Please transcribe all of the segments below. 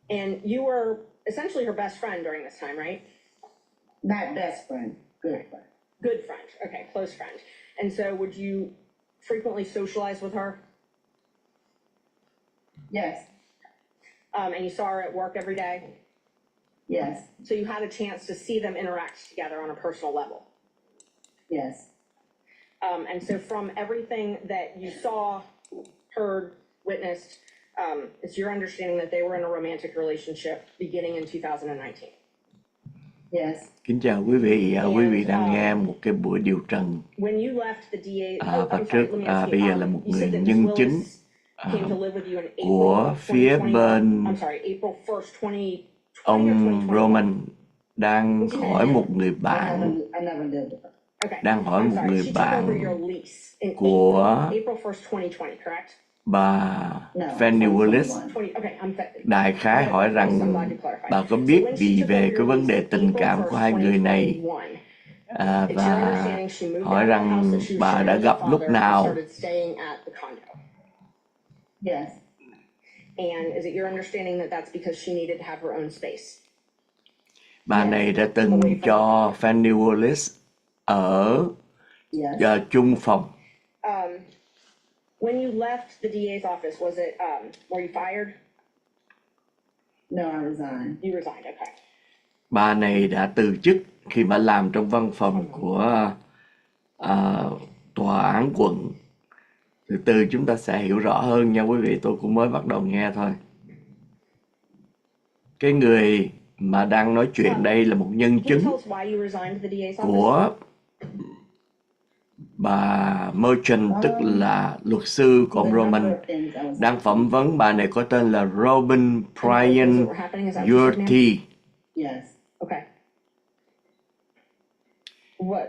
And you were essentially her best friend during this time, right? Not best friend, good friend. Good friend. Okay, close friend. And so would you frequently socialize with her? Yes, And you saw her at work every day? yes, So you had a chance to see them interact together on a personal level? yes. And so from everything that you saw, heard, witnessed, it's your understanding that they were in a romantic relationship beginning in 2019? Yes. Kính chào quý vị, quý vị đang nghe một cái buổi điều trần. When you left the DA, Và trước bây giờ là một người nhân chứng của phía bên ông Roman đang hỏi một người bạn của bà Fani Willis. Đại khái hỏi rằng bà có biết gì về cái vấn đề tình cảm của hai người này, và hỏi rằng bà đã gặp lúc nào. Yes. And is it your understanding that that's because she needed to have her own space? Bà này đã từng cho Fani Willis ở chung phòng. When you left the DA's office, was it were you fired? No, I resigned. You resigned, okay. Bà này đã từ chức khi bà làm trong văn phòng của tòa án quận. Từ từ chúng ta sẽ hiểu rõ hơn nha quý vị, tôi cũng mới bắt đầu nghe thôi. Cái người mà đang nói chuyện đây là một nhân chứng của bà Merchant, tức là luật sư của ông Roman, đang phỏng vấn. Bà này có tên là Robin Brian Yurti. Yes. Okay. What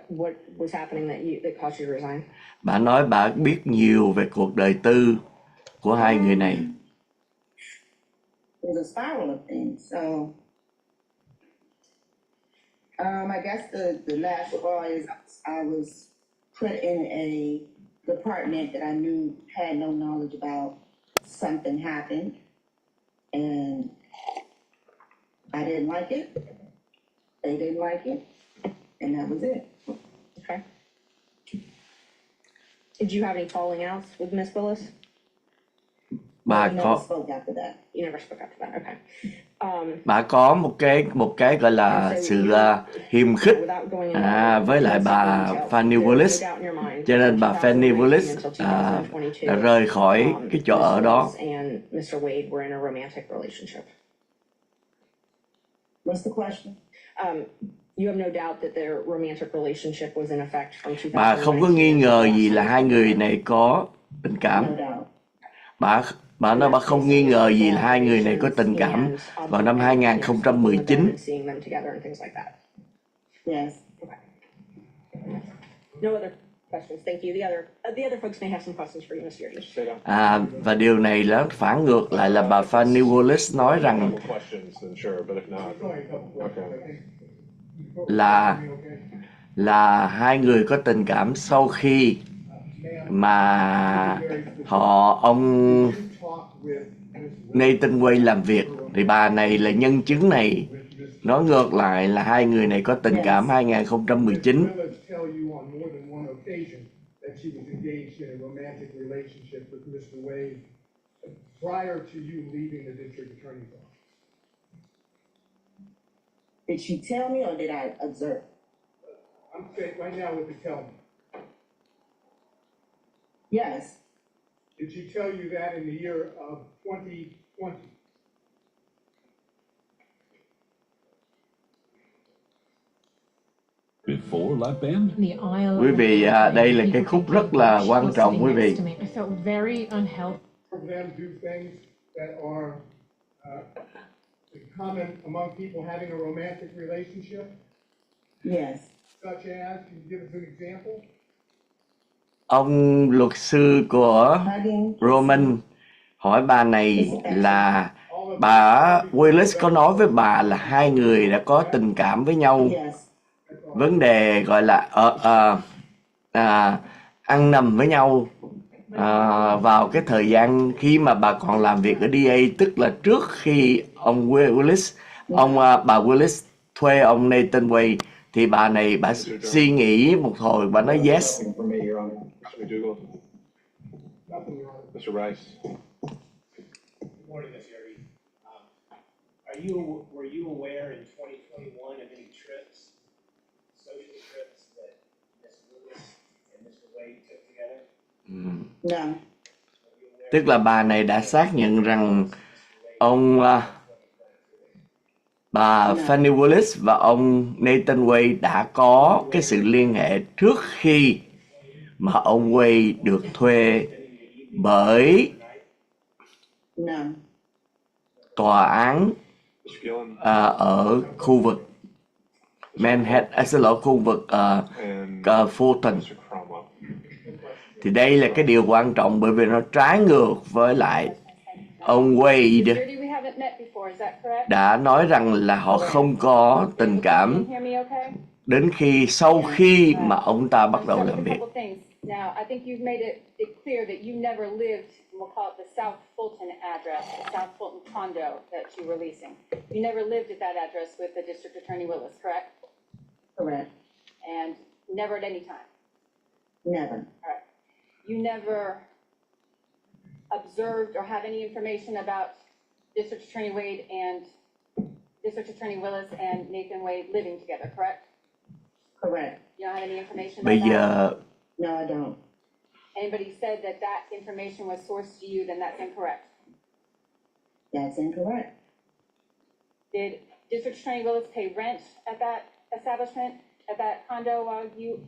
was happening that caused you to resign? Bà nói bà biết nhiều về cuộc đời tư của hai người này. There's a spiral of things. So, I guess the last straw is I was put in a department that I knew had no knowledge about. Something happened, and I didn't like it. They didn't like it, and that was it. Okay. Did you have any falling outs with Miss Willis? Bà never có spoke after that. You never spoke after that. Okay. bà có một cái gọi là sự hiềm khích với lại bà Fani Willis, cho nên bà Fani Willis đã rời khỏi cái chỗ ở đó. What's the question? You have no doubt that their romantic relationship was in effect from 2019. Bà không có nghi ngờ gì là hai người này có tình cảm. No doubt. Bà nói bà không nghi ngờ gì là hai người này có tình cảm vào năm 2019. Yes. No other questions. Thank you. The other folks may have some questions for you, Mr. Yurti. Và điều này là phản ngược lại là bà Fani Willis nói rằng là hai người có tình cảm sau khi mà ông Nathan Nguoi làm việc. Thì bà này là nhân chứng này nói ngược lại là hai người này có tình cảm 2019. Did she tell me or did I observe? I'm saying right now what they tell me. Yes. Did she tell you that in the year of 2020? Before lap band? Quý vị, đây là cái khúc rất là quan trọng quý vị. For them do things that are common among people having a romantic relationship? Yes. Such as, can you give us an example? Ông luật sư của Roman hỏi bà này là bà Willis có nói với bà là hai người đã có tình cảm với nhau. Vấn đề gọi là ăn nằm với nhau vào cái thời gian khi mà bà còn làm việc ở DA, tức là trước khi ông Willis, bà Willis thuê ông Nathan Wade, thì bà này bà suy nghĩ một hồi, bà nói yes. Mr. Rice. Morning, Ms. Yeri. Were you aware in 2021 of any trips, social trips that Ms. Willis and Mr. Wade took together? No, Tức là bà này đã xác nhận rằng bà Fani Willis và ông Nathan Wade đã có cái sự liên hệ trước khi mà ông Wade được thuê bởi no, tòa án Mr. Gillen ở khu vực Manhattan, xin lỗi, khu vực and Fulton. Mr. Cromwell. Thì đây là cái điều quan trọng, bởi vì nó trái ngược với lại ông Wade Security, we haven't met before, is that correct? đã nói rằng là họ không có tình cảm Can you hear me okay? đến sau khi mà ông ta bắt đầu Start làm with a việc. couple things. Now, I think you've made it clear that you never lived, we'll call it the South Fulton address, the South Fulton condo that you were leasing. You never lived at that address with the District Attorney Willis, correct? correct, And never at any time? never, All right. You never observed or have any information about District Attorney Wade and District Attorney Willis and Nathan Wade living together, correct? correct. You don't have any information Bây about that? giờ No, I don't. Anybody said that that information was sourced to you, then that's incorrect. That's incorrect. Did District Attorney Willis pay rent at that establishment, at that condo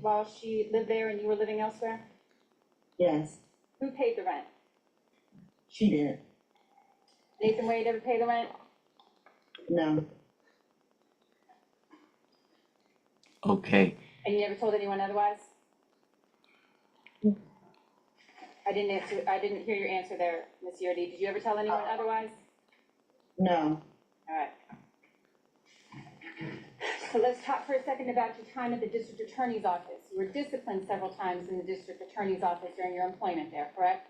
while she lived there and you were living elsewhere? Yes, Who paid the rent? she did. Nathan Wade ever pay the rent? No, okay. And you never told anyone otherwise? I didn't hear your answer there, Ms. Yodi. Did you ever tell anyone otherwise? no, All right. So let's talk for a second about your time at the District Attorney's Office. You were disciplined several times in the District Attorney's Office during your employment there, correct?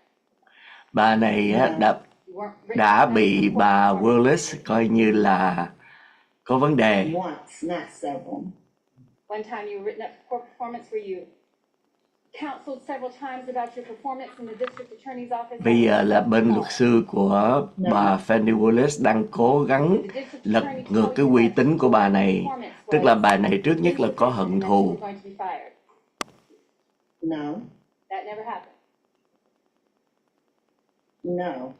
Bà này You weren't written đã up bị for bà performance. Willis coi như là có vấn đề. once, not several. One time you were written up for poor performance. Were you counseled several times about your performance in the District Attorney's Office? Bây giờ là bên luật sư của bà Fani Willis đang cố gắng lật ngược cái uy tín của bà này. Tức là bà này trước nhất là có hận thù. No, That never happened. no.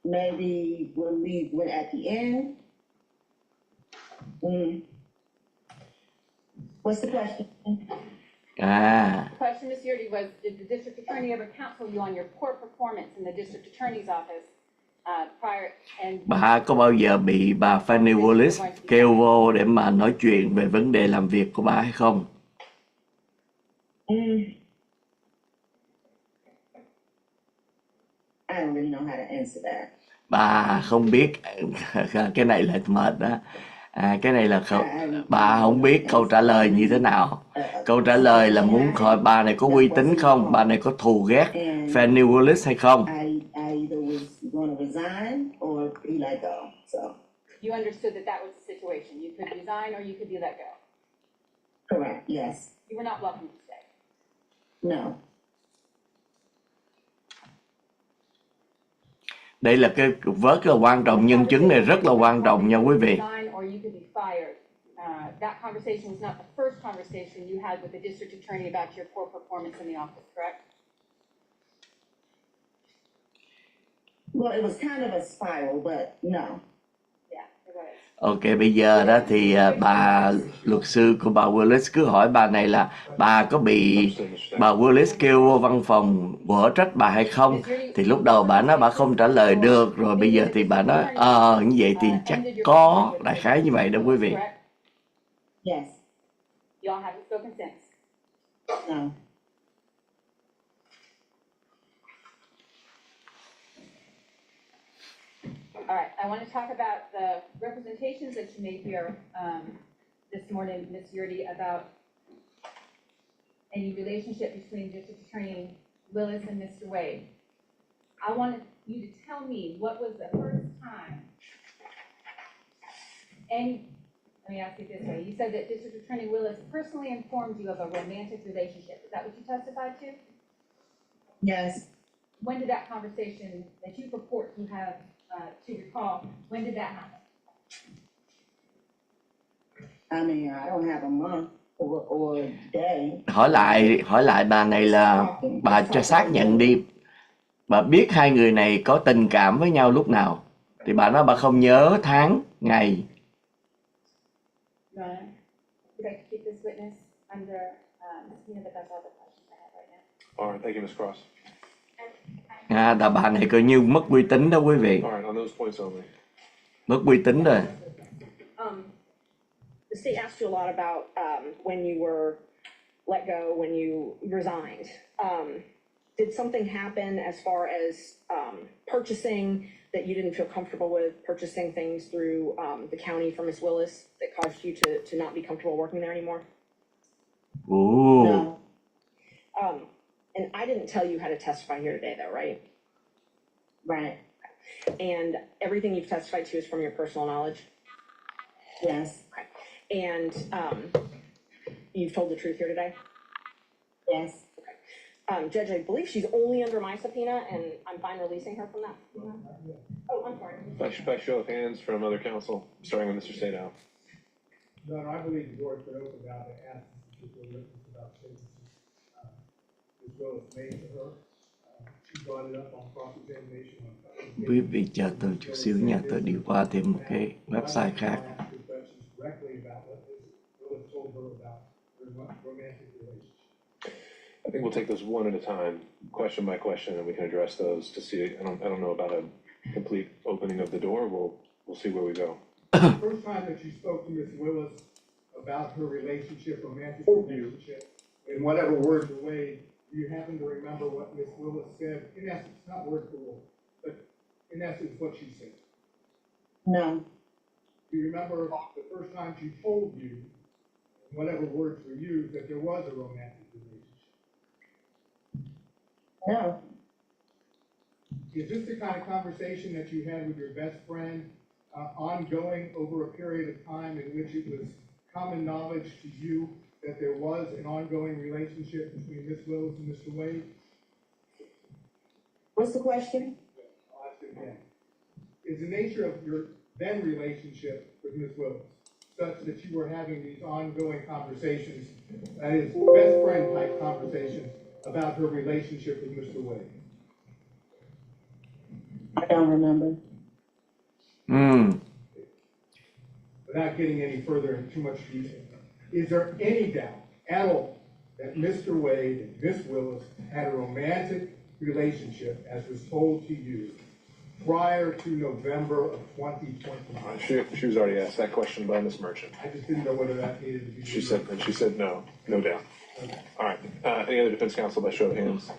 Maybe when we went at the end. What's the question? À, The question, Ms. Yurdi, was did the District Attorney ever counsel you on your poor performance in the District Attorney's Office prior and bà có bao giờ bị bà Fani Willis kêu vô để mà nói chuyện về vấn đề làm việc của bà hay không? I don't really know how to answer that. Bà không biết, cái này là mệt đó. Cái này là bà không biết câu trả lời như thế nào. Câu trả lời là muốn hỏi bà này có uy tín không, bà này có thù ghét Fani Willis hay không. I either was going to resign or be let go. So you understood that that was the situation? You could resign or you could be let go. correct, yes, You were not welcome to stay. no, Đây là cái rất là quan trọng, nhân chứng này rất là quan trọng nha quý vị. Resign or you could be fired. That conversation was not the first conversation you had with the District Attorney about your poor performance in the office, correct? well, it was kind of a spiral, but no. Yeah, it was. Ok, bây giờ đó thì bà luật sư của bà Willis cứ hỏi bà này là bà có bị bà Willis kêu vô văn phòng quở trách bà hay không. Thì lúc đầu bà nói bà không trả lời được, rồi bây giờ thì bà nói như vậy thì chắc có, đại khái như vậy đó quý vị. Yes, You all haven't spoken since. no. All right, I want to talk about the representations that you made here this morning, Ms. Yurdi, about any relationship between District Attorney Willis and Mr. Wade, I wanted you to tell me what was the first time, and let me ask you this way, you said that District Attorney Willis personally informed you of a romantic relationship, is that what you testified to? Yes, When did that conversation that you purport to have, to recall, when did that happen? I mean, I don't have a month or a day. Hỏi lại bà này là bà cho xác nhận đi, bà biết hai người này có tình cảm với nhau lúc nào, thì bà nói bà không nhớ tháng ngày. Your Honor, would like to keep this witness under, subpoena, but that's all the questions I have right now. All right, thank you, Ms. Cross. Là bà này coi như mất uy tín đó quý vị, All right, on those points only. mất uy tín rồi. The state asked you a lot about when you were let go, when you resigned. Did something happen as far as purchasing that you didn't feel comfortable with, purchasing things through the county for Ms. Willis that caused you to not be comfortable working there anymore? Ồ, No, And I didn't tell you how to testify here today, though, right? right, And everything you've testified to is from your personal knowledge? yes, And you've told the truth here today? yes. Judge, I believe she's only under my subpoena, and I'm fine releasing her from that subpoena. Oh, I'm sorry. By show of hands from other counsel, starting with Mr. Sadow. Your Honor, I believe the board's been open about to ask this particular witness about statements Ms. Willis made to her. She brought it up on cross-examination on. quý vị chờ tôi chút xíu nha, tôi đi qua thêm một cái website khác. Directly about what Ms. Willis told her about their romantic relationship. I think we'll take those one at a time, question by question, and we can address those to see. I don't know about a complete opening of the door. We'll see where we go. The first time that you spoke to Ms. Willis about her relationship, romantic relationship, in whatever words or way, do you happen to remember what Ms. Willis said? In essence, not word for word, but in essence, what she said. No, Do you remember the first time she told you, in whatever words were used, that there was a romantic relationship? no, Is this the kind of conversation that you had with your best friend, ongoing over a period of time in which it was common knowledge to you that there was an ongoing relationship between Ms. Willis and Mr. Wade? what's the question? I'll ask it again. Is the nature of your then relationship with Ms. Willis such that you were having these ongoing conversations, that is, best friend type conversations about her relationship with Mr. Wade? I don't remember. Without getting any further into too much detail, is there any doubt at all that Mr. Wade and Ms. Willis had a romantic relationship, as was told to you, prior to November of 2020? She was already asked that question by Ms. Merchant. I just didn't know whether that needed to be. She said no doubt. All right. Any other defense counsel by show of hands?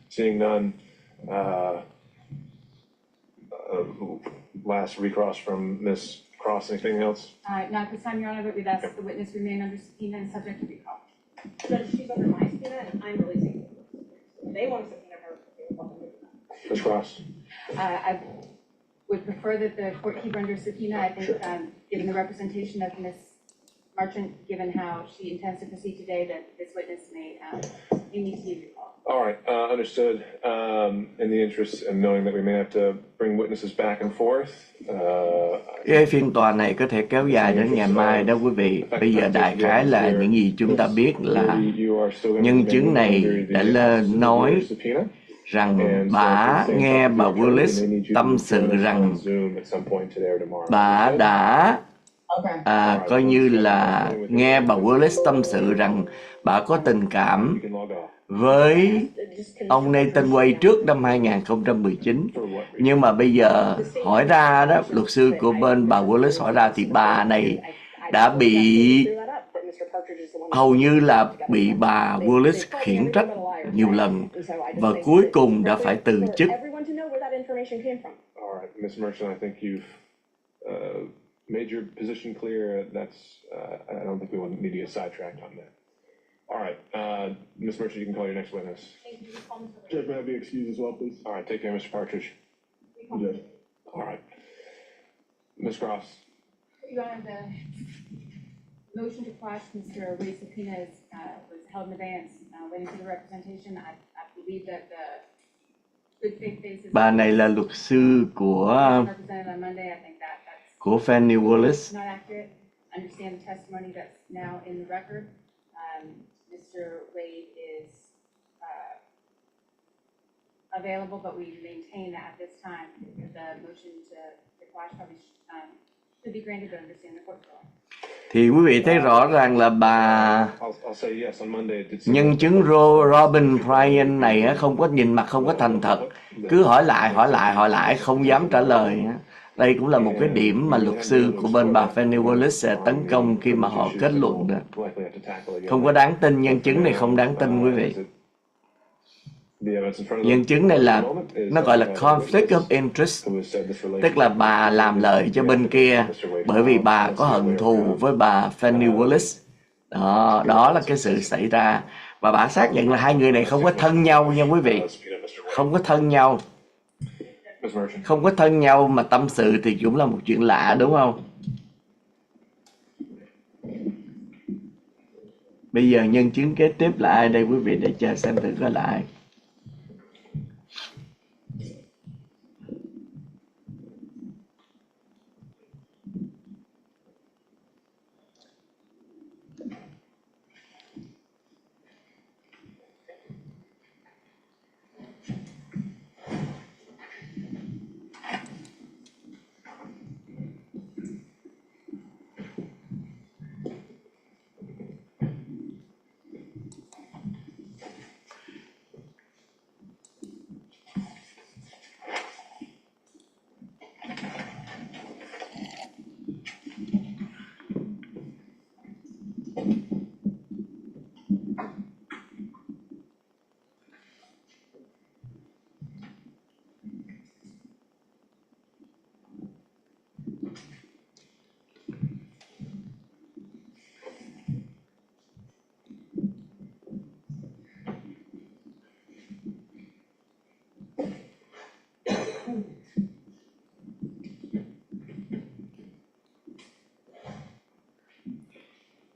Seeing none. Last recross from Ms. Cross. Anything else? Not at this time, Your Honor, but we'd ask that the witness remain under subpoena and subject to recall. Judge, she's under my subpoena, and I'm releasing her. They want to subpoena her. They want to do that. Ms. Cross. I would prefer that the court keep her under subpoena. I think, given the representation of Ms. Marchant, given how she intends to proceed today, that this witness may need to be recalled. All right, understood. In the interest and knowing that we may have to bring witnesses back and forth. Cái phiên tòa này có thể kéo dài đến ngày mai đó quý vị. Bây giờ đại khái là những gì chúng ta biết là nhân chứng này đã lên nói rằng bà nghe bà Willis tâm sự rằng bà đã coi như là nghe bà Willis tâm sự rằng bà có tình cảm với ông Nathan Nguoi trước năm 2019. Nhưng mà bây giờ hỏi ra đó, luật sư của bên bà Willis hỏi ra thì bà này đã bị hầu như là bị bà Willis khiển trách nhiều lần và cuối cùng đã phải từ chức. All right, Ms. Merchant, I think you've made your position clear. That's I don't think we need to get sidetracked on that. All right, Ms. Merchant, you can call your next witness. Thank you. Call Mr. Wade. Judge, may I be excused as well, please? All right, take care, Mr. Partridge. Judge. All right. Ms. Cross, Your Honor, the motion to quash Mr. Wade's subpoenas was held in advance, waiting for the representation. I believe that the good faith basis. Bà này là luật sư Represented on Monday, I think that's của Fani Willis. not accurate. Understand the testimony that's now in the record. Mr. Wade is available, but we maintain that at this time, the motion to quash probably should be granted to understand the court's ruling. Thì quý vị thấy rõ ràng là bà I'll say yes on Monday. It did seem nhân chứng Robin Bryan này á, không có nhìn mặt, không có thành thật, cứ hỏi lại không dám trả lời á. Đây cũng là một cái điểm mà luật sư của bên bà Fani Willis sẽ tấn công khi mà họ kết luận đó. likely have to tackle again. Không có đáng tin, nhân chứng này không đáng tin quý vị. The evidence in front of Nhân chứng này là is nó gọi là conflict of interest, who has said this relationship tức là bà làm lợi cho bên kia bởi vì bà có hận thù với bà Fani Willis. Đó là cái sự xảy ra. Và bà xác nhận là hai người này không có thân nhau nha quý vị. Không có thân nhau. Ms. Merchant. Không có thân nhau mà tâm sự thì cũng là một chuyện lạ đúng không? Bây giờ nhân chứng kế tiếp là ai đây quý vị, để chờ xem thử coi là ai.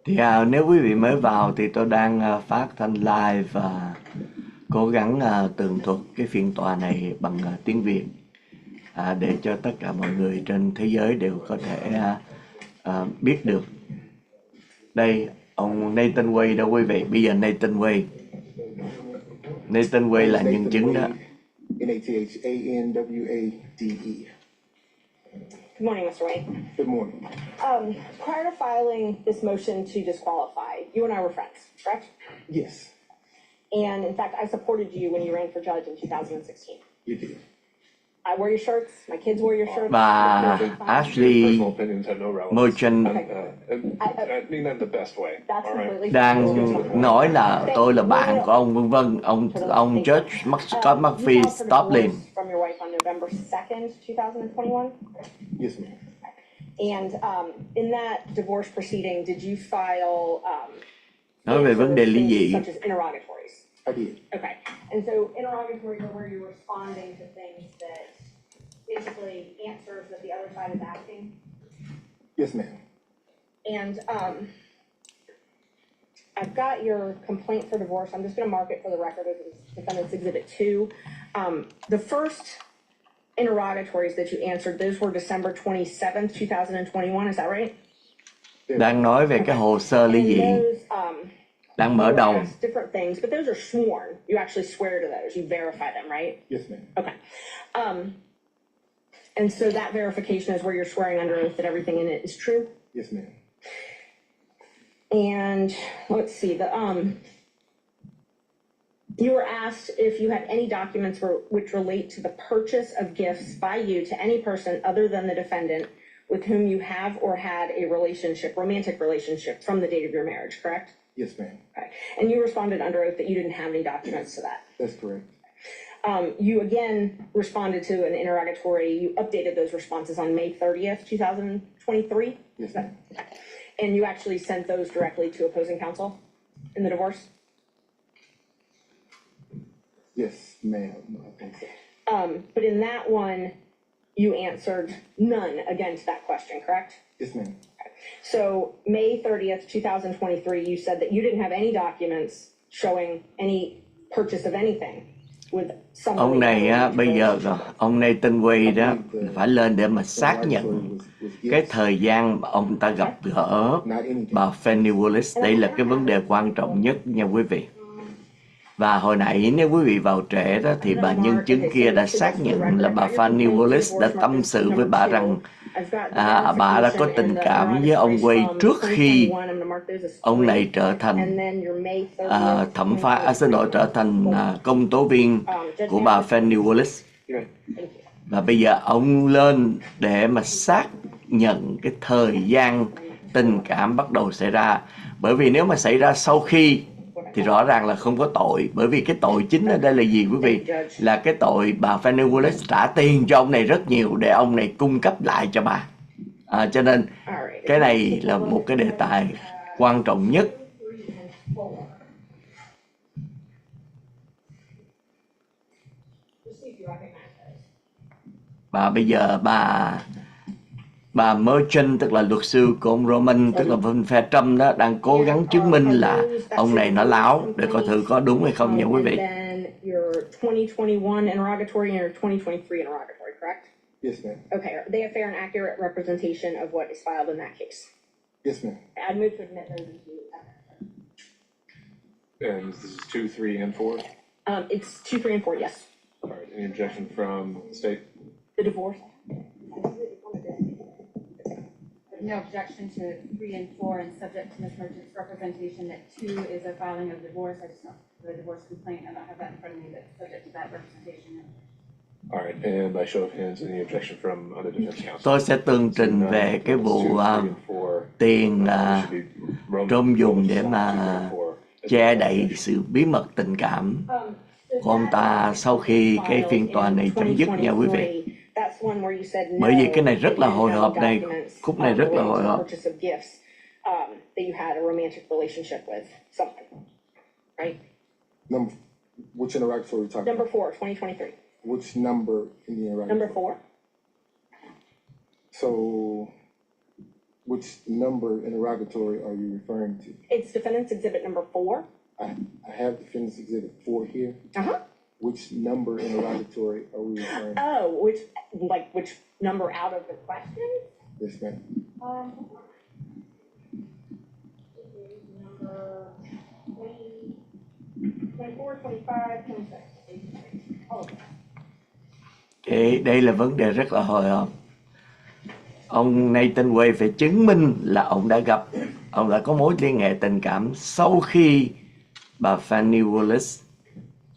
Thì nếu quý vị mới vào thì tôi đang phát thanh live và cố gắng tường thuật cái phiên tòa này bằng tiếng Việt để cho tất cả mọi người trên thế giới đều có thể biết được. Đây, ông Nathan Wade đâu quý vị, bây giờ Nathan Wade là nhân chứng đó. Nathanwade. Good morning, Mr. Wade. Good morning. Prior to filing this motion to disqualify, you and I were friends, correct? Yes, And in fact, I supported you when you ran for judge in 2016. you did. I wore your shirts, my kids wore your shirts. Bà Ashley Personal opinions have no relevance. Merchant I mean that the best way. That's All right. completely. đang nói là tôi là bạn của ông vân vân, ông Judge Scott McPhee Stormy. From your wife on November 2nd, 2021. Yes, ma'am. And in that divorce proceeding, did you file Nói về vấn đề ly dị. such as interrogatories? I did. Okay, and so interrogatories are where you're responding to things that basically answers that the other side is asking. Yes, ma'am. And I've got your complaint for divorce. I'm just gonna mark it for the record as Defendant's Exhibit 2. The first interrogatories that you answered, those were December 27th, 2021, is that right? Đang nói về cái hồ sơ ly And dị, those, đang mở you were đầu. asked different things, but those are sworn. You actually swear to those, you verify them, right? Yes, ma'am. Okay. And so that verification is where you're swearing under oath that everything in it is true? Yes, ma'am. And let's see, you were asked if you had any documents which relate to the purchase of gifts by you to any person other than the defendant with whom you have or had a relationship, romantic relationship from the date of your marriage, correct? Yes, ma'am. Okay. And you responded under oath that you didn't have any documents to that. That's correct. You again responded to an interrogatory. You updated those responses on May 30th, 2023. Yes, ma'am. And you actually sent those directly to opposing counsel? in the divorce? Yes, ma'am, I think so. But in that one, you answered none against that question, correct? Yes, ma'am. So May 30th, 2023, you said that you didn't have any documents showing any purchase of anything with somebody. Ông này á, unrelated bây to giờ relationship. ông Nathan Way đó phải lên để mà xác nhận cái thời gian mà ông ta gặp gỡ bà Fani Willis. Đây là cái vấn đề quan trọng nhất nha quý vị. Và hồi nãy nếu quý vị vào trễ đó thì bà nhân chứng kia đã xác nhận là bà Fani Willis đã tâm sự với bà rằng bà đã có tình cảm với ông Nguoi trước khi ông này trở thành trở thành công tố viên của bà Fani Willis. Và bây giờ ông lên để mà xác nhận cái thời gian tình cảm bắt đầu xảy ra. Bởi vì nếu mà xảy ra sau khi thì rõ ràng là không có tội. Bởi vì cái tội chính ở đây là gì quý vị? Là cái tội bà Fani Willis trả tiền cho ông này rất nhiều để ông này cung cấp lại cho bà. Cho nên cái này là một cái đề tài quan trọng nhất. Và bây giờ bà Merchant, tức là luật sư của ông Roman, tức là bên phe Trump đó, đang cố gắng chứng minh là ông này nó láo để coi thử có đúng hay không nha quý vị. Your 2021 interrogatory and your 2023 interrogatory, correct? Yes, ma'am. Okay, are they a fair and accurate representation of what is filed in that case? Yes, ma'am. I'd move to admit those into evidence. And this is 2, 3, and 4? It's 2, 3, and 4, yes. All right, any objection from the state? The divorce? No objection to 3 and 4, and subject to Ms. Merchant's representation that 2 is a filing of divorce. I just don't, the divorce complaint, I don't have that in front of me, but subject to that representation. All right, and by show of hands, any objection from other defense counsel? Tôi sẽ tường trình về cái vụ tiền Trump dùng để mà che đậy sự bí mật tình cảm của ông ta sau khi cái phiên tòa này chấm dứt nha quý vị. Bởi vì cái này rất là hồi hộp này, khúc này rất là hồi hộp. Which interrogatory are we talking Number about? 4, 2023. Which number in the interrogatory? Number 4. So, which number interrogatory are you referring to? It's defendant's exhibit number 4. I have defendant's exhibit 4 here. Uh-huh. Which number interrogatory are we referring to? Oh, which number out of the question? Yes, ma'am. Number 20, 24, 25, 26. Đây là vấn đề rất là hồi hộp. Ông Nathan Way phải chứng minh là ông đã có mối liên hệ tình cảm sau khi bà Fani Willis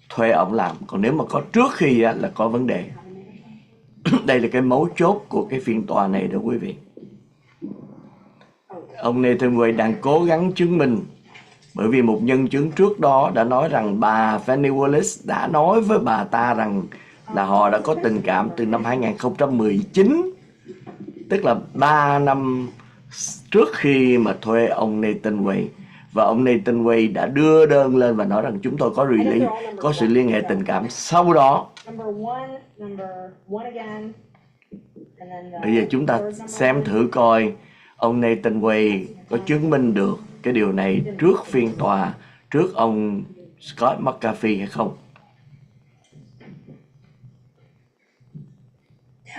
thuê ông làm. Còn nếu mà có trước khi là có vấn đề. Đây là cái mấu chốt của cái phiên tòa này đó quý vị. Ông Nathan Way đang cố gắng chứng minh, bởi vì một nhân chứng trước đó đã nói rằng bà Fani Willis đã nói với bà ta rằng là họ đã có tình cảm từ năm 2019, tức là 3 năm trước khi mà thuê ông Nathan Way. Và ông Nathan Way đã đưa đơn lên và nói rằng chúng tôi có sự liên hệ tình cảm sau đó. Bây giờ chúng ta xem thử coi ông Nathan Way có chứng minh được cái điều này trước phiên tòa, trước ông Scott McAfee hay không.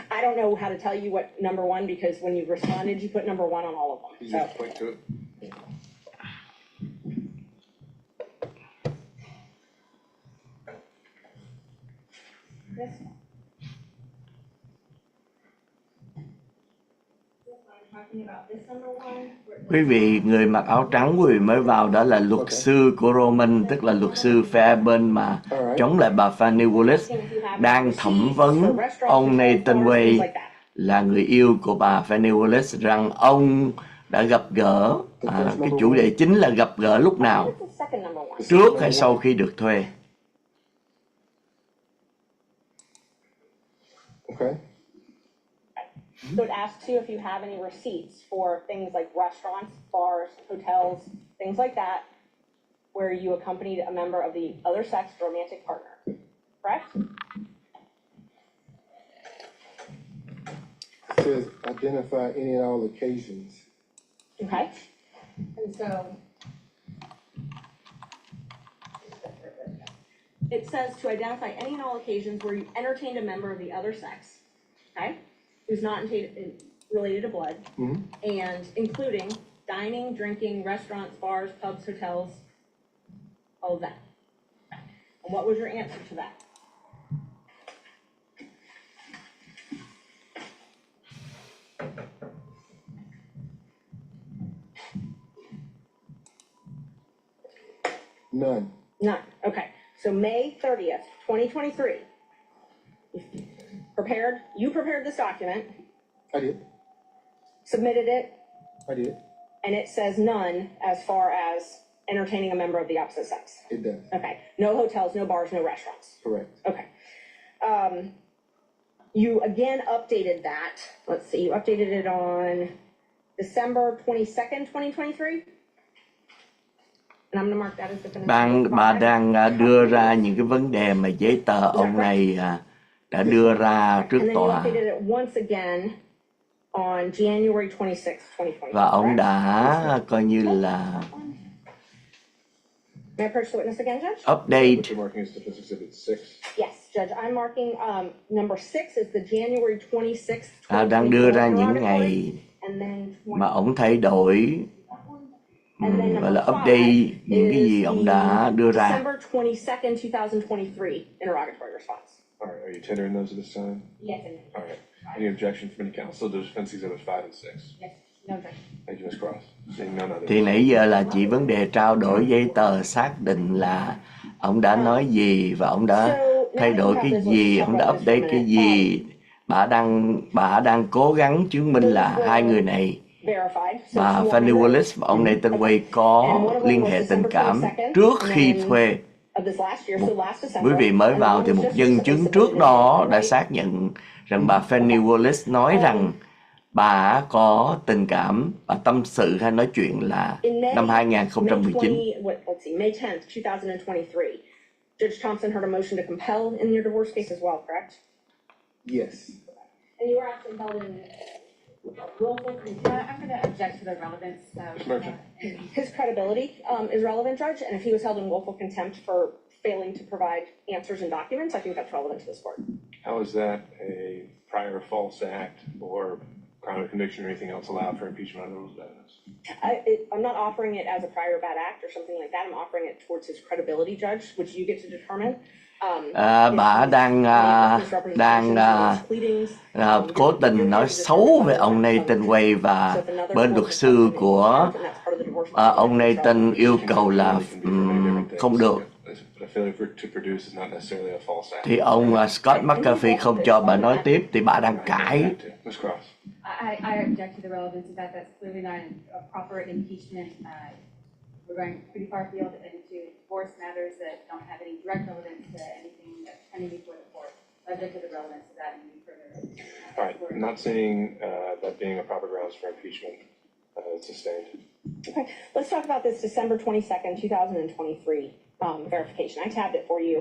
I don't know how to tell you what number 1, because when you responded, you put number 1 on all of them. You just point to it. Yes. Quý vị, người mặc áo trắng quý vị mới vào đó là luật sư của Roman, tức là luật sư phe bên mà chống lại bà Fani Willis, đang thẩm vấn ông Nathan Way là người yêu của bà Fani Willis, rằng ông đã gặp gỡ, cái chủ đề chính là gặp gỡ lúc nào, trước hay sau khi được thuê. Okay. So it asks you if you have any receipts for things like restaurants, bars, hotels, things like that, where you accompanied a member of the other sex romantic partner, correct? It says identify any and all occasions. Okay, And so, it says to identify any and all occasions where you entertained a member of the other sex, okay, who's not related to blood, Mhm. and including dining, drinking, restaurants, bars, pubs, hotels, all of that. And what was your answer to that? None. None. Okay. So May 30th, 2023. You prepared this document, I did. submitted it, I did. and it says none as far as entertaining a member of the opposite sex. It does. Okay. No hotels, no bars, no restaurants. Correct. Okay. You again updated that. Let's see, you updated it on December 22nd, 2023. And I'm gonna mark that as definitive. Bà đang đưa ra những cái vấn đề mà giấy tờ ông này đã đưa ra trước And then you tòa. updated it once again on January 26th, 2023. Và ông correct? đã coi như là May I approach the witness again, Judge? update. What you're marking is Defense Exhibit 6. Yes, Judge, I'm marking, number 6 is the January 26th. Đang đưa ra 2024 những ngày interrogatory, and then mà ông thay đổi, And then gọi là number update 5 những cái gì is ông đã đưa the ra. December 22nd, 2023 interrogatory response. All right, are you tendering those at this time? yes, and, All right. Any objection from any counsel to Defense Exhibits 5 and 6? yes, no objection. Thank you, Ms. Cross. Seeing none others. Thì nãy giờ là chỉ vấn đề trao đổi giấy tờ xác định là ông đã nói gì và ông đã thay đổi cái gì, ông đã update cái gì. Bà đang cố gắng chứng minh là hai người này, Verified. So bà she Fani wanted Willis và ông Nathan Nguoi có liên hệ tình cảm trước khi thuê. of this last year, so last Quý December. vị mới And vào the thì one một was just nhân chứng recently trước submitted đó in đã January. xác nhận rằng bà Fani Willis nói rằng bà có tình cảm và tâm sự hay nói chuyện là In May, năm May 2019. 20, let's see, May 10th, 2023. Judge Thompson heard a motion to compel in your divorce case as well, correct? Yes. And you were actually held in willful contempt. I'm gonna object to the relevance of. Merchant. His credibility is relevant, Judge, and if he was held in willful contempt for failing to provide answers and documents, I think that's relevant to this court. How is that a prior false act or crime of conviction or anything else allowed for impeachment under the rules of evidence? I'm not offering it as a prior bad act or something like that. I'm offering it towards his credibility, Judge, which you get to determine. Bà đang cố tình nói xấu về ông Nathan Nguoi và bên luật sư của ông Nathan yêu cầu là không được. A failure to produce is not necessarily a false act. Thì ông Scott McAfee không cho bà nói tiếp thì bà đang cãi. Ms. Cross. I object to the relevance of that. That's clearly not a proper impeachment. We're going pretty far afield into divorce matters that don't have any direct relevance to anything that's pending before the court. I object to the relevance of that and any further. All right, I'm not saying that being a proper grounds for impeachment is sustained. Okay, let's talk about this December 22nd, 2023 verification. I tabbed it for you.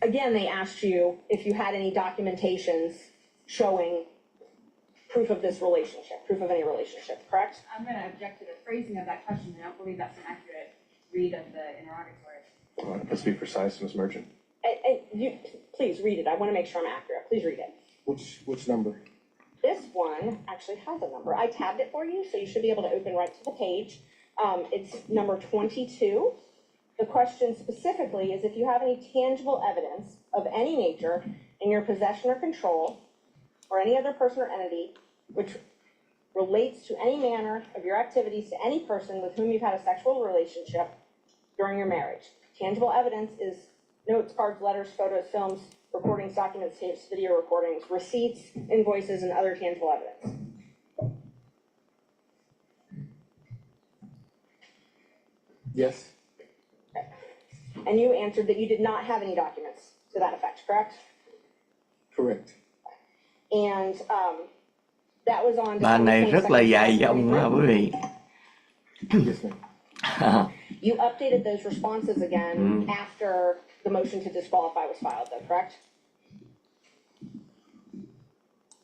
Again, they asked you if you had any documentations showing proof of this relationship, proof of any relationship, correct? I'm going to object to the phrasing of that question. I don't believe that's an accurate read of the interrogatory. All right, let's be precise, Ms. Merchant. You please read it. I want to make sure I'm accurate. Please read it. Which number? This one actually has a number. I tabbed it for you, so you should be able to open right to the page. It's number 22. The question specifically is if you have any tangible evidence of any nature in your possession or control or any other person or entity which relates to any manner of your activities to any person with whom you've had a sexual relationship during your marriage. Tangible evidence is notes, cards, letters, photos, films, recordings, documents, tapes, video recordings, receipts, invoices, and other tangible evidence. Yes. And you answered that you did not have any documents to that effect, correct? Correct. And that was on Bà December này rất là 22nd, dài dòng 2023. quý vị. Yes, ma'am. You updated those responses again after the motion to disqualify was filed, though, correct?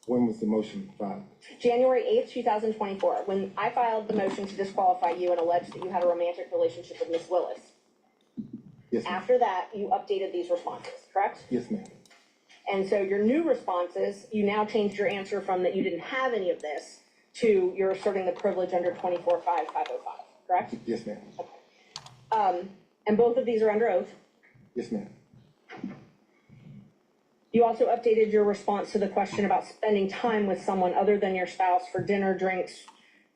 When was the motion filed? January 8th, 2024, when I filed the motion to disqualify you and alleged that you had a romantic relationship with Miss Willis. Yes, ma'am. After that, you updated these responses, correct? Yes, ma'am. And so your new responses, you now changed your answer from that you didn't have any of this to you're asserting the privilege under 24.5.505, correct? Yes, ma'am. And both of these are under oath. Yes, ma'am. You also updated your response to the question about spending time with someone other than your spouse for dinner, drinks,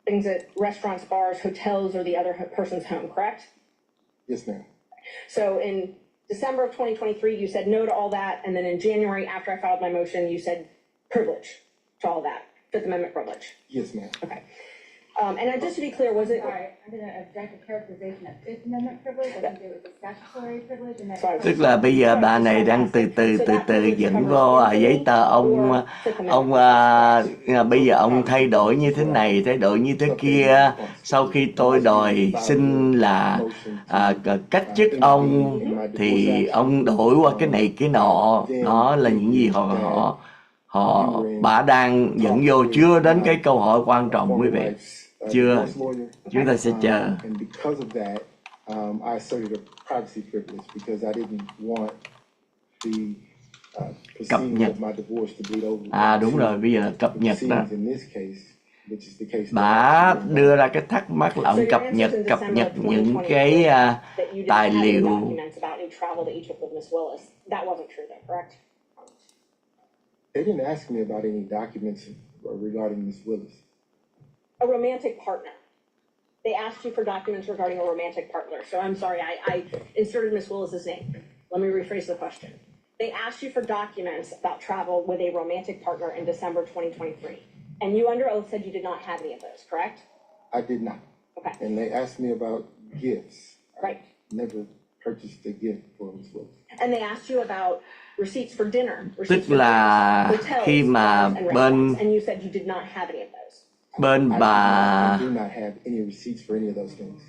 things at restaurants, bars, hotels, or the other person's home, correct? Yes, ma'am. So in December of 2023, you said no to all that, and then in January, after I filed my motion, you said privilege to all that, Fifth Amendment privilege. Yes, ma'am. Okay. And just to be clear, was it? Sorry, I'm gonna object to characterization of Fifth Amendment privilege. I think it was a statutory privilege and that. Sorry. Tức là bây giờ bà này đang từ từ dẫn vô giấy tờ bây giờ ông thay đổi như thế này, thay đổi như thế kia. Sau khi tôi đòi xin là cách chức ông thì ông đổi qua cái này cái nọ. Đó là những gì bà đang dẫn vô, chưa đến cái câu hỏi quan trọng quý vị. Chưa, chúng ta sẽ chờ. And because of that, I asserted a privacy privilege because I didn't want the Cập nhật. proceedings of my divorce to bleed over. Đúng rồi, bây giờ là cập nhật đó. Proceedings in this case, which is the case. Bà đưa ra cái thắc mắc là ông cập nhật những cái tài liệu. They didn't ask me about any documents regarding Miss Willis. A romantic partner. They asked you for documents regarding a romantic partner. So I'm sorry, I inserted Miss Willis's name. Let me rephrase the question. They asked you for documents about travel with a romantic partner in December 2023. And you under oath said you did not have any of those, correct? I did not. Okay. And they asked me about gifts. Right. I never purchased a gift for Miss Willis. And they asked you about receipts for dinner, Tức receipts for là drinks, hotels, khi mà bars, and bên restaurants, and you said you did not have any of those. bên bà I do not have any receipts for any of those things.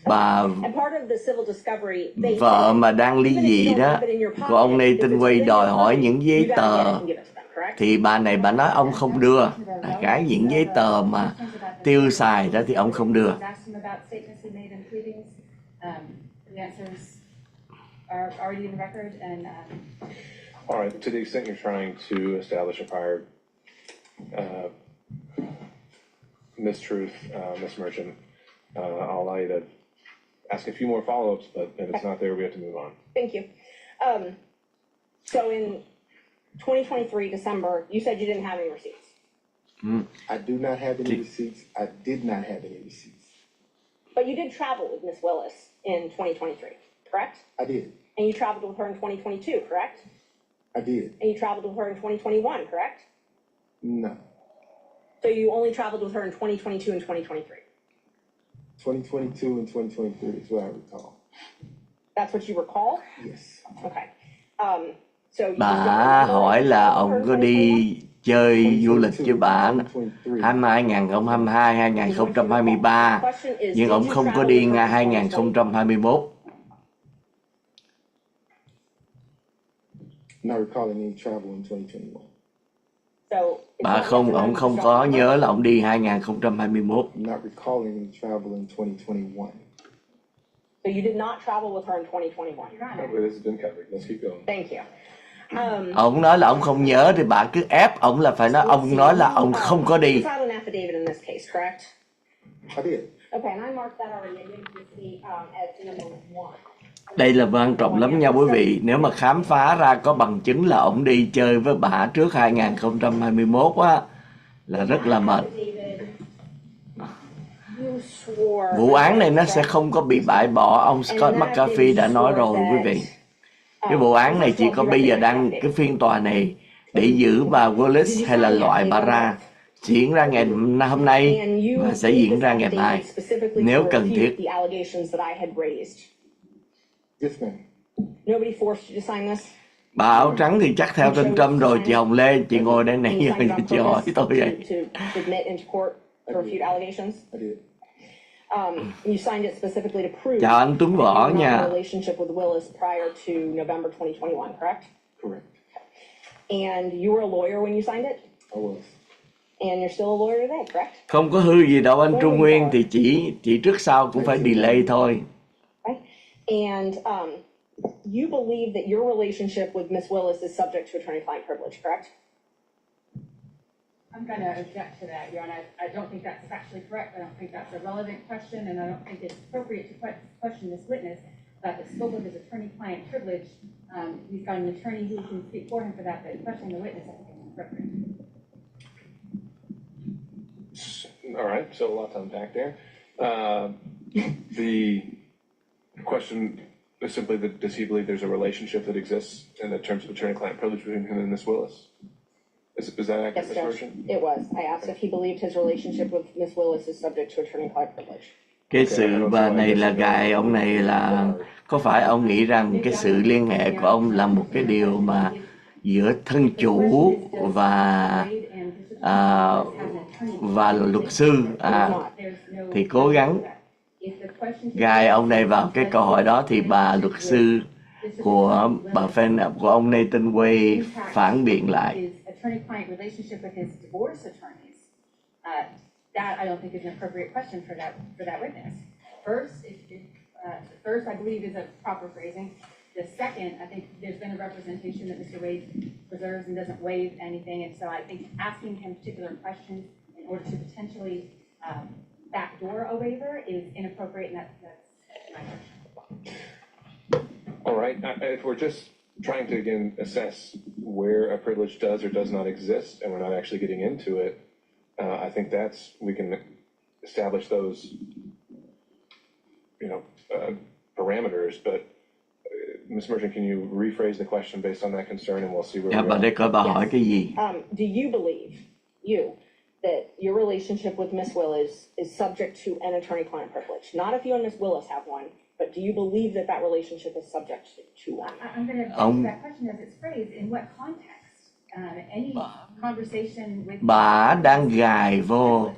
And part of the civil discovery, they vợ said, mà đang ly even if dị you don't đó have it in your của ông pocket, này if tên it's Nguoi within đòi your hỏi pocket, những giấy you gotta get it tờ and give it to them, correct? thì bà này bà nói ông không đưa. Cái những giấy tờ mà tiêu xài đó thì ông không đưa. The answers are already in record and All right, to the extent you're trying to establish a prior mistruth, Ms. Merchant, I'll allow you to ask a few more follow-ups, but if it's not there, we have to move on. Thank you. So in 2023, December, you said you didn't have any receipts. I do not have any receipts. I did not have any receipts. But you did travel with Miss Willis in 2023, correct? I did. And you traveled with her in 2022, correct? I did. And you traveled with her in 2021, correct? No. So you only traveled with her in 2022 and 2023? 2022 and 2023 is what I recall. That's what you recall? Yes. Okay. So you Bà hỏi là ông có đi chơi du lịch với bà 2022, 2023 nhưng ông không có đi ngay 2021. Not recalling any travel in 2021. Ông không có nhớ là ông đi 2021. Not recalling any travel in 2021. So you did not travel with her in 2021. This has been covered. Let's keep going. Thank you. Ông nói là ông không nhớ thì bà cứ ép ông là phải nói ông nói là ông không có đi. You filed an affidavit in this case, correct? I did. Okay, and I marked that already. I gave it to the as number 1. Đây là quan trọng lắm nha quý vị. Nếu mà khám phá ra có bằng chứng là ông đi chơi với bà trước 2021 á là rất là mệt. Vụ án này nó sẽ không có bị bãi bỏ. Ông Scott McAfee đã nói rồi quý vị. Cái vụ án này chỉ có bây giờ đang cái phiên tòa này để giữ bà Willis hay là loại bà ra diễn ra ngày hôm nay và sẽ diễn ra ngày mai nếu cần thiết. Yes, ma'am. Nobody forced you to sign this? Bà áo trắng thì chắc theo tên Trump rồi. Chị Hồng Lê, chị ngồi đây nãy giờ chị hỏi tôi vậy. To admit into court to refute allegations? I did. You signed it specifically to prove Chào anh Tuấn that you Võ were not in nha. a relationship with Willis prior to November 2021, correct? Correct. And you were a lawyer when you signed it? I was. And you're still a lawyer today, correct? Không có hư gì đâu anh Trung Nguyên, thì chỉ trước sau cũng phải delay thôi. Right? And you believe that your relationship with Miss Willis is subject to attorney-client privilege, correct? I'm going to object to that, Your Honor. I don't think that's factually correct. I don't think that's a relevant question, and I don't think it's appropriate to question this witness about the scope of his attorney-client privilege. He's got an attorney who can speak for him for that, but questioning the witness, I think is inappropriate. All right, so a lot to unpack there. The question is simply that, does he believe there's a relationship that exists in the terms of attorney-client privilege between him and Miss Willis? Is that accurate, Yes, Ms. Judge, Merchant? it was. I asked if he believed his relationship with Miss Willis is subject to attorney-client privilege. Cái sự bà này là gài ông này là có phải ông nghĩ rằng cái sự liên hệ của ông là một cái điều mà giữa thân chủ và luật sư thì cố gắng gài ông này vào cái câu hỏi đó, thì bà luật sư của bà Fani của ông Nathan Nguoi phản biện lại. Attorney-client relationship with his divorce attorneys. That I don't think is an appropriate question for that witness. First, I believe is a proper phrasing. The second, I think there's been a representation that Mr. Wade preserves and doesn't waive anything, and so I think asking him particular questions in order to potentially backdoor a waiver is inappropriate, and that's my question. All right, if we're just trying to, again, assess where a privilege does or does not exist, and we're not actually getting into it, I think we can establish those, parameters, but Ms. Merchant, can you rephrase the question based on that concern, and we'll see where Dạ, we bà are. đây coi bà hỏi cái gì. Do you believe, that your relationship with Miss Willis is subject to an attorney-client privilege? Not if you and Miss Willis have one, but do you believe that relationship is subject to one? I'm going to answer that question as it's phrased. In what context? Any conversation with... Bà đang gài vô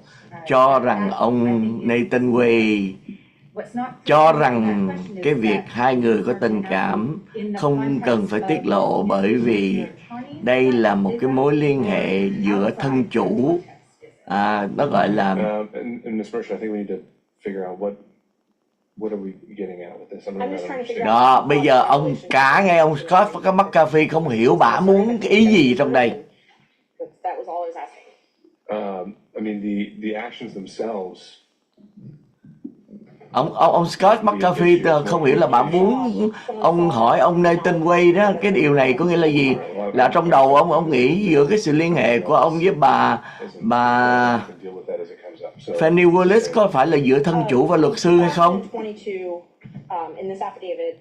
cho rằng ông Nathan Nguoi cho rằng cái việc hai người có tình cảm không cần phải tiết lộ, bởi vì đây là một cái mối liên hệ giữa thân chủ, nó gọi là Ms. Merchant, I think we need to figure out what are we getting at with this? I'm just trying to figure out. đó. Bây giờ ông cả ngay ông Scott có mắt cà phê không hiểu bà muốn cái ý gì trong đây. That was all I was asking. I mean, the actions themselves. Ông Scott McAfee không hiểu là bà muốn ông hỏi ông Nathan Nguoi đó, cái điều này có nghĩa là gì? Là trong đầu ông nghĩ giữa cái sự liên hệ của ông với bà Fani Willis có phải là giữa thân chủ và luật sư hay không? In this affidavit,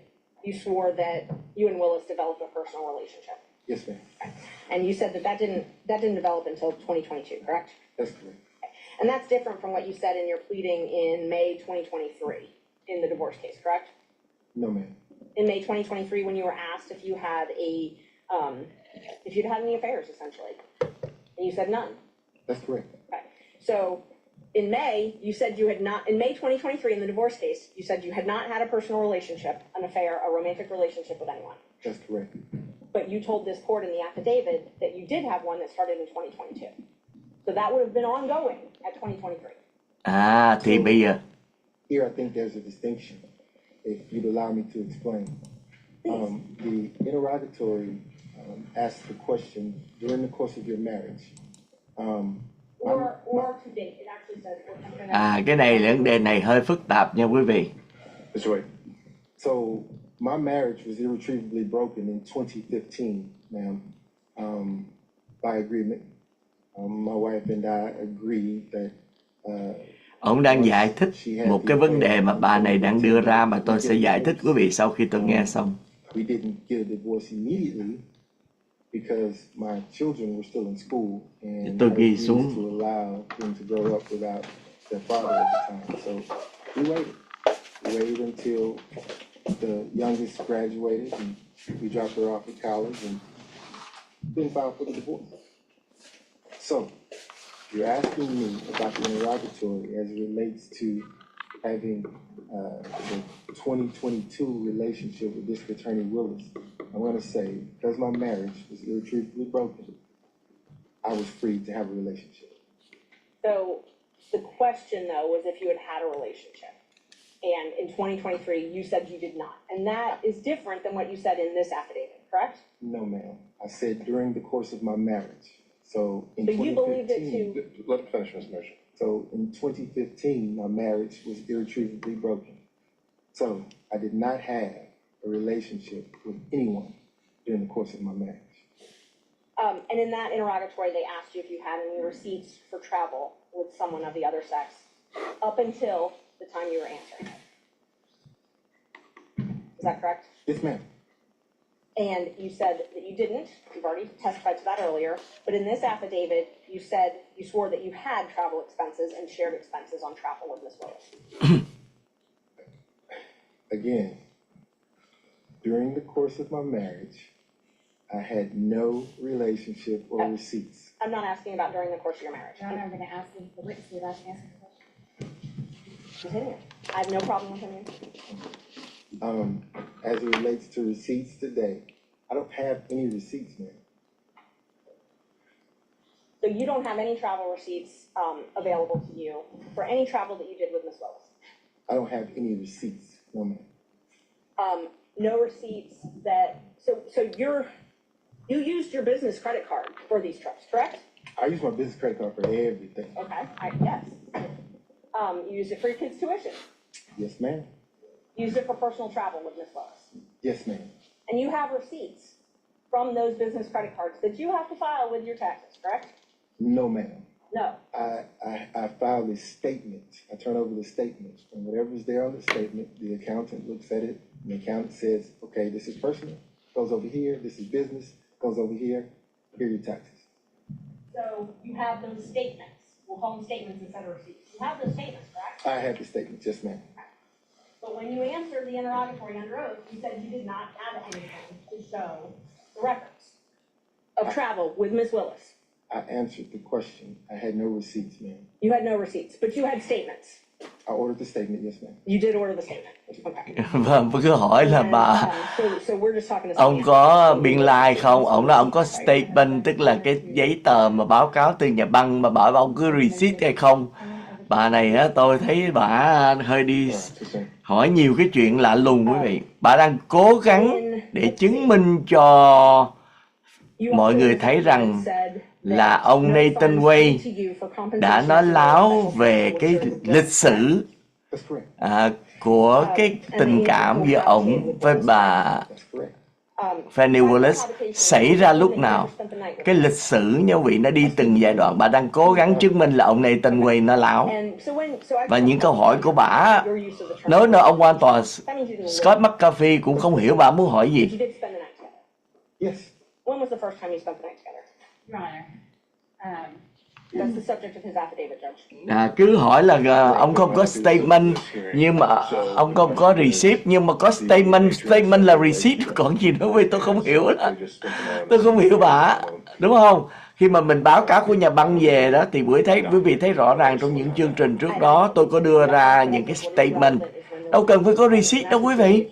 you swore that you and Willis developed a personal relationship. Yes, ma'am. And you said that didn't develop until 2022, correct? That's correct. And that's different from what you said in your pleading in May 2023 in the divorce case, correct? No, ma'am. In May 2023, when you were asked if you had if you'd had any affairs, essentially, and you said none. That's correct. Okay. So in May, you said you had not, in May 2023 in the divorce case, you said you had not had a personal relationship, an affair, a romantic relationship with anyone. That's correct. But you told this court in the affidavit that you did have one that started in 2022. So that would have been ongoing at 2023. Thì bây giờ Here, I think there's a distinction, if you'd allow me to explain. The interrogatory asked the question during the course of your marriage. Or to date, it actually says. cái này vấn đề này hơi phức tạp nha quý vị. Mr. Wade. So my marriage was irretrievably broken in 2015, ma'am, by agreement. My wife and I agreed that. Ông đang giải thích một cái vấn đề mà bà này đang đưa ra, mà tôi sẽ giải thích quý vị sau khi tôi nghe xong. We didn't get a divorce immediately because my children were still in school and Tôi I ghi refused xuống. to allow them to grow up without their father at the time. So we waited. We waited until the youngest graduated and we dropped her off at college and then filed for the divorce. So you're asking me about the interrogatory as it relates to having the 2022 relationship with District Attorney Willis, I want to say, because my marriage was irretrievably broken, I was free to have a relationship. So the question though was if you had had a relationship. And in 2023, you said you did not. And that is different than what you said in this affidavit, correct? No, ma'am. I said during the course of my marriage. So in But you believed it 2015, Let him finish his motion. so in 2015, my marriage was irretrievably broken. So I did not have a relationship with anyone during the course of my marriage. And in that interrogatory, they asked you if you had any receipts for travel with someone of the other sex up until the time you were answering it. Is that correct? Yes, ma'am. And you said that you didn't. You've already testified to that earlier. But in this affidavit, you said you swore that you had travel expenses and shared expenses on travel with Ms. Willis. Again, during the course of my marriage, I had no relationship or receipts. I'm not asking about during the course of your marriage. Your Honor, I'm gonna ask the witness to ask the question. Continue. I have no problem with him. As it relates to receipts today, I don't have any receipts, ma'am. So you don't have any travel receipts available to you for any travel that you did with Ms. Willis? I don't have any receipts, no, ma'am. No receipts that, so you used your business credit card for these trips, correct? I use my business credit card for everything. Okay, yes. You used it for your kids' tuition. Yes, ma'am. Used it for personal travel with Ms. Willis. Yes, ma'am. And you have receipts from those business credit cards that you have to file with your taxes, correct? No, ma'am. No. I filed a statement. I turn over the statement, and whatever's there on the statement, the accountant looks at it, and the accountant says, okay, this is personal, goes over here, this is business, goes over here, here are your taxes. So you have those statements. We'll call them statements instead of receipts. You have those statements, correct? I have the statement, yes, ma'am. But when you answered the interrogatory under oath, you said you did not have anything to show the records of travel with Ms. Willis. I answered the question. I had no receipts, ma'am. You had no receipts, but you had statements. I ordered the statement, yes, ma'am. You did order the statement. Okay. Vâng, với câu hỏi là bà So we're just talking to ông có biên lai không? Ông nói ông có statement, tức là cái giấy tờ mà báo cáo từ nhà băng, mà bảo ông cứ receipt hay không. Bà này á, tôi thấy bà hơi đi hỏi nhiều cái chuyện lạ lùng quý vị. Bà đang cố gắng để chứng minh cho mọi người thấy rằng là ông Nathan Nguoi đã nói láo về cái lịch sử của cái tình cảm giữa ông với bà Fani Willis xảy ra lúc nào. Cái lịch sử nha quý vị, nó đi từng giai đoạn. Bà đang cố gắng chứng minh là ông Nathan Nguoi nó láo. Và những câu hỏi của bà, nói ông quan tòa Scott McAfee cũng không hiểu bà muốn hỏi gì. Yes. When was the first time you spent the night together? Your Honor, That's the subject of his affidavit, Judge. Cứ hỏi là ông không có statement, nhưng mà ông không có receipt, nhưng mà có statement. Statement là receipt, còn gì nữa vì tôi không hiểu đó. Tôi không hiểu bà, đúng không? Khi mà mình báo cáo của nhà băng về đó thì quý vị thấy rõ ràng trong những chương trình trước đó tôi có đưa ra những cái statement. Đâu cần phải có receipt đâu quý vị.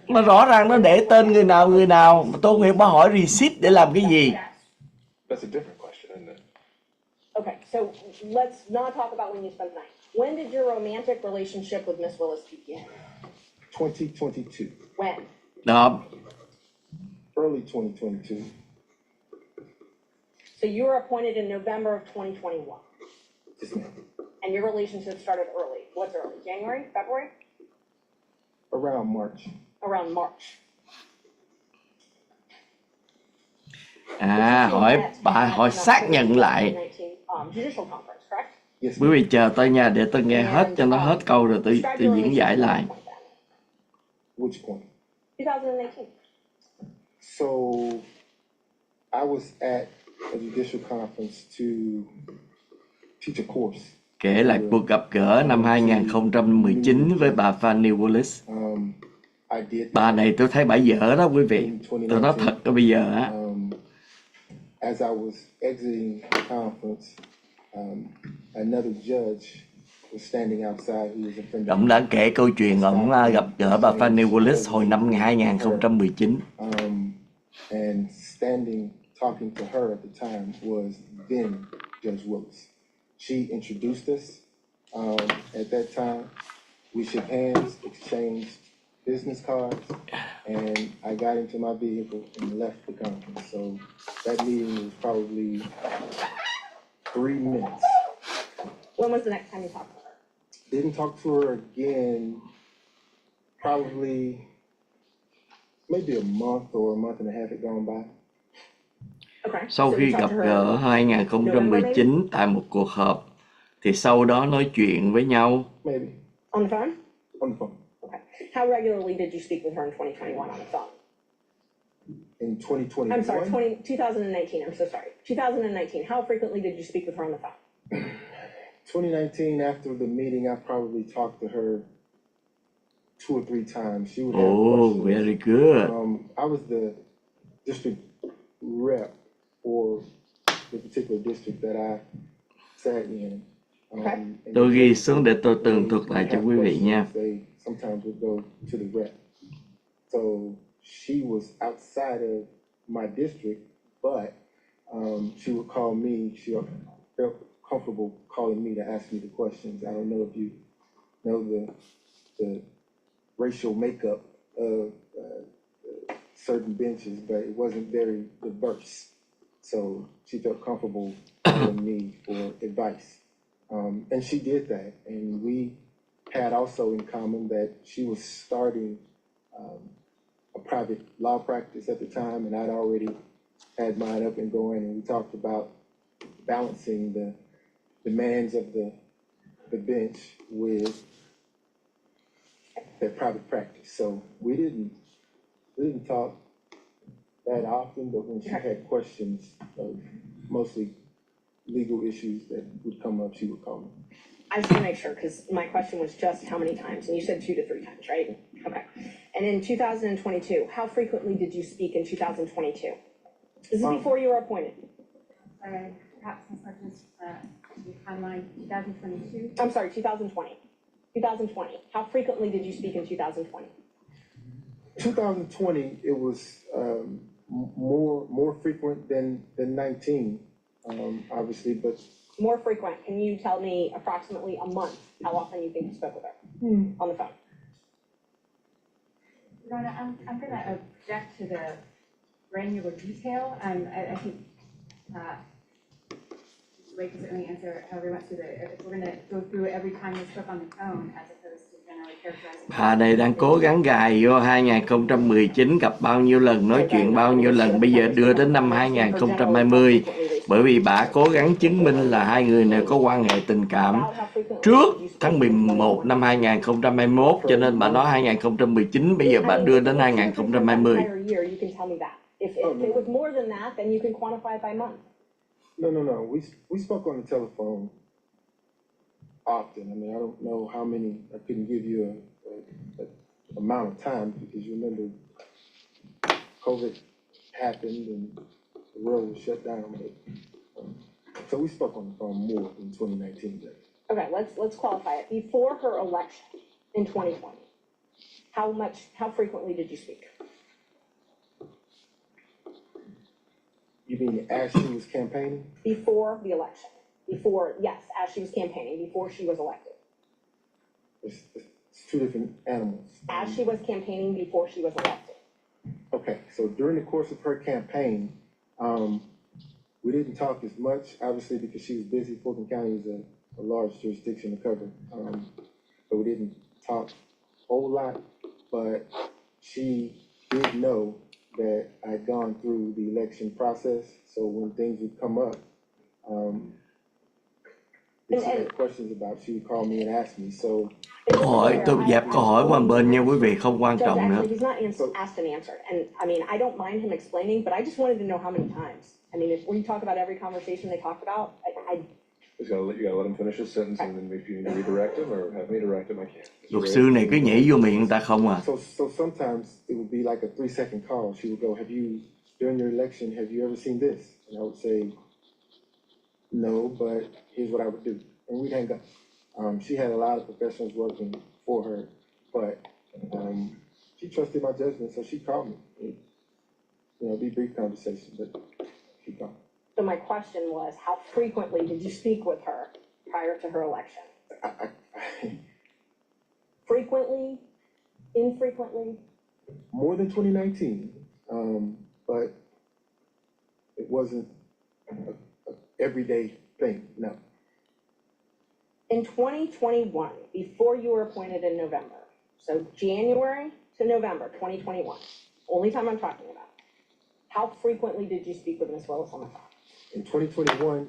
Mà rõ ràng nó để tên người nào mà tôi không hiểu bà hỏi receipt để làm cái gì. That's a different question, isn't it? Okay, so let's not talk about when you spent the night. When did your romantic relationship with Miss Willis begin? 2022. When? Đó. Early 2022. So you were appointed in November of 2021. Yes, ma'am. And your relationship started early. What's early? January? February? Around March. Around March. Bà hỏi xác nhận lại. Quý vị chờ tôi nha, để tôi nghe hết cho nó hết câu rồi tôi diễn giải lại. Which point? 2018. So I was at a judicial conference to teach a course. Kể lại cuộc gặp gỡ năm 2019 với bà Fani Willis. Bà này tôi thấy bà dở đó quý vị. Tôi nói thật đó bây giờ á. As I was exiting the conference, another judge was standing outside. He was a friend of Ông đã kể câu chuyện ông gặp gỡ bà Fani Willis hồi năm 2019. And standing talking to her at the time was then Judge Willis. She introduced us. At that time, we shook hands, exchanged business cards, and I got into my vehicle and left the conference. So that meeting was probably 3 minutes. When was the next time you talked to her? Didn't talk to her again, probably maybe a month or a month and a half had gone by. Okay. Sau So khi you talked gặp to her gỡ 2019 tại một cuộc họp, thì sau đó nói chuyện với nhau. Maybe on the phone? on the phone. Okay. How regularly did you speak with her in 2021 on the phone? In 2021. I'm sorry, 2019, I'm so sorry. 2019, how frequently did you speak with her on the phone? 2019, after the meeting, I probably talked to her 2 or 3 times. She would have Oh, questions. very good. I was the district rep for the particular district that I sat in. Okay. And Tôi ghi xuống để tôi tường thuật lại cho quý vị nha. They sometimes would go to the rep. So she was outside of my district, but she would call me. She felt comfortable calling me to ask me the questions. I don't know if you know the racial makeup of certain benches, but it wasn't very diverse. So she felt comfortable calling me for advice. And she did that. And we had also in common that she was starting a private law practice at the time, and I'd already had mine up and going, and we talked about balancing the demands of the bench with their private practice. So we didn't talk that often, but when she had questions of mostly legal issues that would come up, she would call me. I just want to make sure, because my question was just how many times, and you said 2 to 3 times, right? Okay. And in 2022, how frequently did you speak in 2022? This is before you were appointed. Perhaps some questions, the timeline, 2022? I'm sorry, 2020. 2020. How frequently did you speak in 2020? 2020, it was more frequent than 19, obviously, but More frequent. Can you tell me approximately a month how often you think you spoke with her on the phone? Your Honor, I'm going to object to the granular detail. I think Wade can certainly answer however he wants to. If we're going to go through it every time we spoke on the phone, as opposed to generally characterizing. Hà đây đang cố gắng gài vô 2019 gặp bao nhiêu lần, nói chuyện bao nhiêu lần, bây giờ đưa đến năm 2020. Bởi vì bà cố gắng chứng minh là hai người này có quan hệ tình cảm trước tháng 11 năm 2021, cho nên bà nói 2019, bây giờ bà đưa đến 2020. If it was more than that, then you can quantify it by month. no. We spoke on the telephone often. I mean, I don't know how many. I couldn't give you a amount of time because you remember COVID happened and the world was shut down. But, so we spoke on the phone more in 2019. Okay, let's qualify it. Before her election in 2020, how frequently did you speak? You mean as she was campaigning? Before the election. Yes, as she was campaigning, before she was elected. It's 2 different animals. As she was campaigning before she was elected. Okay, so during the course of her campaign, we didn't talk as much, obviously, because she was busy. Fulton County is a large jurisdiction to cover. So we didn't talk a whole lot, but she did know that I'd gone through the election process. So when things would come up, if she had questions about, she would call me and ask me. So Câu hỏi, tôi dẹp câu hỏi qua bên nha quý vị, không quan trọng nữa. He's not asked and answered. And I mean, I don't mind him explaining, but I just wanted to know how many times. I mean, if we talk about every conversation they talked about, You gotta let him finish his sentence, and then if you need to redirect him or have me direct him, I can. Luật sư này cứ nhảy vô miệng người ta không à. So sometimes it would be like a 3-second call. She would go, during your election, have you ever seen this? And I would say, no, but here's what I would do. And we'd hang up. She had a lot of professionals working for her, but she trusted my judgment, so she called me. It'd be a brief conversation, but she called me. So my question was, how frequently did you speak with her prior to her election? Frequently? Infrequently? More than 2019, but it wasn't a everyday thing, no. In 2021, before you were appointed in November, so January to November 2021, only time I'm talking about, how frequently did you speak with Ms. Willis on the phone? In 2021,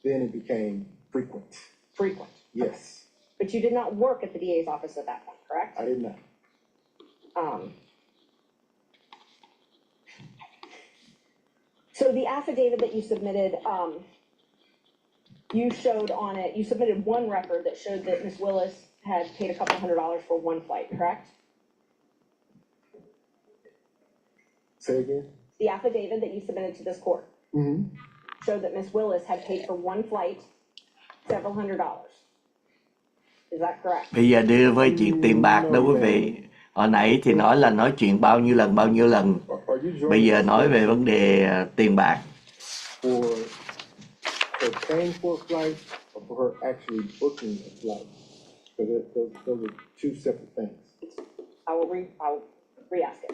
then it became frequent. Frequent. Yes, But you did not work at the DA's office at that point, correct? I did not. So the affidavit that you submitted, you showed on it, you submitted one record that showed that Ms. Willis had paid a couple $100 for one flight, correct? Say again? The affidavit that you submitted to this court Mm-hmm. showed that Ms. Willis had paid for one flight several $100s. Is that correct? Bây giờ đưa với chuyện tiền bạc đó quý vị. Hồi nãy thì nói là nói chuyện bao nhiêu lần. Bây giờ nói về vấn đề tiền bạc. For her paying for a flight or for her actually booking a flight? Because those are two separate things. I will re-ask it.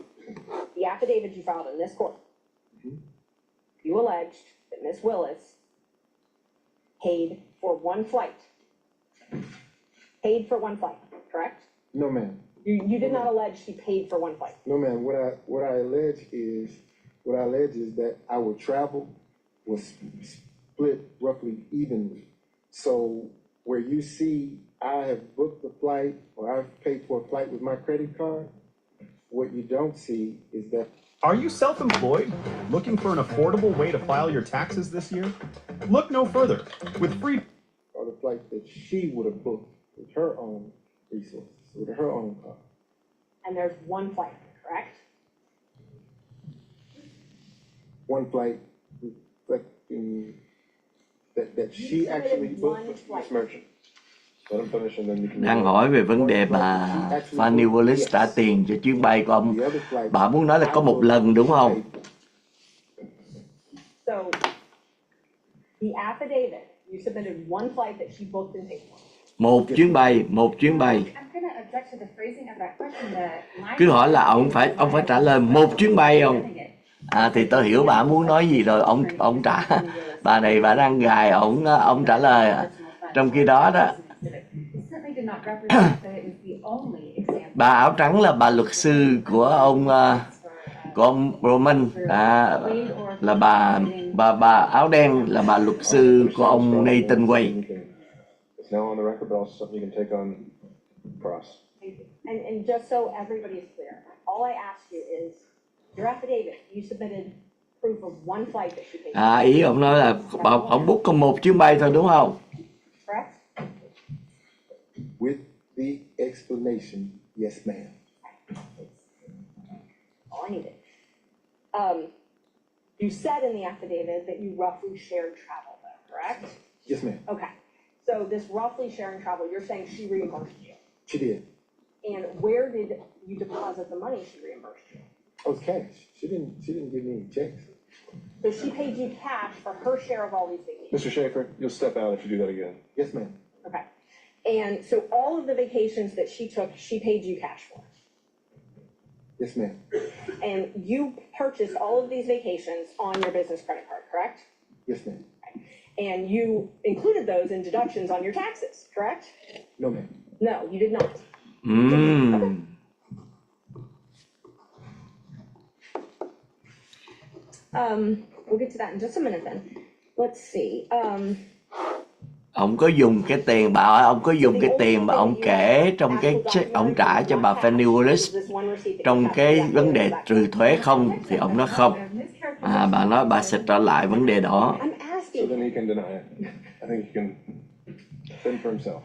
The affidavit you filed in this court, you alleged that Ms. Willis paid for one flight. Paid for one flight, correct? No, ma'am. You did not allege she paid for one flight. No, ma'am. What I allege is that our travel was split roughly evenly. So where you see I have booked a flight or I've paid for a flight with my credit card, what you don't see is that. Are you self-employed? Looking for an affordable way to file your taxes this year? Look no further. With free Or the flight that she would have booked with her own resources, with her own car. And there's one flight, correct? One flight reflecting that she actually booked. Ms. Merchant, let him finish and then you can. Đang hỏi về vấn đề bà Fani Willis trả tiền cho chuyến bay của ông. Bà muốn nói là có một lần đúng không? So, the affidavit, you submitted one flight that she booked and paid for. Một chuyến bay. I'm gonna object to the phrasing of that question that my. Cứ hỏi là ông phải trả lời một chuyến bay không? Thì tôi hiểu bà muốn nói gì rồi, ông trả. Bà này bà đang gài ông trả lời. Trong khi đó đó, bà áo trắng là bà luật sư của ông Roman, là bà áo đen là bà luật sư của ông Nathan Nguoi. It's now on the record, but also something you can take on cross. And just so everybody is clear, all I asked you is, your affidavit, you submitted proof of one flight that she paid. Ý ông nói là ông book có một chuyến bay thôi đúng không? Correct? With the explanation, yes, ma'am. All I needed. You said in the affidavit that you roughly shared travel though, correct? Yes, ma'am. Okay. So this roughly sharing travel, you're saying she reimbursed you. She did. And where did you deposit the money she reimbursed you? It was cash. She didn't give me any checks. So she paid you cash for her share of all these vacations? Mr. Schaefer, you'll step out if you do that again. Yes, ma'am. Okay. And so all of the vacations that she took, she paid you cash for? Yes, ma'am. And you purchased all of these vacations on your business credit card, correct? Yes, ma'am. And you included those in deductions on your taxes, correct? No, ma'am. No, you did not. We'll get to that in just a minute then. Let's see. Ông có dùng cái tiền, bà hỏi ông có dùng cái tiền mà ông kể trong cái check ông trả cho bà Fani Willis trong cái vấn đề trừ thuế không, thì ông nói không. Bà nói bà sẽ trả lại vấn đề đó. So then he can deny it. I think he can fend for himself.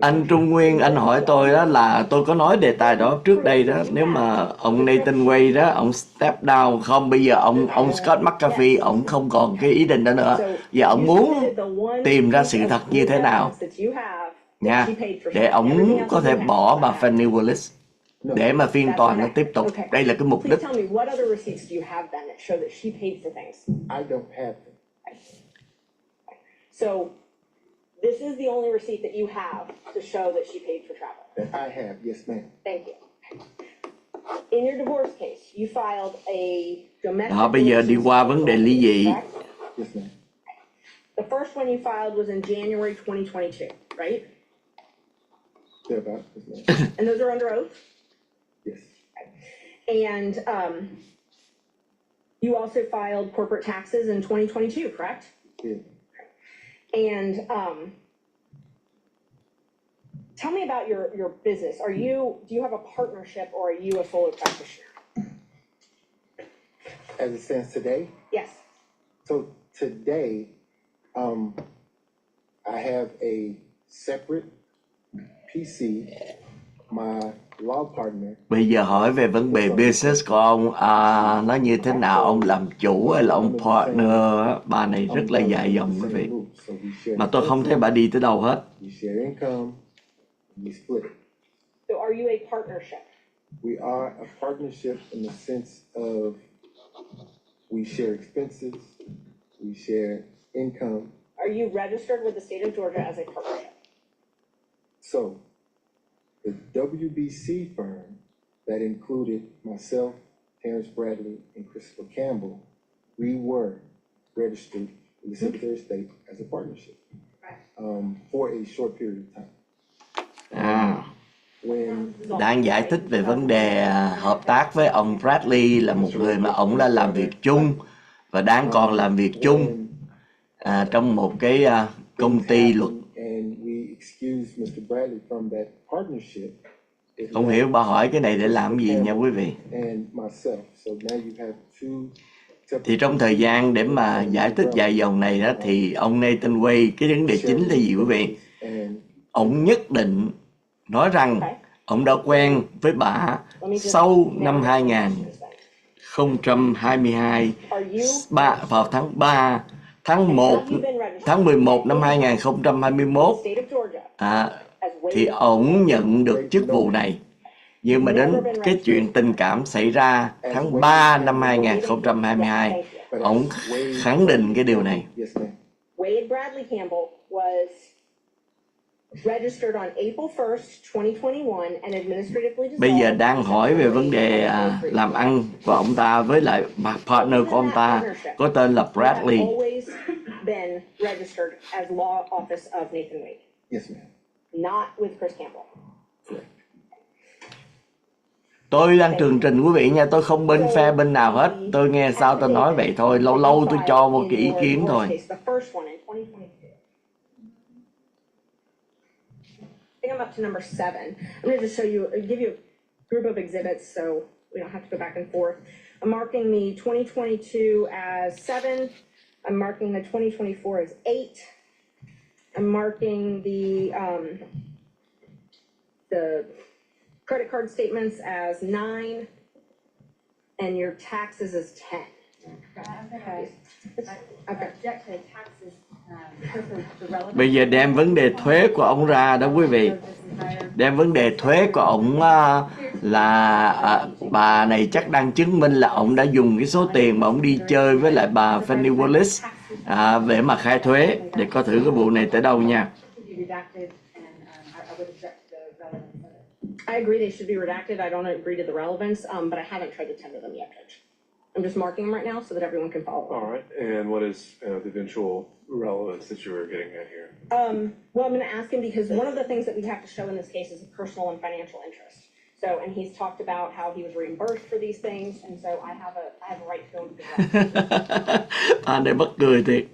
Anh Trung Nguyên, anh hỏi tôi đó là tôi có nói đề tài đó trước đây đó. Nếu mà ông Nathan Nguoi đó, ông step down không, bây giờ ông Scott McAfee, ông không còn cái ý định đó nữa. Và ông muốn tìm ra sự thật như thế nào. nha, she paid for để something. Everything ổng else có is thể okay. bỏ bà Fani Willis để mà phiên That's tòa nó okay. tiếp tục. Okay. Đây là cái mục Please đích. tell me, what other receipts do you have then that show that she paid for things? I don't have them. So this is the only receipt that you have to show that she paid for travel. That I have, yes, ma'am. Thank you. In your divorce case, you filed a domestic Đó, bây giờ đi relations qua vấn đề ly dị. correct? Yes, ma'am. The first one you filed was in January 2022, right? Thereabout, yes, ma'am. And those are under oath? Yes. And you also filed corporate taxes in 2022, correct? Yeah. And tell me about your business. Do you have a partnership or are you a solo practitioner? As it stands today, Yes. so today, I have a separate PC, my law partner. Bây giờ hỏi về vấn đề business của ông, nó như thế nào? Ông làm chủ hay là ông partner? Bà này rất là dài dòng quý vị. Mà tôi không thấy bà đi tới đâu hết. We share income, we split it. So are you a partnership? We are a partnership in the sense of we share expenses, we share income. Are you registered with the state of Georgia as a partnership? So, the WBC firm that included myself, Terrence Bradley, and Christopher Campbell, we were registered with the Secretary of State as a partnership for a short period of time. When Đang giải thích về vấn đề hợp tác với ông Bradley là một người mà ông đã làm việc chung và đang còn làm việc chung trong một cái công ty luật. and we excuse Mr. Bradley from that partnership, it Không left hiểu bà hỏi cái này để làm gì nha quý vị. and myself. So now you have two Thì trong thời gian để mà giải thích dài dòng này đó thì ông Nathan Nguoi, cái vấn đề chính là gì quý vị? and Ông nhất định nói rằng ông đã quen với bà sau năm 2022 vào tháng 3, tháng 1, tháng 11 năm 2021 State of Georgia thì ông nhận được chức vụ này. Nhưng mà đến cái chuyện tình cảm xảy ra tháng 3 năm 2022, ông khẳng định cái điều này. yes, ma'am. Wade Bradley Campbell was registered on April 1st, 2021 and administratively dissolved. Bây giờ đang hỏi về vấn đề làm ăn của ông ta với lại partner của ông ta có tên là Bradley. Have always been registered as law office of Nathan Wade, Yes, ma'am. not with Chris Campbell. Tôi đang tường trình quý vị nha, tôi không bên phe bên nào hết. Tôi nghe sao tôi nói vậy thôi, lâu lâu tôi cho một cái ý kiến thôi. The first one in 2022. I think I'm up to number 7. I'm going to just show you, give you a group of exhibits so we don't have to go back and forth. I'm marking the 2022 as 7. I'm marking the 2024 as 8. I'm marking the credit card statements as 9, and your taxes as 10. Okay. Object to the taxes, because of the relevance. Bây giờ đem vấn đề thuế của ông ra đó quý vị. Đem vấn đề thuế của ông là bà này chắc đang chứng minh là ông đã dùng cái số tiền mà ông đi chơi với lại bà Fani Willis để mà khai thuế. Để coi thử cái vụ này tới đâu nha. I agree they should be redacted. I don't agree to the relevance, but I haven't tried to tender them yet, Judge. I'm just marking them right now so that everyone can follow. All right, and what is the eventual relevance that you were getting at here? Well, I'm going to ask him because one of the things that we have to show in this case is a personal and financial interest. So, and he's talked about how he was reimbursed for these things, and so I have a right to him. Anh này bất cười thiệt.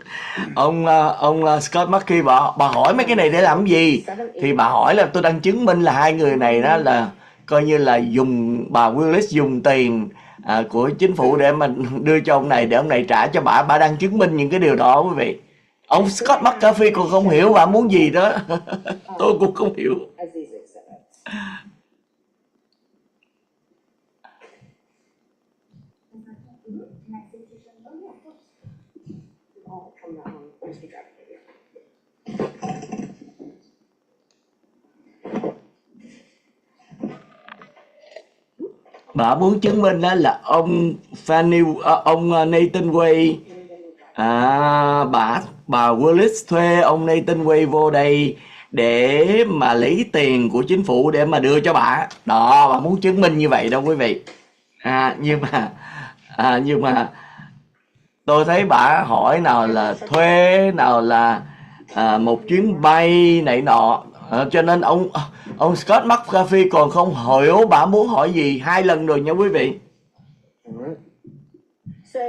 Ông Scott Markey bà hỏi mấy cái này để làm gì? Thì bà hỏi là tôi đang chứng minh là hai người này đó là coi như là dùng bà Willis dùng tiền của chính phủ để mà đưa cho ông này để ông này trả cho bà đang chứng minh những cái điều đó quý vị. Ông Scott McAfee còn không hiểu bà muốn gì đó. Tôi cũng không hiểu. Bà muốn chứng minh đó là ông Fani, ông Nathan Way, bà Willis thuê ông Nathan Way vô đây để mà lấy tiền của chính phủ để mà đưa cho bà. Đó, bà muốn chứng minh như vậy đâu quý vị. Nhưng mà tôi thấy bà hỏi nào là thuê, nào là một chuyến bay này nọ. Cho nên ông Scott McAfee còn không hiểu bà muốn hỏi gì 2 lần rồi nha quý vị. Alright, So,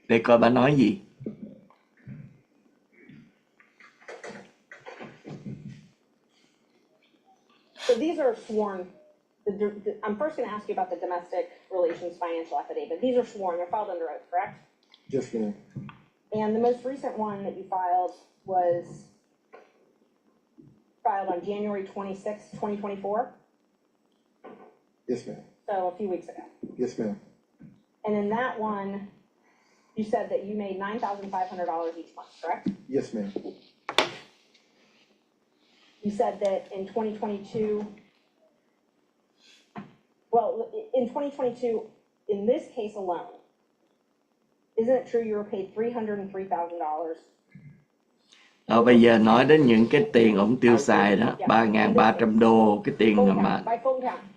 Để coi bà nói gì. so these are sworn. I'm first going to ask you about the domestic relations financial affidavit. These are sworn. They're filed under oath, correct? yes, ma'am. And the most recent one that you filed was filed on January 26th, 2024. Yes, ma'am. So a few weeks ago. Yes, ma'am. And in that one, you said that you made $9,500 each month, correct? Yes, ma'am. You said that in 2022, well, in 2022, in this case alone, isn't it true you were paid $303,000? Bây giờ nói đến những cái tiền ổng tiêu xài đó, 3.300 đô, cái tiền Fulton mà County, by Fulton County.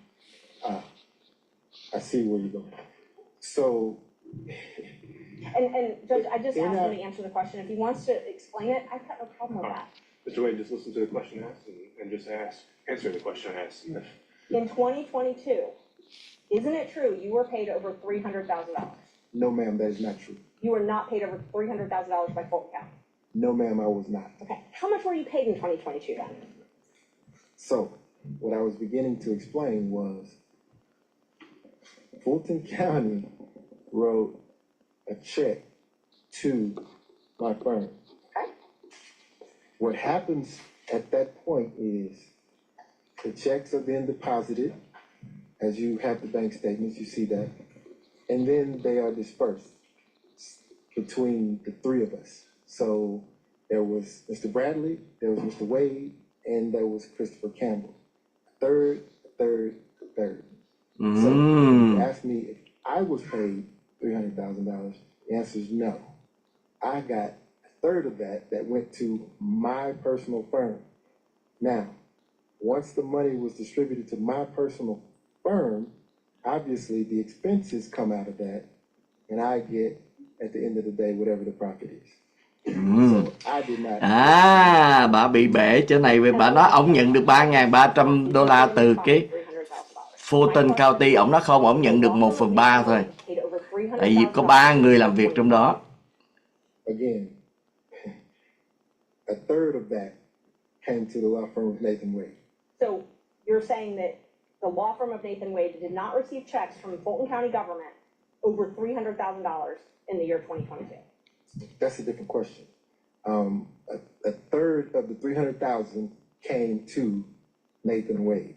I see where you're going. So, And Judge, I just In asked a- him to answer the question. If he wants to explain it, I've got no problem with that. Mr. Wade, just listen to the question asked and just answer the question asked. In 2022, isn't it true you were paid over $300,000? no, ma'am, that is not true. You were not paid over $300,000 by Fulton County. No, ma'am, I was not. Okay, how much were you paid in 2022 then? So, what I was beginning to explain was Fulton County wrote a check to my firm. Okay, What happens at that point is the checks are then deposited. As you have the bank statements, you see that. And then they are dispersed between the 3 of us. So there was Mr. Bradley, there was Mr. Wade, and there was Christopher Campbell. Third. So you asked me if I was paid $300,000. The answer is no. I got a third of that went to my personal firm. Now, once the money was distributed to my personal firm, obviously the expenses come out of that, and I get, at the end of the day, whatever the profit is. So I did not. bà bị bể chỗ này vì bà nói ông nhận được 3.300 đô la từ cái Fulton County, ổng nói không, ổng nhận được 1/3 thôi. Tại vì có 3 người làm việc trong đó. Again, a third of that came to the law firm of Nathan Wade. so you're saying that the law firm of Nathan Wade did not receive checks from Fulton County government over $300,000 in the year 2022? That's a different question. A third of the 300,000 came to Nathan Wade.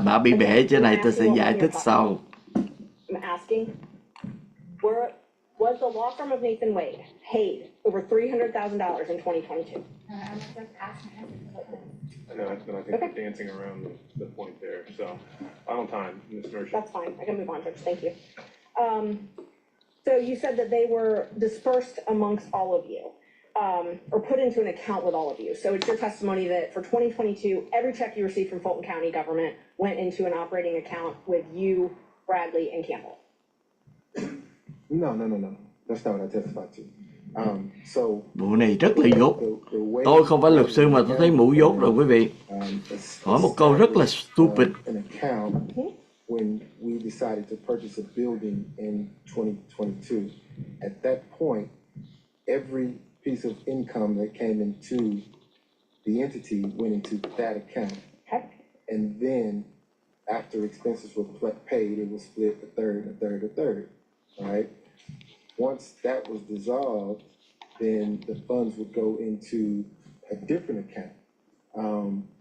Bà bị bể chỗ này tôi sẽ giải thích sau. I'm asking, was the law firm of Nathan Wade paid over $300,000 in 2022? No, I think we're dancing around the point there, so, final time, Ms. Mercer. That's fine, I can move on, Judge, thank you. So you said that they were dispersed amongst all of you, or put into an account with all of you. So it's your testimony that for 2022, every check you received from Fulton County government went into an operating account with you, Bradley, and Campbell? No. That's not what I testified to. So Vụ này rất là dốt. the way Tôi không phải luật sư mà tôi thấy mũ dốt rồi quý vị. Hỏi một câu rất là stupid. An account when we decided to purchase a building in 2022. At that point, every piece of income that came into the entity went into that account. Okay. And then after expenses were paid, it was split a third. Right? Once that was dissolved, then the funds would go into a different account,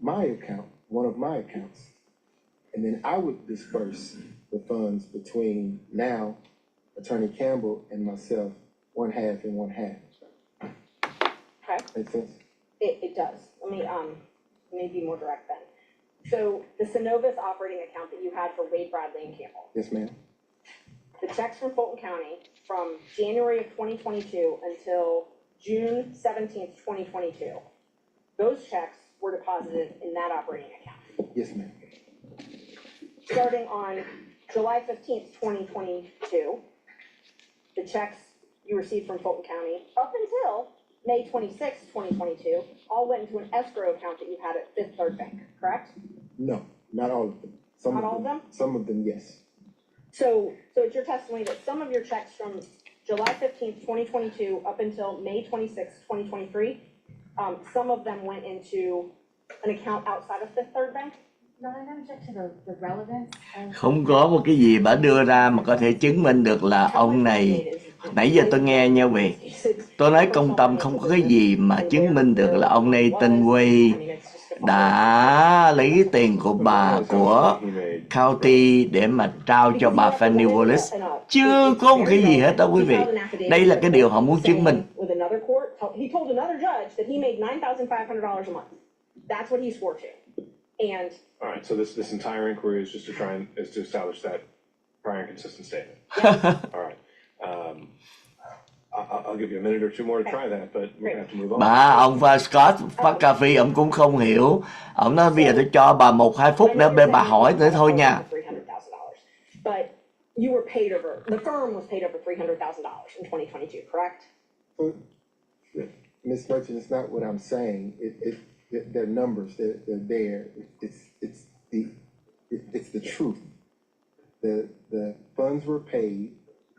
my account, one of my accounts. And then I would disperse the funds between now Attorney Campbell and myself, 1/2 and 1/2. Okay, Make sense? it does. Let me, maybe more direct then. So the Synovus operating account that you had for Wade, Bradley, and Campbell, Yes, ma'am. the checks from Fulton County from January of 2022 until June 17th, 2022, those checks were deposited in that operating account. Yes, ma'am. Starting on July 15th, 2022, the checks you received from Fulton County up until May 26th, 2022, all went into an escrow account that you had at Fifth Third Bank, correct? No, not all of them. Some Not all of them? Some of them, yes. So it's your testimony that some of your checks from July 15th, 2022 up until May 26th, 2023, some of them went into an account outside of Fifth Third Bank? No, I'm gonna object to the relevance of. Không có một cái gì bà đưa ra mà có thể chứng minh được là ông này, nãy giờ tôi nghe nha vị, tôi nói công tâm không có cái gì mà chứng minh được là ông Nathan Nguoi đã lấy tiền của bà của county để mà trao cho bà Fani Willis. Chưa có một cái gì hết đó quý vị. Đây là cái điều họ muốn chứng minh. He told another judge that he made $9,500 a month. That's what he swore to. And All right, so this entire inquiry is just to is to establish that prior and consistent statement. All right. I'll give you a minute or two more to try that, but we're gonna have to move on. Bà, ông Scott phát cà phê, ông cũng không hiểu. Ông nói bây giờ tôi cho bà 1-2 phút để bà hỏi nữa thôi nha. But you were paid over, the firm was paid over $300,000 in 2022, correct? Ms. Merchant, it's not what I'm saying. They're numbers. They're there. It's the truth. The funds were paid.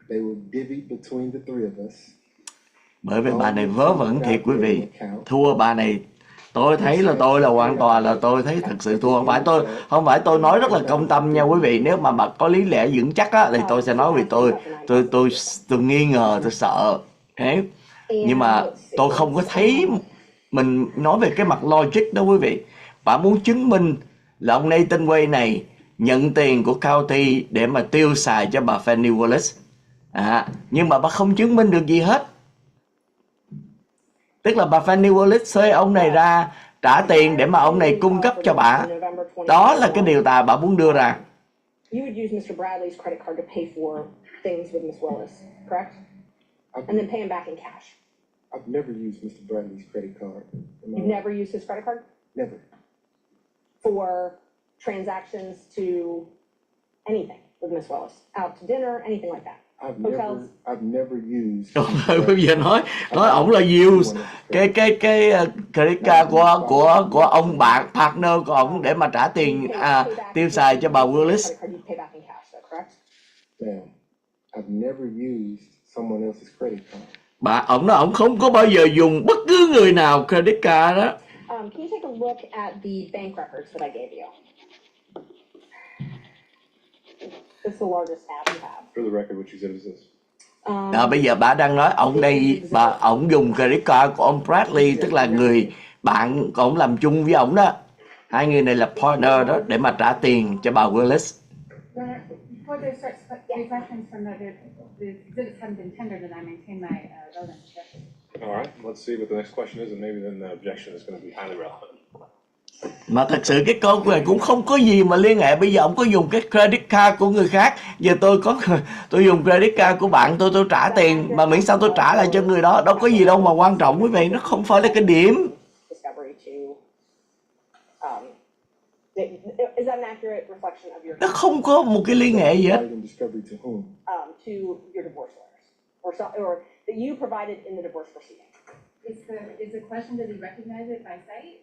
They were divvied between the three of us. Bởi vì bà này vớ vẩn thiệt quý vị. Thua bà này. Tôi thấy là tôi là hoàn toàn là tôi thấy thật sự thua. Không phải tôi nói rất là công tâm nha quý vị. Nếu mà bà có lý lẽ vững chắc á, thì tôi sẽ nói vì tôi nghi ngờ, tôi sợ. Okay? Nhưng mà tôi không có thấy mình nói về cái mặt logic đó quý vị. Bà muốn chứng minh là ông Nathan Nguoi này nhận tiền của county để mà tiêu xài cho bà Fani Willis. Nhưng mà bà không chứng minh được gì hết. Tức là bà Fani Willis thuê ông này ra trả tiền để mà ông này cung cấp cho bà. Đó là cái điều bà muốn đưa ra. You would use Mr. Bradley's credit card to pay for things with Ms. Willis, correct? And then pay him back in cash. I've never used Mr. Bradley's credit card. You've never used his credit card? Never. For transactions to anything with Ms. Willis, out to dinner, anything like that. I've never used. Bây giờ nói ổng là use cái credit card của ông bạn partner của ổng để mà trả tiền tiêu xài cho bà Willis. Ma'am, I've never used someone else's credit card. Ổng nói ổng không có bao giờ dùng bất cứ người nào credit card đó. Can you take a look at the bank records that I gave you? It's the largest tab you have. For the record, which exhibit is this? Bây giờ bà đang nói ổng dùng credit card của ông Bradley, tức là người bạn của ổng làm chung với ổng đó. Hai người này là partner đó để mà trả tiền cho bà Willis. Before there starts reflections from the exhibits haven't been tendered, and I maintain my relevant objection. All right, let's see what the next question is, and maybe then the objection is going to be highly relevant. Mà thật sự cái câu này cũng không có gì mà liên hệ. Bây giờ ông có dùng cái credit card của người khác, giờ tôi dùng credit card của bạn tôi trả tiền, mà miễn sao tôi trả lại cho người đó, đâu có gì đâu mà quan trọng quý vị, nó không phải là cái điểm. Nó không có một cái liên hệ gì hết. To your divorce lawyers, or that you provided in the divorce proceeding. Is the question, does he recognize it by sight?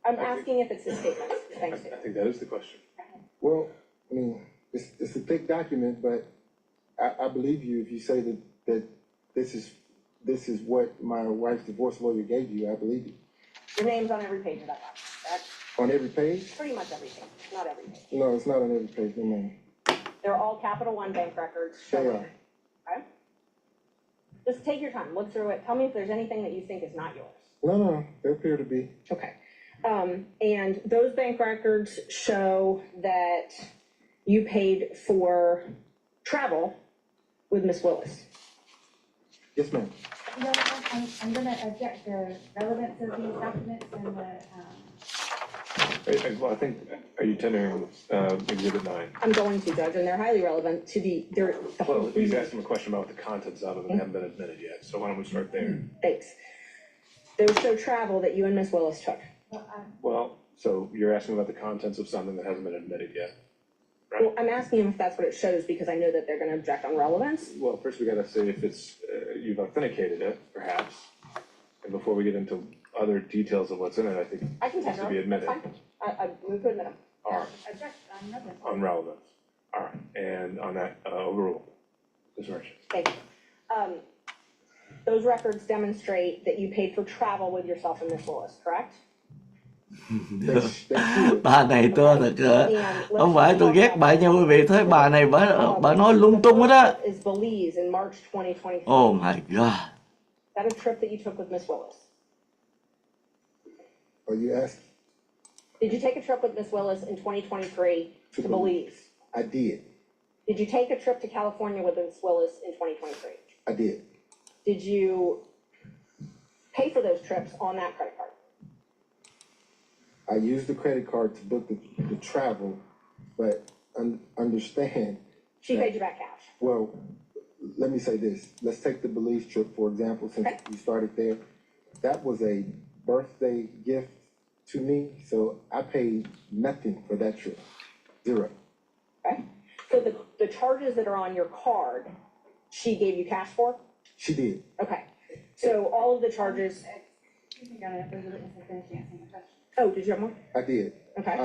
I'm asking if it's his statement. Thanks. I think that is the question. Well, I mean, it's a thick document, but I believe you if you say that this is what my wife's divorce lawyer gave you. I believe you. Your name's on every page of that document. On every page? Pretty much every page, not every page. No, it's not on every page, no ma'am. They're all Capital One bank records. They are. Okay? Just take your time, look through it, tell me if there's anything that you think is not yours. No, they appear to be. Okay. And those bank records show that you paid for travel with Ms. Willis. Yes, ma'am. No, I'm going to object the relevance of these documents and Well, I think, are you tendering, exhibit 9? I'm going to, Judge, and they're highly relevant to the whole Well, he's reason. asking a question about what the contents of it, and they haven't been admitted yet, so why don't we start there? Thanks. Those show travel that you and Miss Willis took. Well, so you're asking about the contents of something that hasn't been admitted yet? Well, I'm asking him if that's what it shows, because I know that they're gonna object on relevance. Well, first we gotta say if it's, you've authenticated it, perhaps, and before we get into other details of what's in it, I think I it can needs tender to be them, that's admitted. fine. I move to admit them. All right, Object, I'm nothing. on relevance. All right, and on that, overrule. Ms. Merchant. Thank you. Those records demonstrate that you paid for travel with yourself and Miss Willis, correct? Bà này tôi thật không phải tôi ghét bà nha quý vị, thấy bà này bà nói lung tung hết á. Is Belize in March 2023. Oh my god. Is that a trip that you took with Miss Willis? Are you asking? Did you take a trip with Miss Willis in 2023 to Belize? I did. Did you take a trip to California with Miss Willis in 2023? I did. Did you pay for those trips on that credit card? I used the credit card to book the travel, but understand. She paid you back cash. Well, let me say this. Let's take the Belize trip, for example, since we started there. That was a birthday gift to me, so I paid nothing for that trip. Zero. Okay. So the charges that are on your card, she gave you cash for? She did. Okay. So all of the charges. Excuse me, Your Honor, if there's a witness that finished answering the question. Oh, did you have more? I did. Okay.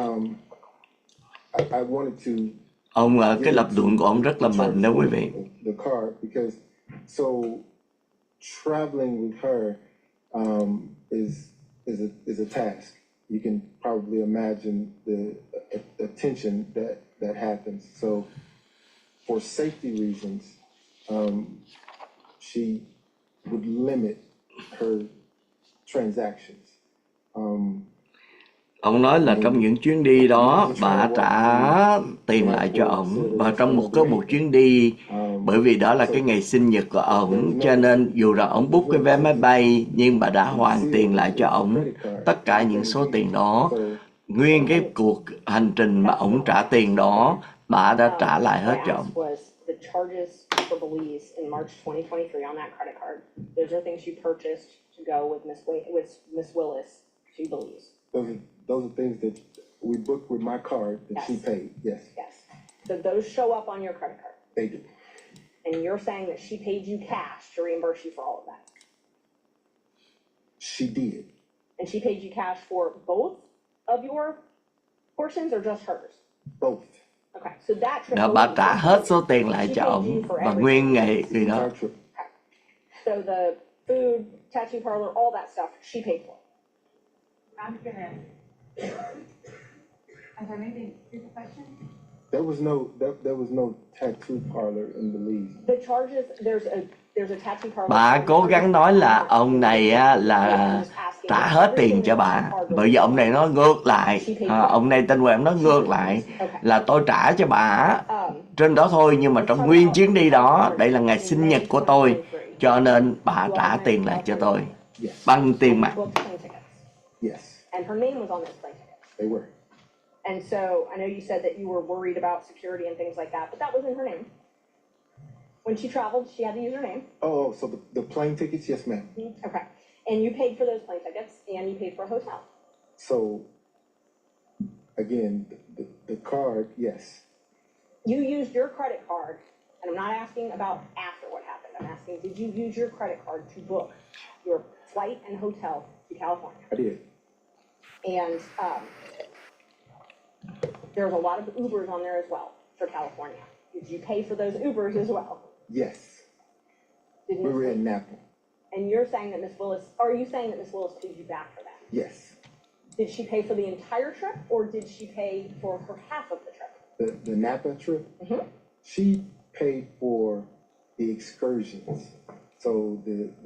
I wanted to Ông cái lập luận của ông rất là mạnh đó quý vị. the card because so traveling with her is a task. You can probably imagine the attention that happens. So for safety reasons, she would limit her transactions. Ông nói là trong những chuyến đi đó bà trả tiền lại cho ông, và trong một chuyến đi, bởi vì đó là cái ngày sinh nhật của ông, cho nên dù rằng ông book cái vé máy bay nhưng bà đã hoàn tiền lại cho ông tất cả những số tiền đó. Nguyên cái cuộc hành trình mà ông trả tiền đó, bà đã trả lại hết cho ông. The charges for Belize in March 2023 on that credit card. Those are things you purchased to go with Miss Willis to Belize. Those are things that we booked with my card that she paid. Yes. Yes. So those show up on your credit card. They do. And you're saying that she paid you cash to reimburse you for all of that. She did. And she paid you cash for both of your portions or just hers? Both. Okay. So that trip. Đó, bà trả hết số tiền lại cho ông và nguyên ngày gì đó. So the food, tattoo parlor, all that stuff, she paid for. I'm gonna. Is there anything, is the question? There was no tattoo parlor in Belize. The charges, there's a tattoo parlor. Bà cố gắng nói là ông này á, là trả hết tiền cho bà, bởi vì ông này nói ngược lại, ông này tên quen nói ngược lại là tôi trả cho bà trên đó thôi, nhưng mà trong nguyên chuyến đi đó, đây là ngày sinh nhật của tôi, cho nên bà trả tiền lại cho tôi bằng tiền mặt. Yes. And her name was on those plane tickets. They were. And so I know you said that you were worried about security and things like that, but that wasn't her name. When she traveled, she had to use her name. Oh, so the plane tickets, yes, ma'am. Okay. And you paid for those plane tickets and you paid for a hotel. So again, the card, yes. You used your credit card, and I'm not asking about after what happened. I'm asking, did you use your credit card to book your flight and hotel to California? I did. And there's a lot of Ubers on there as well for California. Did you pay for those Ubers as well? Yes. Did We were in Napa. And you're saying that Miss Willis, are you saying that Miss Willis paid you back for that? Yes. Did she pay for the entire trip, or did she pay for half of the trip? The Napa trip, she paid for the excursions. So the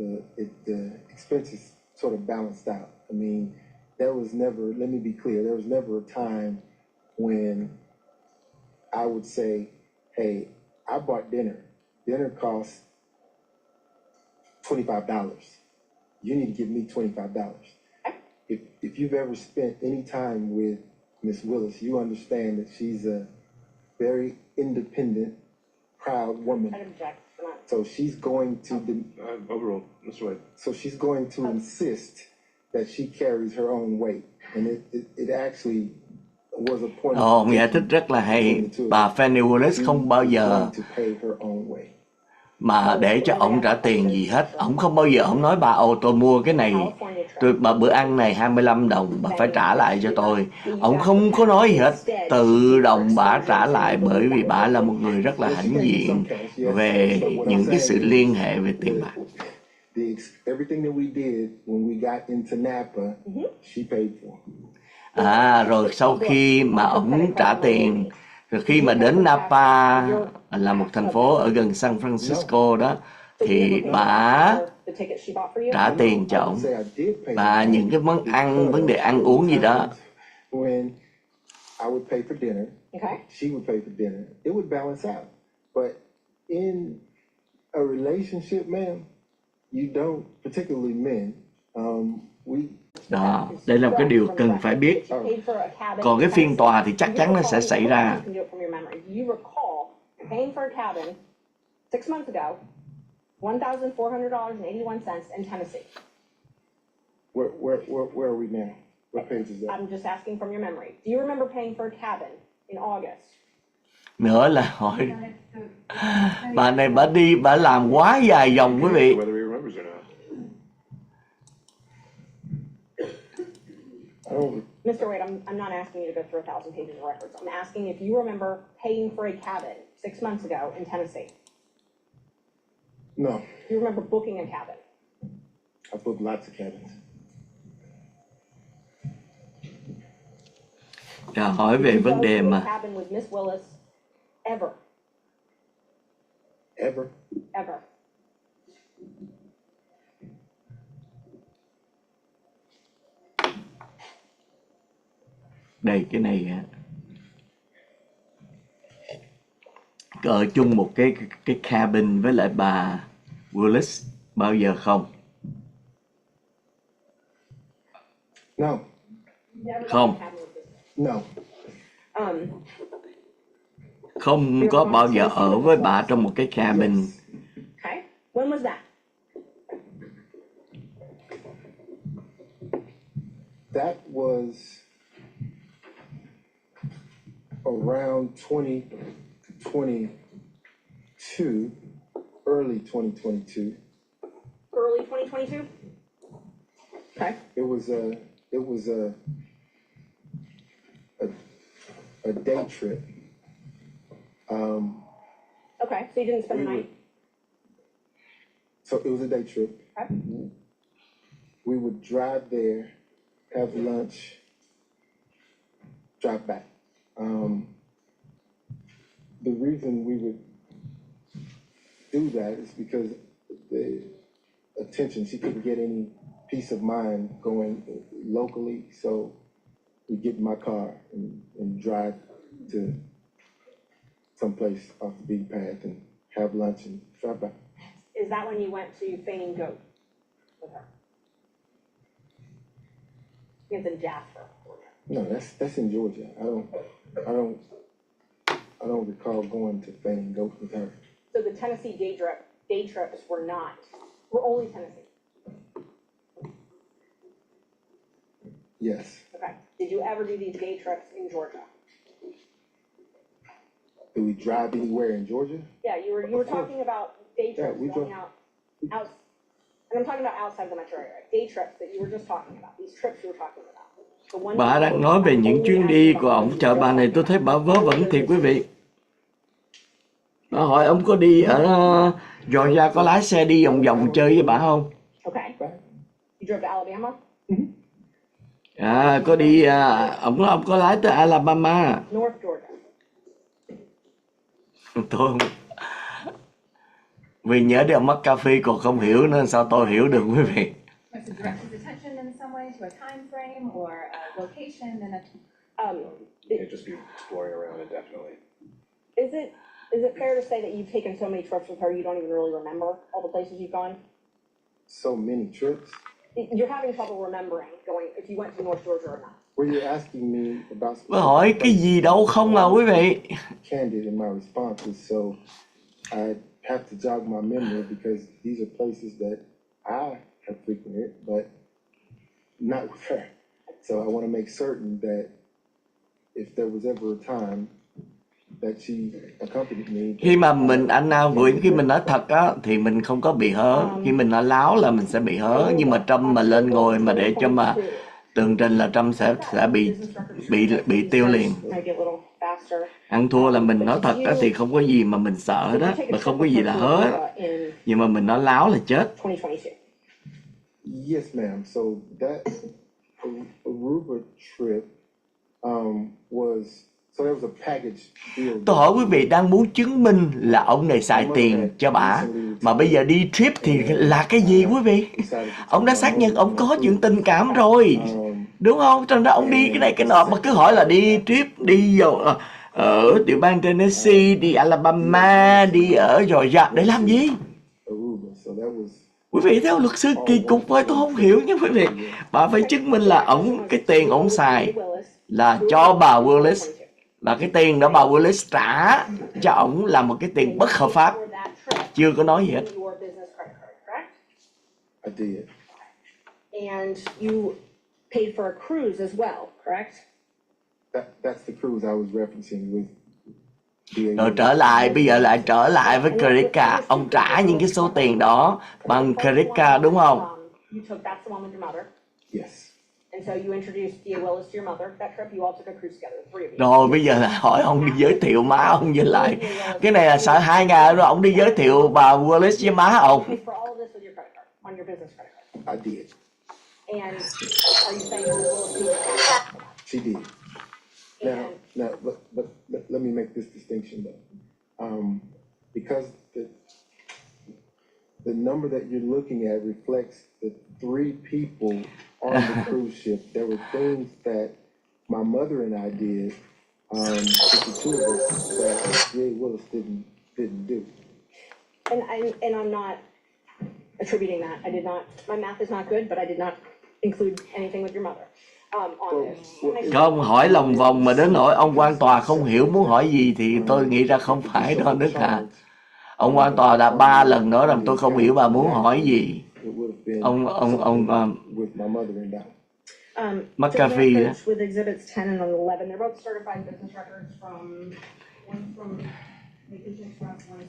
expenses sort of balanced out. I mean, there was never, let me be clear, there was never a time when I would say, hey, I bought dinner. Dinner costs $25. You need to give me $25. if you've ever spent any time with Miss Willis, you understand that she's a very independent, proud woman. I'd object to that. So she's going to, Overruled, Mr. Wade. so she's going to insist that she carries her own weight. And it actually was a point Ồ, of ông giải thích rất là hay. Bà Fani Willis không bao giờ to pay her own way. mà để cho ổng trả tiền gì hết. Ổng không bao giờ ổng nói bà tôi mua cái này, bà bữa ăn này 25 đồng, bà phải trả lại cho tôi. Ổng không có nói gì hết. Tự động bà trả lại bởi vì bà là một người rất là hãnh diện về những cái sự liên hệ về tiền bạc. Everything that we did when we got into Napa, she paid for. Rồi sau khi mà ổng trả tiền, rồi khi mà đến Napa là một thành phố ở gần San Francisco đó, thì bà trả tiền cho ổng. Và những cái món ăn, vấn đề ăn uống gì đó. When I would pay for dinner, she would pay for dinner. It would balance out. But in a relationship, ma'am, you don't, particularly men, Đó, đây là một cái điều cần phải biết. Còn cái phiên tòa thì chắc chắn nó sẽ xảy ra. Paying for a cabin 6 months ago, $1,400.81 in Tennessee. Where are we now? What page is that? I'm just asking from your memory. Do you remember paying for a cabin in August? Nữa là hỏi bà này bà làm quá dài dòng quý vị. Whether he remembers or not. Mr. Wade, I'm not asking you to go through 1,000 pages of records. I'm asking if you remember paying for a cabin 6 months ago in Tennessee. No. You remember booking a cabin? I booked lots of cabins. Hỏi về vấn đề mà Cabin with Miss Willis ever? Ever? Ever. đây cái này ở chung một cái cabin với lại bà Willis bao giờ không? No. Không. No. Không có bao giờ ở với bà trong một cái cabin. Okay. When was that? That was around 2022, early 2022. Early 2022? Okay. It was a day trip. Okay, so you didn't spend the night? So it was a day trip. Okay. We would drive there, have lunch, drive back. The reason we would do that is because the attention, she couldn't get any peace of mind going locally, so we get in my car and drive to someplace off the beaten path and have lunch and drive back. Is that when you went to Fani Goat with her? It's in Jasper, Georgia. No, that's in Georgia. I don't recall going to Fani Goat with her. So the Tennessee day trips were only Tennessee? Yes. Okay. Did you ever do these day trips in Georgia? Do we drive anywhere in Georgia? Yeah, you were talking about day trips we going drove. out, and I'm talking about outside the metro area, day trips that you were just talking about, these trips you were talking about. The one Bà đang nói về những chuyến đi của ổng. Trời, bà này tôi thấy bà vớ vẩn thiệt quý vị. Bà hỏi ông có đi ở Georgia, có lái xe đi vòng vòng chơi với bà không? Okay. You drove to Alabama? Có đi, ông có lái tới Alabama. North Georgia. Tôi không. Vì nhớ đi ông mắc cà phê còn không hiểu nên sao tôi hiểu được quý vị. To direct his attention in some way to a time frame or a location and It'd just be exploring around indefinitely. Is it fair to say that you've taken so many trips with her you don't even really remember all the places you've gone? So many trips. you're having trouble remembering going, if you went to North Georgia or not. Well, you're asking me about Tôi hỏi cái gì đâu không à quý vị. candid in my responses, so I have to jog my memory because these are places that I have frequented, but not with her. So I want to make certain that if there was ever a time that she accompanied me. Khi mà khi mình nói thật á thì mình không có bị hớ. Khi mình nói láo là mình sẽ bị hớ. Nhưng mà Trâm mà lên ngồi mà để cho mà tường trình là Trâm sẽ bị tiêu liền. Ăn thua là mình nói thật á thì không có gì mà mình sợ hết á, mà không có gì là hớ hết. Nhưng mà mình nói láo là chết. Yes, ma'am. So that Aruba trip was. So there was a package deal. Tôi hỏi quý vị đang muốn chứng minh là ông này xài tiền cho bả, mà bây giờ đi trip thì là cái gì quý vị? Ông đã xác nhận ông có chuyện tình cảm rồi, đúng không? Trong đó ông đi cái này cái nọ mà cứ hỏi là đi trip, đi ở tiểu bang Tennessee, đi Alabama, đi ở Georgia để làm gì? Quý vị theo luật sư kỳ cục thôi, tôi không hiểu nha quý vị. Bà phải chứng minh là cái tiền ông xài là cho bà Willis, là cái tiền đó bà Willis trả cho ổng là một cái tiền bất hợp pháp. Chưa có nói gì hết. I did. And you paid for a cruise as well, correct? That's the cruise I was referencing with. Rồi bây giờ lại trở lại với credit card. Ông trả những cái số tiền đó bằng credit card đúng không? You took that's the one with your mother. Yes. And so you introduced Willis to your mother. That trip you all took a cruise together, the three of you. Rồi bây giờ là hỏi ông đi giới thiệu má ông với lại. Cái này là sợ 2 ngày rồi ông đi giới thiệu bà Willis với má ông. For all of this with your credit card, on your business credit card. I did. And are you saying that Willis paid for that? She did. Now, but let me make this distinction though. Because the number that you're looking at reflects the 3 people on the cruise ship. There were things that my mother and I did, with the 2 of us that Willis didn't do. And I'm not attributing that. I did not. My math is not good, but I did not include anything with your mother. On this. Không hỏi lòng vòng mà đến nỗi ông quan tòa không hiểu muốn hỏi gì thì tôi nghĩ ra không phải đó Đức Hà. Ông quan tòa đã 3 lần nói rằng tôi không hiểu bà muốn hỏi gì. Ông McAfee đó. With exhibits 10 and 11, they're both certified business records from Vacation Express, one is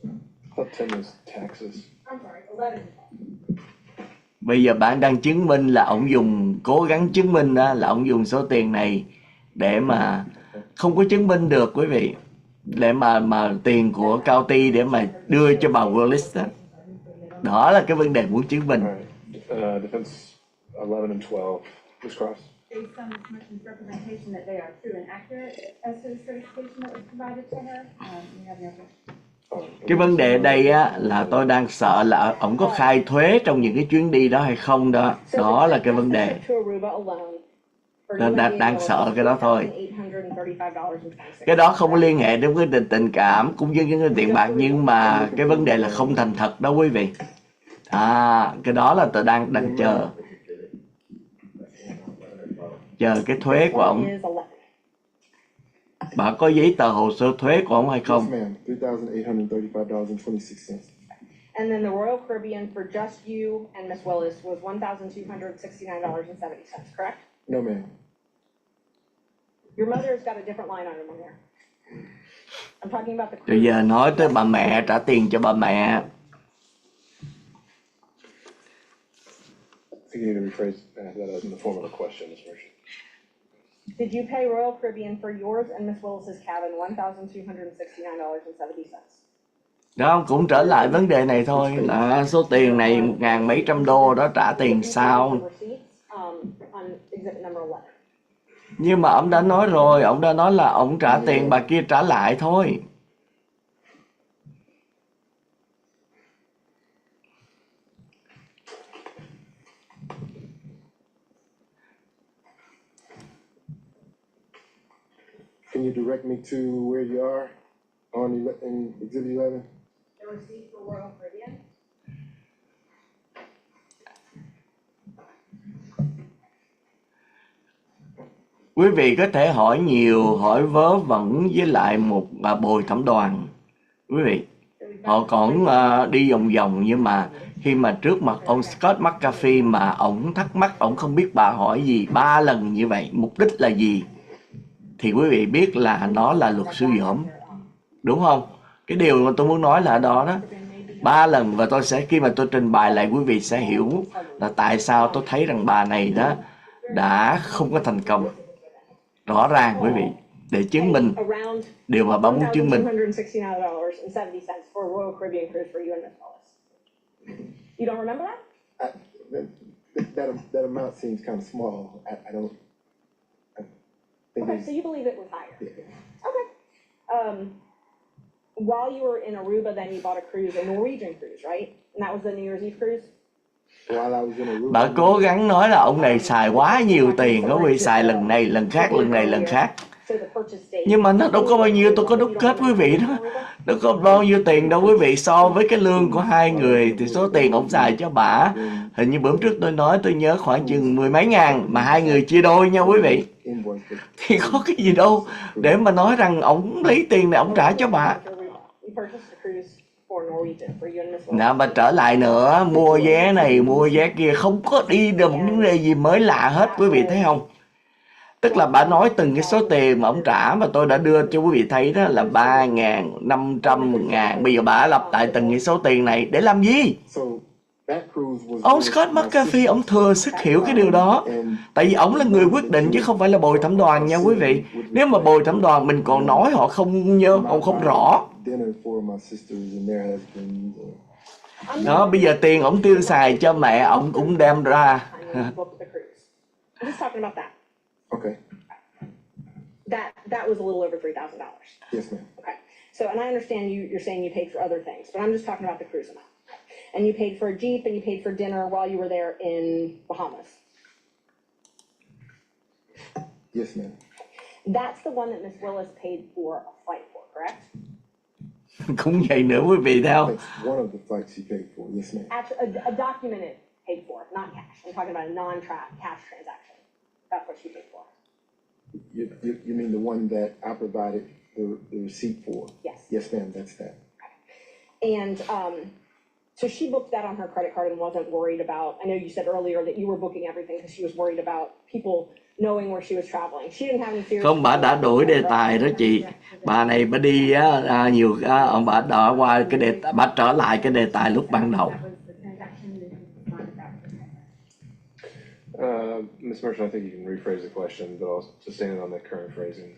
from Thought 10 was taxes. I'm sorry, 11. Bây giờ bạn đang chứng minh là ông cố gắng chứng minh đó là ông dùng số tiền này để mà không có chứng minh được quý vị, để mà tiền của county để mà đưa cho bà Willis đó. Đó là cái vấn đề muốn chứng minh. Defense 11 and 12. Ms. Cross. Based on this person's representation that they are true and accurate as to the certification that was provided to her, you have no question. Cái vấn đề đây á là tôi đang sợ là ổng có khai thuế trong những cái chuyến đi đó hay không đó. Đó là cái vấn đề. Nên đang sợ cái đó thôi. Cái đó không có liên hệ đến cái tình cảm cũng như cái tiền bạc, nhưng mà cái vấn đề là không thành thật đó quý vị. Cái đó là tôi đang chờ cái thuế của ổng. Bà có giấy tờ hồ sơ thuế của ông hay không? Yes, ma'am. $3,835.26. And then the Royal Caribbean for just you and Miss Willis was $1,269.70, correct? No, ma'am. Your mother's got a different line item on there. I'm talking about the Bây giờ nói tới bà mẹ, trả tiền cho bà mẹ. I think you need to rephrase that in the form of a question, Ms. Merchant. Did you pay Royal Caribbean for yours and Miss Willis's cabin $1,269.70? Đó, cũng trở lại vấn đề này thôi, là số tiền này 1.000 mấy trăm đô đó trả tiền sao? Nhưng mà ông đã nói rồi, ông đã nói là ông trả tiền, bà kia trả lại thôi. Can you direct me to where you are in Exhibit 11? The receipt for Royal Caribbean? Quý vị có thể hỏi nhiều, hỏi vớ vẩn với lại một bồi thẩm đoàn. Quý vị, họ còn đi vòng vòng, nhưng mà khi mà trước mặt ông Scott McAfee mà ổng thắc mắc, ổng không biết bà hỏi gì 3 lần như vậy, mục đích là gì, thì quý vị biết là nó là luật sư dởm, đúng không? Cái điều mà tôi muốn nói là đó đó, 3 lần, và tôi sẽ, khi mà tôi trình bày lại, quý vị sẽ hiểu là tại sao tôi thấy rằng bà này đó đã không có thành công. Rõ ràng quý vị, để chứng minh điều mà bà muốn chứng minh. $1,269.70 for a Royal Caribbean cruise for you and Miss Willis. You don't remember that? That amount seems kind of small. I don't. I think Okay, it's, so you believe it was higher. yeah. Okay. While you were in Aruba, then you bought a cruise, a Norwegian cruise, right? And that was the New Year's Eve cruise? While I was in Aruba, Bà cố gắng nói là ông này xài quá nhiều tiền, quý vị, xài lần này, lần khác, lần này, lần khác. Nhưng mà nó đâu có bao nhiêu, tôi có đúc kết quý vị đó. Đâu có bao nhiêu tiền đâu quý vị, so với cái lương của hai người thì số tiền ông xài cho bà, hình như bữa trước tôi nói, tôi nhớ khoảng chừng 10 mấy ngàn, mà hai người chia đôi nha quý vị. Thì có cái gì đâu để mà nói rằng ông lấy tiền này ông trả cho bà. Nào, bà trở lại nữa, mua vé này, mua vé kia, không có đi được một vấn đề gì mới lạ hết, quý vị thấy không? Tức là bà nói từng cái số tiền mà ông trả mà tôi đã đưa cho quý vị thấy đó là 3.000, 500.000. Bây giờ bà lặp lại từng cái số tiền này để làm gì? Ông Scott McAfee, ông thừa sức hiểu cái điều đó. Tại vì ông là người quyết định chứ không phải là bồi thẩm đoàn nha quý vị. Nếu mà bồi thẩm đoàn mình còn nói họ không nhớ, ông không rõ. Đó, bây giờ tiền ông tiêu xài cho mẹ ông cũng đem ra. Okay. That was a little over $3,000. Yes, ma'am. Okay. So, and I understand you're saying you paid for other things, but I'm just talking about the cruise amount. And you paid for a Jeep and you paid for dinner while you were there in Bahamas. Yes, ma'am. That's the one that Miss Willis paid for a flight for, correct? Cũng vậy nữa quý vị thấy không? That's one of the flights she paid for. Yes, ma'am. Actually, a documented paid for, not cash. I'm talking about a non-cash transaction. That's what she paid for. You mean the one that I provided the receipt for? Yes. Yes, ma'am, that's that. And so she booked that on her credit card and wasn't worried about, I know you said earlier that you were booking everything because she was worried about people knowing where she was traveling. She didn't have any fears. Không, bà đã đổi đề tài đó chị. Bà này bà đi bà đã qua cái đề, bà trở lại cái đề tài lúc ban đầu. Ms. Merchant, I think you can rephrase the question, but I'll sustain it on the current phrasing.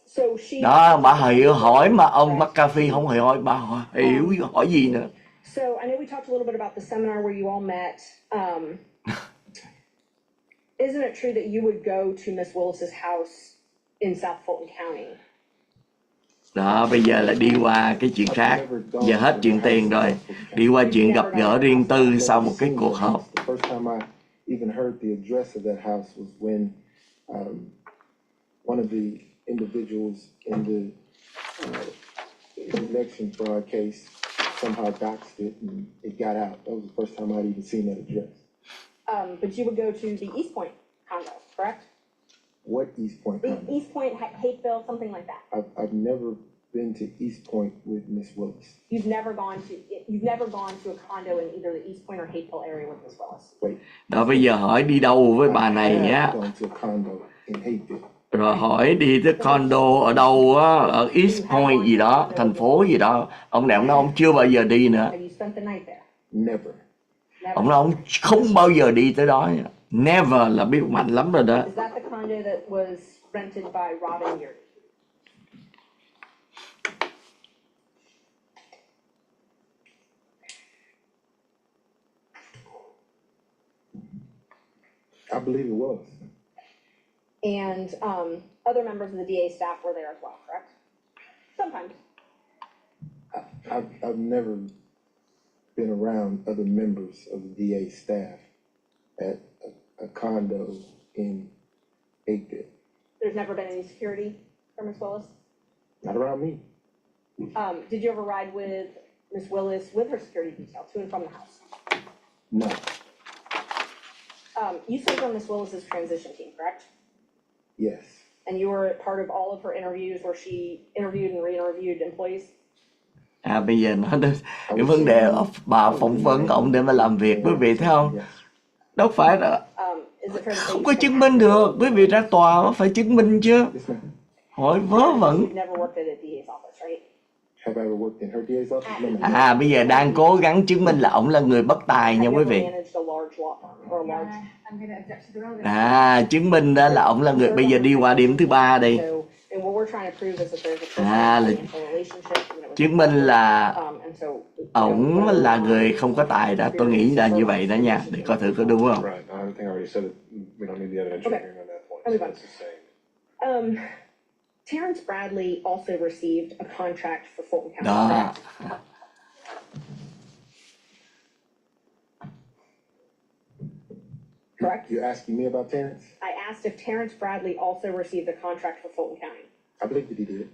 So she. Đó, bà hiểu hỏi mà ông McAfee không hiểu hỏi, bà hiểu hỏi gì nữa. So I know we talked a little bit about the seminar where you all met. Isn't it true that you would go to Miss Willis's house in South Fulton County? Đó, bây giờ là đi qua cái chuyện khác. Giờ hết chuyện tiền rồi. Đi qua chuyện gặp gỡ riêng tư sau một cái cuộc họp. The first time I even heard the address of that house was when one of the individuals in the election fraud case somehow doxed it and it got out. That was the first time I'd even seen that address. But you would go to the East Point condo, correct? What East Point condo? East Point, Hateville, something like that. I've never been to East Point with Miss Willis. You've never gone to a condo in either the East Point or Hateville area with Miss Willis. Wait. Đó, bây giờ hỏi đi đâu với bà này nhá. Gone to a condo in Hateville. Rồi hỏi đi tới condo ở đâu á, ở East Point gì đó, thành phố gì đó. Ông này ông nói ông chưa bao giờ đi nữa. Have you spent the night there? Never. Ông nói ông không bao giờ đi tới đó. Never là biết mạnh lắm rồi đó. Is that the condo that was rented by Robin Yuri? I believe it was. And other members of the DA staff were there as well, correct? Sometimes. I've never been around other members of the DA staff at a condo in Hateville. There's never been any security for Miss Willis? Not around me. Did you ever ride with Miss Willis with her security detail to and from the house? No. You served on Miss Willis's transition team, correct? Yes, And you were part of all of her interviews where she interviewed and re-interviewed employees? Bây giờ nói đến cái vấn đề bà phỏng vấn ông để mà làm việc, quý vị thấy không? yes. Đâu phải là Is it fair to say không you've có been chứng minh được, quý vị ra tòa nó phải chứng minh chứ. Yes, ma'am. Hỏi vớ vẩn. You've never worked at a DA's office, right? Have I ever worked in her DA's office? No, ma'am. Bây giờ đang cố gắng chứng minh là ổng là người bất tài nha Have you quý ever vị. managed a large law firm or a large? I'm gonna object to the relevance. Chứng minh đó là ổng là người, bây giờ đi qua điểm thứ ba đi. So, and what we're trying to prove is that there's À, a là financial relationship. and it was- chứng minh là And so, ổng là người không có tài đó, tôi nghĩ là như vậy đó nha, để coi thử có đúng không. Right, I think I already said it, we don't need the evidentiary Okay. hearing on that point, I'll so move on. it's the same. Terrence Bradley also received a contract for Fulton County. Đó. correct? Correct? You're asking me about Terrence? I asked if Terrence Bradley also received a contract for Fulton County. I believe that he did.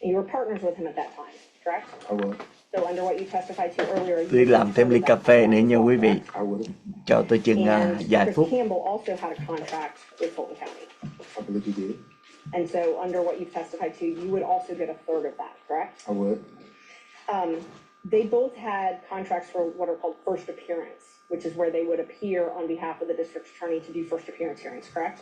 And you were partners with him at that time, correct? I was. So under what you testified to earlier. you Tôi làm thêm ly cà phê nữa nha quý vị, I would have. cho tôi chừng And vài Chris phút. Campbell also had a contract with Fulton County. I believe he did. And so under what you've testified to, you would also get a third of that, correct? I would. They both had contracts for what are called first appearance, which is where they would appear on behalf of the district attorney to do first appearance hearings, correct?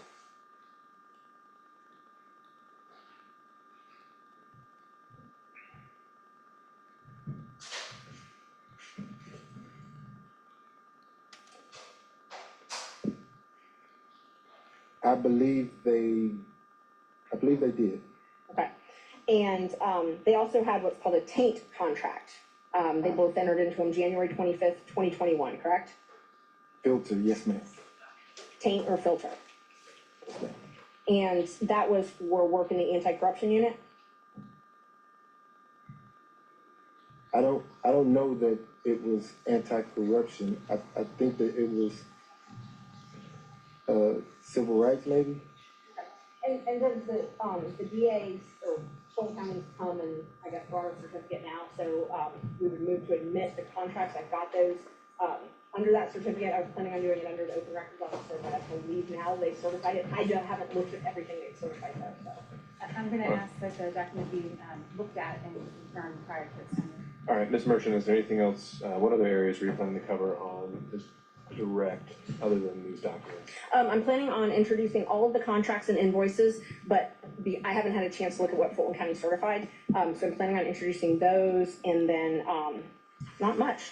I believe they did. Okay. And they also had what's called a taint contract. They both entered into them January 25th, 2021, correct? Filter, yes, ma'am. Taint or filter. Yes, ma'am. And that was for work in the anti-corruption unit? I don't know that it was anti-corruption. I think that it was civil rights, maybe. And does the DA's or Fulton County's come and, I guess, brought a certificate now, so we would move to admit the contracts, I've got those. Under that certificate, I was planning on doing it under the open records officer, but I believe now they certified it. I just haven't looked at everything they've certified though, so. I'm gonna ask that the document be looked at and confirmed prior to its signing. All right, Ms. Merchant, is there anything else, what other areas were you planning to cover on this direct, other than these documents? I'm planning on introducing all of the contracts and invoices, but I haven't had a chance to look at what Fulton County certified. So I'm planning on introducing those and then, not much.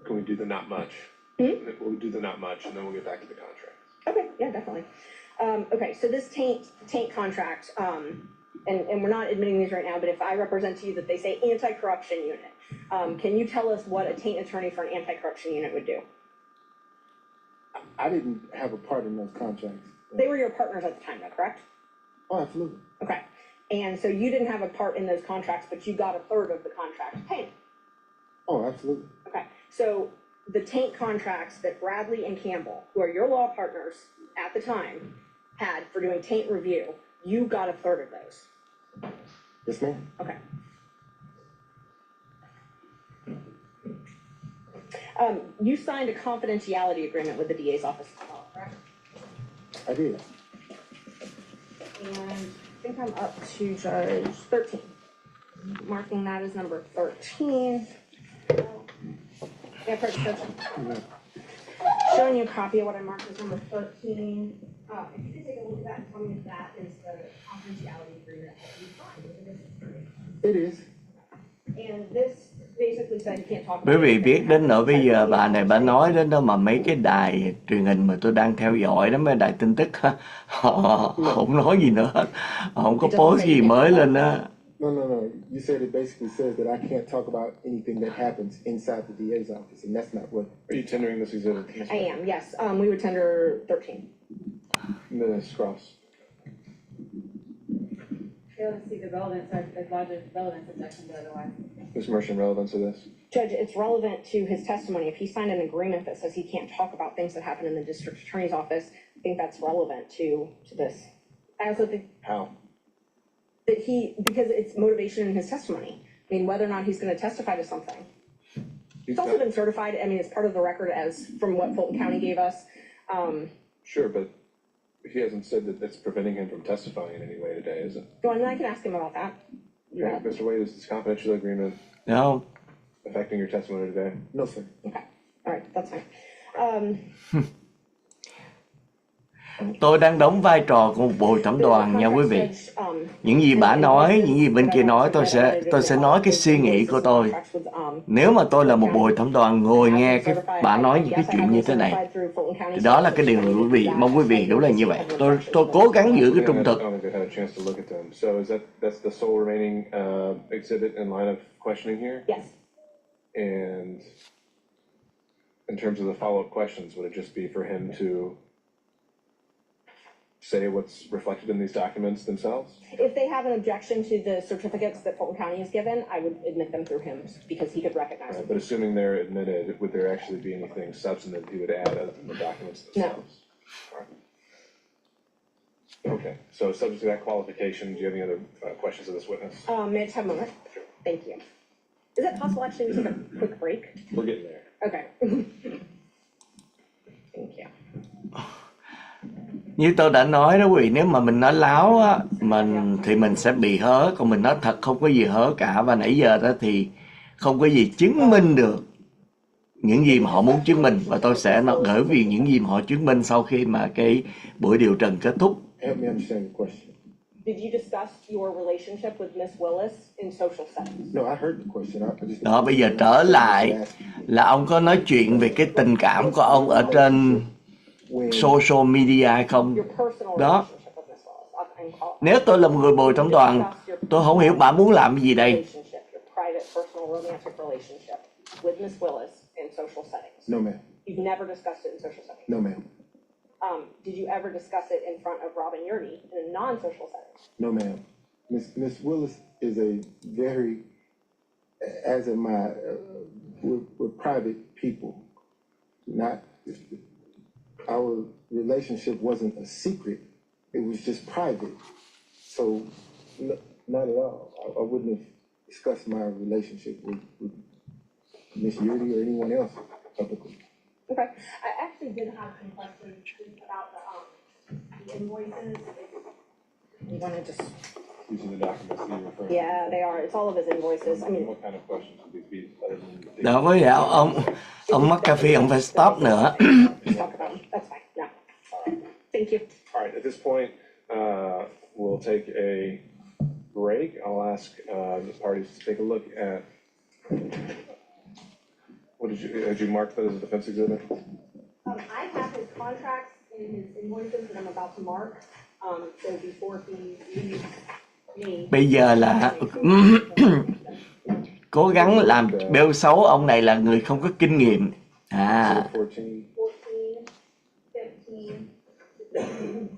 Can we do the not much? We'll do the not much, and then we'll get back to the contracts. Okay, yeah, definitely. Okay, so this taint contract, and we're not admitting these right now, but if I represent to you that they say anti-corruption unit, can you tell us what a taint attorney for an anti-corruption unit would do? I didn't have a part in those contracts. They were your partners at the time, though, correct? Oh, absolutely. Okay, and so you didn't have a part in those contracts, but you got a third of the contract paid. Oh, absolutely. Okay, so the taint contracts that Bradley and Campbell, who are your law partners at the time, had for doing taint review, you got a third of those. Yes, ma'am. Okay. You signed a confidentiality agreement with the DA's office as well, correct? I did. And I think I'm up to Judge 13. Marking that as number 13. Yeah, perfect, Judge. Showing you a copy of what I marked as number 13. If you could take a look at that and tell me if that is the confidentiality agreement that you signed with the district attorney. It is. And this basically said you can't talk Quý about. vị biết đến nỗi bây giờ bà này bà nói đến đó mà mấy cái đài truyền hình mà tôi đang theo dõi đó, mấy đài tin tức họ không nói gì nữa hết, họ không có post gì mới lên đó. No. You said it basically says that I can't talk about anything that happens inside the DA's office, and that's not what. Are you tendering this exhibit? I am, yes. We would tender 13. Ms. Cross? Fail to see the relevance, I'd lodge a relevance objection, but otherwise. Ms. Merchant, relevance of this? Judge, it's relevant to his testimony. If he signed an agreement that says he can't talk about things that happen in the district attorney's office, I think that's relevant to this. I also think How? that because it's motivation in his testimony. I mean, whether or not he's gonna testify to something. It's also been certified, I mean, it's part of the record as from what Fulton County gave us. Sure, but he hasn't said that that's preventing him from testifying in any way today, is it? Well, and I can ask him about that. Okay, Mr. Wade, is this confidential agreement Không, affecting your testimony today? No, sir. Okay, all right, that's fine. tôi đang đóng vai trò của một bồi thẩm đoàn nha quý vị. Những gì bà nói, những gì bên kia nói, tôi sẽ nói cái suy nghĩ của tôi. Nếu mà tôi là một bồi thẩm đoàn ngồi nghe bà nói những cái chuyện như thế này, thì đó là cái điều mà quý vị mong quý vị hiểu là như vậy. Tôi cố gắng giữ cái trung thực. I don't think they've had a chance to look at them. So that's the sole remaining exhibit in line of questioning here? Yes. And in terms of the follow-up questions, would it just be for him to say what's reflected in these documents themselves? If they have an objection to the certificates that Fulton County has given, I would admit them through him because he could recognize them. But assuming they're admitted, would there actually be anything substantive he would add other than the documents themselves? No. All right. Okay, so subject to that qualification, do you have any other questions of this witness? May I just have a moment? Sure. Thank you. Is it possible actually to take a quick break? We're getting there. Okay. Thank you. Như tôi đã nói đó quý vị, nếu mà mình nói láo á, thì mình sẽ bị hớ, còn mình nói thật không có gì hớ cả. Và nãy giờ đó thì không có gì chứng minh được những gì mà họ muốn chứng minh, và tôi sẽ gửi về những gì mà họ chứng minh sau khi mà cái buổi điều trần kết thúc. Help me understand the question. Did you discuss your relationship with Miss Willis in social settings? No, I heard the question. I just... Đó, bây giờ trở lại là ông có nói chuyện về cái tình cảm của ông ở trên social media hay không? Đó. Nếu tôi là một người bồi thẩm đoàn, tôi không hiểu bà muốn làm cái gì đây. No, ma'am. You've never discussed it in social settings? No, ma'am. Did you ever discuss it in front of Robin Yardney in a non-social setting? No, ma'am. Miss Willis is a very, as am I, we're private people. Not, our relationship wasn't a secret. It was just private. So, not at all. I wouldn't have discussed my relationship with Miss Yardney or anyone else publicly. Okay. I actually did have some questions about the invoices. You want to just... These are the documents that you're referring to? Yeah, they are. It's all of his invoices. I mean... What kind of questions would these be other than... Đó, với ông McAfee, ông phải stop nữa. Talk about them. That's fine. No. Thank you. All right, at this point, we'll take a break. I'll ask the parties to take a look at... What did you mark that as a defense exhibit? I have his contracts and his invoices that I'm about to mark. So before he leaves me. Bây giờ là cố gắng làm bêu xấu ông này là người không có kinh nghiệm. 14. 14, 15, 16, 17.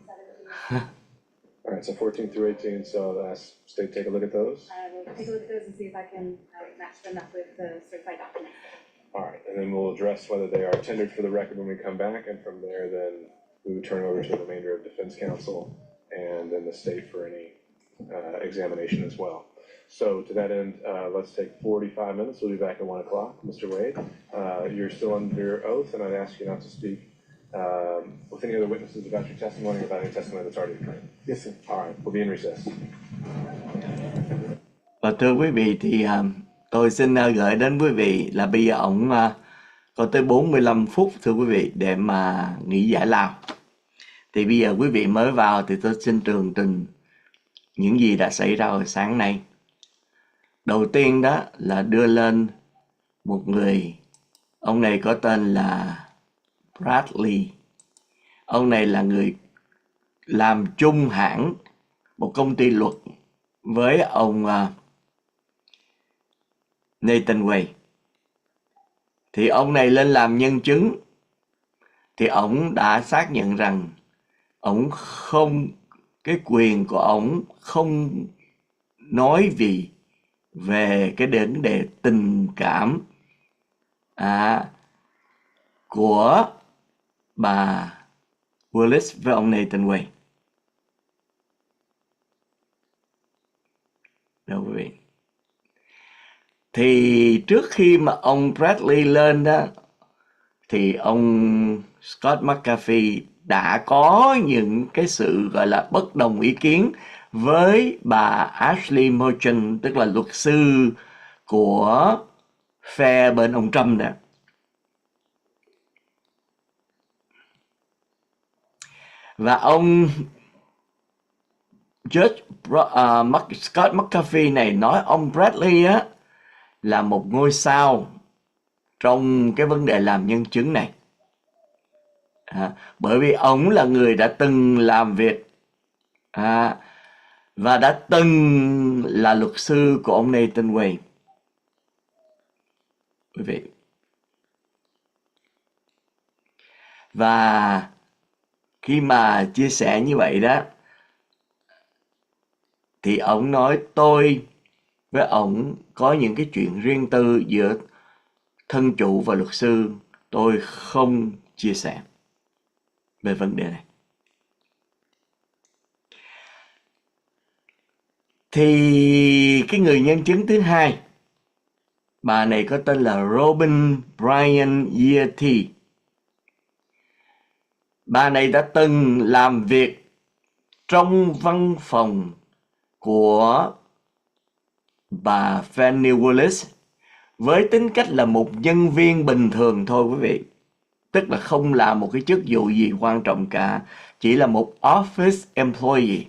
All right, so 14 through 18, so I'll ask State take a look at those. I will take a look at those and see if I can match them up with the certified documents. All right, and then we'll address whether they are tendered for the record when we come back, and from there, then we would turn over to the remainder of defense counsel and then the state for any examination as well. So to that end, let's take 45 minutes. We'll be back at 1 o'clock. Mr. Wade, you're still under oath, and I'd ask you not to speak with any other witnesses about your testimony or about any testimony that's already occurred. Yes, sir. All right, we'll be in recess. Và thưa quý vị thì tôi xin gửi đến quý vị là bây giờ ổng có tới 45 phút thưa quý vị để mà nghỉ giải lao. Thì bây giờ quý vị mới vào thì tôi xin tường trình những gì đã xảy ra hồi sáng nay. Đầu tiên đó là đưa lên một người, ông này có tên là Bradley. Ông này là người làm chung hãng một công ty luật với ông Nathan Nguoi. Thì ông này lên làm nhân chứng thì ông đã xác nhận rằng ông không, cái quyền của ông không nói gì về cái vấn đề tình cảm của bà Willis với ông Nathan Nguoi. Đâu quý vị. Thì trước khi mà ông Bradley lên đó thì ông Scott McAfee đã có những cái sự gọi là bất đồng ý kiến với bà Ashley Merchant, tức là luật sư của phe bên ông Trump nè. Và ông Judge Scott McAfee này nói ông Bradley á là một ngôi sao trong cái vấn đề làm nhân chứng này. Bởi vì ông là người đã từng làm việc và đã từng là luật sư của ông Nathan Wade. Quý vị. Và khi mà chia sẻ như vậy đó, thì ông nói tôi với ông có những cái chuyện riêng tư giữa thân chủ và luật sư, tôi không chia sẻ về vấn đề này. Thì cái người nhân chứng thứ hai, bà này có tên là Robin Bryan Viet. Bà này đã từng làm việc trong văn phòng của bà Fani Willis với tính cách là một nhân viên bình thường thôi quý vị. Tức là không là một cái chức vụ gì quan trọng cả, chỉ là một office employee.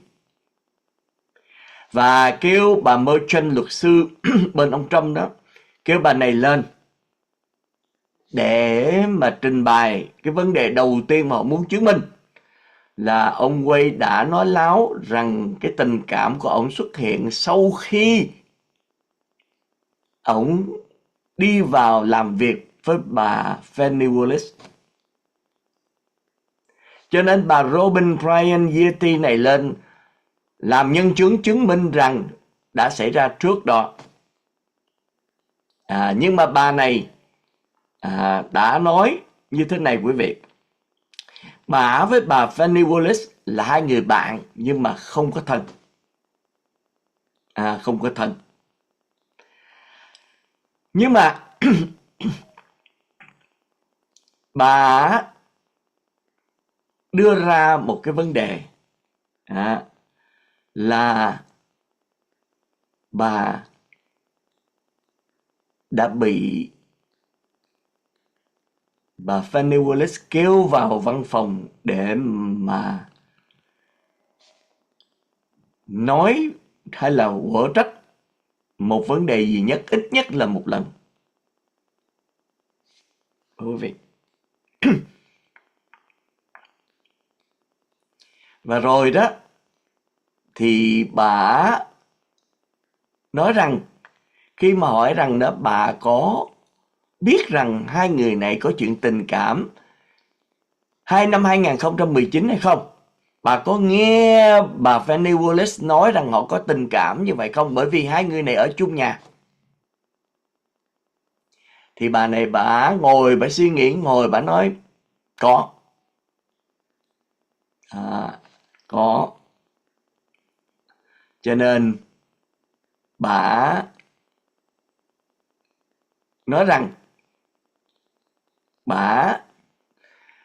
Và kêu bà Merchant, luật sư bên ông Trump đó, kêu bà này lên để mà trình bày cái vấn đề đầu tiên mà họ muốn chứng minh là ông Nguoi đã nói láo rằng cái tình cảm của ông xuất hiện sau khi ông đi vào làm việc với bà Fani Willis. Cho nên bà Robin Bryan Viet này lên làm nhân chứng chứng minh rằng đã xảy ra trước đó. Nhưng mà bà này đã nói như thế này quý vị. Bà với bà Fani Willis là hai người bạn nhưng mà không có thân. Không có thân. Nhưng mà bà đưa ra một cái vấn đề là bà đã bị bà Fani Willis kêu vào văn phòng để mà nói hay là quở trách một vấn đề gì nhất, ít nhất là một lần. Quý vị. Và rồi đó thì bà nói rằng khi mà hỏi rằng đó bà có biết rằng hai người này có chuyện tình cảm năm 2019 hay không? Bà có nghe bà Fani Willis nói rằng họ có tình cảm như vậy không? Bởi vì hai người này ở chung nhà. Thì bà này bà ngồi, bà suy nghĩ, bà nói có. Có. Cho nên bà nói rằng bà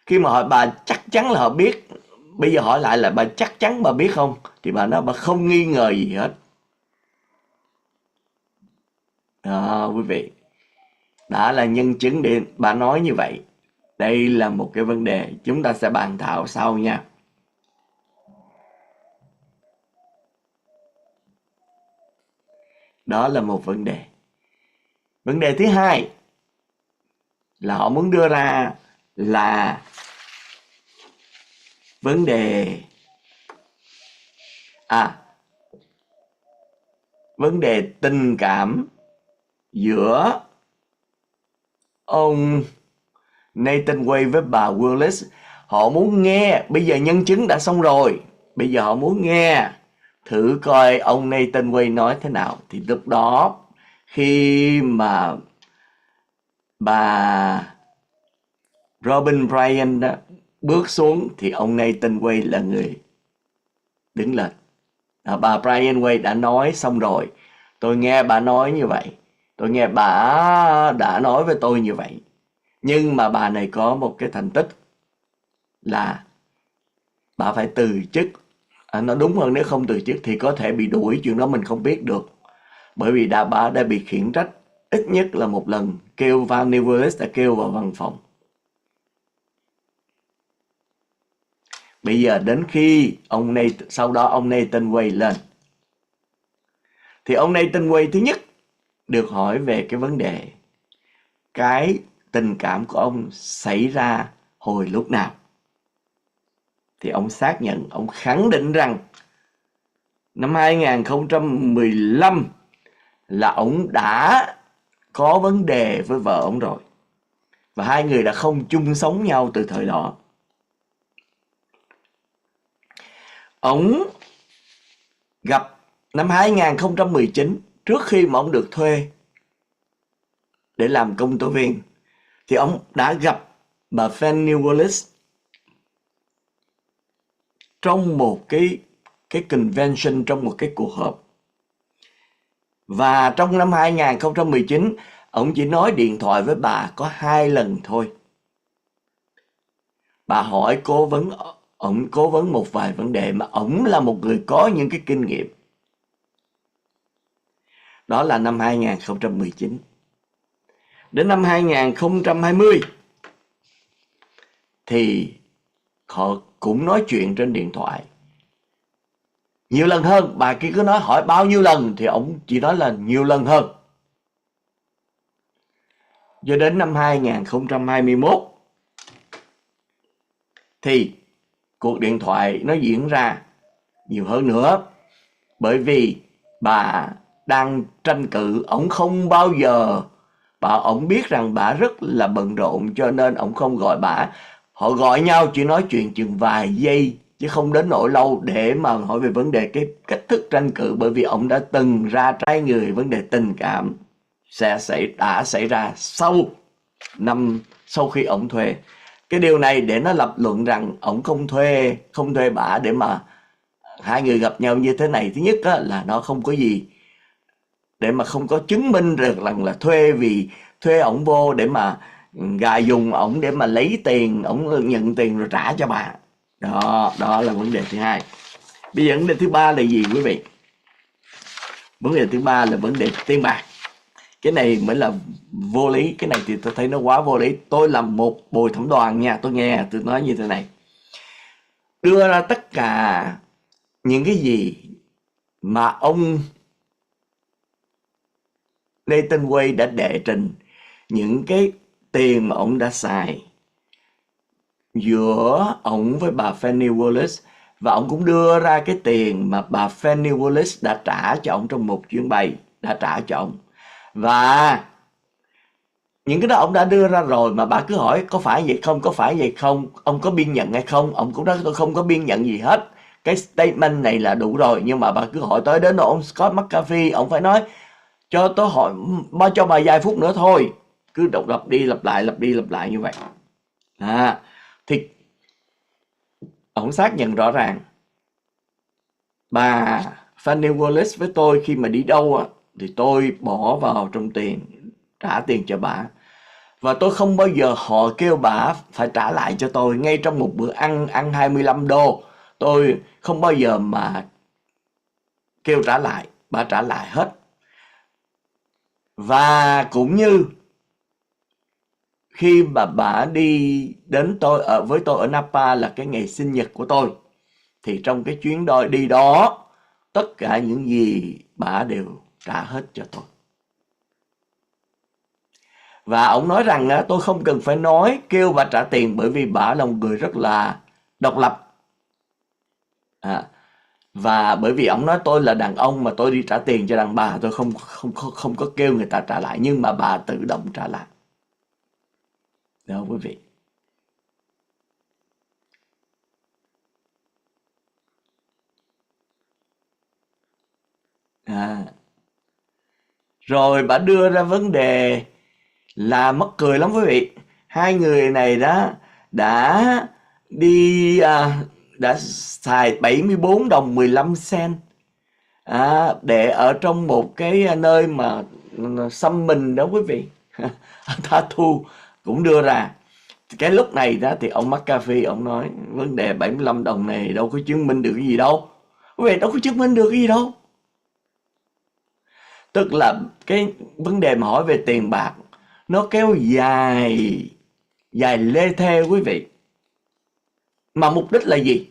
khi mà hỏi bà chắc chắn là họ biết, bây giờ hỏi lại là bà chắc chắn bà biết không? Thì bà nói bà không nghi ngờ gì hết. Quý vị, đã là nhân chứng để bà nói như vậy. Đây là một cái vấn đề chúng ta sẽ bàn thảo sau nha. Đó là một vấn đề. Vấn đề thứ hai là họ muốn đưa ra là vấn đề vấn đề tình cảm giữa ông Nathan Wade với bà Willis. Họ muốn nghe, bây giờ nhân chứng đã xong rồi, bây giờ họ muốn nghe thử coi ông Nathan Wade nói thế nào. Thì lúc đó khi mà bà Robin Bryan đó bước xuống thì ông Nathan Wade là người đứng lên. Bà Bryan Wade đã nói xong rồi, tôi nghe bà nói như vậy, tôi nghe bà đã nói với tôi như vậy. Nhưng mà bà này có một cái thành tích là bà phải từ chức. Nó đúng hơn, nếu không từ chức thì có thể bị đuổi, chuyện đó mình không biết được. Bởi vì bà đã bị khiển trách ít nhất là một lần, kêu Fani Willis đã kêu vào văn phòng. Bây giờ đến khi sau đó ông Nathan quay lên, thì ông Nathan quay thứ nhất được hỏi về cái vấn đề cái tình cảm của ông xảy ra hồi lúc nào. Thì ông xác nhận, ông khẳng định rằng năm 2015 là ông đã có vấn đề với vợ ông rồi. Và hai người đã không chung sống nhau từ thời đó. Ông gặp năm 2019, trước khi mà ông được thuê để làm công tố viên, thì ông đã gặp bà Fani Willis trong một cái convention, trong một cái cuộc họp. Và trong năm 2019, ông chỉ nói điện thoại với bà có 2 lần thôi. Bà hỏi ông cố vấn một vài vấn đề mà ông là một người có những cái kinh nghiệm. Đó là năm 2019. Đến năm 2020 thì họ cũng nói chuyện trên điện thoại nhiều lần hơn. Bà kia cứ nói hỏi bao nhiêu lần thì ông chỉ nói là nhiều lần hơn. Cho đến năm 2021 thì cuộc điện thoại nó diễn ra nhiều hơn nữa. Bởi vì bà đang tranh cử, ông không bao giờ, ông biết rằng bà rất là bận rộn, cho nên ông không gọi bà. Họ gọi nhau chỉ nói chuyện chừng vài giây, chứ không đến nỗi lâu để mà hỏi về vấn đề cái cách thức tranh cử. Bởi vì ông đã từng ra trái người vấn đề tình cảm đã xảy ra sau khi ông thuê. Cái điều này để nó lập luận rằng ông không thuê bà để mà hai người gặp nhau như thế này. Thứ nhất là nó không có gì để mà không có chứng minh được rằng là thuê, vì thuê ổng vô để mà gà dùng ổng để mà lấy tiền, ổng nhận tiền rồi trả cho bà. Đó là vấn đề thứ hai. Bây giờ vấn đề thứ ba là gì quý vị? Vấn đề thứ ba là vấn đề tiền bạc. Cái này mới là vô lý. Cái này thì tôi thấy nó quá vô lý. Tôi làm một bồi thẩm đoàn nha, tôi nghe tôi nói như thế này. Đưa ra tất cả những cái gì mà ông Nathan Nguoi đã đệ trình, những cái tiền mà ông đã xài giữa ông với bà Fani Willis, và ông cũng đưa ra cái tiền mà bà Fani Willis đã trả cho ông trong một chuyến bay, đã trả cho ông. Và những cái đó ông đã đưa ra rồi, mà bà cứ hỏi có phải vậy không, có phải vậy không, ông có biên nhận hay không. Ông cũng nói tôi không có biên nhận gì hết, cái statement này là đủ rồi. Nhưng mà bà cứ hỏi tới đến ông Scott McAfee, ông phải nói cho tôi hỏi, cho bà vài phút nữa thôi. Cứ lặp đi lặp lại như vậy. Thì ông xác nhận rõ ràng bà Fani Willis với tôi khi mà đi đâu thì tôi bỏ vào trong tiền, trả tiền cho bà. Và tôi không bao giờ họ kêu bà phải trả lại cho tôi ngay trong một bữa ăn 25 đô. Tôi không bao giờ mà kêu trả lại, bà trả lại hết. Và cũng như khi mà bà đi đến với tôi ở Napa là cái ngày sinh nhật của tôi, thì trong cái chuyến đi đó, tất cả những gì bà đều trả hết cho tôi. Và ông nói rằng tôi không cần phải kêu bà trả tiền, bởi vì bà là một người rất là độc lập. Và bởi vì ông nói tôi là đàn ông mà tôi đi trả tiền cho đàn bà, tôi không có kêu người ta trả lại, nhưng mà bà tự động trả lại. Đó quý vị. Rồi bà đưa ra vấn đề là mắc cười lắm quý vị. Hai người này đã đi đã xài 74 đồng 15 cent để ở trong một cái nơi mà xăm mình đó quý vị. Tha thu cũng đưa ra. cái lúc này đó thì ông McAfee ông nói vấn đề 75 đồng này đâu có chứng minh được cái gì đâu. Quý vị, đâu có chứng minh được cái gì đâu. Tức là cái vấn đề mà hỏi về tiền bạc nó kéo dài lê thê quý vị. Mà mục đích là gì?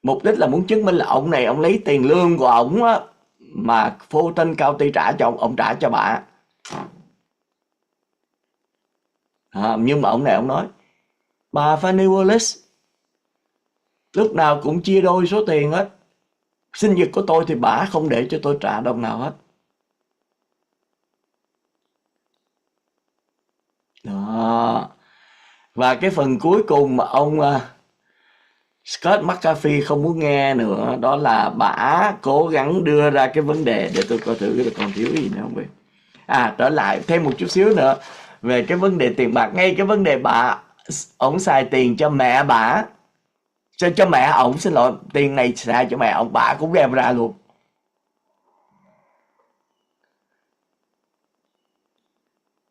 Mục đích là muốn chứng minh là ông này ông lấy tiền lương của ông á, mà Fulton County trả cho ông trả cho bà. Nhưng mà ông này ông nói bà Fani Willis lúc nào cũng chia đôi số tiền hết. Sinh nhật của tôi thì bà không để cho tôi trả đồng nào hết. Đó. Và cái phần cuối cùng mà ông Scott McAfee không muốn nghe nữa, đó là bả cố gắng đưa ra cái vấn đề, để tôi coi thử là còn thiếu gì nữa không biết. Trở lại thêm một chút xíu nữa về cái vấn đề tiền bạc. Ngay cái vấn đề ông xài tiền cho mẹ bả, cho mẹ ổng, xin lỗi, tiền này xài cho mẹ ổng, bả cũng đem ra luôn.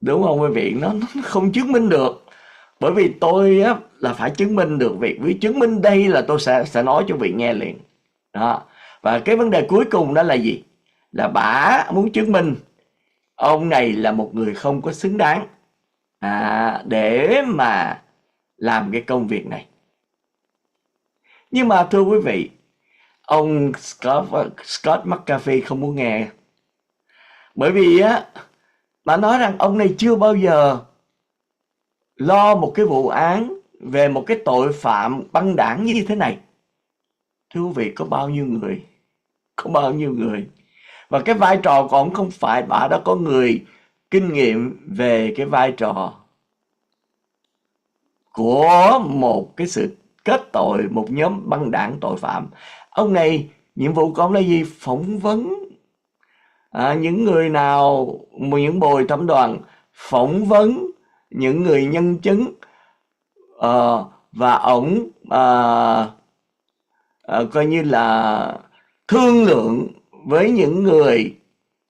Đúng không quý vị? Nó không chứng minh được. Bởi vì tôi á, là phải chứng minh được việc. Vì chứng minh đây là tôi sẽ nói cho vị nghe liền. Đó. Và cái vấn đề cuối cùng đó là gì? Là bả muốn chứng minh ông này là một người không có xứng đáng để mà làm cái công việc này. Nhưng mà thưa quý vị, ông Scott McAfee không muốn nghe. Bởi vì á, bà nói rằng ông này chưa bao giờ lo một cái vụ án về một cái tội phạm băng đảng như thế này. Thưa quý vị, có bao nhiêu người? Có bao nhiêu người? Và cái vai trò của ông không phải bà đã có người kinh nghiệm về cái vai trò của một cái sự kết tội, một nhóm băng đảng tội phạm. Ông này, nhiệm vụ của ông là gì? Phỏng vấn những người nào, những bồi thẩm đoàn, phỏng vấn những người nhân chứng, và ông coi như là thương lượng với những người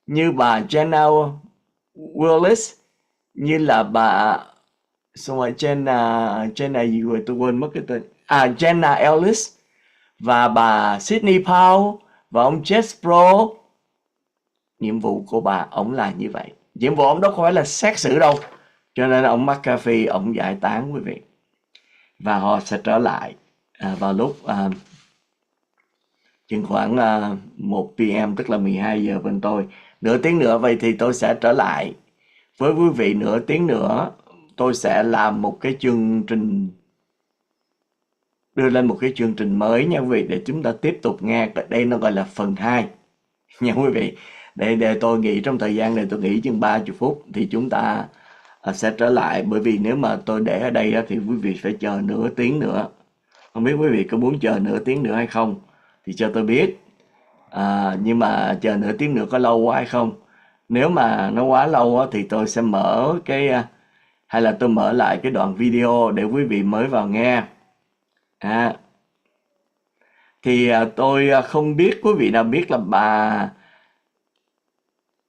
như bà Jenna Willis, như là bà Jenna gì rồi tôi quên mất cái tên, Jenna Ellis, và bà Sydney Powell và ông Jeffro. Nhiệm vụ của bà ông là như vậy. Nhiệm vụ ông đâu phải là xét xử đâu. Cho nên ông McAfee ông giải tán quý vị. Và họ sẽ trở lại vào lúc chừng khoảng 1 PM, tức là 12 giờ bên tôi. Nửa tiếng nữa vậy thì tôi sẽ trở lại với quý vị. Nửa tiếng nữa tôi sẽ làm một cái chương trình, đưa lên một cái chương trình mới nha quý vị, để chúng ta tiếp tục nghe. Đây nó gọi là phần 2 nha quý vị. Để tôi nghĩ trong thời gian này tôi nghĩ chừng 30 phút thì chúng ta sẽ trở lại. Bởi vì nếu mà tôi để ở đây thì quý vị phải chờ nửa tiếng nữa. Không biết quý vị có muốn chờ nửa tiếng nữa hay không thì cho tôi biết. Nhưng mà chờ nửa tiếng nữa có lâu quá hay không? Nếu mà nó quá lâu thì tôi sẽ mở hay là tôi mở lại cái đoạn video để quý vị mới vào nghe. Thì tôi không biết quý vị nào biết là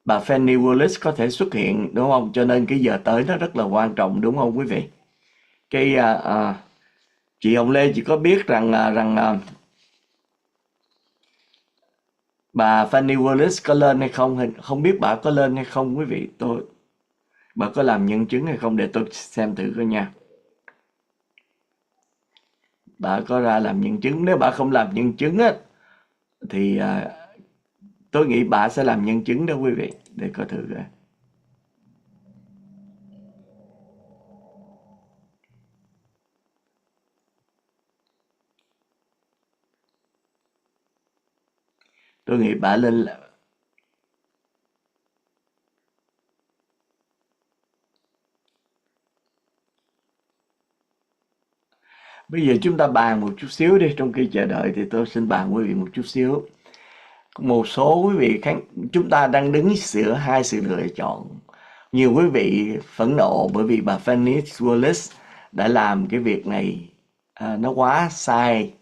bà Fani Willis có thể xuất hiện, đúng không? Cho nên cái giờ tới nó rất là quan trọng, đúng không quý vị? Chị Hồng Lê chỉ có biết rằng bà Fani Willis có lên hay không, không biết bà có lên hay không quý vị. Bà có làm nhân chứng hay không để tôi xem thử coi nha. Bà có ra làm nhân chứng. Nếu bà không làm nhân chứng thì tôi nghĩ bà sẽ làm nhân chứng đó quý vị. Để coi thử coi. Tôi nghĩ bà lên là... Bây giờ chúng ta bàn một chút xíu đi. Trong khi chờ đợi thì tôi xin bàn quý vị một chút xíu. Một số quý vị chúng ta đang đứng giữa hai sự lựa chọn. Nhiều quý vị phẫn nộ bởi vì bà Fani Willis đã làm cái việc này nó quá sai.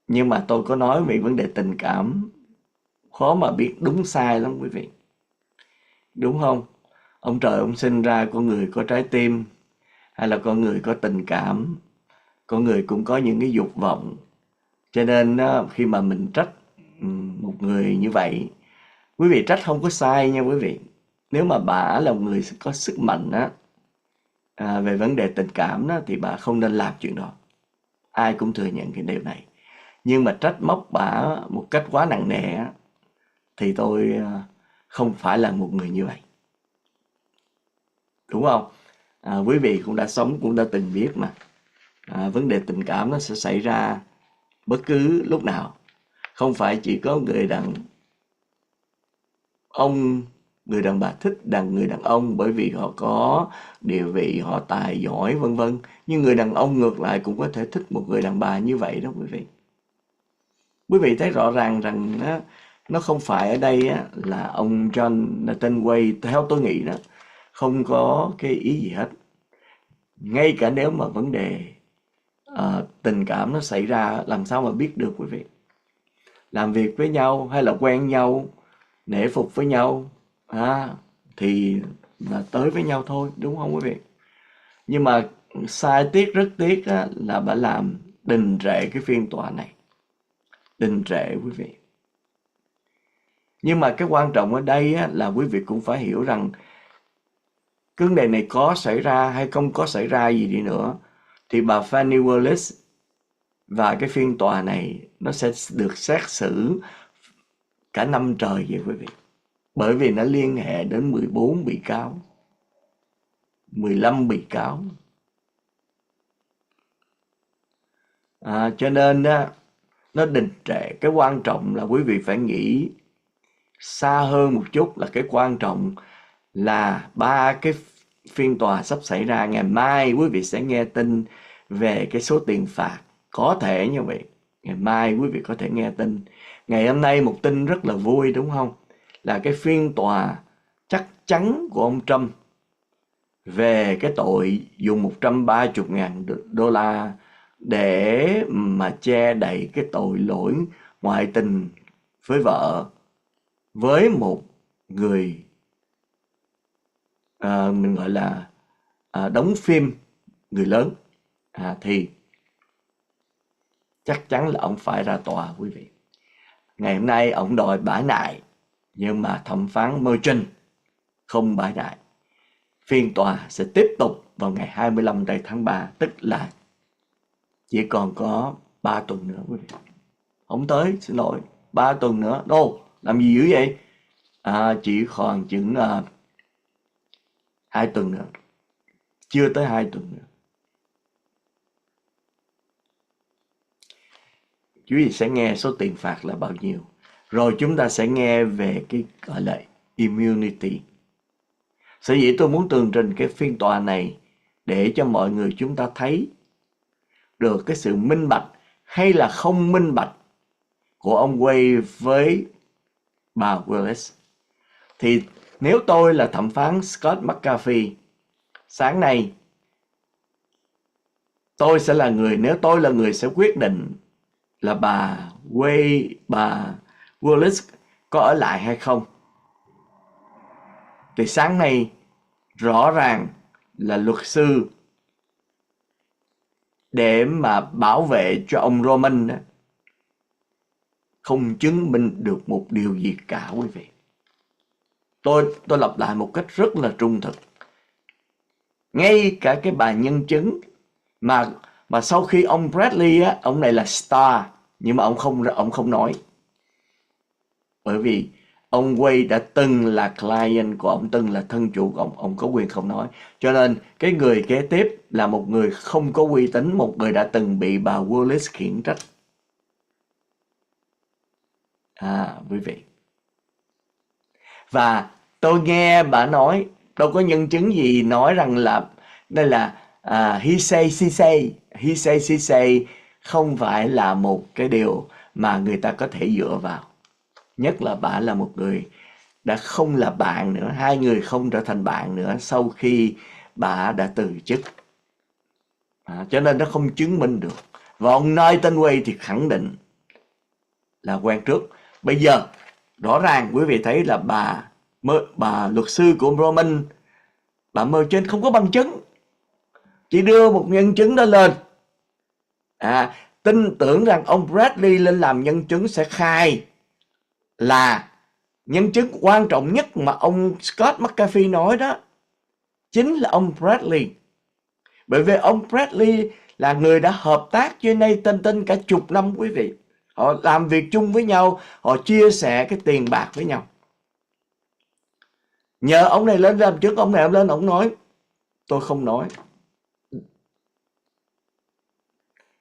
Nhưng mà tôi có nói về vấn đề tình cảm, khó mà biết đúng sai lắm quý vị. Đúng không? Ông trời ông sinh ra con người có trái tim, hay là con người có tình cảm, con người cũng có những cái dục vọng. Cho nên khi mà mình trách một người như vậy, quý vị trách không có sai nha quý vị. Nếu mà bà là một người có sức mạnh về vấn đề tình cảm đó, thì bà không nên làm chuyện đó. Ai cũng thừa nhận cái điều này. Nhưng mà trách móc bà một cách quá nặng nề thì tôi không phải là một người như vậy. Đúng không? Quý vị cũng đã sống, cũng đã từng biết mà. Vấn đề tình cảm nó sẽ xảy ra bất cứ lúc nào. Không phải chỉ có người đàn ông, người đàn bà thích người đàn ông bởi vì họ có địa vị, họ tài giỏi vân vân. Nhưng người đàn ông ngược lại cũng có thể thích một người đàn bà như vậy đó quý vị. Quý vị thấy rõ ràng rằng nó không phải ở đây là ông Jonathan Nguoi, theo tôi nghĩ đó, không có cái ý gì hết. Ngay cả nếu mà vấn đề tình cảm nó xảy ra, làm sao mà biết được quý vị. Làm việc với nhau hay là quen nhau, nể phục với nhau thì là tới với nhau thôi, đúng không quý vị? Nhưng mà rất tiếc là bà làm đình trệ cái phiên tòa này. Đình trệ quý vị. Nhưng mà cái quan trọng ở đây là quý vị cũng phải hiểu rằng cái vấn đề này có xảy ra hay không có xảy ra gì đi nữa, thì bà Fani Willis và cái phiên tòa này nó sẽ được xét xử cả năm trời vậy quý vị. Bởi vì nó liên hệ đến 14 bị cáo, 15 bị cáo. Cho nên nó đình trệ. Cái quan trọng là quý vị phải nghĩ xa hơn một chút, là cái quan trọng là 3 cái phiên tòa sắp xảy ra. Ngày mai quý vị sẽ nghe tin về cái số tiền phạt. Có thể như vậy. Ngày mai quý vị có thể nghe tin. Ngày hôm nay một tin rất là vui đúng không? Là cái phiên tòa chắc chắn của ông Trump về cái tội dùng 130.000 đô la để mà che đậy cái tội lỗi ngoại tình với vợ với một người mình gọi là đóng phim người lớn, thì chắc chắn là ông phải ra tòa quý vị. Ngày hôm nay ông đòi bãi nại, nhưng mà thẩm phán Merchant không bãi nại. Phiên tòa sẽ tiếp tục vào ngày 25 tháng 3, tức là chỉ còn có 3 tuần nữa quý vị. Không tới, xin lỗi, 3 tuần nữa. Làm gì dữ vậy? Chỉ còn chừng 2 tuần nữa. Chưa tới 2 tuần nữa. Quý vị sẽ nghe số tiền phạt là bao nhiêu. Rồi chúng ta sẽ nghe về cái gọi là immunity. Sở dĩ tôi muốn tường trình cái phiên tòa này để cho mọi người chúng ta thấy được cái sự minh bạch hay là không minh bạch của ông Nguoi với bà Willis. Thì nếu tôi là thẩm phán Scott McCarthy, sáng nay tôi sẽ là người, nếu tôi là người sẽ quyết định là bà Willis có ở lại hay không. Thì sáng nay rõ ràng là luật sư để mà bảo vệ cho ông Roman không chứng minh được một điều gì cả quý vị. Tôi lặp lại một cách rất là trung thực. Ngay cả cái bài nhân chứng mà sau khi ông Bradley ông này là star, nhưng mà ông không nói. Bởi vì ông Nguoi đã từng là client của ông, từng là thân chủ của ông có quyền không nói. Cho nên cái người kế tiếp là một người không có uy tín, một người đã từng bị bà Willis khiển trách. Quý vị. Và tôi nghe bà nói, đâu có nhân chứng gì nói rằng là đây là he say she say không phải là một cái điều mà người ta có thể dựa vào. Nhất là bà là một người đã không là bạn nữa, hai người không trở thành bạn nữa sau khi bà đã từ chức. Cho nên nó không chứng minh được. Và ông Nathan Nguoi thì khẳng định là quen trước. Bây giờ rõ ràng quý vị thấy là bà luật sư của Roman, bà Merchant không có bằng chứng. Chỉ đưa một nhân chứng đó lên. Tin tưởng rằng ông Bradley lên làm nhân chứng sẽ khai là nhân chứng quan trọng nhất mà ông Scott McAfee nói đó chính là ông Bradley. Bởi vì ông Bradley là người đã hợp tác với Nathan cả chục năm quý vị. Họ làm việc chung với nhau, họ chia sẻ cái tiền bạc với nhau. Nhờ ông này lên làm chứng, ông này lên ông nói tôi không nói.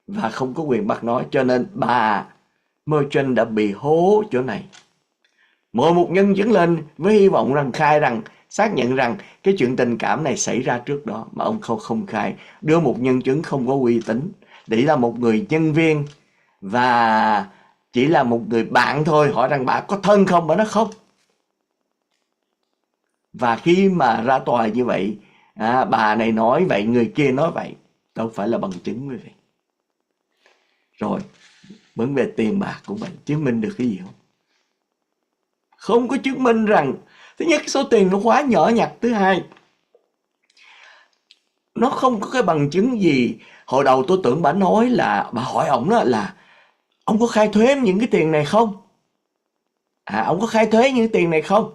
Và không có quyền bắt nói, cho nên bà Merchant đã bị hố chỗ này. Mời một nhân chứng lên với hy vọng rằng khai rằng, xác nhận rằng cái chuyện tình cảm này xảy ra trước đó, mà ông không khai. Đưa một nhân chứng không có uy tín, để là một người nhân viên và chỉ là một người bạn thôi. Hỏi rằng bà có thân không, bà nói không. Và khi mà ra tòa như vậy, bà này nói vậy, người kia nói vậy, đâu phải là bằng chứng quý vị. Rồi, vấn đề tiền bạc của mình chứng minh được cái gì không? Không có chứng minh rằng, thứ nhất, số tiền nó quá nhỏ nhặt. Thứ hai, nó không có cái bằng chứng gì. Hồi đầu tôi tưởng bà nói là, bà hỏi ổng đó là, ông có khai thuế những cái tiền này không? Ông có khai thuế những tiền này không?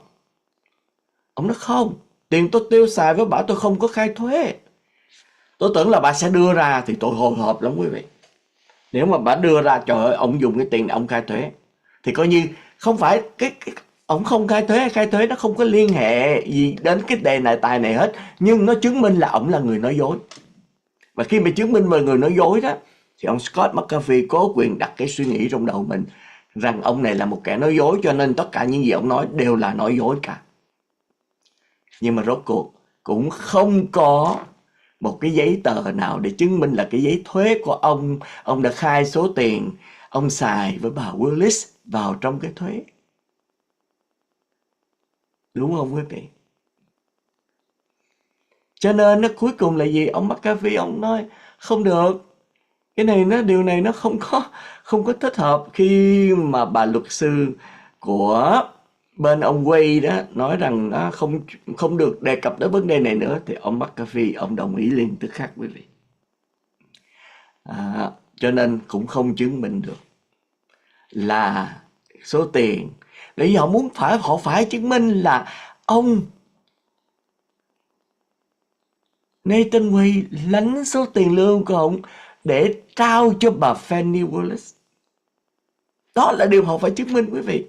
Ông nói không, tiền tôi tiêu xài với bà tôi không có khai thuế. Tôi tưởng là bà sẽ đưa ra thì tôi hồi hộp lắm quý vị. Nếu mà bà đưa ra, trời ơi, ông dùng cái tiền này ông khai thuế, thì coi như không phải ông không khai thuế nó không có liên hệ gì đến cái đề này tài này hết, nhưng nó chứng minh là ông là người nói dối. Và khi mà chứng minh về người nói dối đó, thì ông Scott McAfee có quyền đặt cái suy nghĩ trong đầu mình rằng ông này là một kẻ nói dối, cho nên tất cả những gì ông nói đều là nói dối cả. Nhưng mà rốt cuộc cũng không có một cái giấy tờ nào để chứng minh là cái giấy thuế của ông đã khai số tiền ông xài với bà Willis vào trong cái thuế. Đúng không quý vị? Cho nên nó cuối cùng là gì? Ông McAfee ông nói không được. Cái này điều này nó không có thích hợp. Khi mà bà luật sư của bên ông Nguoi đó nói rằng nó không được đề cập đến vấn đề này nữa, thì ông McAfee ông đồng ý liền tức khắc quý vị. Cho nên cũng không chứng minh được là số tiền. Bởi vì họ phải chứng minh là ông Nathan Nguoi lãnh số tiền lương của ông để trao cho bà Fani Willis. Đó là điều họ phải chứng minh quý vị.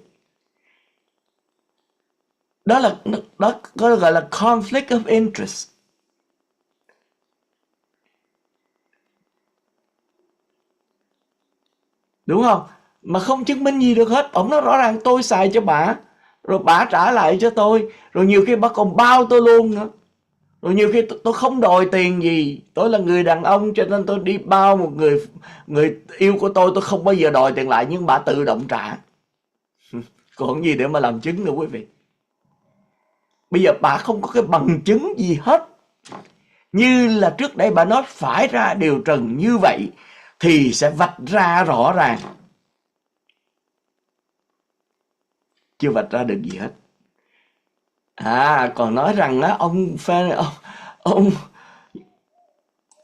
Đó gọi là conflict of interest. Đúng không? Mà không chứng minh gì được hết. Ông nói rõ ràng tôi xài cho bà, rồi bà trả lại cho tôi, rồi nhiều khi bà còn bao tôi luôn nữa. Rồi nhiều khi tôi không đòi tiền gì, tôi là người đàn ông cho nên tôi đi bao một người yêu của tôi không bao giờ đòi tiền lại, nhưng bà tự động trả. Còn gì để mà làm chứng nữa quý vị? Bây giờ bà không có cái bằng chứng gì hết. Như là trước đây bà nói phải ra điều trần như vậy thì sẽ vạch ra rõ ràng. Chưa vạch ra được gì hết. Còn nói rằng á, ông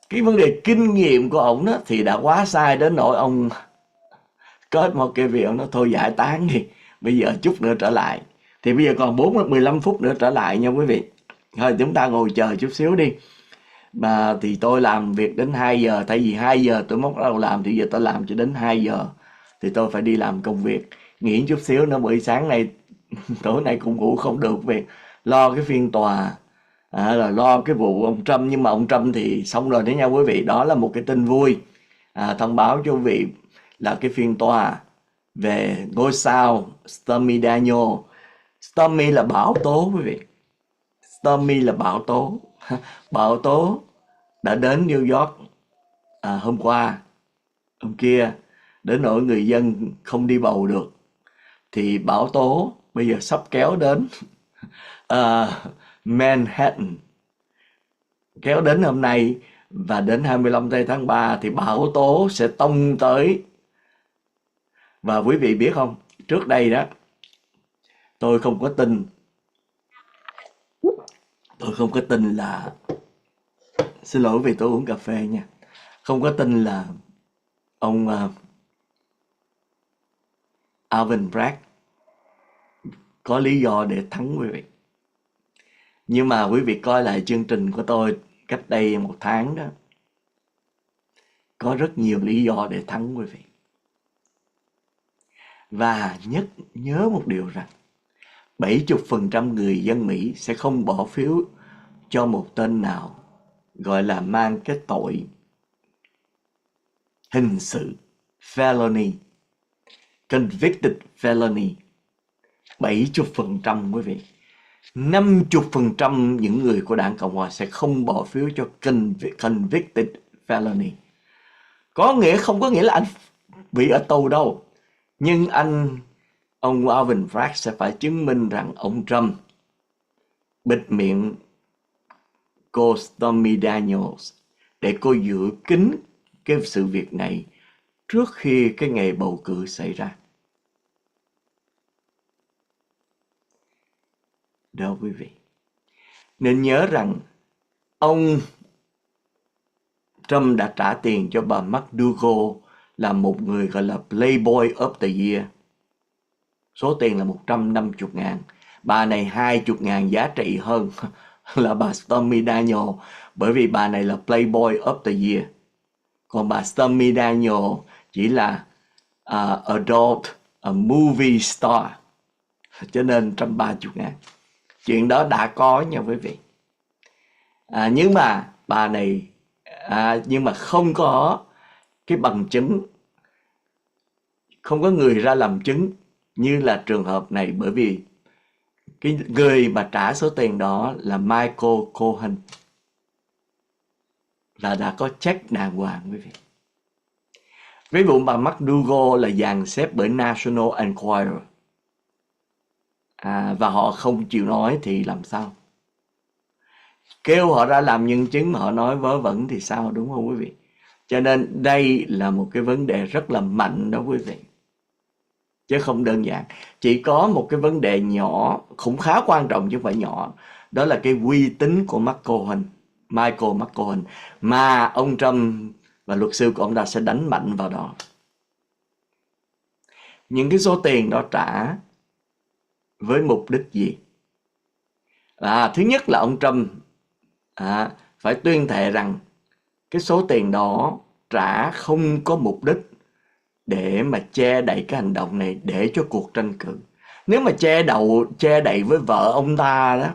cái vấn đề kinh nghiệm của ông đó thì đã quá sai đến nỗi ông kết một cái việc ông nói thôi giải tán đi, bây giờ chút nữa trở lại. Thì bây giờ còn 15 phút nữa trở lại nha quý vị. Thôi chúng ta ngồi chờ chút xíu đi. Mà thì tôi làm việc đến 2 giờ, tại vì 2 giờ tôi bắt đầu làm thì giờ tôi làm cho đến 2 giờ. Thì tôi phải đi làm công việc. Nghỉ chút xíu nữa, buổi sáng nay tối nay cũng ngủ không được việc lo cái phiên tòa, là lo cái vụ ông Trump. Nhưng mà ông Trump thì xong rồi đấy nha quý vị. Đó là một cái tin vui, thông báo cho quý vị là cái phiên tòa về ngôi sao Stormy Daniel. Stormy là bão tố quý vị. Stormy là bão tố. Bão tố đã đến New York hôm qua, hôm kia, đến nỗi người dân không đi bầu được. Thì bão tố bây giờ sắp kéo đến Manhattan. Kéo đến hôm nay và đến 25 tháng 3 thì bão tố sẽ tông tới. Và quý vị biết không, trước đây đó tôi không có tin là xin lỗi vì tôi uống cà phê nha. Không có tin là ông Alvin Bragg có lý do để thắng quý vị. Nhưng mà quý vị coi lại chương trình của tôi cách đây 1 tháng đó, có rất nhiều lý do để thắng quý vị. Và nhớ một điều rằng 70% người dân Mỹ sẽ không bỏ phiếu cho một tên nào gọi là mang cái tội hình sự, felony, convicted felony. 70% quý vị. 50% những người của đảng Cộng Hòa sẽ không bỏ phiếu cho convicted felony. Không có nghĩa là anh bị ở tù đâu. Nhưng ông Alvin Bragg sẽ phải chứng minh rằng ông Trump bịt miệng cô Stormy Daniels để cô giữ kín cái sự việc này trước khi cái ngày bầu cử xảy ra. Đó quý vị. Nên nhớ rằng ông Trump đã trả tiền cho bà McDougal là một người gọi là Playboy of the Year. Số tiền là 150.000. Bà này 20.000 giá trị hơn là bà Stormy Daniels, bởi vì bà này là Playboy of the Year. Còn bà Stormy Daniels chỉ là adult movie star, cho nên 130.000. Chuyện đó đã có nha quý vị. Nhưng mà bà này nhưng mà không có cái bằng chứng, không có người ra làm chứng như là trường hợp này, bởi vì cái người mà trả số tiền đó là Michael Cohen, là đã có check đàng hoàng quý vị. Ví dụ bà McDougal là dàn xếp bởi National Enquirer, và họ không chịu nói thì làm sao? Kêu họ ra làm nhân chứng mà họ nói vớ vẩn thì sao, đúng không quý vị? Cho nên đây là một cái vấn đề rất là mạnh đó quý vị, chứ không đơn giản. Chỉ có một cái vấn đề nhỏ, cũng khá quan trọng chứ không phải nhỏ, đó là cái uy tín của Michael McCohen, mà ông Trump và luật sư của ông ta sẽ đánh mạnh vào đó. Những cái số tiền đó trả với mục đích gì? Thứ nhất là ông Trump phải tuyên thệ rằng cái số tiền đó trả không có mục đích để mà che đậy cái hành động này để cho cuộc tranh cử. Nếu mà che đậy với vợ ông ta đó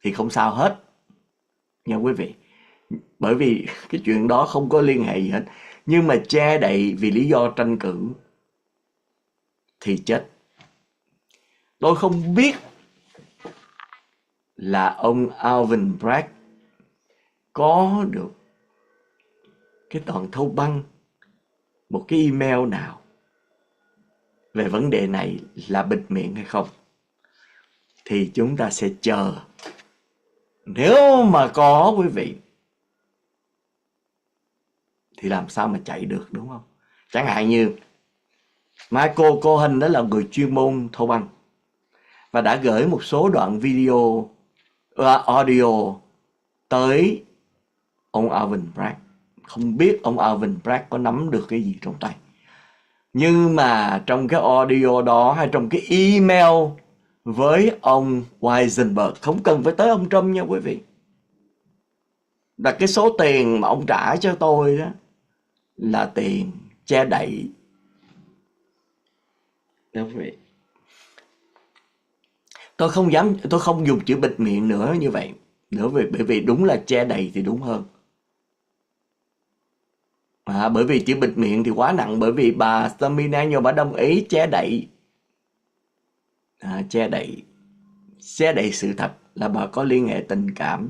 thì không sao hết nha quý vị, bởi vì cái chuyện đó không có liên hệ gì hết. Nhưng mà che đậy vì lý do tranh cử thì chết. Tôi không biết là ông Alvin Bragg có được cái đoạn thâu băng, một cái email nào về vấn đề này là bịt miệng hay không, thì chúng ta sẽ chờ. Nếu mà có quý vị thì làm sao mà chạy được, đúng không? Chẳng hạn như Michael Cohen đó là người chuyên môn thâu băng và đã gửi một số đoạn video audio tới ông Alvin Bragg. Không biết ông Alvin Bragg có nắm được cái gì trong tay, nhưng mà trong cái audio đó hay trong cái email với ông Weisenberg, không cần phải tới ông Trump nha quý vị, là cái số tiền mà ông trả cho tôi đó là tiền che đậy đó quý vị. Tôi không dùng chữ bịt miệng nữa như vậy nữa, bởi vì đúng là che đậy thì đúng hơn. Bởi vì chữ bịt miệng thì quá nặng, bởi vì bà Stormy Daniels bà đồng ý che đậy, che đậy sự thật là bà có liên hệ tình cảm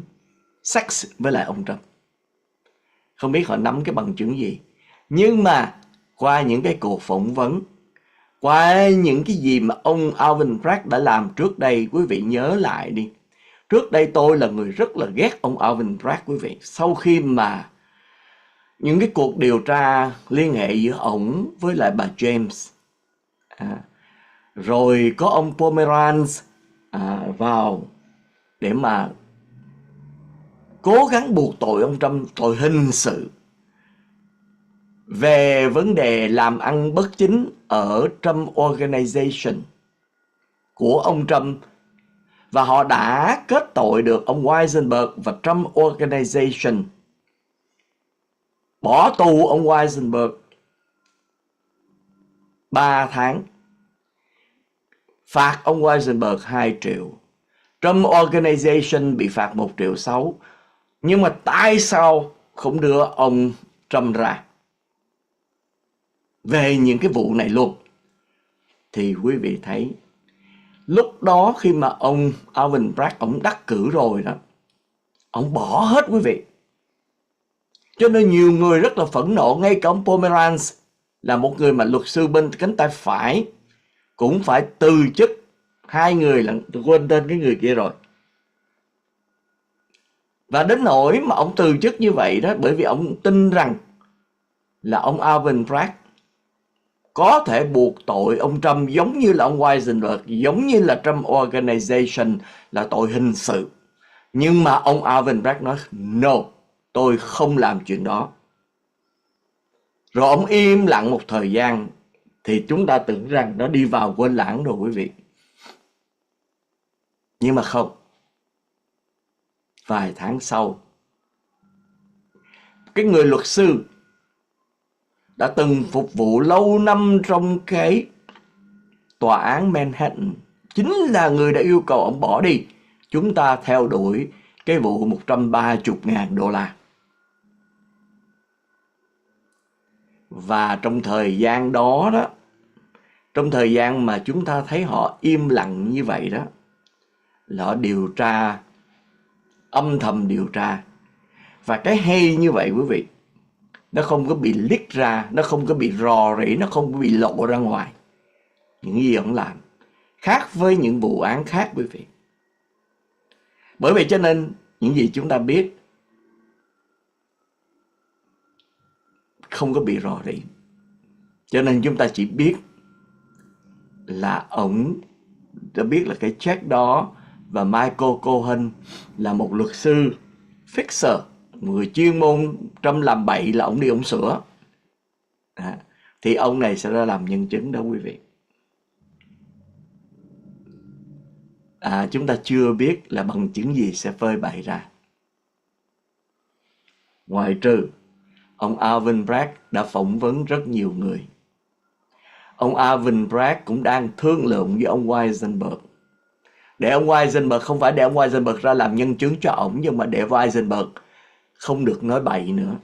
sex với lại ông Trump. Không biết họ nắm cái bằng chứng gì, nhưng mà qua những cái cuộc phỏng vấn, qua những cái gì mà ông Alvin Bragg đã làm trước đây, quý vị nhớ lại đi. Trước đây tôi là người rất là ghét ông Alvin Bragg quý vị. Sau khi mà những cái cuộc điều tra liên hệ giữa ổng với lại bà James, rồi có ông Pomeranz vào để mà cố gắng buộc tội ông Trump tội hình sự về vấn đề làm ăn bất chính ở Trump Organization của ông Trump, và họ đã kết tội được ông Weisenberg và Trump Organization, bỏ tù ông Weisenberg 3 tháng, phạt ông Weisenberg 2 triệu, Trump Organization bị phạt 1,6 triệu. Nhưng mà tại sao không đưa ông Trump ra về những cái vụ này luôn? Thì quý vị thấy, lúc đó khi mà ông Alvin Bragg ông đắc cử rồi đó, ông bỏ hết quý vị. Cho nên nhiều người rất là phẫn nộ, ngay cả ông Pomeranz là một người mà luật sư bên cánh tay phải cũng phải từ chức. Hai người là tôi quên tên cái người kia rồi. Và đến nỗi mà ông từ chức như vậy đó, bởi vì ông tin rằng là ông Alvin Bragg có thể buộc tội ông Trump giống như là ông Weisenberg, giống như là Trump Organization là tội hình sự. Nhưng mà ông Alvin Bragg nói no, tôi không làm chuyện đó. Rồi ông im lặng một thời gian, thì chúng ta tưởng rằng nó đi vào quên lãng rồi quý vị. Nhưng mà không. Vài tháng sau, cái người luật sư đã từng phục vụ lâu năm trong cái tòa án Manhattan chính là người đã yêu cầu ông bỏ đi. Chúng ta theo đuổi cái vụ 130.000 đô la. Và trong thời gian đó đó, trong thời gian mà chúng ta thấy họ im lặng như vậy đó, là họ điều tra, âm thầm điều tra. Và cái hay như vậy quý vị, nó không có bị leak ra, nó không có bị rò rỉ, nó không có bị lộ ra ngoài. Những gì ông làm khác với những vụ án khác quý vị. Bởi vậy cho nên những gì chúng ta biết không có bị rò rỉ. Cho nên chúng ta chỉ biết là ông đã biết là cái check đó, và Michael Cohen là một luật sư fixer, người chuyên môn Trump làm bậy là ông đi ông sửa. Thì ông này sẽ ra làm nhân chứng đó quý vị. Chúng ta chưa biết là bằng chứng gì sẽ phơi bày ra. Ngoại trừ ông Alvin Bragg đã phỏng vấn rất nhiều người. Ông Alvin Bragg cũng đang thương lượng với ông Weisenberg. Để ông Weisenberg, không phải để ông Weisenberg ra làm nhân chứng cho ổng, nhưng mà để Weisenberg không được nói bậy nữa.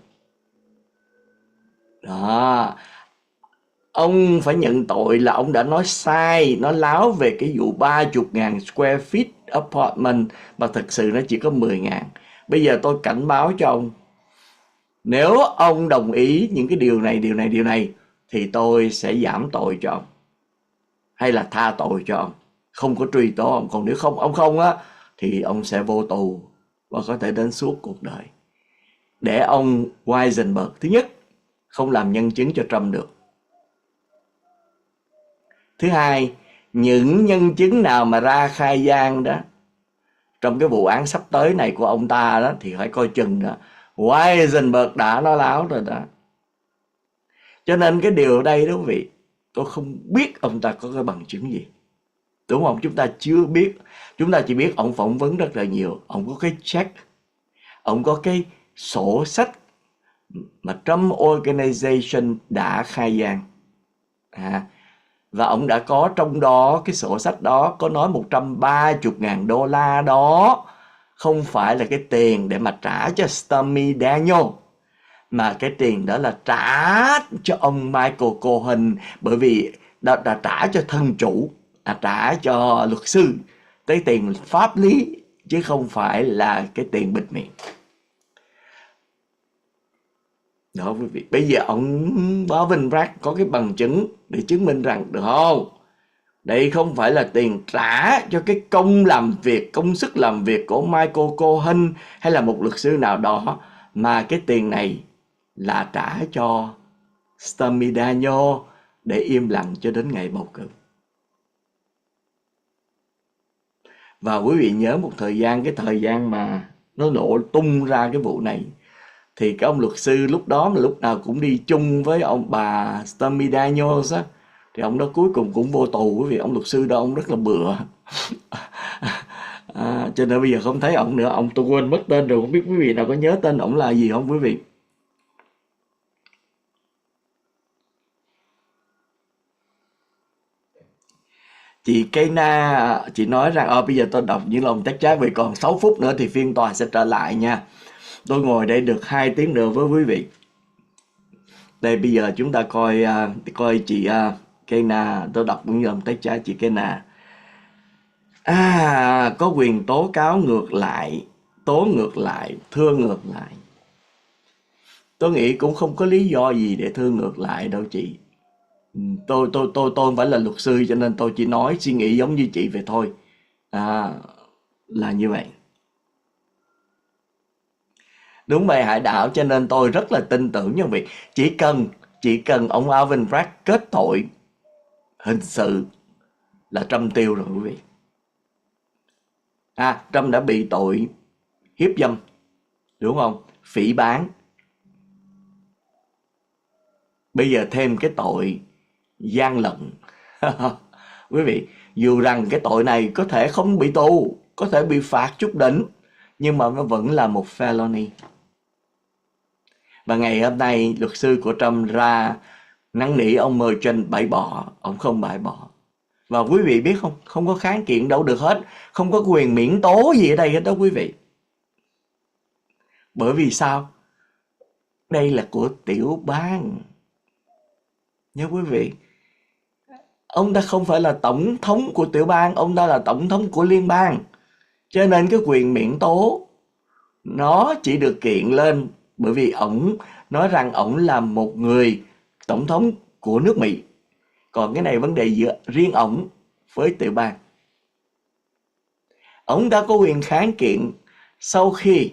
Đó. Ông phải nhận tội là ông đã nói sai, nói láo về cái vụ 30.000 square feet apartment mà thực sự nó chỉ có 10.000. Bây giờ tôi cảnh báo cho ông, nếu ông đồng ý những cái điều này thì tôi sẽ giảm tội cho ông, hay là tha tội cho ông, không có truy tố ông. Còn nếu không, ông không á, thì ông sẽ vô tù và có thể đến suốt cuộc đời. Để ông Weisenberg, thứ nhất, không làm nhân chứng cho Trump được. Thứ hai, những nhân chứng nào mà ra khai gian đó trong cái vụ án sắp tới này của ông ta đó, thì phải coi chừng đó. Weisenberg đã nói láo rồi đó. Cho nên cái điều ở đây đó quý vị, tôi không biết ông ta có cái bằng chứng gì. Đúng không? Chúng ta chưa biết. Chúng ta chỉ biết ông phỏng vấn rất là nhiều. Ông có cái check, ông có cái sổ sách mà Trump Organization đã khai gian. Và ông đã có trong đó, cái sổ sách đó có nói 130.000 đô la đó không phải là cái tiền để mà trả cho Stormy Daniel, mà cái tiền đó là trả cho ông Michael Cohen, bởi vì đã trả cho thân chủ, trả cho luật sư, cái tiền pháp lý, chứ không phải là cái tiền bịt miệng. Đó quý vị, bây giờ ông Alvin Bragg có cái bằng chứng để chứng minh rằng, được không, đây không phải là tiền trả cho cái công làm việc, công sức làm việc của Michael Cohen hay là một luật sư nào đó, mà cái tiền này là trả cho Stormy Daniel để im lặng cho đến ngày bầu cử. Và quý vị nhớ một thời gian, cái thời gian mà nó nổ tung ra cái vụ này, thì cái ông luật sư lúc đó mà lúc nào cũng đi chung với bà Stormy Daniels á, thì ông đó cuối cùng cũng vô tù, bởi vì ông luật sư đó ông rất là bựa. Cho nên bây giờ không thấy ông nữa, tôi quên mất tên rồi, không biết quý vị nào có nhớ tên ông là gì không quý vị? Chị Kayna, chị nói rằng bây giờ tôi đọc những lòng chắc chắn, vì còn 6 phút nữa thì phiên tòa sẽ trở lại nha. Tôi ngồi đây được 2 tiếng nữa với quý vị. Đây bây giờ chúng ta coi chị Kayna, tôi đọc những lòng chắc chắn chị Kayna. Có quyền tố cáo ngược lại, tố ngược lại, thưa ngược lại. Tôi nghĩ cũng không có lý do gì để thưa ngược lại đâu chị. Tôi không phải là luật sư, cho nên tôi chỉ nói suy nghĩ giống như chị vậy thôi. Là như vậy. Đúng vậy Hải Đảo, cho nên tôi rất là tin tưởng như vậy. Chỉ cần ông Alvin Bragg kết tội hình sự là Trump tiêu rồi quý vị. Trump đã bị tội hiếp dâm, đúng không? Phỉ báng. Bây giờ thêm cái tội gian lận. Quý vị, dù rằng cái tội này có thể không bị tù, có thể bị phạt chút đỉnh, nhưng mà nó vẫn là một felony. Và ngày hôm nay luật sư của Trump ra năn nỉ ông Merchant bãi bỏ, ông không bãi bỏ. Và quý vị biết không, không có kháng kiện đâu được hết, không có quyền miễn tố gì ở đây hết đó quý vị. Bởi vì sao? Đây là của tiểu bang. Nhớ quý vị, ông ta không phải là tổng thống của tiểu bang, ông ta là tổng thống của liên bang. Cho nên cái quyền miễn tố nó chỉ được kiện lên bởi vì ổng nói rằng ổng là một người tổng thống của nước Mỹ. Còn cái này vấn đề giữa riêng ổng với tiểu bang. Ổng đã có quyền kháng kiện sau khi,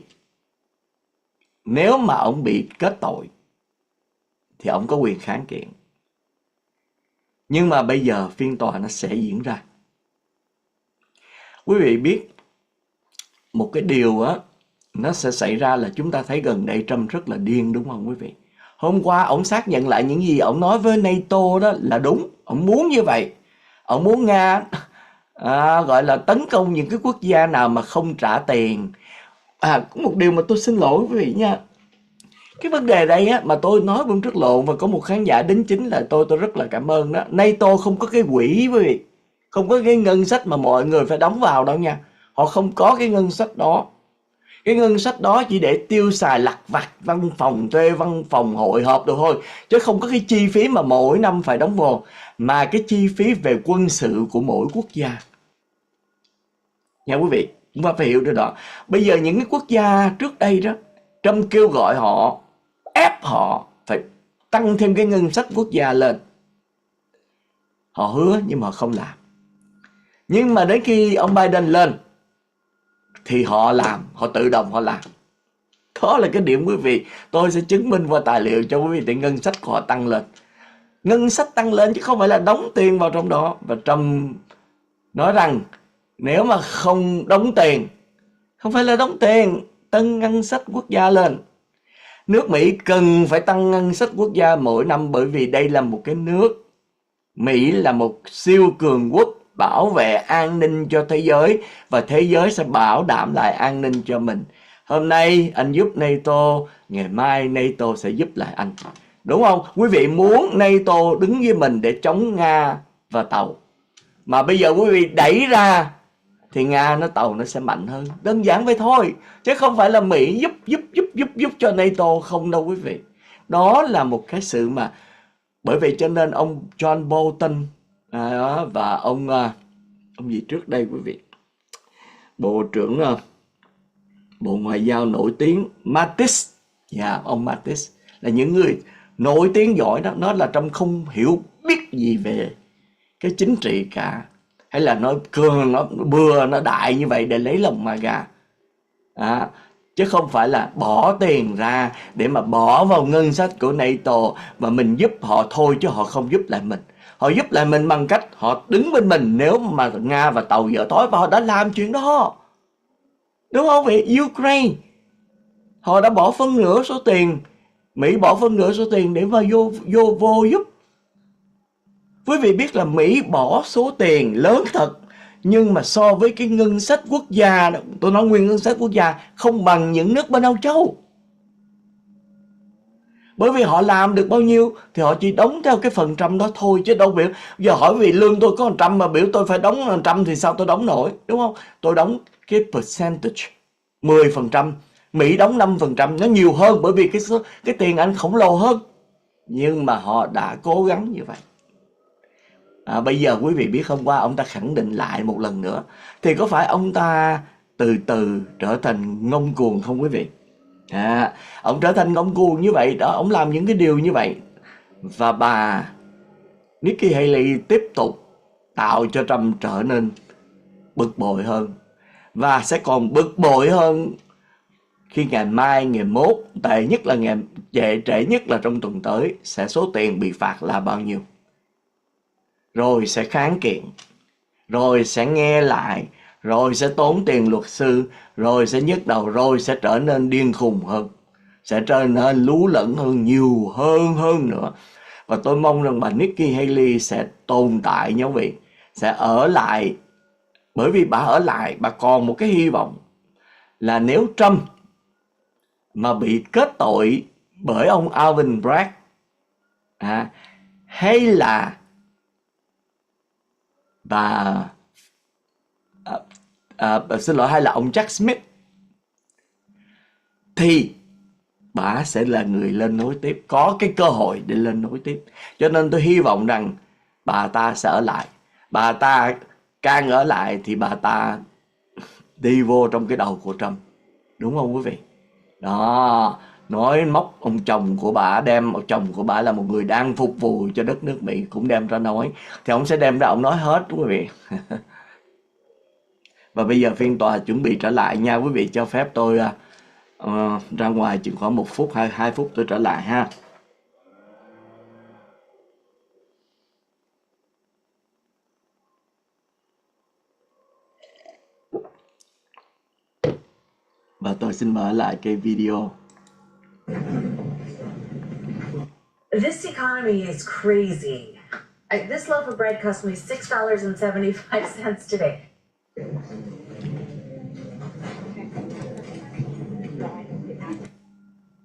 nếu mà ổng bị kết tội thì ổng có quyền kháng kiện. Nhưng mà bây giờ phiên tòa nó sẽ diễn ra. Quý vị biết một cái điều á, nó sẽ xảy ra là chúng ta thấy gần đây Trump rất là điên, đúng không quý vị? Hôm qua ổng xác nhận lại những gì ổng nói với NATO đó là đúng. Ổng muốn như vậy. Ổng muốn Nga gọi là tấn công những cái quốc gia nào mà không trả tiền. Có một điều mà tôi xin lỗi quý vị nha. Cái vấn đề đây á, mà tôi nói cũng rất lộn, và có một khán giả đính chính là tôi rất là cảm ơn đó. NATO không có cái quỹ quý vị, không có cái ngân sách mà mọi người phải đóng vào đâu nha. Họ không có cái ngân sách đó. Cái ngân sách đó chỉ để tiêu xài lặt vặt, văn phòng, thuê văn phòng, hội họp được thôi. Chứ không có cái chi phí mà mỗi năm phải đóng vào, mà cái chi phí về quân sự của mỗi quốc gia. Nha quý vị, chúng ta phải hiểu được đó. Bây giờ những cái quốc gia trước đây đó, Trump kêu gọi họ, ép họ phải tăng thêm cái ngân sách quốc gia lên. Họ hứa nhưng mà không làm. Nhưng mà đến khi ông Biden lên thì họ làm, họ tự động họ làm. Đó là cái điểm quý vị. Tôi sẽ chứng minh qua tài liệu cho quý vị, thì ngân sách của họ tăng lên. Ngân sách tăng lên chứ không phải là đóng tiền vào trong đó. Và Trump nói rằng nếu mà không đóng tiền, không phải là đóng tiền, tăng ngân sách quốc gia lên. Nước Mỹ cần phải tăng ngân sách quốc gia mỗi năm, bởi vì đây là một cái nước, Mỹ là một siêu cường quốc bảo vệ an ninh cho thế giới, và thế giới sẽ bảo đảm lại an ninh cho mình. Hôm nay anh giúp NATO, ngày mai NATO sẽ giúp lại anh. Đúng không? Quý vị muốn NATO đứng với mình để chống Nga và Tàu. Mà bây giờ quý vị đẩy ra thì Nga Tàu nó sẽ mạnh hơn. Đơn giản vậy thôi. Chứ không phải là Mỹ giúp cho NATO không đâu quý vị. Đó là một cái sự mà, bởi vậy cho nên ông John Bolton và ông gì trước đây quý vị, Bộ trưởng Bộ Ngoại giao nổi tiếng Mattis, ông Mattis là những người nổi tiếng giỏi đó. Nó là Trump không hiểu biết gì về cái chính trị cả, hay là nó cường, nó bừa, nó đại như vậy để lấy lòng MAGA. Chứ không phải là bỏ tiền ra để mà bỏ vào ngân sách của NATO và mình giúp họ thôi, chứ họ không giúp lại mình. Họ giúp lại mình bằng cách họ đứng bên mình nếu mà Nga và Tàu dở tối, và họ đã làm chuyện đó. Đúng không vậy? Ukraine họ đã bỏ phân nửa số tiền, Mỹ bỏ phân nửa số tiền để mà vô giúp. Quý vị biết là Mỹ bỏ số tiền lớn thật, nhưng mà so với cái ngân sách quốc gia, tôi nói nguyên ngân sách quốc gia, không bằng những nước bên Âu Châu. Bởi vì họ làm được bao nhiêu thì họ chỉ đóng theo cái phần trăm đó thôi, chứ đâu biểu giờ hỏi vì lương tôi có 100 mà biểu tôi phải đóng 100 thì sao tôi đóng nổi, đúng không? Tôi đóng cái percentage 10%, Mỹ đóng 5%, nó nhiều hơn bởi vì cái tiền anh khổng lồ hơn. Nhưng mà họ đã cố gắng như vậy. Bây giờ quý vị biết hôm qua ông ta khẳng định lại một lần nữa, thì có phải ông ta từ từ trở thành ngông cuồng không quý vị? Ông trở thành ngông cuồng như vậy đó, ông làm những cái điều như vậy. Và bà Nikki Haley tiếp tục tạo cho Trump trở nên bực bội hơn. Và sẽ còn bực bội hơn khi ngày mai, ngày mốt, tệ nhất là trễ nhất là trong tuần tới, sẽ số tiền bị phạt là bao nhiêu. Rồi sẽ kháng kiện, rồi sẽ nghe lại, rồi sẽ tốn tiền luật sư, rồi sẽ nhức đầu, rồi sẽ trở nên điên khùng hơn, sẽ trở nên lú lẫn hơn, nhiều hơn nữa. Và tôi mong rằng bà Nikki Haley sẽ tồn tại nha quý vị, sẽ ở lại. Bởi vì bà ở lại, bà còn một cái hy vọng là nếu Trump mà bị kết tội bởi ông Alvin Bragg, hay là hay là ông Jack Smith, thì bà sẽ là người lên nối tiếp, có cái cơ hội để lên nối tiếp. Cho nên tôi hy vọng rằng bà ta sẽ ở lại. Bà ta càng ở lại thì bà ta đi vô trong cái đầu của Trump, đúng không quý vị? Đó, nói móc ông chồng của bà, đem ông chồng của bà là một người đang phục vụ cho đất nước Mỹ cũng đem ra nói, thì ông sẽ đem ra ông nói hết quý vị. Và bây giờ phiên tòa chuẩn bị trở lại nha quý vị, cho phép tôi ra ngoài chừng khoảng 1 phút hay 2 phút tôi trở lại ha. Và tôi xin mở lại cái video. This economy is crazy. This loaf of bread cost me $6.75 today.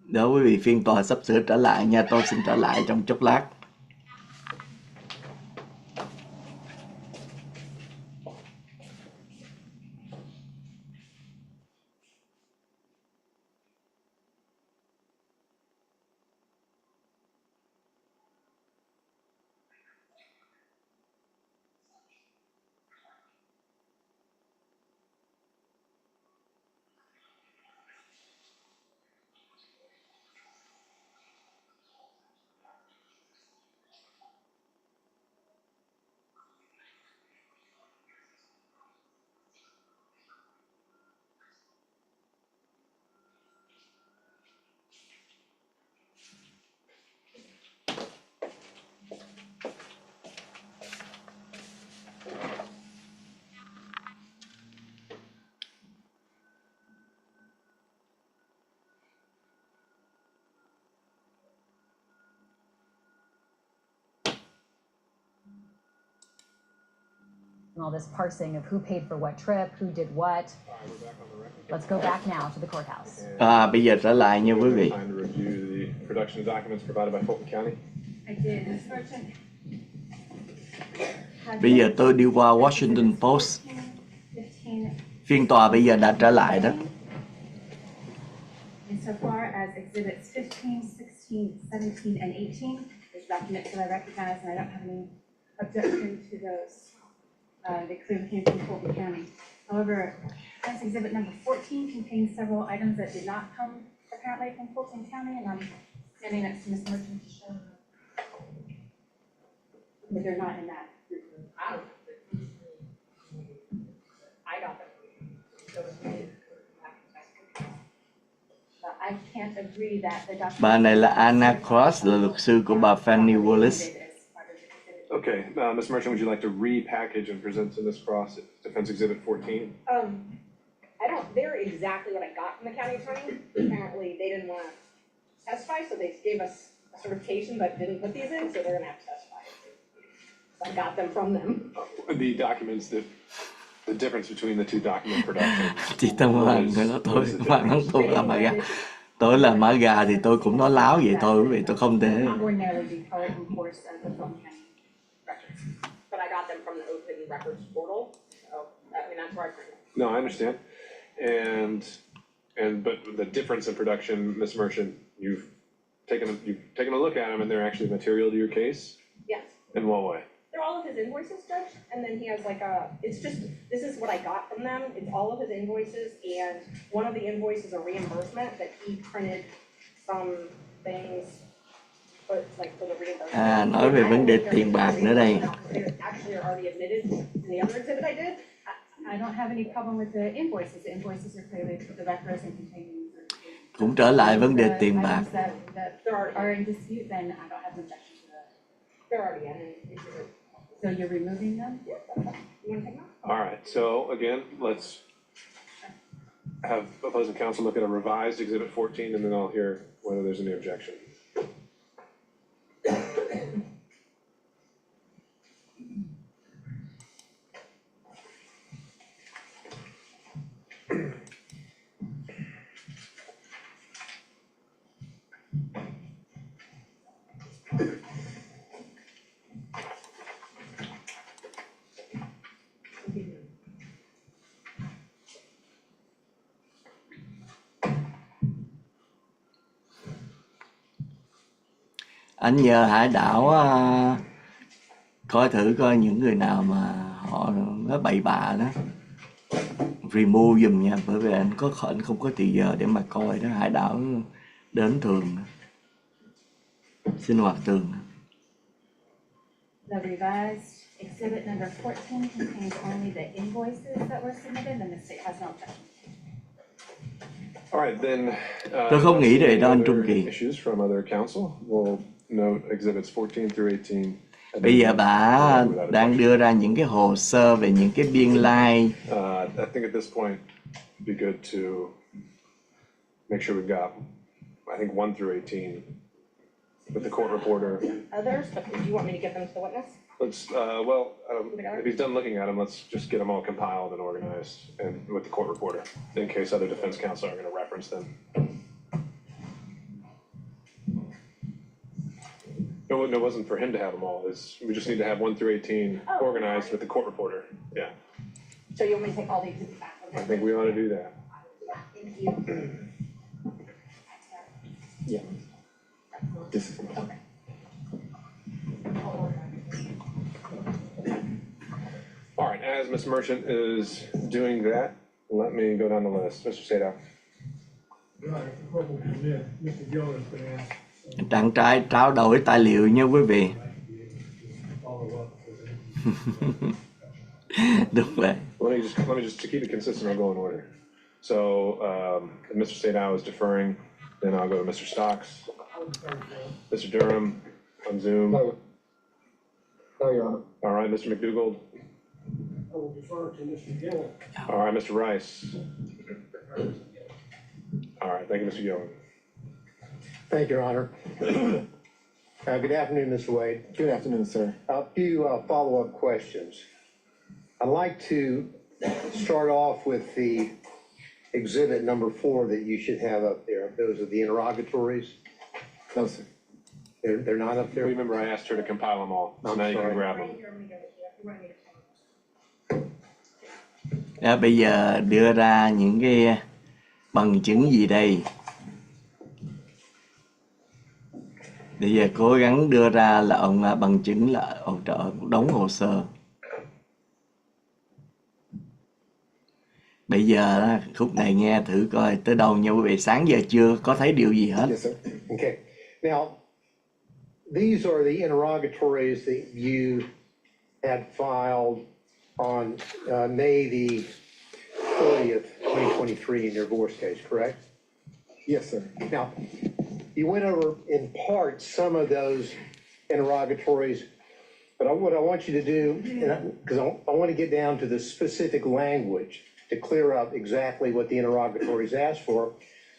Đó quý vị, phiên tòa sắp sửa trở lại nha, tôi xin trở lại trong chốc lát. All this parsing of who paid for what trip, who did what. Let's go back now to the courthouse. Bây giờ trở lại nha quý vị. Time to review the production of documents provided by Fulton County. I did. Ms. Merchant. Bây giờ tôi đi qua Washington Post. Phiên tòa bây giờ đã trở lại đó. Insofar as exhibits 15, 16, 17, and 18, there's documents that I recognize, and I don't have any objection to those. They clearly came from Fulton County. However, as exhibit number 14 contains several items that did not come apparently from Fulton County, and I'm standing next to Ms. Merchant to show that they're not in that. I got them. I can't agree that the document. Bà này là Anna Cross, là luật sư của bà Fani Willis. Okay, Ms. Merchant, would you like to repackage and present to Ms. Cross Defense Exhibit 14? they're exactly what I got from the county attorney. Apparently, they didn't wanna testify, so they gave us a certification, but didn't put these in, so they're gonna have to testify. So I got them from them. The documents that, the difference between the two document productions. Chị Tâm Hoàng người đó tôi Hoàng nói tôi là mã gà, tôi là mã gà thì tôi cũng nói láo vậy thôi, quý vị, tôi không thể. Ordinarily be part and course of the Fulton County records. But I got them from the open records portal, so, I mean, that's where I printed them. No, I understand. But the difference in production, Ms. Merchant, you've taken a look at them and they're actually material to your case? Yes. In what way? They're all of his invoices, Judge, and then he has like it's just, this is what I got from them, it's all of his invoices, and one of the invoices is a reimbursement that he printed some things, but like for the reimbursement. Nói về vấn đề tiền bạc nữa đây. They actually are already admitted in the other exhibit I did. I don't have any problem with the invoices. The invoices are clearly for the records and containing. Cũng trở lại vấn đề tiền bạc. That are in dispute, then I don't have an objection to that. They're already in exhibit. So you're removing them? Yeah, that's fine. You wanna take them out? All right, so again, let's have opposing counsel look at a revised exhibit 14 and then I'll hear whether there's any objection. Anh nhờ Hải Đảo coi thử coi những người nào mà họ nói bậy bạ đó, remove giùm nha, bởi vì anh không có thời giờ để mà coi đó. Hải Đảo đến thường sinh hoạt thường. The revised exhibit number 14 contains only the invoices that were submitted, and the state has no objection. All right, then. Tôi không nghĩ về đó anh Trung Kỳ. Issues from other counsel, we'll note exhibits 14 through 18. Bây giờ bà đang đưa ra những cái hồ sơ về những cái biên lai. I think at this point, it'd be good to make sure we've got, I think 1 through 18 with the court reporter. Others, but do you want me to give them to the witness? Let's, if he's done looking at them, let's just get them all compiled and organized and with the court reporter, in case other defense counsel are gonna reference them. No, it wasn't for him to have them all, we just need to have 1 through 18 organized with the court reporter, yeah. So you want me to take all the exhibits back? I think we ought to do that. Thank you. Yeah. This is. Okay. All right, as Ms. Merchant is doing that, let me go down the list. Mr. Sadow. Mr. Gill is going to ask. Trạng trai trao đổi tài liệu nha quý vị. Đúng vậy. Let me just to keep it consistent, I'll go in order. So, Mr. Sadow is deferring, then I'll go to Mr. Stocks, Mr. Durham on Zoom. No, Your Honor. All right, Mr. McDougald. I will defer to Mr. Gill. All right, Mr. Rice. All right, thank you, Mr. Young. Thank you, Your Honor. Good afternoon, Mr. Wade. Good afternoon, sir. A few follow-up questions. I'd like to start off with the exhibit number 4 that you should have up there. Those are the interrogatories. No, sir. They're not up there? Remember, I asked her to compile them all, so I'm now you can sorry. grab them. Bây giờ đưa ra những cái bằng chứng gì đây? Bây giờ cố gắng đưa ra là ông bằng chứng là ông trợ đóng hồ sơ. Bây giờ khúc này nghe thử coi tới đâu nha quý vị. Sáng giờ chưa có thấy điều gì hết. Yes, sir. Okay. Now, these are the interrogatories that you had filed on May the 30th, 2023 in your divorce case, correct? Yes, sir. Now, you went over in part some of those interrogatories, but what I want you to do, because I want to get down to the specific language to clear up exactly what the interrogatories asked for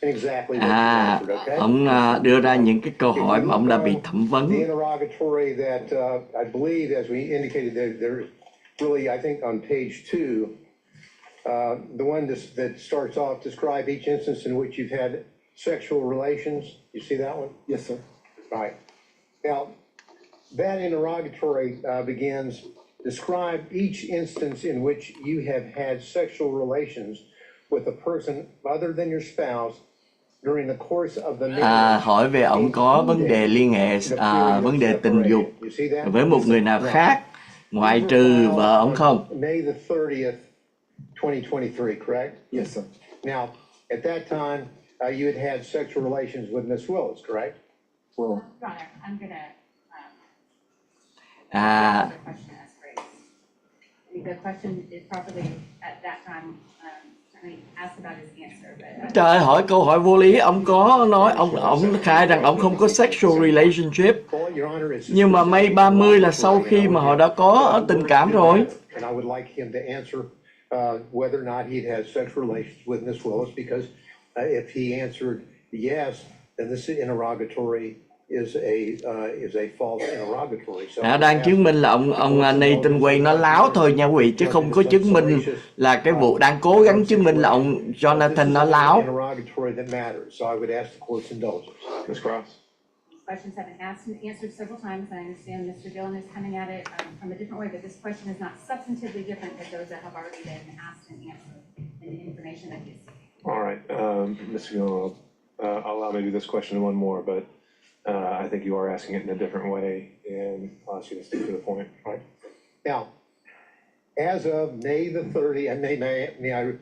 and exactly what you answered, okay? Ông đưa ra những cái câu hỏi mà ông đã bị thẩm The vấn. interrogatory that, I believe, as we indicated, there's really, I think, on page 2, the one that starts off, describe each instance in which you've had sexual relations. You see that one? Yes, sir. Right. Now, that interrogatory begins, describe each instance in which you have had sexual relations with a person other than your spouse during the course of the marriage. Hỏi về ông có vấn đề liên hệ, vấn đề tình dục với một người nào khác ngoại trừ vợ ông không? May the 30th, 2023, correct? Yes, sir. Now, at that time, you had sexual relations with Miss Willis, correct? Well, Your Honor, I'm gonna, À, the question as phrased. I mean, the question is properly at that time, certainly asked about his answer, but. trời ơi, hỏi câu hỏi vô lý. Ông có nói, ông khai rằng ông không có sexual relationship. Well, Your Honor, it's Nhưng mà May 30 là sau khi mà họ đã có tình cảm rồi. And I would like him to answer whether or not he'd had sexual relations with Miss Willis, because if he answered yes, then this interrogatory is a false interrogatory. So Đang chứng minh là ông Nathan Wade nó láo thôi nha quý vị, chứ không có chứng minh là cái vụ, đang cố gắng chứng minh là ông Jonathan nó láo. Interrogatory that matters. So I would ask the court's indulgence. Ms. Cross? Questions have been asked and answered several times, and I understand Mr. Dillon is coming at it from a different way, but this question is not substantively different than those that have already been asked and answered in the information that he's seeking. All right, Mr. Gillen, I'll allow maybe this question and one more, but I think you are asking it in a different way, and I'll ask you to stick to the point. Right. Now, as of May the 30th, and may I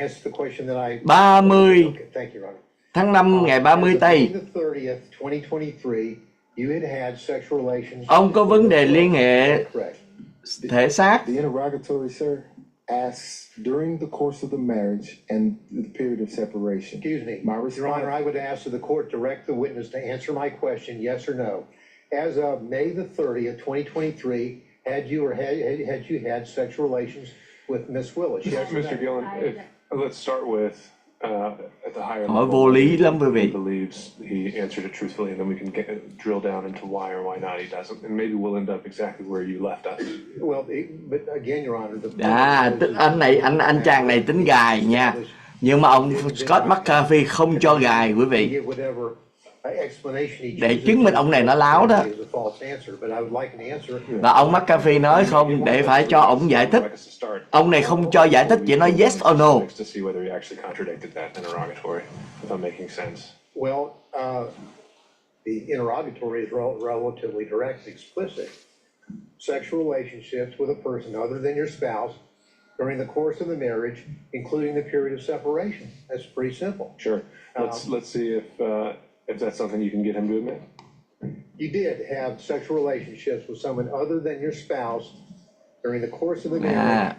answer the question that I... 30 Okay, thank you, Your Honor. tháng 5 ngày 30 tây. May the 30th, 2023, you had had sexual relations... Ông có vấn đề liên hệ thể xác. the interrogatory, sir, asks during the course of the marriage and the period of separation. Excuse me. My response... Your Honor, I would ask that the court direct the witness to answer my question, yes or no. As of May the 30th, 2023, had you had sexual relations with Miss Willis? Yes or no? Mr. Gillen, let's start with at the higher Hỏi level. vô lý lắm quý He vị. believes he answered it truthfully, and then we can drill down into why or why not he doesn't, and maybe we'll end up exactly where you left us. Well, but again, Your Honor, Anh chàng này tính gài nha. Nhưng mà ông Scott McCarthy không cho gài quý vị. Để chứng minh ông này nó láo đó. Và ông McCarthy nói không, để phải cho ông giải thích. Ông này không cho giải thích, chỉ nói yes or no. Well, the interrogatory is relatively direct, explicit. Sexual relationships with a person other than your spouse during the course of the marriage, including the period of separation. That's pretty simple. Sure. Let's see if that's something you can get him to admit. You did have sexual relationships with someone other than your spouse during the course of the marriage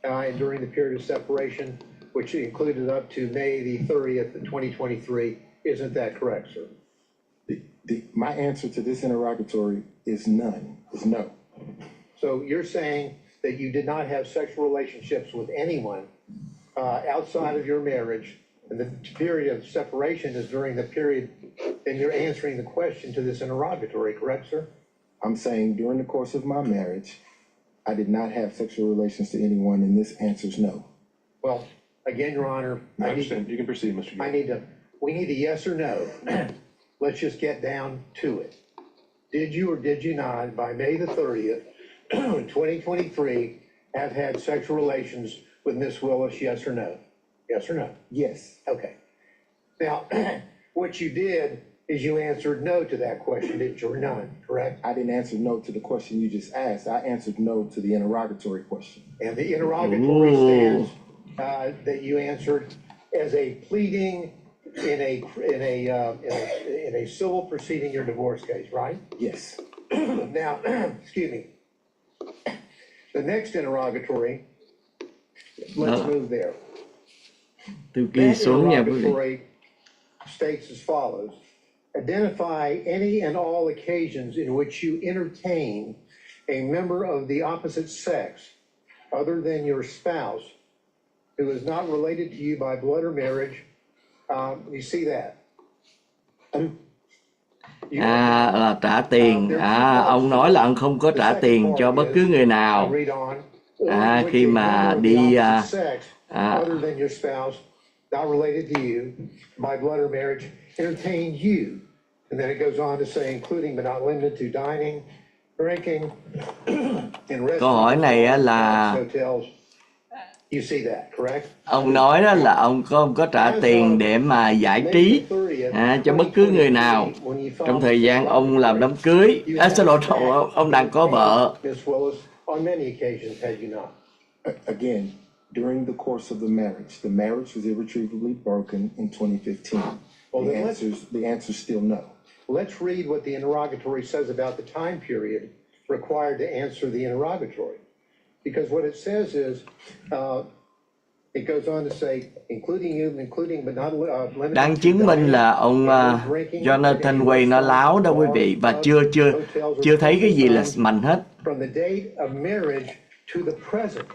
and during the period of separation, which included up to May the 30th, 2023. Isn't that correct, sir? My answer to this interrogatory is none, is no. So you're saying that you did not have sexual relationships with anyone outside of your marriage, and the period of separation is during the period, and you're answering the question to this interrogatory, correct, sir? I'm saying during the course of my marriage, I did not have sexual relations to anyone, and this answer's no. Well, again, Your Honor, I understand. You can proceed, Mr. Gillen. We need a yes or no. Let's just get down to it. Did you or did you not, by May the 30th, 2023, have had sexual relations with Miss Willis, yes or no? Yes or no? Yes. Okay. Now, what you did is you answered no to that question, didn't you, or none, correct? I didn't answer no to the question you just asked. I answered no to the interrogatory question. And the interrogatory stands that you answered as a pleading in a civil proceeding, your divorce case, right? Yes. Now, excuse me. The next interrogatory, let's move there. Từ kia xuống nha quý vị. Interrogatory states as follows. Identify any and all occasions in which you entertain a member of the opposite sex other than your spouse who is not related to you by blood or marriage. You see that? Là trả tiền. Ông nói là ông không có trả tiền cho bất cứ người nào. Khi mà đi other than your spouse, not related to you by blood or marriage, entertain you. And then it goes on to say, including but not limited to dining, drinking, and Câu hỏi này á là hotels. You see that, correct? ông nói đó là ông không có trả tiền để mà giải trí cho bất cứ người nào trong thời gian ông làm đám cưới. Xin lỗi, ông đang có vợ. Miss Willis, on many occasions, had you not? Again, during the course of the marriage was irretrievably broken in 2015. Well, The answer is still no. Let's read what the interrogatory says about the time period required to answer the interrogatory. Because what it says is, it goes on to say, including but not limited. Đang chứng minh là ông Jonathan Nguoi nó láo đó quý vị, và chưa thấy cái gì là mạnh hết. From the date of marriage to the present.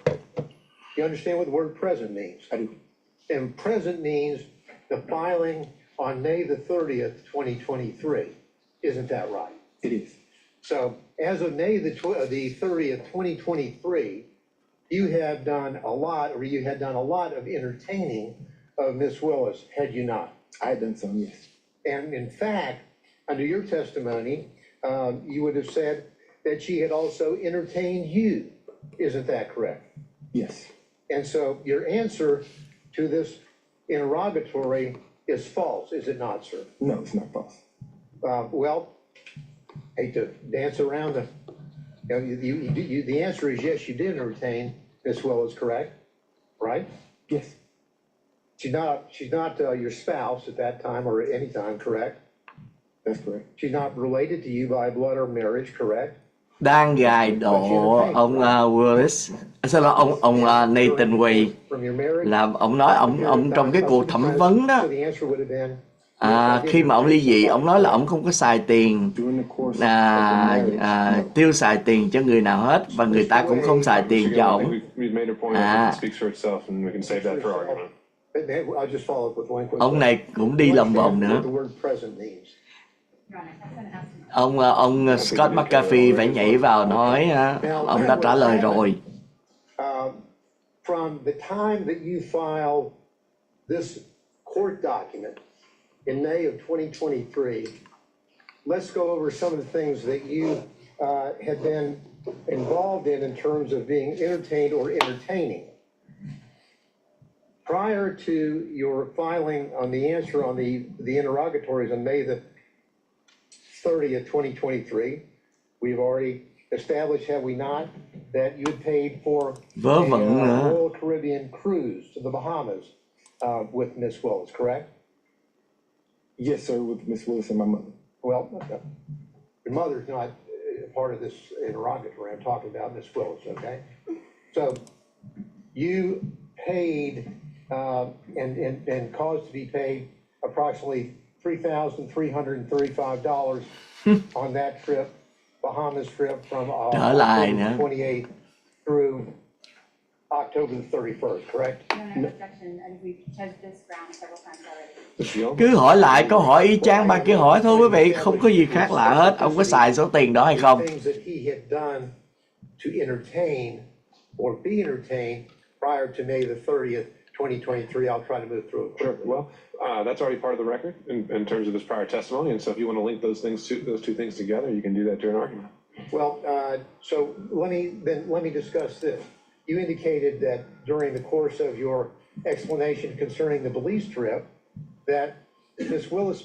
You understand what the word present means? I do. And present means the filing on May the 30th, 2023. Isn't that right? It is. So as of May the 30th, 2023, you had done a lot of entertaining of Miss Willis, had you not? I had done some, yes. And in fact, under your testimony, you would have said that she had also entertained you. Isn't that correct? Yes. And so your answer to this interrogatory is false, is it not, sir? No, it's not false. Well, hate to dance around the answer is yes, you did entertain Miss Willis, correct? Right? Yes. She's not your spouse at that time or at any time, correct? That's correct. She's not related to you by blood or marriage, correct? Đang gài độ ông Willis, sao là ông Nathan Nguoi, là ông nói ông trong cái cuộc thẩm vấn đó, khi mà ông ly dị, ông nói là ông không có xài tiền, tiêu xài tiền cho người nào hết, và người ta cũng không xài tiền cho ông. Ông này cũng đi lòng vòng nữa. Ông Scott McAfee phải nhảy vào nói ông đã trả lời rồi. From the time that you filed this court document in May of 2023, let's go over some of the things that you had been involved in terms of being entertained or entertaining. Prior to your filing on the answer on the interrogatories on May the 30th, 2023, we've already established, have we not, that you had paid for a Royal Caribbean cruise to the Bahamas with Miss Willis, correct? Yes, sir, with Miss Willis and my mother. Well, your mother's not part of this interrogatory. I'm talking about Miss Willis, okay? So you paid and caused to be paid approximately $3,335 on that trip, Bahamas trip from October 28th through October the 31st, correct? No objection, and we've checked this ground several times already. Cứ hỏi lại câu hỏi y chang ba kia hỏi thôi quý vị, không có gì khác lạ hết. Ông có xài số tiền đó hay không? Things that he had done to entertain or be entertained prior to May the 30th, 2023. I'll try to move through it. Sure. Well, that's already part of the record in terms of his prior testimony, and so if you want to link those two things together, you can do that during argument. Well, so let me discuss this. You indicated that during the course of your explanation concerning the Belize trip, that Miss Willis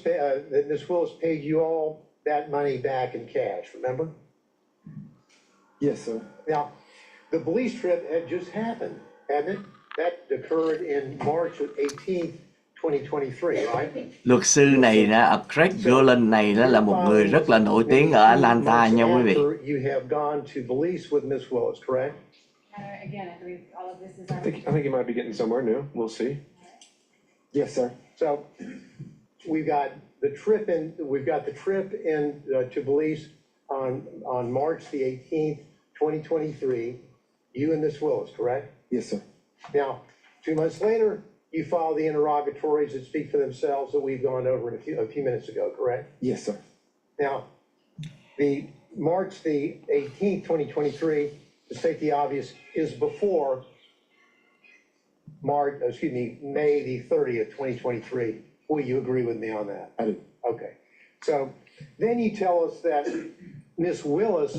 paid you all that money back in cash. Remember? Yes, sir. Now, the Belize trip had just happened, hadn't it? That occurred in March 18th, 2023, right? Luật sư này Craig này là một người rất là nổi tiếng ở Atlanta nha quý vị. You have gone to Belize with Miss Willis, correct? Again, I believe all of this is. I think you might be getting somewhere new. We'll see. Yes, sir. So we've got the trip in to Belize on March the 18th, 2023. You and Miss Willis, correct? Yes, sir. Now, 2 months later, you file the interrogatories that speak for themselves that we've gone over a few minutes ago, correct? Yes, sir. Now, the March the 18th, 2023, to state the obvious, is before May the 30th, 2023. Will you agree with me on that? I do. Okay. So then you tell us that Miss Willis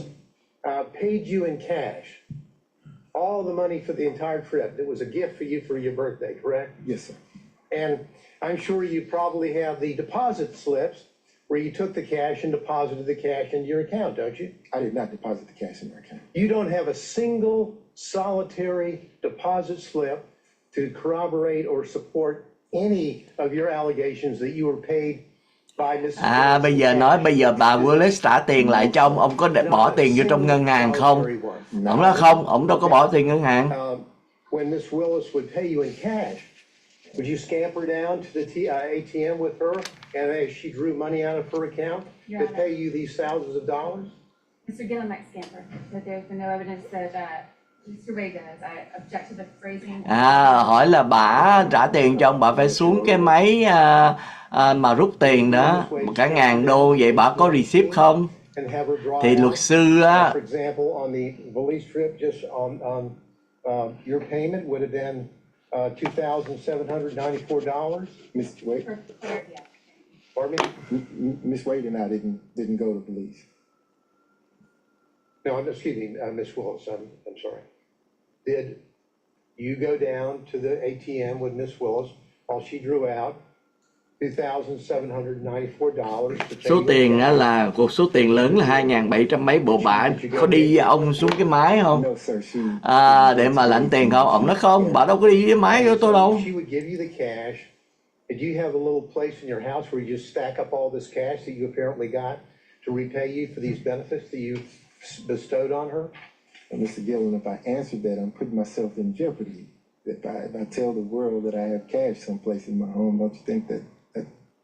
paid you in cash all the money for the entire trip. It was a gift for you for your birthday, correct? Yes, sir. And I'm sure you probably have the deposit slips where you took the cash and deposited the cash into your account, don't you? I did not deposit the cash in my account. You don't have a single solitary deposit slip to corroborate or support any of your allegations that you were paid by Mrs. Willis Bây in giờ cash. nói bây giờ bà Willis trả tiền lại cho ông có để bỏ tiền vô trong ngân hàng không? Ông nói không, ông đâu có bỏ tiền ngân hàng. When Miss Willis would pay you in cash, would you scamper down to the ATM with her and as she drew money out of her account to pay you these thousands of dollars? Mr. Gillum might scamper, but there's been no evidence that Mr. Wade does. I object to the phrasing. Hỏi là bà trả tiền cho ông, bà phải xuống cái máy mà rút tiền đó, cả $1,000 vậy bà có receipt không? Thì luật sư á, For example, on the Willis trip, just on your payment would have been $2,794. Miss Wade, Pardon me? Miss Wade and I didn't go to Belize. No, excuse me, Miss Willis, I'm sorry. Did you go down to the ATM with Miss Willis while she drew out $2,794 to pay số you tiền á cash? là một số tiền lớn là 2.700 mấy bộ, bà có đi với ông xuống cái máy không? No, sir. Để mà lãnh tiền không? Ông nói không, bà đâu có đi với máy của tôi đâu. She would give you the cash. Did you have a little place in your house where you just stack up all this cash that you apparently got to repay you for these benefits that you bestowed on her? And Mr. Gillen, if I answered that, I'm putting myself in jeopardy. If I tell the world that I have cash someplace in my home, don't you think that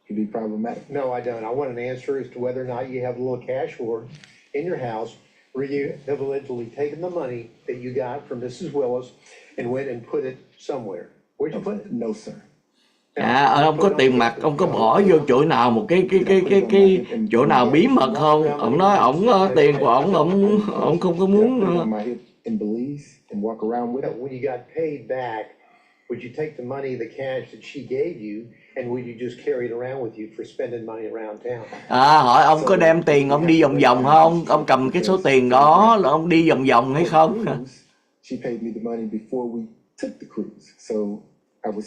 could be problematic? No, I don't. I want an answer as to whether or not you have a little cash hoard in your house where you have allegedly taken the money that you got from Mrs. Willis and went and put it somewhere. Where'd you put it? No, sir. Ông có tiền mặt, ông có bỏ vô chỗ nào một cái chỗ nào bí mật không? Ông nói ông tiền của ông không có muốn. In Belize and walk around with it. When you got paid back, would you take the money, the cash that she gave you, and would you just carry it around with you for spending money around town? Hỏi ông có đem tiền ông đi vòng vòng không? Ông cầm cái số tiền đó là ông đi vòng vòng hay không? She paid me the money before we took the cruise, so I was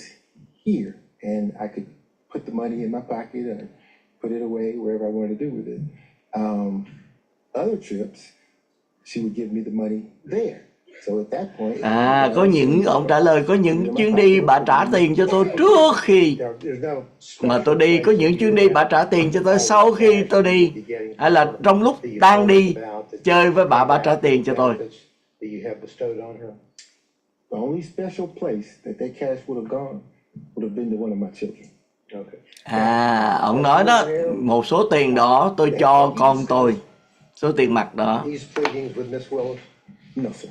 here and I could put the money in my pocket or put it away wherever I wanted to do with it. Other trips, she would give me the money there. So at that point, có những, ông trả lời có những chuyến đi bà trả tiền cho tôi trước khi mà tôi đi, có những chuyến đi bà trả tiền cho tôi sau khi tôi đi, hay là trong lúc đang đi chơi với bà trả tiền cho tôi. The only special place that cash would have gone would have been to one of my children. Ông nói đó, một số tiền đó tôi cho con tôi, số tiền mặt đó. No, sir.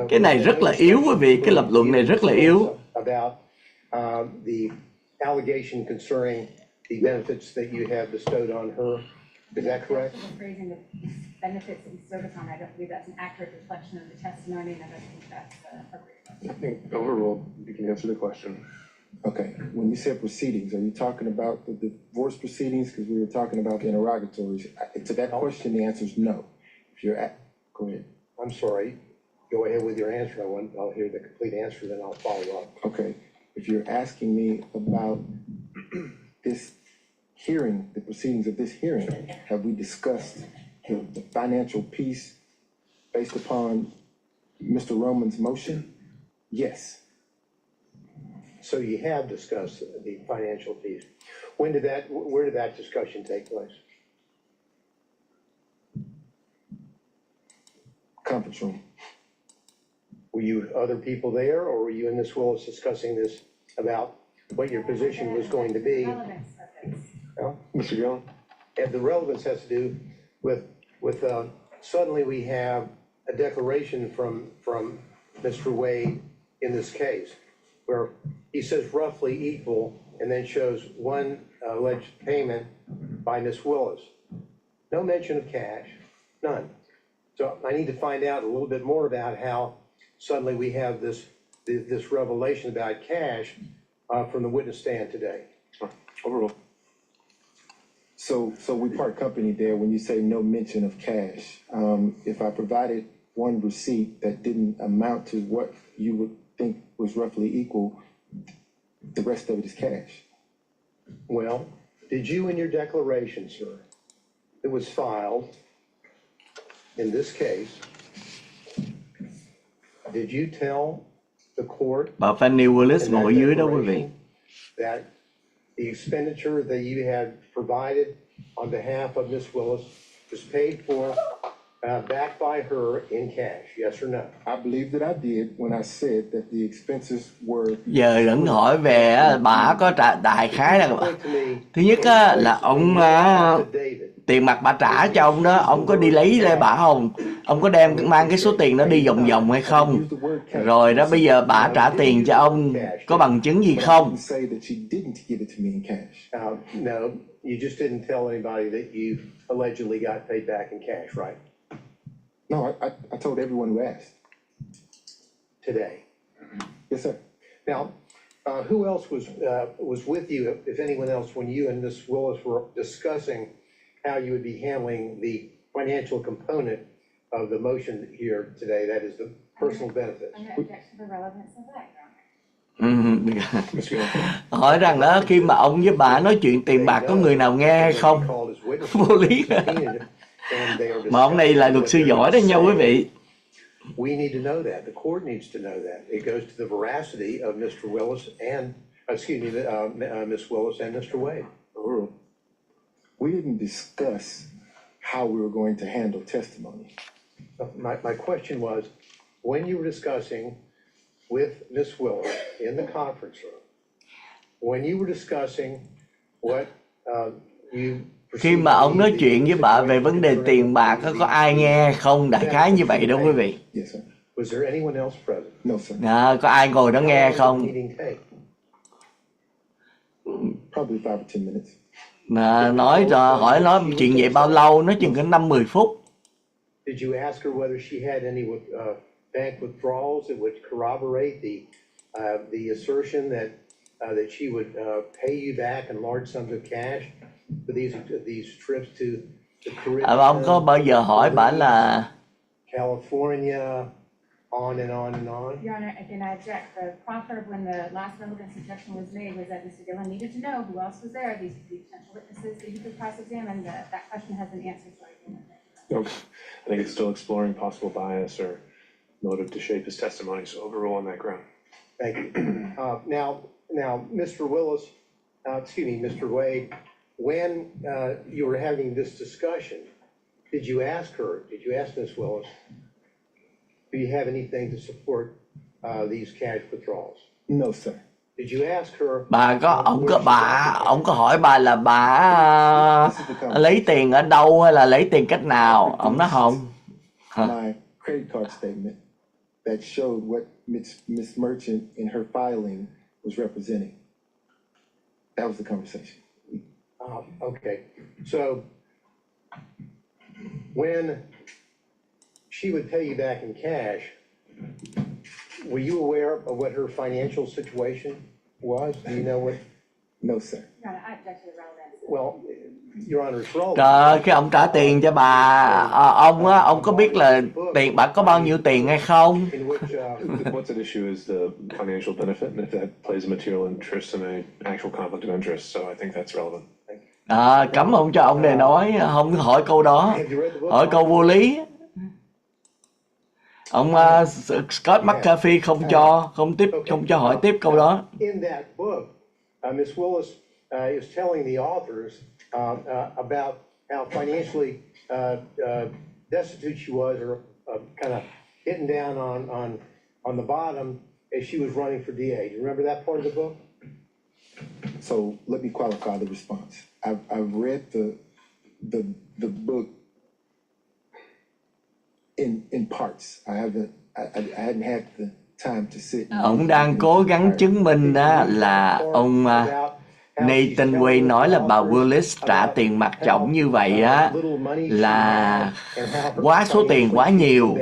Cái này rất là yếu quý vị, cái lập luận này rất là yếu. About the allegation concerning the benefits that you have bestowed on her. Is that correct? The phrasing of benefits that you bestowed upon, I don't believe that's an accurate reflection of the testimony, and I don't think that's appropriate. I think overruled, you can answer the question. Okay, when you said proceedings, are you talking about the divorce proceedings? Because we were talking about the interrogatories. To that question, the answer is no. If you're go ahead. I'm sorry. Go ahead with your answer. I'll hear the complete answer, then I'll follow up. Okay, if you're asking me about this hearing, the proceedings of this hearing, have we discussed the financial piece based upon Mr. Roman's motion? Yes. So you have discussed the financial piece. Where did that discussion take place? Conference room. Were you other people there, or were you and Ms. Willis discussing this about what your position was going to be? Mr. Gillum? And the relevance has to do with suddenly we have a declaration from Mr. Wade in this case. where he says roughly equal and then shows one alleged payment by Miss Willis. No mention of cash, none. So I need to find out a little bit more about how suddenly we have this revelation about cash from the witness stand today. Overruled. So we part company there when you say no mention of cash. If I provided one receipt that didn't amount to what you would think was roughly equal, the rest of it is cash. Well, did you in your declaration, sir, that was filed in this case, did you tell the court Bà Fani Willis in ngồi that dưới đó quý vị. declaration that the expenditure that you had provided on behalf of Miss Willis was paid for back by her in cash, yes or no? I believe that I did when I said that the expenses were. Giờ đừng hỏi về á, bà có đại khái là Point to me, thứ nhất á, là ông tiền mặt bà trả cho ông đó, ông có đi lấy lên bà không? Ông có mang cái số tiền đó đi vòng vòng hay không? Rồi đó bây giờ bà trả tiền cho ông có bằng chứng gì không? No, you just didn't tell anybody that you allegedly got paid back in cash, right? No, I told everyone who asked. Today. Yes, sir. Now, who else was with you, if anyone else, when you and Ms. Willis were discussing how you would be handling the financial component of the motion here today, that is the personal benefits? I'm going to object to the relevance of that, Your Honor. Hỏi rằng đó khi mà ông với bà nói chuyện tiền bạc có người nào nghe hay không? Vô lý. Mà ông này là luật sư giỏi đó nha quý vị. We need to know that. The court needs to know that. It goes to the veracity of Mr. Willis and, Ms. Willis and Mr. Wade. We didn't discuss how we were going to handle testimony. My question was, when you were discussing with Ms. Willis in the conference room, when you were discussing what you Khi mà ông nói chuyện với bà về vấn đề tiền bạc có ai nghe không? Đại khái như vậy đó quý vị. Was there anyone else present? No, sir. Có ai ngồi đó nghe không? Probably 5 or 10 minutes. Nói nói chuyện vậy bao lâu? Nói chừng có 5-10 phút. Did you ask her whether she had any bank withdrawals that would corroborate the assertion that she would pay you back in large sums of cash for these trips to the creditt? Ông có bao giờ hỏi bà là California, on and on and on? Your Honor, again, I object. The proffer when the last relevance objection was made was that Mr. Dillon needed to know who else was there, these potential witnesses that he could cross-examine. That question has been answered, so I can. Okay. I think it's still exploring possible bias or motive to shape his testimony, so overrule on that ground. Thank you. Now, Mr. Willis, Mr. Wade, when you were having this discussion, did you ask Ms. Willis, do you have anything to support these cash withdrawals? No, sir. Did you ask her? Ông có hỏi bà là bà lấy tiền ở đâu hay là lấy tiền cách nào? Ông nói không. My credit card statement that showed what Miss Merchant in her filing was representing. That was the conversation. Okay. So when she would pay you back in cash, were you aware of what her financial situation was? Do you know what? No, sir. Your Honor, I object to the relevance. Well, Your Honor, it's relevant. Trời, khi ông trả tiền cho bà, ông có biết là tiền bà có bao nhiêu tiền hay không? What's at issue is the financial benefit, and if that plays a material interest in an actual conflict of interest, so I think that's relevant. Cấm ông cho ông này nói, không hỏi câu đó, hỏi câu vô lý. Ông Scott McAfee không cho hỏi tiếp câu đó. In that book, Ms. Willis is telling the authors about how financially destitute she was, or kind of hitting down on the bottom as she was running for DA. Do you remember that part of the book? So let me qualify the response. I've read the book in parts. I hadn't had time to sit. Ông đang cố gắng chứng minh đó là ông Nathan Wade nói là bà Willis trả tiền mặt cho ổng như vậy á là quá số tiền quá nhiều,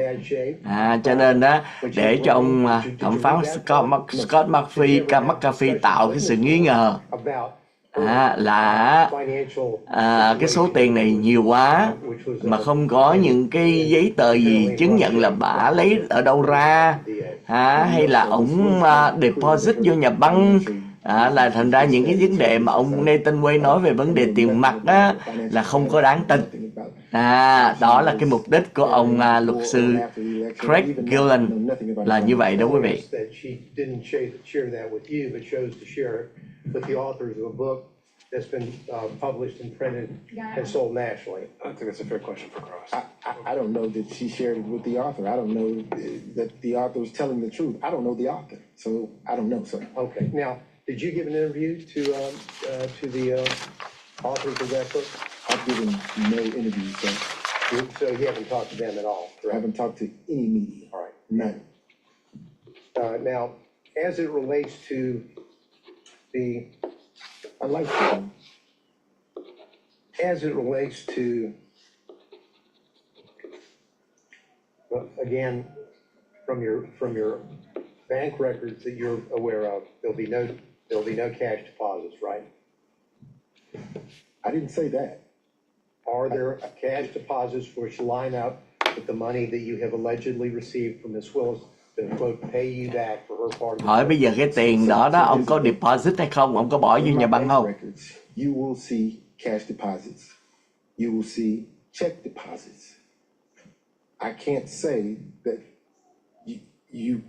cho nên đó để cho ông thẩm phán Scott McAfee tạo cái sự nghi ngờ là cái số tiền này nhiều quá mà không có những cái giấy tờ gì chứng nhận là bà lấy ở đâu ra, hay là ổng deposit vô nhà băng, là thành ra những cái vấn đề mà ông Nathan Wade nói về vấn đề tiền mặt á là không có đáng tin. Đó là cái mục đích của ông luật sư Craig Gillen là như vậy đó quý vị. That's been published and printed and sold nationally. I think that's a fair question for Cross. I don't know that she shared it with the author. I don't know that the author is telling the truth. I don't know the author, so I don't know, sir. Okay. Now, did you give an interview to the authors of that book? I've given no interview, sir. So you haven't talked to them at all? I haven't talked to any media. All right. None. Now, as it relates to the I like that. As it relates to, well, again, from your bank records that you're aware of, there'll be no cash deposits, right? I didn't say that. Are there cash deposits which line up with the money that you have allegedly received from Ms. Willis to quote pay you back for her part of the Hỏi bây giờ cái tiền đó ông có deposit hay không, ông có bỏ vô nhà băng không? You will see cash deposits. You will see check deposits. I can't say that you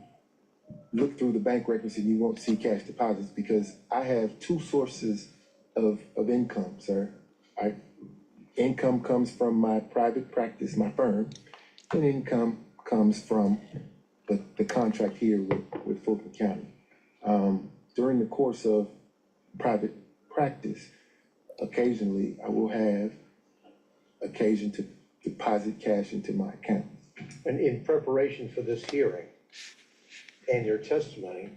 look through the bank records and you won't see cash deposits because I have two sources of income, sir. Income comes from my private practice, my firm, and income comes from the contract here with Fulton County. During the course of private practice, occasionally I will have occasion to deposit cash into my account. And in preparation for this hearing and your testimony,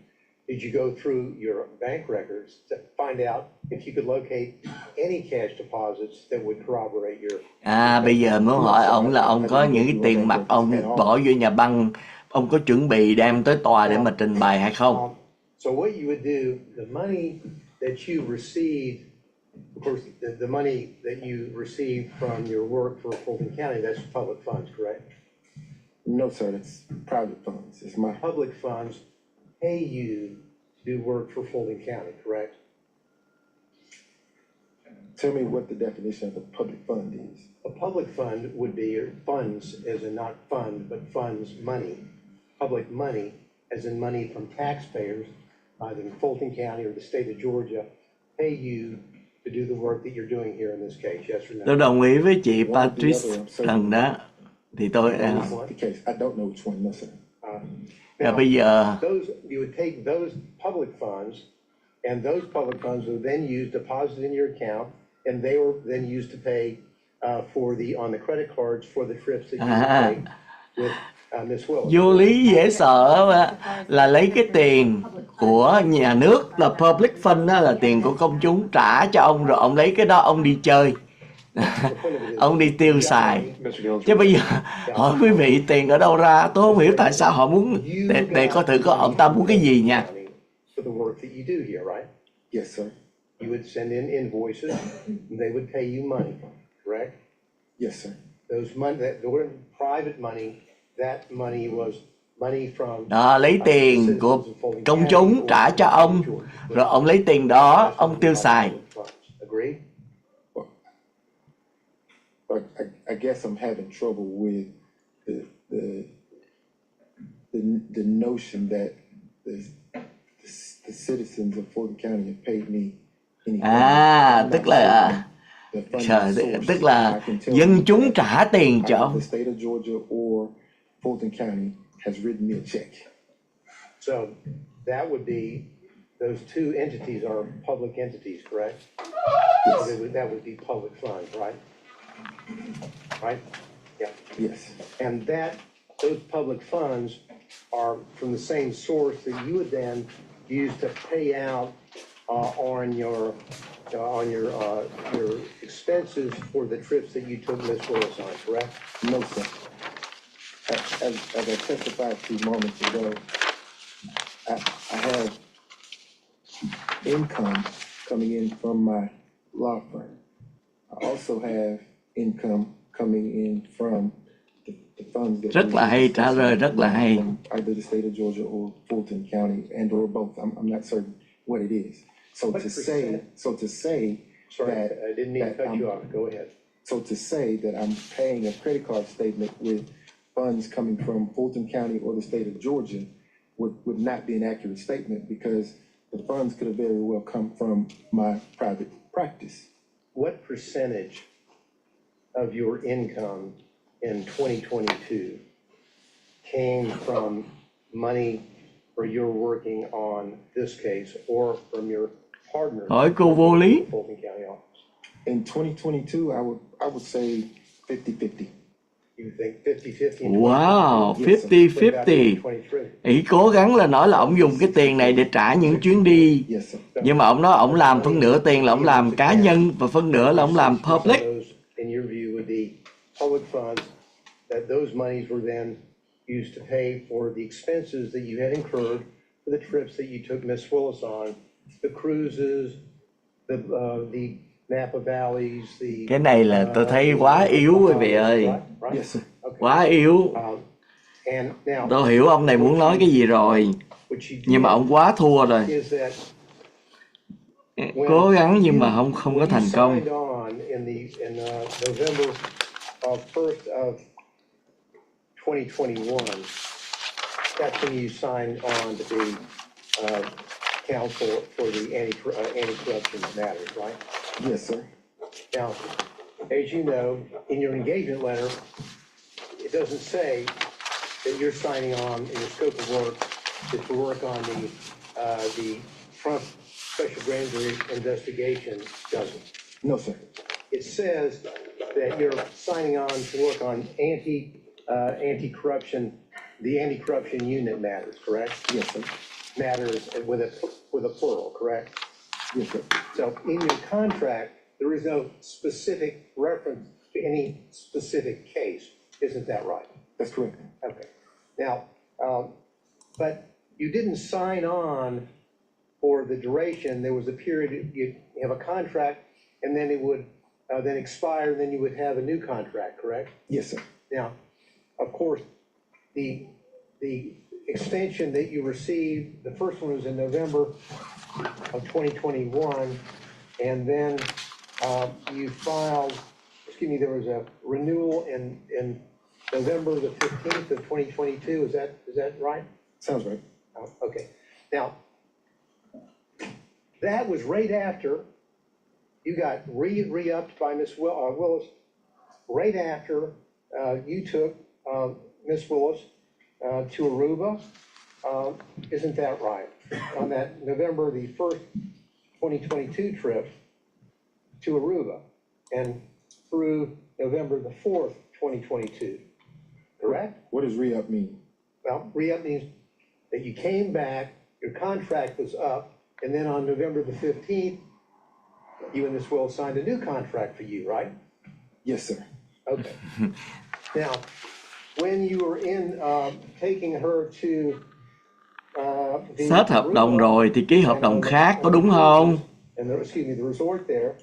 did you go through your bank records to find out if you could locate any cash deposits that would corroborate your... Bây giờ muốn hỏi ông là ông có những cái tiền mặt ông bỏ vô nhà băng, ông có chuẩn bị đem tới tòa để mà trình bày hay không? So what you would do, the money that you received, of course, the money that you received from your work for Fulton County, that's public funds, correct? No, sir, it's private funds. It's my Public funds pay you to do work for Fulton County, correct? Tell me what the definition of a public fund is. A public fund would be your funds, as in not fund, but funds, money. Public money, as in money from taxpayers, either in Fulton County or the state of Georgia, pay you to do the work that you're doing here in this case, yes or no? Tôi đồng ý với chị Patrice rằng đó, thì tôi... The case, I don't know which one, no, sir. Bây giờ... You would take those public funds, and those public funds were then used, deposited in your account, and they were then used to pay on the credit cards for the trips that you would take with Ms. Willis. Vô lý dễ sợ là lấy cái tiền của nhà nước là public fund, đó là tiền của công chúng trả cho ông, rồi ông lấy cái đó ông đi chơi. Ông đi tiêu xài. Chứ bây giờ hỏi quý vị tiền ở đâu ra, tôi không hiểu tại sao họ muốn để coi thử có ông ta muốn cái gì nha. Yes, sir. You would send in invoices, and they would pay you money, correct? Yes, sir. Those money, that were private money, that money was money from... Đó, lấy tiền của công chúng trả cho ông, rồi ông lấy tiền đó, ông tiêu xài. Agreed? I guess I'm having trouble with the notion that the citizens of Fulton County have paid me. Tức là dân chúng trả tiền cho ông. The state of Georgia or Fulton County has written me a check. So that would be, those two entities are public entities, correct? Yes. That would be public funds, right? Right? Yeah. Yes. And those public funds are from the same source that you would then use to pay out on your expenses for the trips that you took Miss Willis on, correct? No, sir. As I testified a few moments ago, I have income coming in from my law firm. I also have income coming in from the funds that Rất là hay, trả lời rất là hay. from either the state of Georgia or Fulton County and or both. I'm not certain what it is. So What to percent? say Sorry, that I didn't mean to that cut you off. Go ahead. So to say that I'm paying a credit card statement with funds coming from Fulton County or the state of Georgia would not be an accurate statement because the funds could have very well come from my private practice. What percentage of your income in 2022 came from money where you're working on this case or from your partner? Hỏi cô vô lý. Fulton County office. In 2022, I would say 50-50. You think 50-50? Wow, Yes, sir. 50-50. Ý cố gắng là nói là ông dùng cái tiền này để trả những chuyến đi. Yes, sir. Nhưng mà ông nói ông làm phân nửa tiền là ông làm cá nhân và phân nửa là ông làm public. In your view, would be public funds, that those monies were then used to pay for the expenses that you had incurred for the trips that you took Miss Willis on, the cruises, the Napa Valleys, the... Cái này là tôi thấy quá yếu quý vị ơi. Yes, sir. Quá yếu. And now, Tôi hiểu ông này muốn nói cái gì rồi. Nhưng mà ông quá thua rồi. is that Cố gắng nhưng mà không có thành công. signed on in November 1st of 2021, that's when you signed on to be counsel for the anti-corruption matters, right? Yes, sir. Now, as you know, in your engagement letter, it doesn't say that you're signing on in your scope of work to work on the Trump special grand jury investigation, does it? No, sir. It says that you're signing on to work on anti-corruption, the anti-corruption unit matters, correct? Yes, sir. Matters with a plural, correct? Yes, sir. So in your contract, there is no specific reference to any specific case, isn't that right? That's correct. Okay. Now, but you didn't sign on for the duration. There was a period, you have a contract, and then it would then expire, and then you would have a new contract, correct? Yes, sir. Now, of course, the extension that you received, the first one was in November of 2021, and then you filed, there was a renewal in November the 15th of 2022, is that right? Sounds right. Oh, okay. Now, that was right after you got re-upped by Miss Willis, right after you took Miss Willis to Aruba. Isn't that right? On that November the 1st, 2022 trip to Aruba and through November the 4th, 2022, correct? What does re-up mean? Well, re-up means that you came back, your contract was up, and then on November the 15th, you and Miss Willis signed a new contract for you, right? Yes, sir. Okay. Now, when you were in taking her to the Hết hợp đồng rồi thì ký hợp đồng khác, có đúng không? And the resort there,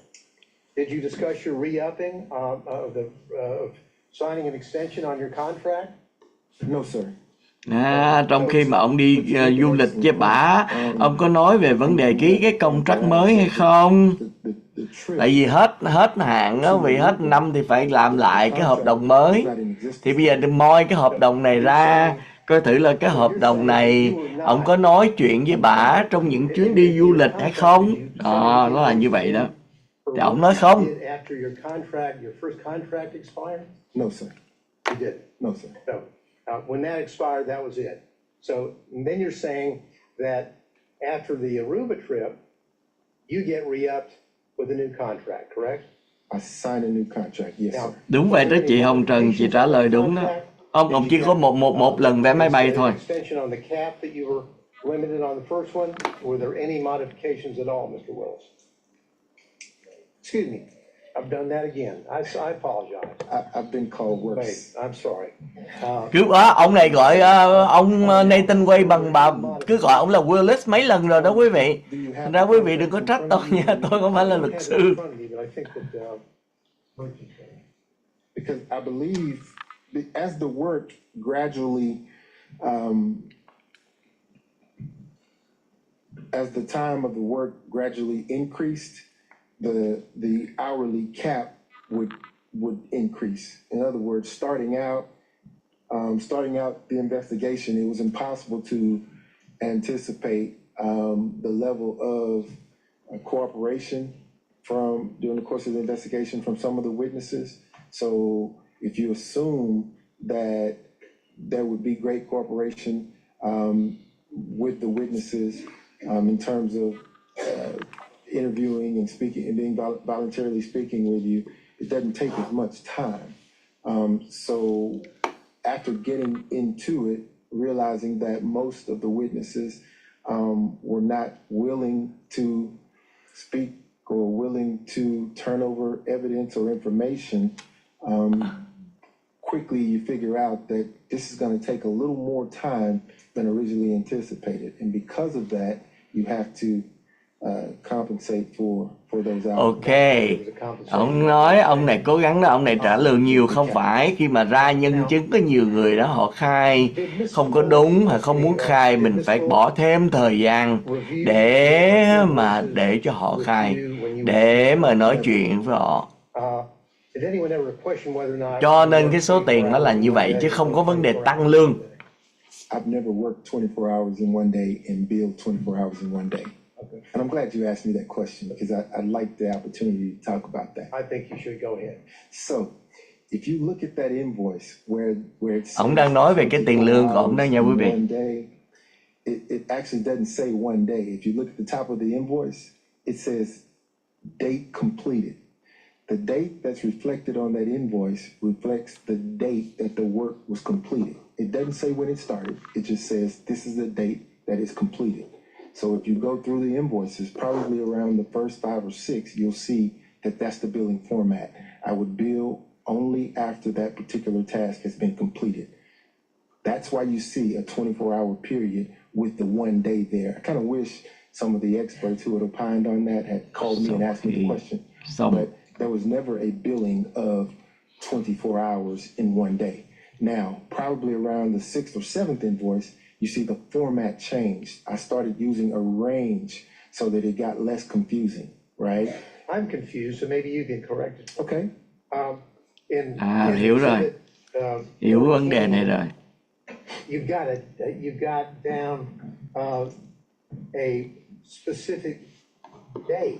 did you discuss your re-upping of signing an extension on your contract? No, sir. Trong khi mà ông đi du lịch với bả, ông có nói về vấn đề ký cái contract mới hay không? Tại vì hết hạn đó, vì hết năm thì phải làm lại cái hợp đồng mới. Thì bây giờ moi cái hợp đồng này ra, coi thử là cái hợp đồng này ông có nói chuyện với bả trong những chuyến đi du lịch hay không? Nó là như vậy đó. Thì ông nói không. After your first contract expired? No, sir. You did? No, sir. So, when that expired, that was it. So then you're saying that after the Aruba trip, you get re-upped with a new contract, correct? I signed a new contract, yes, sir. Đúng vậy đó chị Hồng Trần, chị trả lời đúng đó. Ông chỉ có một lần vé máy bay thôi. Extension on the cap that you were limited on the first one. Were there any modifications at all, Mr. Willis? Excuse me. I've done that again. I apologize. I've been called worse. Wait, I'm sorry. Cứ ông này gọi ông Nathan Nguoi bằng cứ gọi ông là Willis mấy lần rồi đó quý vị. Thành ra quý vị đừng có trách tôi nha, tôi không phải là luật sư. Because I believe as the work gradually, as the time of the work gradually increased, the hourly cap would increase. In other words, starting out the investigation, it was impossible to anticipate the level of cooperation during the course of the investigation from some of the witnesses. So if you assume that there would be great cooperation with the witnesses in terms of interviewing and speaking and being voluntarily speaking with you, it doesn't take as much time. So after getting into it, realizing that most of the witnesses were not willing to speak or willing to turn over evidence or information, quickly you figure out that this is going to take a little more time than originally anticipated. And because of that, you have to compensate for those hours. Ok, ông nói ông này cố gắng đó, ông này trả lương nhiều không phải, khi mà ra nhân chứng có nhiều người đó họ khai không có đúng hoặc không muốn khai, mình phải bỏ thêm thời gian để cho họ khai, để mà nói chuyện với họ. Cho nên cái số tiền nó là như vậy chứ không có vấn đề tăng lương. I've never worked 24 hours in one day and billed 24 hours in one day. And I'm glad you asked me that question because I like the opportunity to talk about that. I think you should go ahead. So, if you look at that invoice where it's Ông đang nói về cái tiền lương của ông đó nha quý vị. It actually doesn't say one day. If you look at the top of the invoice, it says date completed. The date that's reflected on that invoice reflects the date that the work was completed. It doesn't say when it started. It just says this is the date that is completed. So if you go through the invoices, probably around the first 5 or 6, you'll see that that's the billing format. I would bill only after that particular task has been completed. That's why you see a 24-hour period with the one day there. I kind of wish some of the experts who had opined on that had called me and asked me the question. But there was never a billing of 24 hours in one day. Now, probably around the 6th or 7th invoice, you see the format changed. I started using a range so that it got less confusing, right? I'm confused, so maybe you can correct it. Okay. Hiểu rồi. Hiểu vấn đề này rồi. You've got down a specific date.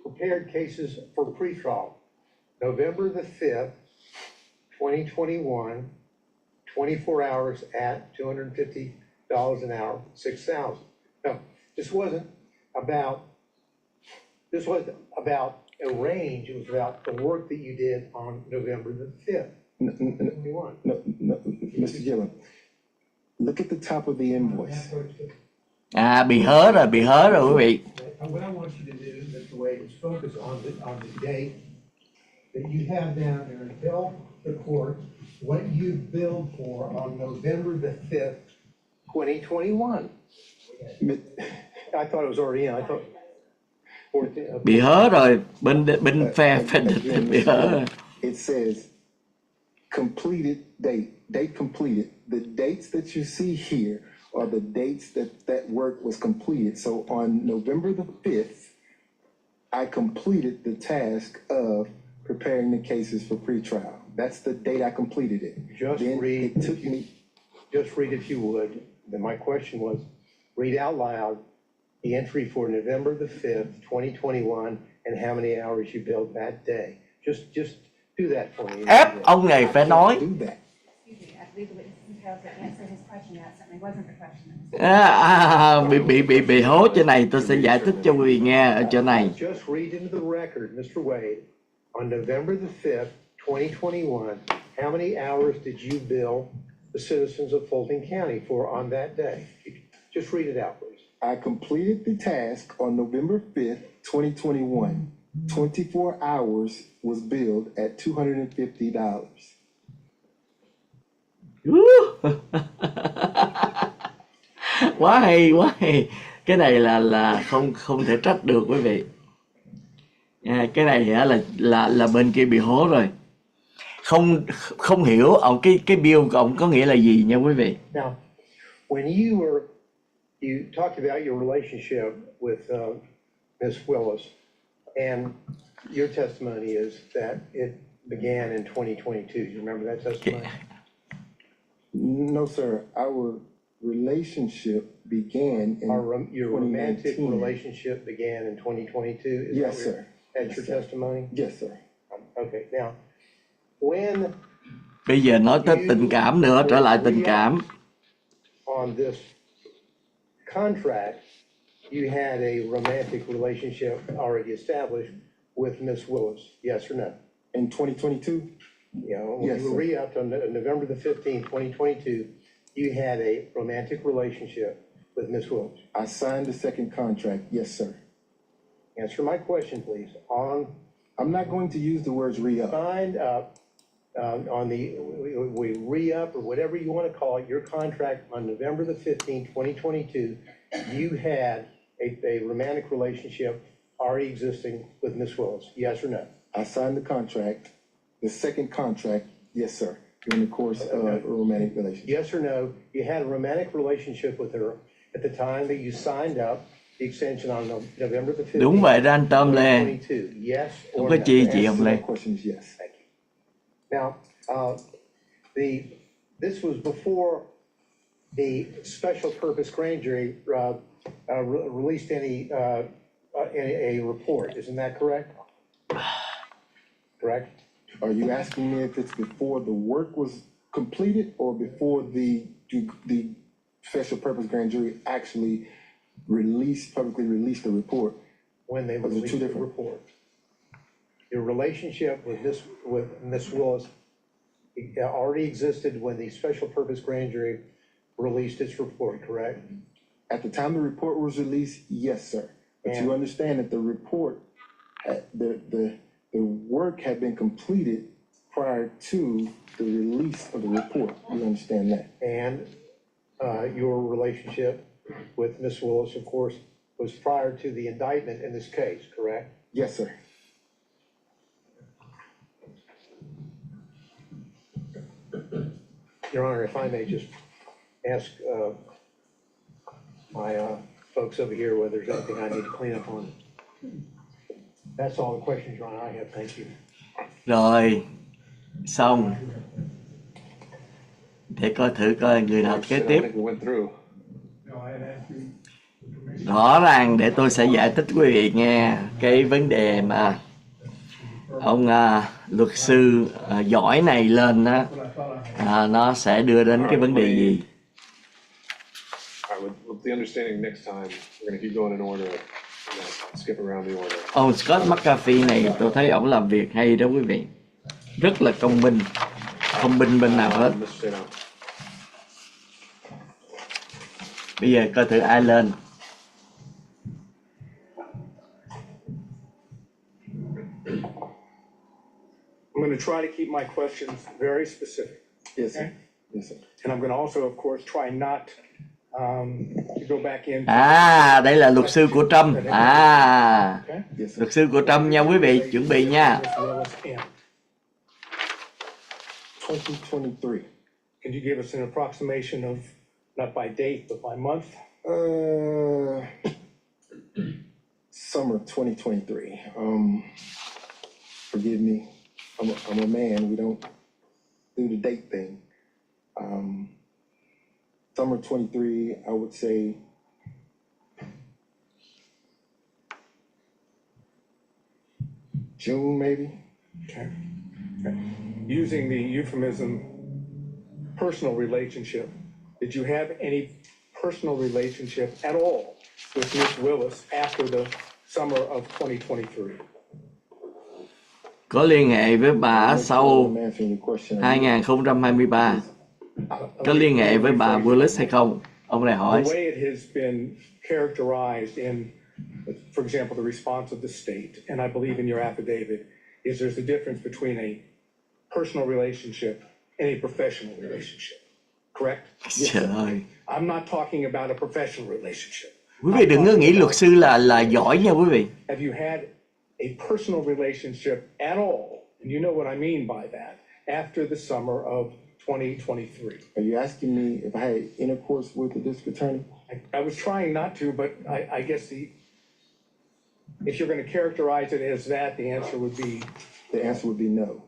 Prepared cases for pretrial. November the 5th, 2021. 24 hours at $250 an hour, 6,000. No, this wasn't about a range. It was about the work that you did on November the 5th. No, Mr. Gillen, look at the top of the invoice. Bị hớ rồi quý vị. What I want you to do, Mr. Wade, is focus on the date that you have down there and tell the court what you billed for on November the 5th, 2021. I thought it was already in. I thought. Bị hớ rồi, bên phe bị hớ rồi. It says completed date completed. The dates that you see here are the dates that work was completed. So on November the 5th, I completed the task of preparing the cases for pretrial. That's the date I completed it. Just read if you would. Then my question was, read out loud the entry for November the 5th, 2021, and how many hours you billed that day. Just do that for me. Ép ông này phải nói. Bị hố chỗ này, tôi sẽ giải thích cho quý vị nghe ở chỗ này. Just read into the record, Mr. Wade, on November the 5th, 2021, how many hours did you bill the citizens of Fulton County for on that day? Just read it out, please. I completed the task on November 5th, 2021. 24 hours was billed at $250. Quá hay, quá hay. Cái này là không thể trách được quý vị. Cái này là bên kia bị hố rồi. Không hiểu ông cái bill của ông có nghĩa là gì nha quý vị. Now, when you talked about your relationship with Ms. Willis, and your testimony is that it began in 2022. You remember that testimony? No, sir. Our relationship began in Your romantic 2019. relationship began in 2022? Is Yes, that sir. That's your testimony? Yes, sir. Okay, now, when Bây giờ nói tới tình cảm nữa, trở lại tình cảm. on this contract, you had a romantic relationship already established with Ms. Willis, yes or no? In 2022? You know, when Yes, you sir. were re-upped on November the 15th, 2022, you had a romantic relationship with Ms. Willis. I signed the second contract. Yes, sir. Answer my question, please. I'm not going to use the words re-up. Signed up on we re-up or whatever you want to call it, your contract on November the 15th, 2022, you had a romantic relationship already existing with Ms. Willis, yes or no? I signed the contract, the second contract, yes, sir, during the course of a romantic relationship. Yes or no, you had a romantic relationship with her at the time that you signed up the extension on November the 15th. Đúng vậy đó anh Tom Lê. 2022, yes Không or có no? chi chị The ông answer to Lê. that question is yes. Thank you. Now, this was before the special purpose grand jury released a report, isn't that correct? Correct? Are you asking me if it's before the work was completed or before the special purpose grand jury actually publicly released the report? When they Those are two released the different. report. Your relationship with Ms. Willis already existed when the special purpose grand jury released its report, correct? At the time the report was released, yes, sir. But And- you understand that the report, the work had been completed prior to the release of the report. You understand that? And your relationship with Ms. Willis, of course, was prior to the indictment in this case, correct? Yes, sir. Your Honor, if I may just ask my folks over here whether there's anything I need to clean up on. That's all the questions, Your Honor, I have. Thank you. Rồi, xong. Để coi người nào kế tiếp. Rõ ràng để tôi sẽ giải thích quý vị nghe cái vấn đề mà ông luật sư giỏi này lên á, nó sẽ đưa đến cái vấn đề gì. With the understanding next time, we're going to keep going in order, skip around the order. Ông Scott McAfee này tôi thấy ổng làm việc hay đó quý vị. Rất là công minh, không binh bên nào hết. Bây giờ coi thử ai lên. I'm going to try to keep my questions very specific. Yes, sir. Okay? Yes, sir. And I'm going to also, of course, try not to go back in. Đây là luật sư của Trump. Okay? Yes, sir. Luật sư của Trump nha quý vị, chuẩn bị nha. Ms. Willis in. 2023. Can you give us an approximation of, not by date, but by month? Summer 2023. Forgive me. I'm a man. We don't do the date thing. Summer 23, I would say June, maybe. Okay. Using the euphemism personal relationship, did you have any personal relationship at all with Ms. Willis after the summer of 2023? có liên hệ với bà sau I'm answering your question. 2023, có liên hệ với bà Willis hay không? Ông này hỏi. The way it has been characterized in, for example, the response of the state, and I believe in your affidavit, is there's a difference between a personal relationship and a professional relationship, correct? Trời ơi. I'm not talking about a professional relationship. Quý vị đừng có nghĩ luật sư là giỏi nha quý vị. Have you had a personal relationship at all? And you know what I mean by that, after the summer of 2023. Are you asking me if I had intercourse with the district attorney? I was trying not to, but I guess if you're going to characterize it as that, the answer would be. The answer would be no.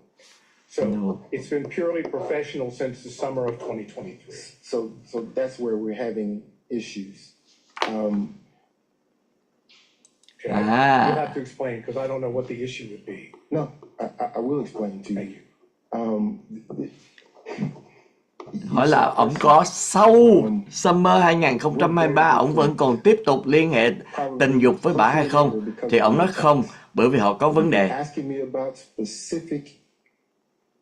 So it's been purely professional since the summer of 2023. So that's where we're having issues. Okay, you have to explain, because I don't know what the issue would be. No, I will explain to you. Thank you. Hỏi là ông có sau Summer 2023 ông vẫn còn tiếp tục liên hệ tình dục với bà hay không? Thì ông nói không, bởi vì họ có vấn đề. Asking me about specific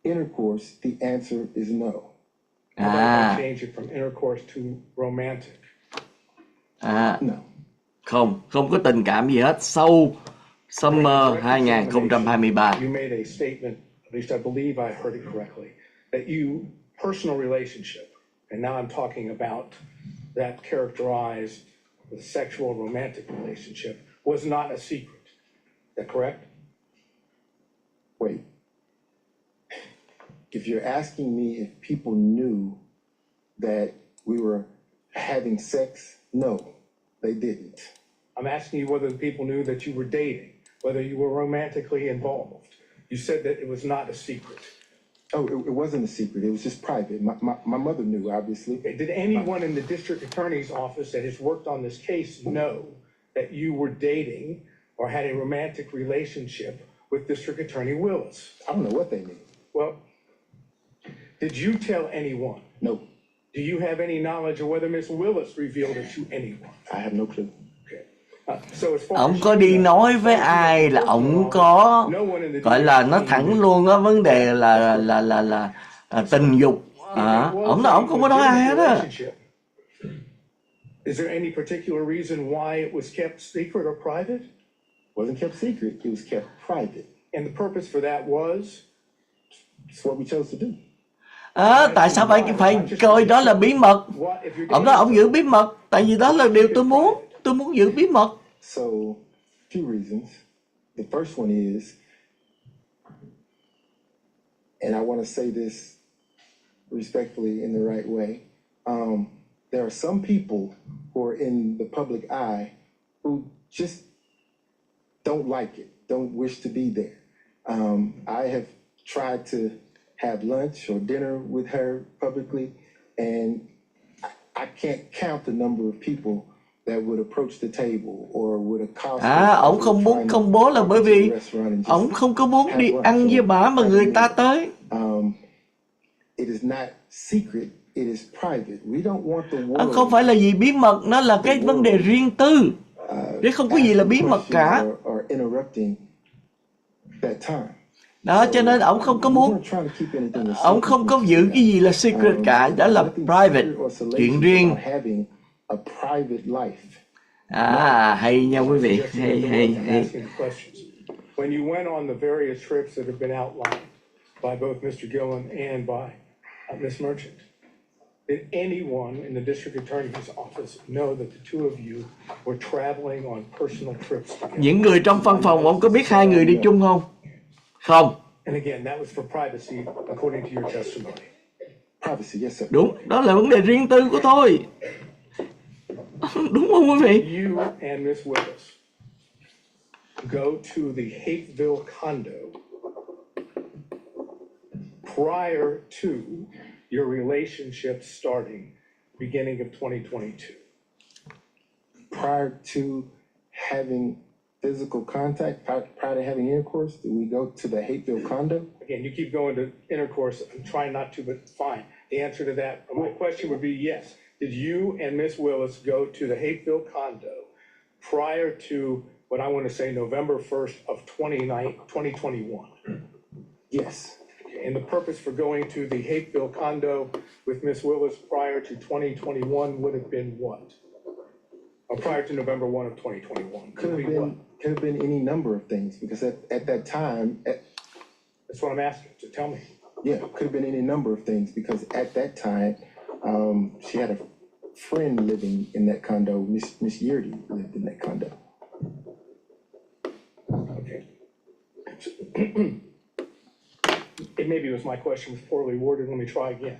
intercourse, the answer is no. How about I change it from intercourse to romantic? No. Không có tình cảm gì hết sau Summer 2023. You made a statement, at least I believe I heard it correctly, that personal relationship, and now I'm talking about that characterized the sexual romantic relationship, was not a secret. Is that correct? Wait. If you're asking me if people knew that we were having sex, no, they didn't. I'm asking you whether the people knew that you were dating, whether you were romantically involved. You said that it was not a secret. Oh, it wasn't a secret. It was just private. My mother knew, obviously. Okay. Did anyone in the district attorney's office that has worked on this case know that you were dating or had a romantic relationship with District Attorney Willis? I don't know what they knew. Well, did you tell anyone? No. Do you have any knowledge of whether Miss Willis revealed it to anyone? I have no clue. Ông có đi nói với ai là ông có gọi là nó thẳng luôn á, vấn đề là tình dục. Ông nói ông không có nói ai hết á. Is there any particular reason why it was kept secret or private? Wasn't kept secret. It was kept private. And the purpose for that was? It's what we chose to do. Tại sao phải coi đó là bí mật? Ông nói ông giữ bí mật, tại vì đó là điều tôi muốn giữ bí mật. So, few reasons. The first one is, and I want to say this respectfully in the right way, there are some people who are in the public eye who just don't like it, don't wish to be there. I have tried to have lunch or dinner with her publicly, and I can't count the number of people that would approach the table or would accost. Ông không muốn công bố là bởi vì ông không có muốn đi ăn với bà mà người ta tới. It is not secret, it is private. We don't want the world. Không phải là gì bí mật, nó là cái vấn đề riêng tư. Chứ không có gì là bí mật cả. Đó, cho nên ông không có muốn, ông không có giữ cái gì là secret cả, đó là private, chuyện riêng. Hay nha quý vị, hay. When you went on the various trips that have been outlined by both Mr. Gillen and by Ms. Merchant, did anyone in the district attorney's office know that the two of you were traveling on personal trips together? Những người trong văn phòng ông có biết hai người đi chung không? Không. And again, that was for privacy, according to your testimony. Privacy, yes sir. Đúng, đó là vấn đề riêng tư của tôi. Đúng không quý vị? You and Ms. Willis go to the Hapeville condo prior to your relationship starting, beginning of 2022. Prior to having physical contact, prior to having intercourse, did we go to the Hapeville condo? Again, you keep going to intercourse. I'm trying not to, but fine. The answer to that, my question would be yes. Did you and Ms. Willis go to the Hapeville condo prior to what I want to say November 1st of 2021. Yes, And the purpose for going to the Hapeville condo with Miss Willis prior to 2021 would have been what? Or prior to November 1 of 2021? could have been any number of things, because at that time, That's what I'm asking, so tell me. yeah, could have been any number of things, because at that time, she had a friend living in that condo, Miss Yurdy lived in that condo. Okay. It maybe was my question was poorly worded, let me try again.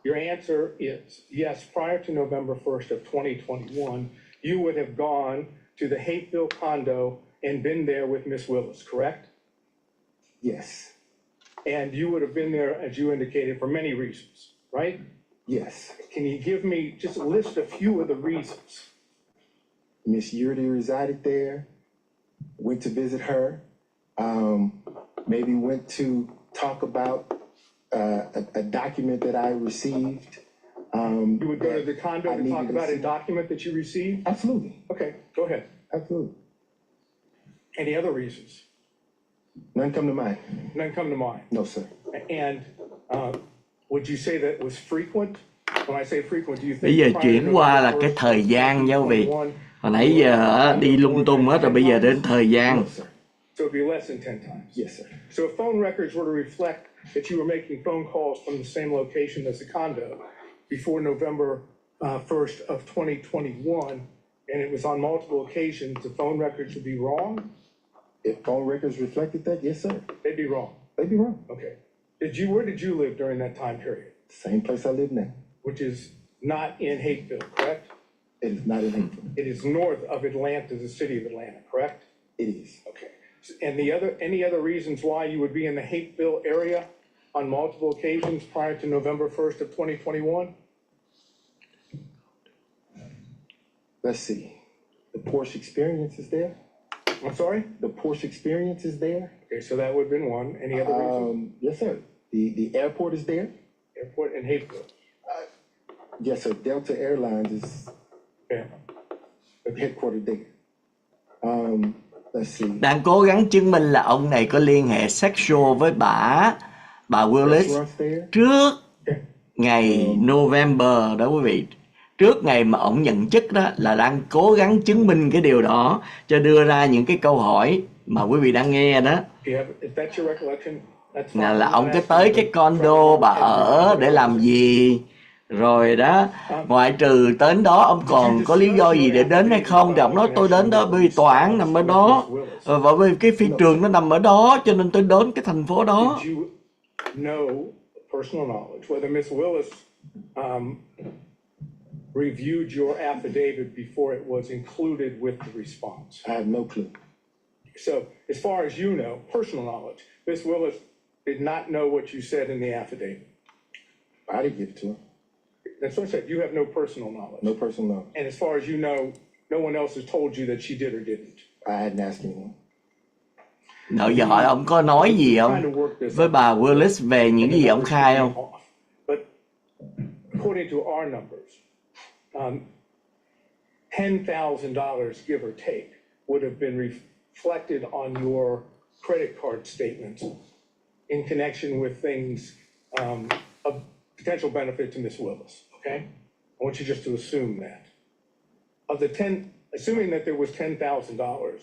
Your answer is, yes, prior to November 1st of 2021, you would have gone to the Hapeville condo and been there with Miss Willis, correct? Yes, And you would have been there, as you indicated, for many reasons, right? yes. Can you give me, just list a few of the reasons? Miss Yurdy resided there, went to visit her, maybe went to talk about a document that I received. You would go to the condo I to talk needed to about a see. document that you received? Absolutely, Okay, go ahead. absolutely. Any other reasons? None come to mind. None come to mind. No, sir. And would you say that was frequent? When I say frequent, do you think? Bây giờ prior to chuyển qua là November cái 1st, thời gian nha quý vị. 2021, Hồi nãy giờ á, đi lung tung hết rồi, bây giờ đến thời gian. No, sir. So it'd be less than 10 times. Yes, sir. So if phone records were to reflect that you were making phone calls from the same location as the condo before November 1st of 2021, and it was on multiple occasions, the phone records would be wrong? If phone records reflected that, yes, sir. They'd be wrong. They'd be wrong. Okay. Where did you live during that time period? Same place I live now. Which is not in Hapeville, correct? It is not in Hapeville. It is north of Atlanta, the city of Atlanta, correct? It is. Okay. And any other reasons why you would be in the Hapeville area on multiple occasions prior to November 1st of 2021? Let's see. The Porsche experience is there. I'm sorry? The Porsche experience is there. Okay, so that would have been one. Any other reasons? Yes, sir. The airport is there. Airport in Hapeville. Yes, sir. Delta Airlines is Okay. headquartered there. Let's see. Đang cố gắng chứng minh là ông này có liên hệ sexual với bà Willis Restaurants there. trước ngày November đó quý vị. Trước ngày mà ông nhận chức đó là đang cố gắng chứng minh cái điều đó cho đưa ra những cái câu hỏi mà quý vị đang nghe đó. If that's your recollection, that's fine. Là ông cái tới cái condo bà ở để làm gì rồi đó, ngoại trừ đến đó ông còn có lý do gì để đến hay không thì ông nói tôi đến đó bởi vì tòa án nằm ở đó và bởi vì cái phi trường nó nằm ở đó cho nên tôi đến cái thành phố đó. Did you know personal knowledge whether Miss Willis reviewed your affidavit before it was included with the response? I have no clue. So, as far as you know, personal knowledge, Miss Willis did not know what you said in the affidavit. I didn't give it to her. That's what I said. You have no personal knowledge. No personal knowledge. And as far as you know, no one else has told you that she did or didn't. I hadn't asked anyone. Nào giờ hỏi ông có nói gì không với bà Willis về những gì ông khai không? But according to our numbers, $10,000, give or take, would have been reflected on your credit card statements in connection with things of potential benefit to Miss Willis, okay? I want you just to assume that. Assuming that there was $10,000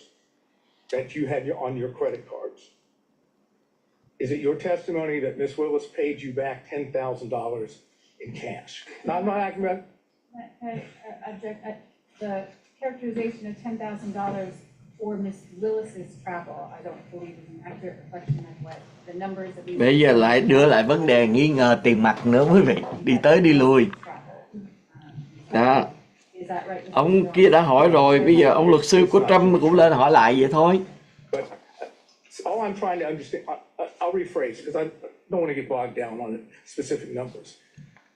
that you had on your credit cards, is it your testimony that Miss Willis paid you back $10,000 in cash? Now, I'm not acting about. I object, the characterization of $10,000 for Miss Willis's travel, I don't believe is an accurate reflection of what the numbers that we. Bây giờ lại đưa lại vấn đề nghi ngờ tiền mặt nữa quý vị, đi tới đi lui. Đó. Ông kia đã hỏi rồi, bây giờ ông luật sư của Trump cũng lên hỏi lại vậy thôi. But all I'm trying to understand, I'll rephrase because I don't want to get bogged down on specific numbers.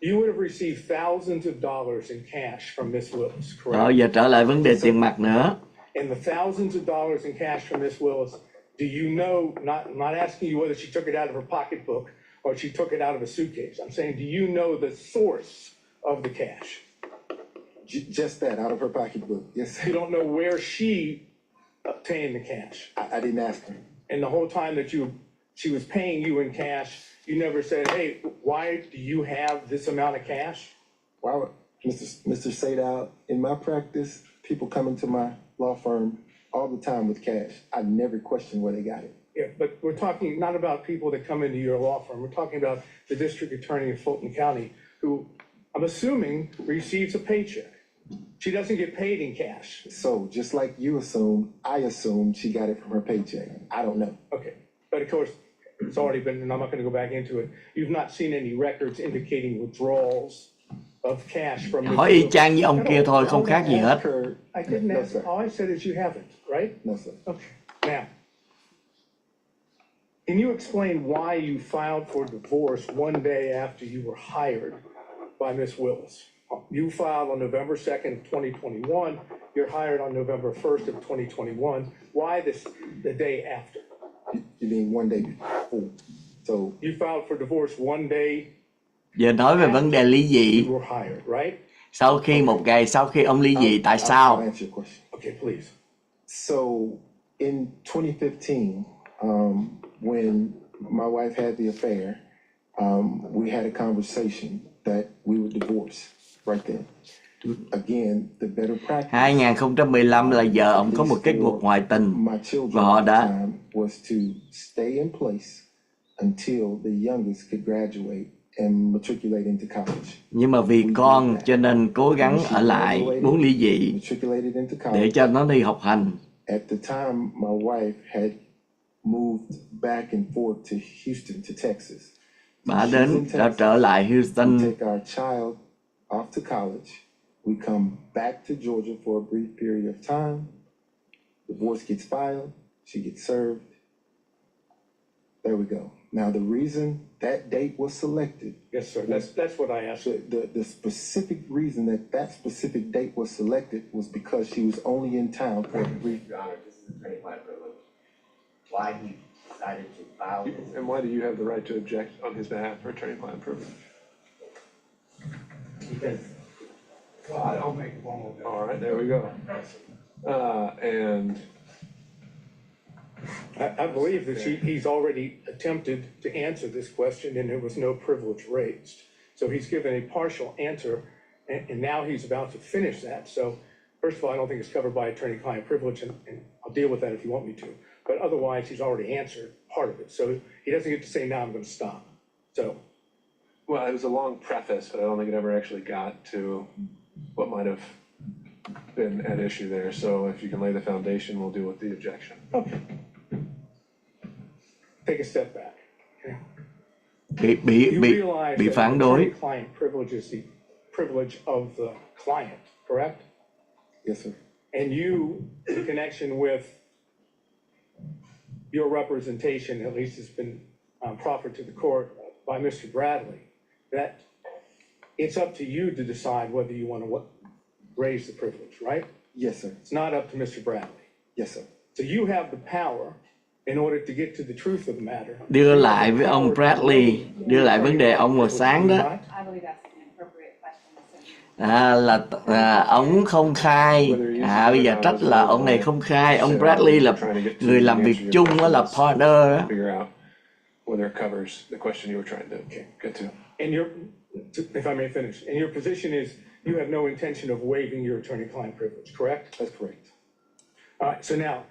You would have received thousands of dollars in cash from Miss Willis, correct? Giờ trở lại vấn đề tiền mặt nữa. And the thousands of dollars in cash from Miss Willis, do you know, not asking you whether she took it out of her pocketbook or she took it out of a suitcase. I'm saying, do you know the source of the cash? Just that, out of her pocketbook. Yes, sir. You don't know where she obtaining the cash? I didn't ask her. And the whole time that she was paying you in cash, you never said, hey, why do you have this amount of cash? Why would, Mr. Sadal, in my practice, people come into my law firm all the time with cash. I never question where they got it. Yeah, but we're talking not about people that come into your law firm. We're talking about the district attorney of Fulton County, who I'm assuming receives a paycheck. She doesn't get paid in cash. So just like you assumed, I assumed she got it from her paycheck. I don't know. Okay, but of course, it's already been, and I'm not gonna go back into it. You've not seen any records indicating withdrawals of cash from. Hỏi y chang với ông kia thôi, không khác gì hết. I didn't No, ask, sir. all I said is you haven't, right? No, sir. Okay, now, can you explain why you filed for divorce one day after you were hired by Ms. Willis? You filed on November 2nd, 2021. You're hired on November 1st of 2021. Why the day after? You mean one day before? So You filed for divorce one day Giờ nói về vấn đề ly dị. you were hired, right? Sau khi một ngày sau khi ông ly dị, tại I'll sao? answer your question. Okay, please. So in 2015, when my wife had the affair, we had a conversation that we would divorce right then. Again, the better practice. 2015 là giờ ông có một kết cuộc ngoại tình My children và họ at the đã time was to stay in place until the youngest could graduate and matriculate into college. nhưng mà vì con cho nên cố gắng ở lại, muốn ly dị Matriculated into để college. cho nó đi học hành. At the time, my wife had moved back and forth to Houston to Texas. Bà đã trở lại We Houston. take our child off to college. We come back to Georgia for a brief period of time. Divorce gets filed. She gets served. There we go. Now, the reason that date was selected, Yes, sir. That's what I asked. the specific reason that specific date was selected was because she was only in town for a brief. Your Honor, this is attorney-client privilege. Why he decided to file this? And why do you have the right to object on his behalf for attorney-client privilege? Because Well, I'll make a formal. All right, there we go. And I believe that he's already attempted to answer this question and there was no privilege raised. So he's given a partial answer and now he's about to finish that. So first of all, I don't think it's covered by attorney-client privilege and I'll deal with that if you want me to. But otherwise, he's already answered part of it. So he doesn't get to say, now I'm gonna stop. So, well, it was a long preface, but I don't think it ever actually got to what might have been at issue there. So if you can lay the foundation, we'll deal with the objection. okay. Take a step back. Okay. You realize bị that phản đối. attorney-client privilege is the privilege of the client, correct? Yes, sir. And you, in connection with your representation, at least it's been proffered to the court by Mr. Bradley, that it's up to you to decide whether you want to raise the privilege, right? Yes, sir. It's not up to Mr. Bradley. Yes, sir. So you have the power in order to get to the truth of the matter. Đưa lại với ông Bradley, đưa lại vấn đề ông hồi sáng đó. I believe that's an appropriate question. Ông không khai. Bây giờ trách là ông này không khai. Ông Bradley là người làm việc chung, đó là partner đó. Figure out whether it covers the question you were trying to get to. And if I may finish, and your position is you have no intention of waiving your attorney-client privilege, correct? That's correct. All right, so now,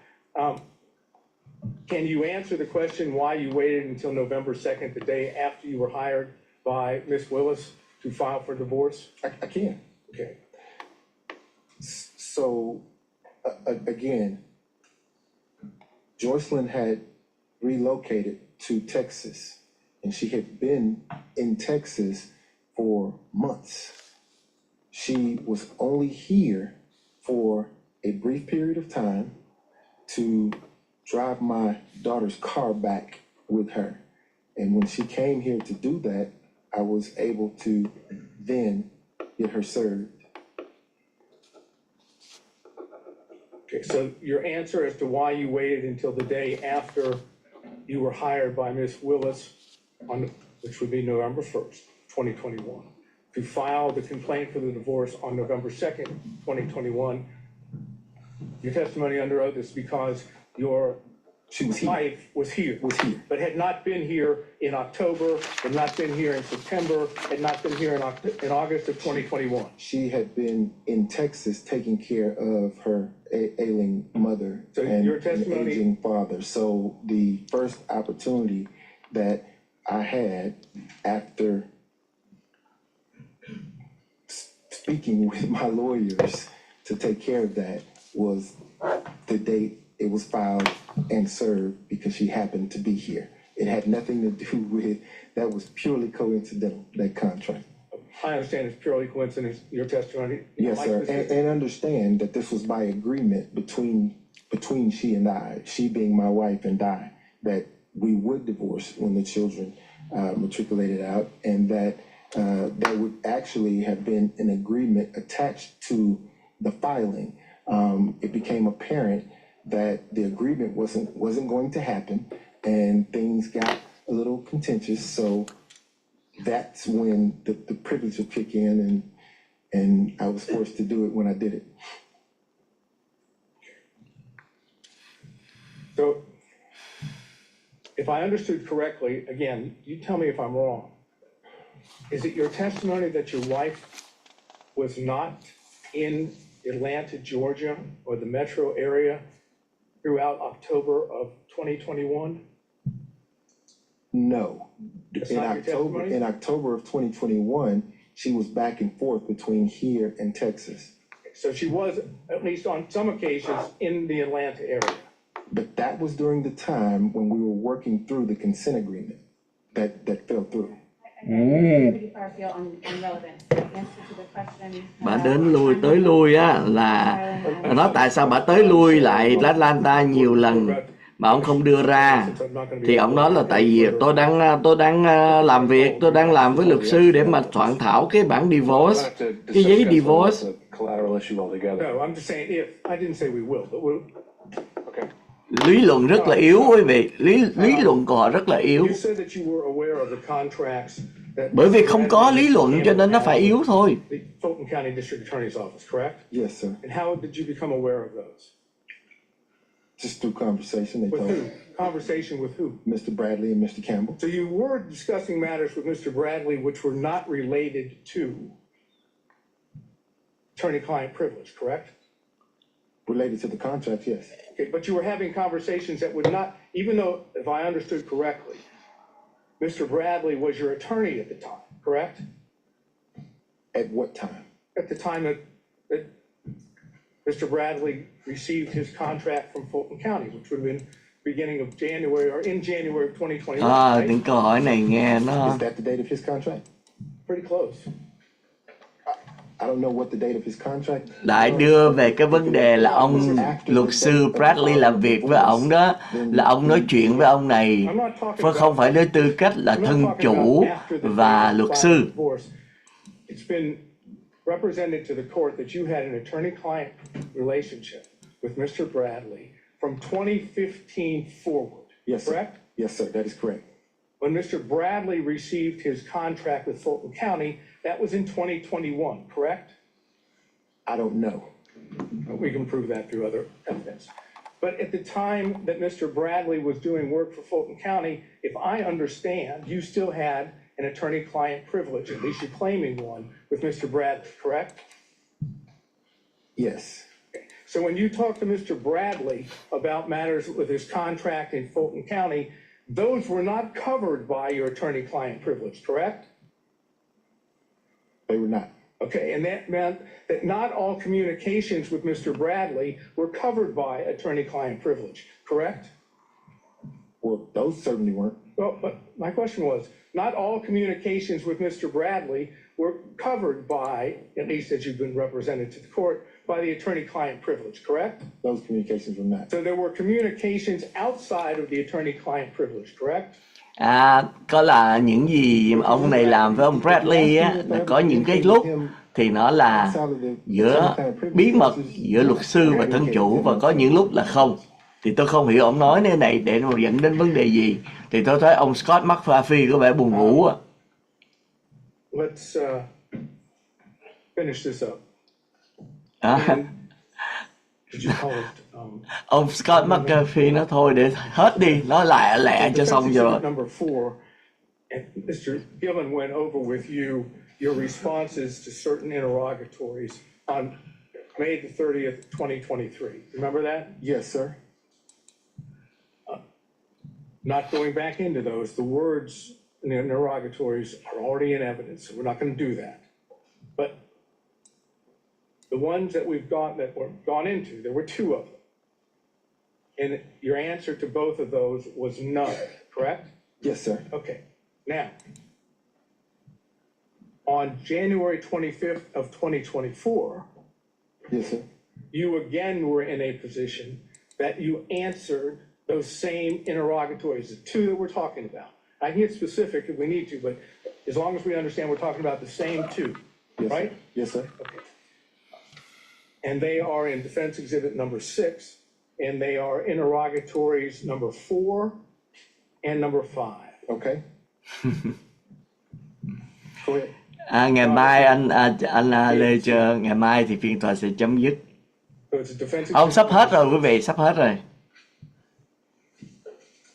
can you answer the question why you waited until November 2nd, the day after you were hired by Ms. Willis to file for divorce? I can. Okay. So, again, Joycelyn had relocated to Texas, and she had been in Texas for months. She was only here for a brief period of time to drive my daughter's car back with her. And when she came here to do that, I was able to then get her served. Okay, so your answer as to why you waited until the day after you were hired by Ms. Willis, which would be November 1st, 2021, to file the complaint for the divorce on November 2nd, 2021, your testimony under oath is because your She was here. wife was here, but had not been here in October, had not been here in September, had not been here in August of 2021. She had been in Texas taking care of her ailing mother So and your an testimony- aging father. So the first opportunity that I had after speaking with my lawyers to take care of that was the date it was filed and served because she happened to be here. It had nothing to do with, that was purely coincidental, that contract. I understand it's purely coincidence, your testimony. Yes, My sir, specific- and understand that this was by agreement between she and I, she being my wife and I, that we would divorce when the children matriculated out, and that there would actually have been an agreement attached to the filing. It became apparent that the agreement wasn't going to happen, and things got a little contentious, so that's when the privilege would kick in, and I was forced to do it when I did it. So, if I understood correctly, again, you tell me if I'm wrong. Is it your testimony that your wife was not in Atlanta, Georgia, or the metro area throughout October of 2021? No. That's not your testimony? In October of 2021, she was back and forth between here and Texas. So she was, at least on some occasions, in the Atlanta area. But that was during the time when we were working through the consent agreement that fell through. Pretty far afield on relevance. The answer to the question. Bà đến lui tới lui á là nói tại sao bà tới lui lại Atlanta nhiều lần mà ông không đưa ra, thì ông nói là tại vì tôi đang làm việc, tôi đang làm với luật sư để mà soạn thảo cái bản divorce, cái giấy divorce. Collateral issue altogether. No, I'm just saying if. I didn't say we will, but we'll. Okay. Lý luận rất là yếu quý vị, lý luận của họ rất là yếu. You said that you were aware of the contracts that. Bởi vì không có lý luận cho nên nó phải yếu thôi. The Fulton County District Attorney's Office, correct? Yes, sir. And how did you become aware of those? Just through conversation, they With told who? me. Conversation with who? Mr. Bradley and Mr. Campbell. So you were discussing matters with Mr. Bradley which were not related to attorney-client privilege, correct? Related to the contract, yes. Okay, but you were having conversations that would not, even though, if I understood correctly, Mr. Bradley was your attorney at the time, correct? At what time? At the time that Mr. Bradley received his contract from Fulton County, which would have been beginning of January or in January of 2021, right? Những câu hỏi này nghe nó Is that the date of his contract? Pretty close. I don't know what the date of his contract. lại đưa về cái vấn đề là ông luật sư Bradley làm việc với ông đó, là ông nói chuyện với ông này không phải với tư cách là thân chủ và luật sư. It's been represented to the court that you had an attorney-client relationship with Mr. Bradley from 2015 forward, Yes, sir. correct? Yes, sir, that is correct. When Mr. Bradley received his contract with Fulton County, that was in 2021, correct? I don't know. We can prove that through other evidence. But at the time that Mr. Bradley was doing work for Fulton County, if I understand, you still had an attorney-client privilege, at least you're claiming one, with Mr. Bradley, correct? Yes. So when you talk to Mr. Bradley about matters with his contract in Fulton County, those were not covered by your attorney-client privilege, correct? They were not. Okay, and that meant that not all communications with Mr. Bradley were covered by attorney-client privilege, correct? Well, those certainly weren't. Well, but my question was, not all communications with Mr. Bradley were covered by, at least as you've been represented to the court, by the attorney-client privilege, correct? Those communications were not. So there were communications outside of the attorney-client privilege, correct? Có là những gì ông này làm với ông Bradley á, là có những cái lúc thì nó là giữa bí mật giữa luật sư và thân chủ, và có những lúc là không. Thì tôi không hiểu ông nói cái này để mà dẫn đến vấn đề gì. Thì tôi thấy ông Scott McAfee có vẻ buồn ngủ á. Let's finish this up. Did you call it, Ông Scott McAfee nói thôi để hết đi, nói lại lẹ cho xong cho rồi. Number 4, and Mr. Gillen went over with you your responses to certain interrogatories on May the 30th, 2023. Remember that? Yes, sir. Not going back into those, the words in the interrogatories are already in evidence, so we're not going to do that. But the ones that we've gone into, there were 2 of them. And your answer to both of those was none, correct? Yes, sir. Okay. Now, on January 25th of 2024, Yes, sir. you again were in a position that you answered those same interrogatories, the 2 that we're talking about. I can get specific if we need to, but as long as we understand we're talking about the same 2, Yes, right? sir. Yes, sir. Okay. And they are in Defense Exhibit number 6, and they are interrogatories number 4 and number 5. Okay. Go ahead. Ngày mai anh Lê chờ, ngày mai thì phiên tòa sẽ chấm dứt. So it's a defense Ông sắp hết rồi exhibit. quý vị, sắp hết rồi.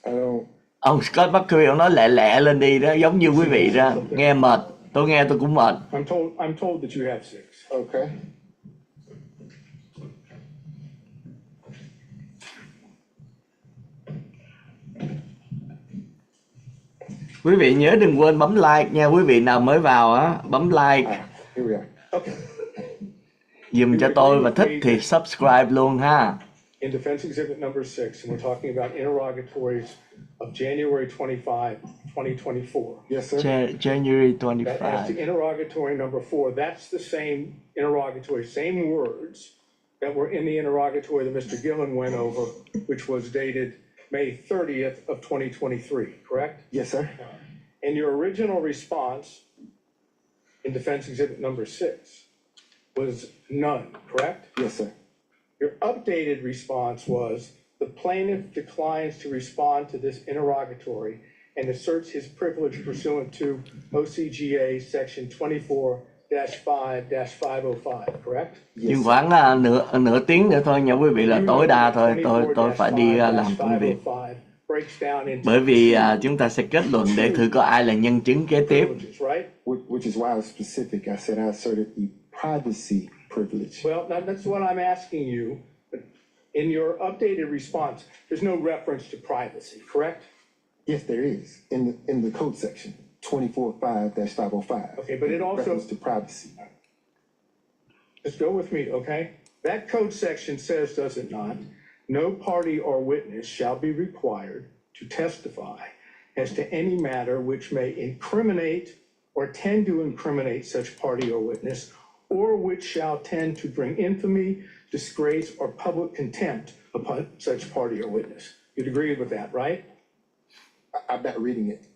I don't. Ông Scott McAfee ông nói lẹ lẹ lên đi đó, giống như quý vị đó, nghe mệt, tôi nghe tôi cũng mệt. I'm told that you have 6. Okay. Quý vị nhớ đừng quên bấm like nha, quý vị nào mới vào á, bấm like Here we are. Okay. dùm cho tôi và thích thì subscribe luôn ha. In Defense Exhibit number 6, and we're talking about interrogatories of January 25, 2024. Yes, sir. January That as 25. to interrogatory number 4, that's the same interrogatory, same words that were in the interrogatory that Mr. Gillen went over, which was dated May 30th of 2023, correct? Yes, sir. And your original response in Defense Exhibit number 6 was none, correct? Yes, sir. Your updated response was the plaintiff declines to respond to this interrogatory and asserts his privilege pursuant to OCGA section 24-5-505, correct? Chừng khoảng nửa tiếng nữa thôi nha quý vị, là tối đa thôi, tôi phải đi làm công việc. Bởi vì chúng ta sẽ kết luận để thử có ai là nhân chứng kế tiếp. Which is why I was specific. I said I asserted the privacy privilege. Well, that's what I'm asking you. In your updated response, there's no reference to privacy, correct? Yes, there is in the code section 24-5-505. Okay, but it also reference to privacy. Just go with me, okay? That code section says, does it not? No party or witness shall be required to testify as to any matter which may incriminate or tend to incriminate such party or witness, or which shall tend to bring infamy, disgrace, or public contempt upon such party or witness. You'd agree with that, right? I'm not reading it.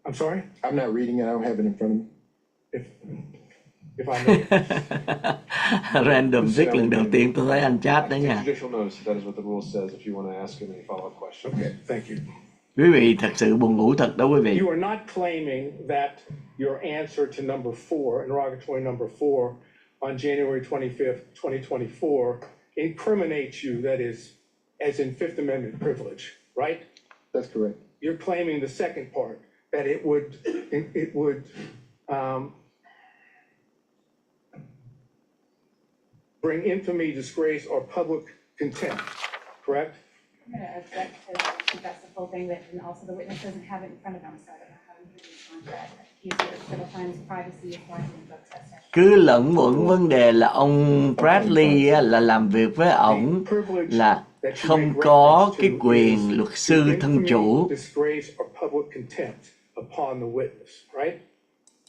I'm sorry? I'm not reading it. I don't have it in front of me. If I may. Random Rick lần đầu tiên tôi thấy anh chat đó nha. Judicial notice, that is what the rule says, if you want to ask him any follow-up questions. Okay, thank you. Quý vị thật sự buồn ngủ thật đó quý vị. You are not claiming that your answer to number 4, interrogatory number 4, on January 25th, 2024, incriminates you, that is, as in Fifth Amendment privilege, right? That's correct. You're claiming the second part, that it would bring infamy, disgrace, or public contempt, correct? I'm going to object to that's the full thing, but and also the witness doesn't have it in front of him, so I don't know how he responds to that. He's here to define his privacy is why he invokes that section. Cứ lẫn quẩn vấn đề là ông Bradley á, là làm việc với ổng là không có cái quyền luật sư thân chủ. Disgrace or public contempt upon the witness, right?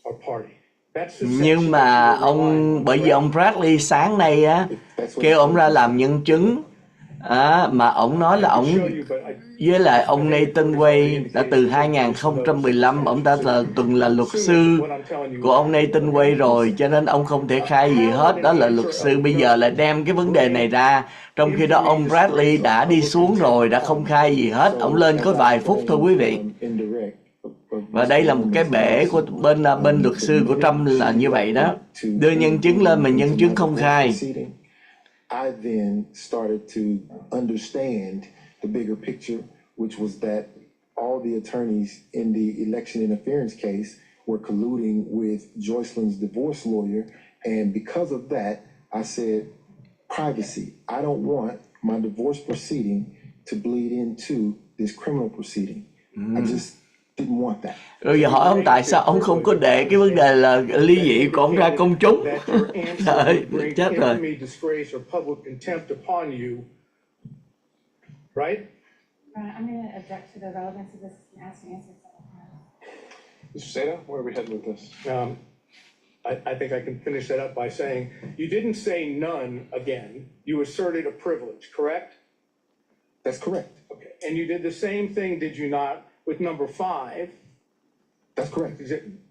Or party. Nhưng mà bởi vì ông Bradley sáng nay á kêu ông ra làm nhân chứng mà ổng nói là ổng với lại ông Nathan Way đã từ 2015 ổng đã từng là luật sư của ông Nathan Way rồi, cho nên ông không thể khai gì hết, đó là luật sư. Bây giờ lại đem cái vấn đề này ra, trong khi đó ông Bradley đã đi xuống rồi, đã không khai gì hết, ổng lên có vài phút thôi quý vị. Và đây là một cái bể của bên luật sư của Trump là như vậy đó, đưa nhân chứng lên mà nhân chứng không khai. I then started to understand the bigger picture, which was that all the attorneys in the election interference case were colluding with Joycelyn's divorce lawyer. And because of that, I said, privacy. I don't want my divorce proceeding to bleed into this criminal proceeding. I just didn't want that. Rồi giờ hỏi ông tại sao ông không có để cái vấn đề là ly dị của ông ra công chúng. That your answer Trời, would bring chết rồi. infamy, disgrace, or public contempt upon you, right? I'm going to object to the relevance of this and ask an answer. Mr. Seda, where are we heading with this? I think I can finish that up by saying, you didn't say none again. You asserted a privilege, correct? That's correct. Okay, and you did the same thing, did you not, with number 5? That's correct.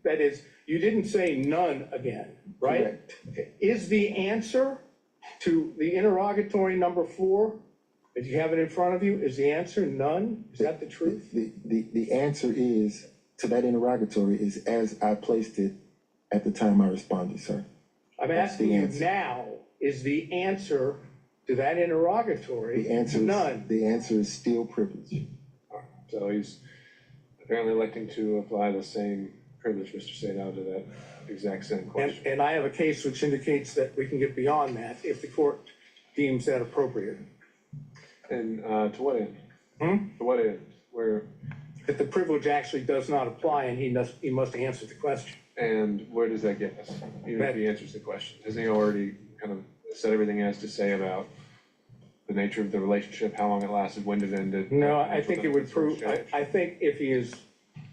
That is, you didn't say none again, right? Correct. Okay. Is the answer to the interrogatory number 4, if you have it in front of you, is the answer none? Is that the truth? The answer is, to that interrogatory, is as I placed it at the time I responded, sir. I'm That's asking the you answer. now, is the answer to that interrogatory The answer none? The answer is still privilege. So he's apparently electing to apply the same privilege, Mr. Seda, to that exact same question. And I have a case which indicates that we can get beyond that if the court deems that appropriate. And to what end? To what end? Where, That the privilege actually does not apply and he must answer the question. and where does that get us? Even if he answers the question, hasn't he already kind of said everything he has to say about the nature of the relationship, how long it lasted, when it ended? No, I think it would prove, I think if he is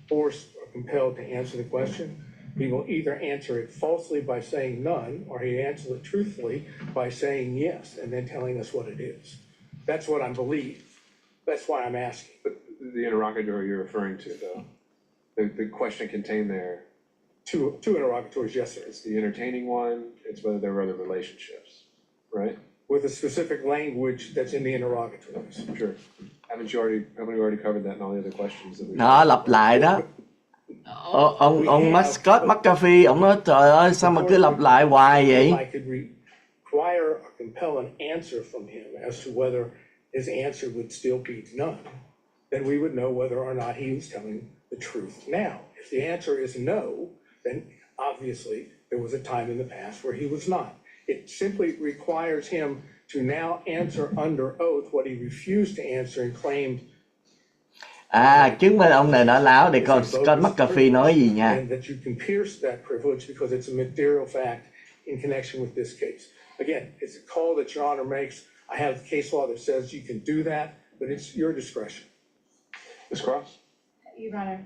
forced or compelled to answer the question, he will either answer it falsely by saying none, or he answers it truthfully by saying yes, and then telling us what it is. That's what I believe. That's why I'm asking. But the interrogatory you're referring to, though, the question contained there, Two interrogatories, yes, sir. it's the entertaining one, it's whether there were other relationships, right? With a specific language that's in the interrogatories. Sure. Haven't we already covered that in all the other questions that we? Đó, lặp lại đó. Ông Scott McAfee, ông nói trời ơi sao mà cứ lặp lại hoài vậy? If I could require or compel an answer from him as to whether his answer would still be none, then we would know whether or not he was telling the truth now. If the answer is no, then obviously there was a time in the past where he was not. It simply requires him to now answer under oath what he refused to answer and claimed. Chứng minh ông này nói láo để coi Scott McAfee nói gì nha. And that you can pierce that privilege because it's a material fact in connection with this case. Again, it's a call that Your Honor makes. I have the case law that says you can do that, but it's your discretion. Ms. Cross? Your Honor.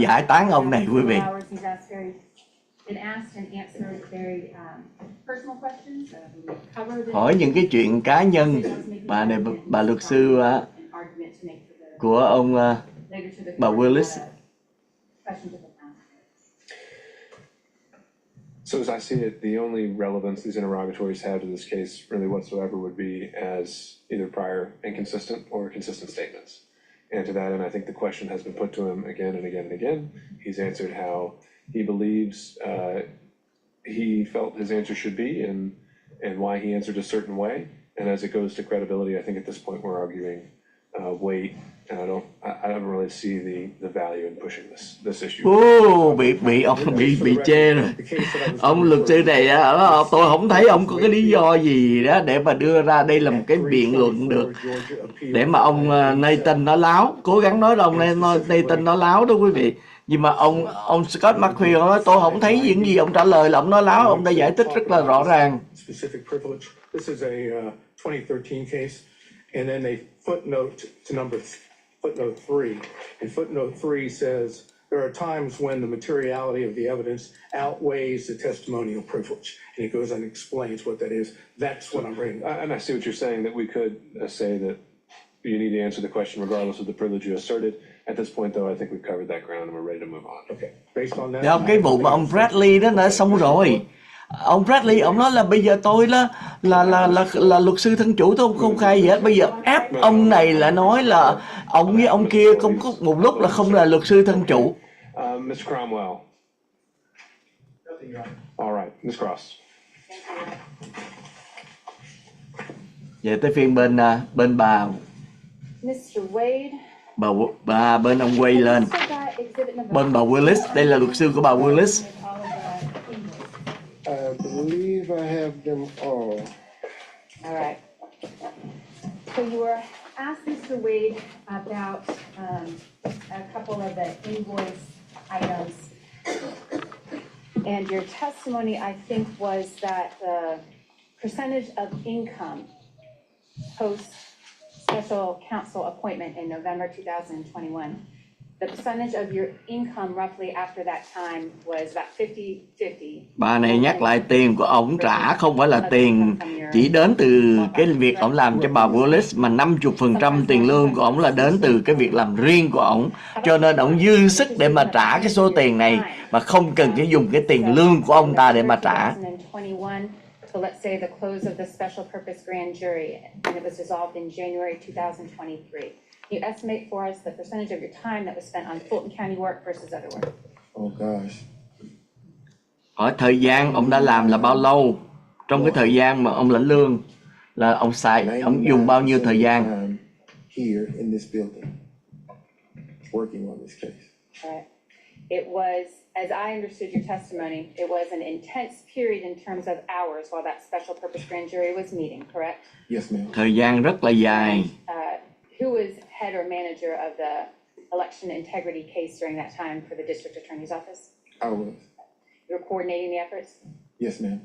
Giải tán ông này quý vị. He's been asked and answered very personal questions. We covered it. Hỏi những cái chuyện cá nhân bà luật sư của ông bà Willis. So as I see it, the only relevance these interrogatories have to this case really whatsoever would be as either prior inconsistent or consistent statements. And to that end, I think the question has been put to him again and again and again. He's answered how he believes he felt his answer should be and why he answered a certain way. And as it goes to credibility, I think at this point we're arguing weight, and I don't really see the value in pushing this issue. Ông bị chê rồi. Ông luật sư này tôi không thấy ông có cái lý do gì đó để mà đưa ra đây là một cái biện luận được để mà ông Nathan nó láo, cố gắng nói là ông Nathan nó láo đó quý vị. Nhưng mà ông Scott McAfee nói tôi không thấy những gì ông trả lời là ông nói láo, ông đã giải thích rất là rõ ràng. This is a 2013 case, and then they footnote to footnote 3. And footnote 3 says there are times when the materiality of the evidence outweighs the testimonial privilege. And it goes and explains what that is. That's what I'm bringing. And I see what you're saying, that we could say that you need to answer the question regardless of the privilege you asserted. At this point, though, I think we've covered that ground and we're ready to move on. Okay. Based on that. Cái vụ mà ông Bradley đó đã xong rồi. Ông Bradley, ông nói là bây giờ tôi là luật sư thân chủ, tôi không khai gì hết. Bây giờ ép ông này là nói là ông với ông kia không có một lúc là không là luật sư thân chủ. Ms. Cromwell. All right, Ms. Cross. Về tới phiên bên bà Mr. Wade. bên ông quay lên. Bên bà Willis, đây là luật sư của bà Willis. I believe I have them all. All right. So you were asked, Mr. Wade, about a couple of the invoice items. And your testimony, I think, was that the percentage of income post special counsel appointment in November 2021, the percentage of your income roughly after that time was about 50-50. Bà này nhắc lại tiền của ổng trả không phải là tiền chỉ đến từ cái việc ổng làm cho bà Willis, mà 50% tiền lương của ổng là đến từ cái việc làm riêng của ổng. Cho nên ổng dư sức để mà trả cái số tiền này mà không cần phải dùng cái tiền lương của ông ta để mà trả. So let's say the close of the special purpose grand jury, and it was dissolved in January 2023. You estimate for us the percentage of your time that was spent on Fulton County work versus other work. Oh gosh. Hỏi thời gian ông đã làm là bao lâu? Trong cái thời gian mà ông lãnh lương là ông ông dùng bao nhiêu thời gian? Here in this building, working on this case. Right. It was, as I understood your testimony, it was an intense period in terms of hours while that special purpose grand jury was meeting, correct? Yes, ma'am. Thời gian rất là dài. Who was head or manager of the election integrity case during that time for the district attorney's office? I was. You were coordinating the efforts? Yes, ma'am.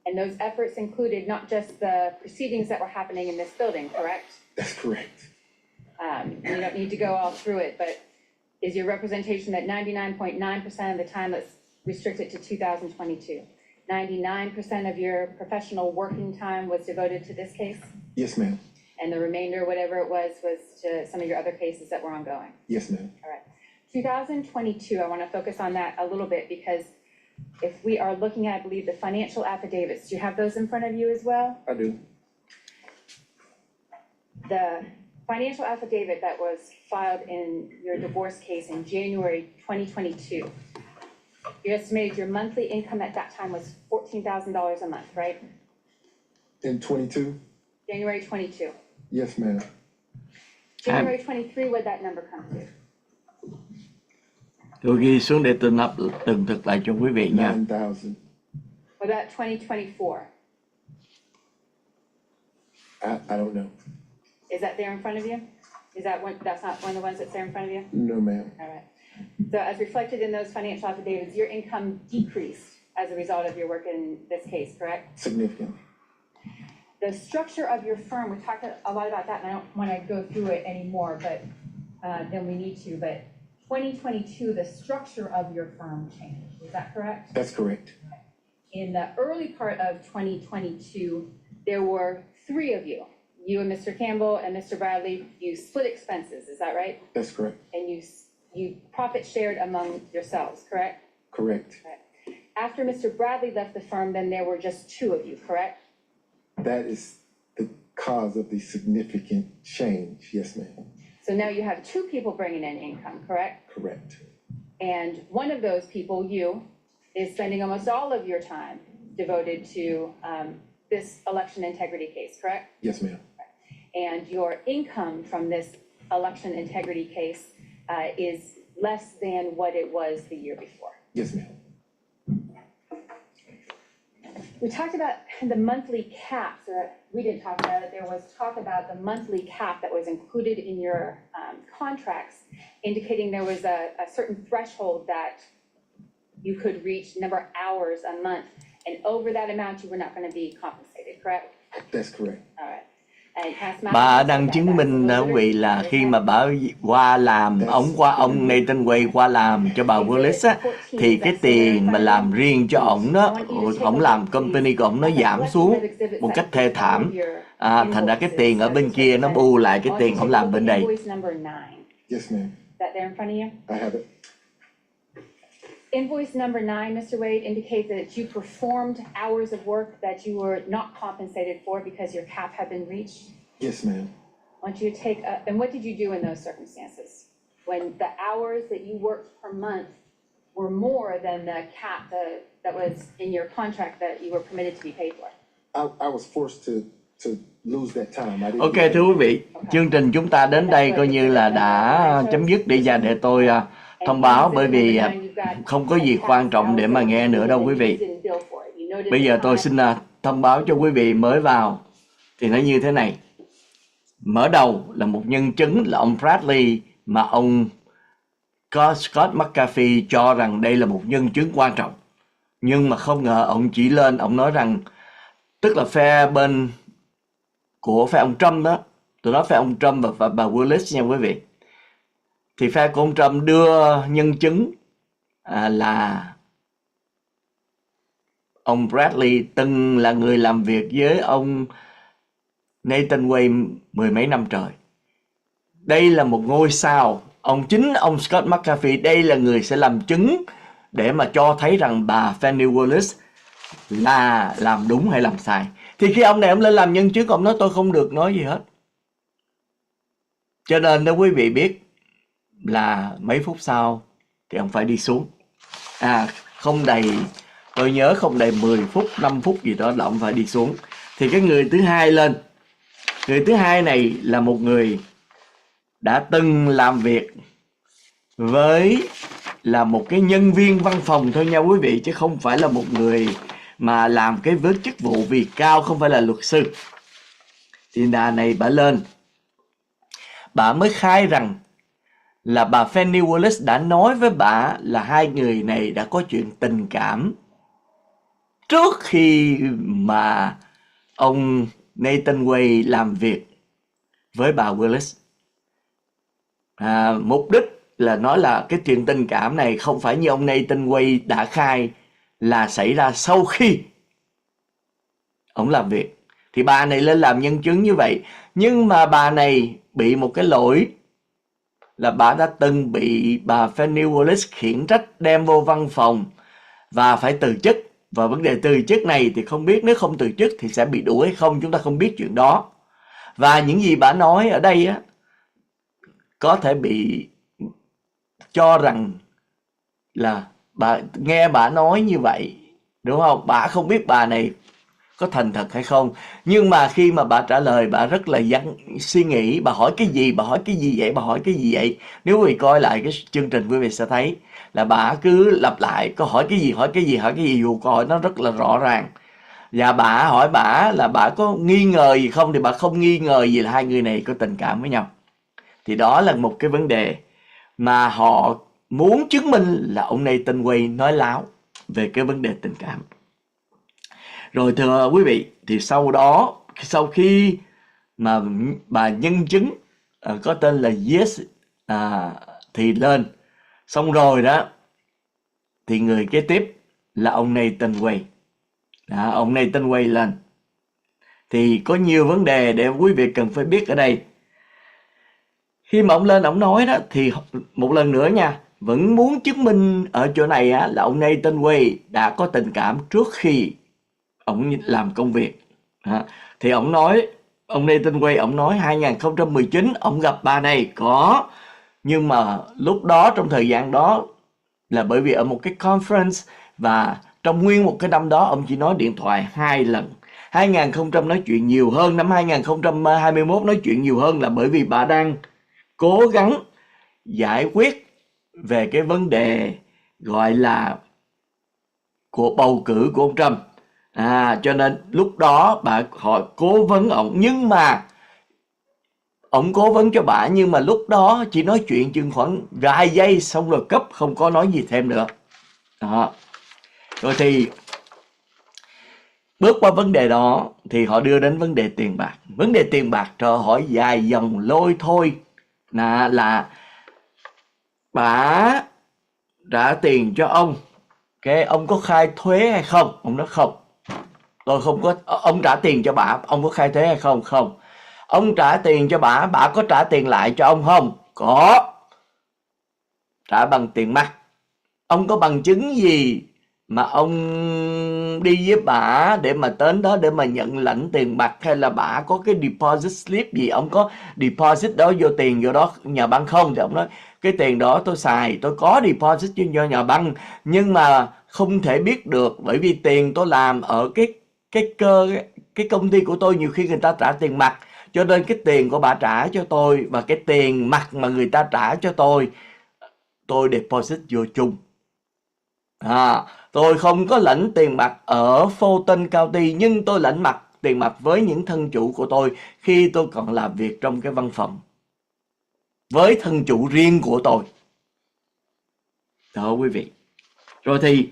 And those efforts included not just the proceedings that were happening in this building, correct? That's correct. You don't need to go all through it, but is your representation that 99.9% of the time, let's restrict it to 2022, 99% of your professional working time was devoted to this case? Yes, ma'am. And the remainder, whatever it was to some of your other cases that were ongoing? Yes, ma'am. All right. 2022, I want to focus on that a little bit because if we are looking at, I believe, the financial affidavits, do you have those in front of you as well? I do. The financial affidavit that was filed in your divorce case in January 2022, you estimated your monthly income at that time was $14,000 a month, right? In 22? January 22. Yes, ma'am. January 23, what'd that number come to? Tôi ghi xuống để tôi tường thực lại cho quý vị nha. 9,000. What about 2024? I don't know. Is that there in front of you? Is that one, that's not one of the ones that's there in front of you? No, ma'am. All right. So as reflected in those financial affidavits, your income decreased as a result of your work in this case, correct? Significant. The structure of your firm, we talked a lot about that, and I don't want to go through it anymore, but than we need to. But 2022, the structure of your firm changed. Is that correct? That's correct. In the early part of 2022, there were three of you. You and Mr. Campbell and Mr. Bradley, you split expenses. Is that right? That's correct. And you profit shared among yourselves, correct? Correct. Right. After Mr. Bradley left the firm, then there were just two of you, correct? That is the cause of the significant change. Yes, ma'am. So now you have two people bringing in income, correct? Correct. And one of those people, you, is spending almost all of your time devoted to this election integrity case, correct? Yes, ma'am. And your income from this election integrity case is less than what it was the year before. Yes, ma'am. We talked about the monthly caps, or we didn't talk about it. There was talk about the monthly cap that was included in your contracts, indicating there was a certain threshold that you could reach, number of hours a month, and over that amount you were not going to be compensated, correct? That's correct. All right. Bà đang chứng minh quý vị là khi mà bà qua làm, ông Nathan Nguoi qua làm cho bà Willis á, thì cái tiền mà làm riêng cho ổng đó, ổng làm company của ổng nó giảm xuống một cách thê thảm. Thành ra cái tiền ở bên kia nó bù lại cái tiền ổng làm bên đây. Yes, ma'am. That there in front of you? I have it. Invoice number 9, Mr. Wade, indicates that you performed hours of work that you were not compensated for because your cap had been reached. Yes, ma'am. I want you to take up, and what did you do in those circumstances? When the hours that you worked per month were more than the cap that was in your contract that you were permitted to be paid for? I was forced to lose that time. I didn't Ok do thưa quý vị, chương trình chúng ta đến đây coi như là đã chấm dứt đi, và để tôi thông báo, bởi vì không có gì quan trọng để mà nghe nữa đâu quý vị. Bây giờ tôi xin thông báo cho quý vị mới vào thì nó như thế này. Mở đầu là một nhân chứng là ông Bradley, mà ông Scott McAfee cho rằng đây là một nhân chứng quan trọng. Nhưng mà không ngờ ông chỉ lên, ông nói rằng, tức là phe bên của phe ông Trump đó, tôi nói phe ông Trump và bà Willis nha quý vị. Thì phe của ông Trump đưa nhân chứng là ông Bradley từng là người làm việc với ông Nathan Wade mười mấy năm trời. Đây là một ngôi sao. Chính ông Scott McAfee đây là người sẽ làm chứng để mà cho thấy rằng bà Fani Willis là làm đúng hay làm sai. Thì khi ông này ông lên làm nhân chứng, ông nói tôi không được nói gì hết. Cho nên nếu quý vị biết là mấy phút sau thì ông phải đi xuống. Không đầy, tôi nhớ không đầy 10 phút, 5 phút gì đó là ông phải đi xuống. Thì cái người thứ hai lên. Người thứ hai này là một người đã từng làm việc với là một cái nhân viên văn phòng thôi nha quý vị, chứ không phải là một người mà làm cái với chức vụ vì cao, không phải là luật sư. Thì đà này bà lên, bà mới khai rằng là bà Fani Willis đã nói với bà là hai người này đã có chuyện tình cảm trước khi mà ông Nathan Wade làm việc với bà Willis. Mục đích là nói là cái chuyện tình cảm này không phải như ông Nathan Wade đã khai là xảy ra sau khi ông làm việc. Thì bà này lên làm nhân chứng như vậy. Nhưng mà bà này bị một cái lỗi là bà đã từng bị bà Fani Willis khiển trách, đem vô văn phòng và phải từ chức. Và vấn đề từ chức này thì không biết, nếu không từ chức thì sẽ bị đuổi hay không, chúng ta không biết chuyện đó. Và những gì bà nói ở đây á, có thể bị cho rằng là nghe bà nói như vậy, đúng không? Bà không biết bà này có thành thật hay không. Nhưng mà khi mà bà trả lời, bà rất là suy nghĩ. Bà hỏi cái gì vậy? Nếu quý vị coi lại cái chương trình, quý vị sẽ thấy là bà cứ lặp lại có hỏi cái gì, dù câu hỏi nó rất là rõ ràng. Và bà hỏi bà là bà có nghi ngờ gì không, thì bà không nghi ngờ gì là hai người này có tình cảm với nhau. Thì đó là một cái vấn đề mà họ muốn chứng minh là ông Nathan Wade nói láo về cái vấn đề tình cảm. Rồi thưa quý vị, thì sau khi mà bà nhân chứng có tên là Viet thì lên, xong rồi đó, thì người kế tiếp là ông Nathan Wade. Ông Nathan Wade lên. Thì có nhiều vấn đề để quý vị cần phải biết ở đây. Khi mà ông lên ông nói đó, thì một lần nữa nha, vẫn muốn chứng minh ở chỗ này là ông Nathan Wade đã có tình cảm trước khi ông làm công việc. Thì ông nói, ông Nathan Wade ông nói 2019 ông gặp bà này có, nhưng mà lúc đó, trong thời gian đó là bởi vì ở một cái conference, và trong nguyên một cái năm đó ông chỉ nói điện thoại 2 lần. 2020 nói chuyện nhiều hơn, năm 2021 nói chuyện nhiều hơn là bởi vì bà đang cố gắng giải quyết về cái vấn đề gọi là của bầu cử của ông Trump. Cho nên lúc đó họ cố vấn ông, nhưng mà ông cố vấn cho bà, nhưng mà lúc đó chỉ nói chuyện chừng khoảng vài giây xong rồi cấp, không có nói gì thêm nữa. Rồi thì bước qua vấn đề đó thì họ đưa đến vấn đề tiền bạc. Vấn đề tiền bạc cho hỏi dài dòng lôi thôi là bà trả tiền cho ông, ông có khai thuế hay không? Ông nói không. Tôi không có. Ông trả tiền cho bà, ông có khai thuế hay không? Không. Ông trả tiền cho bà có trả tiền lại cho ông không? Có. Trả bằng tiền mặt. Ông có bằng chứng gì mà ông đi với bà để mà đến đó để mà nhận lãnh tiền mặt, hay là bà có cái deposit slip gì, ông có deposit đó vô tiền vô đó nhà băng không? Thì ông nói cái tiền đó tôi xài, tôi có deposit cho nhà băng, nhưng mà không thể biết được bởi vì tiền tôi làm ở cái công ty của tôi nhiều khi người ta trả tiền mặt, cho nên cái tiền của bà trả cho tôi và cái tiền mặt mà người ta trả cho tôi deposit vô chung. Tôi không có lãnh tiền mặt ở Fulton County, nhưng tôi lãnh tiền mặt với những thân chủ của tôi khi tôi còn làm việc trong cái văn phòng với thân chủ riêng của tôi. Đó quý vị. Rồi thì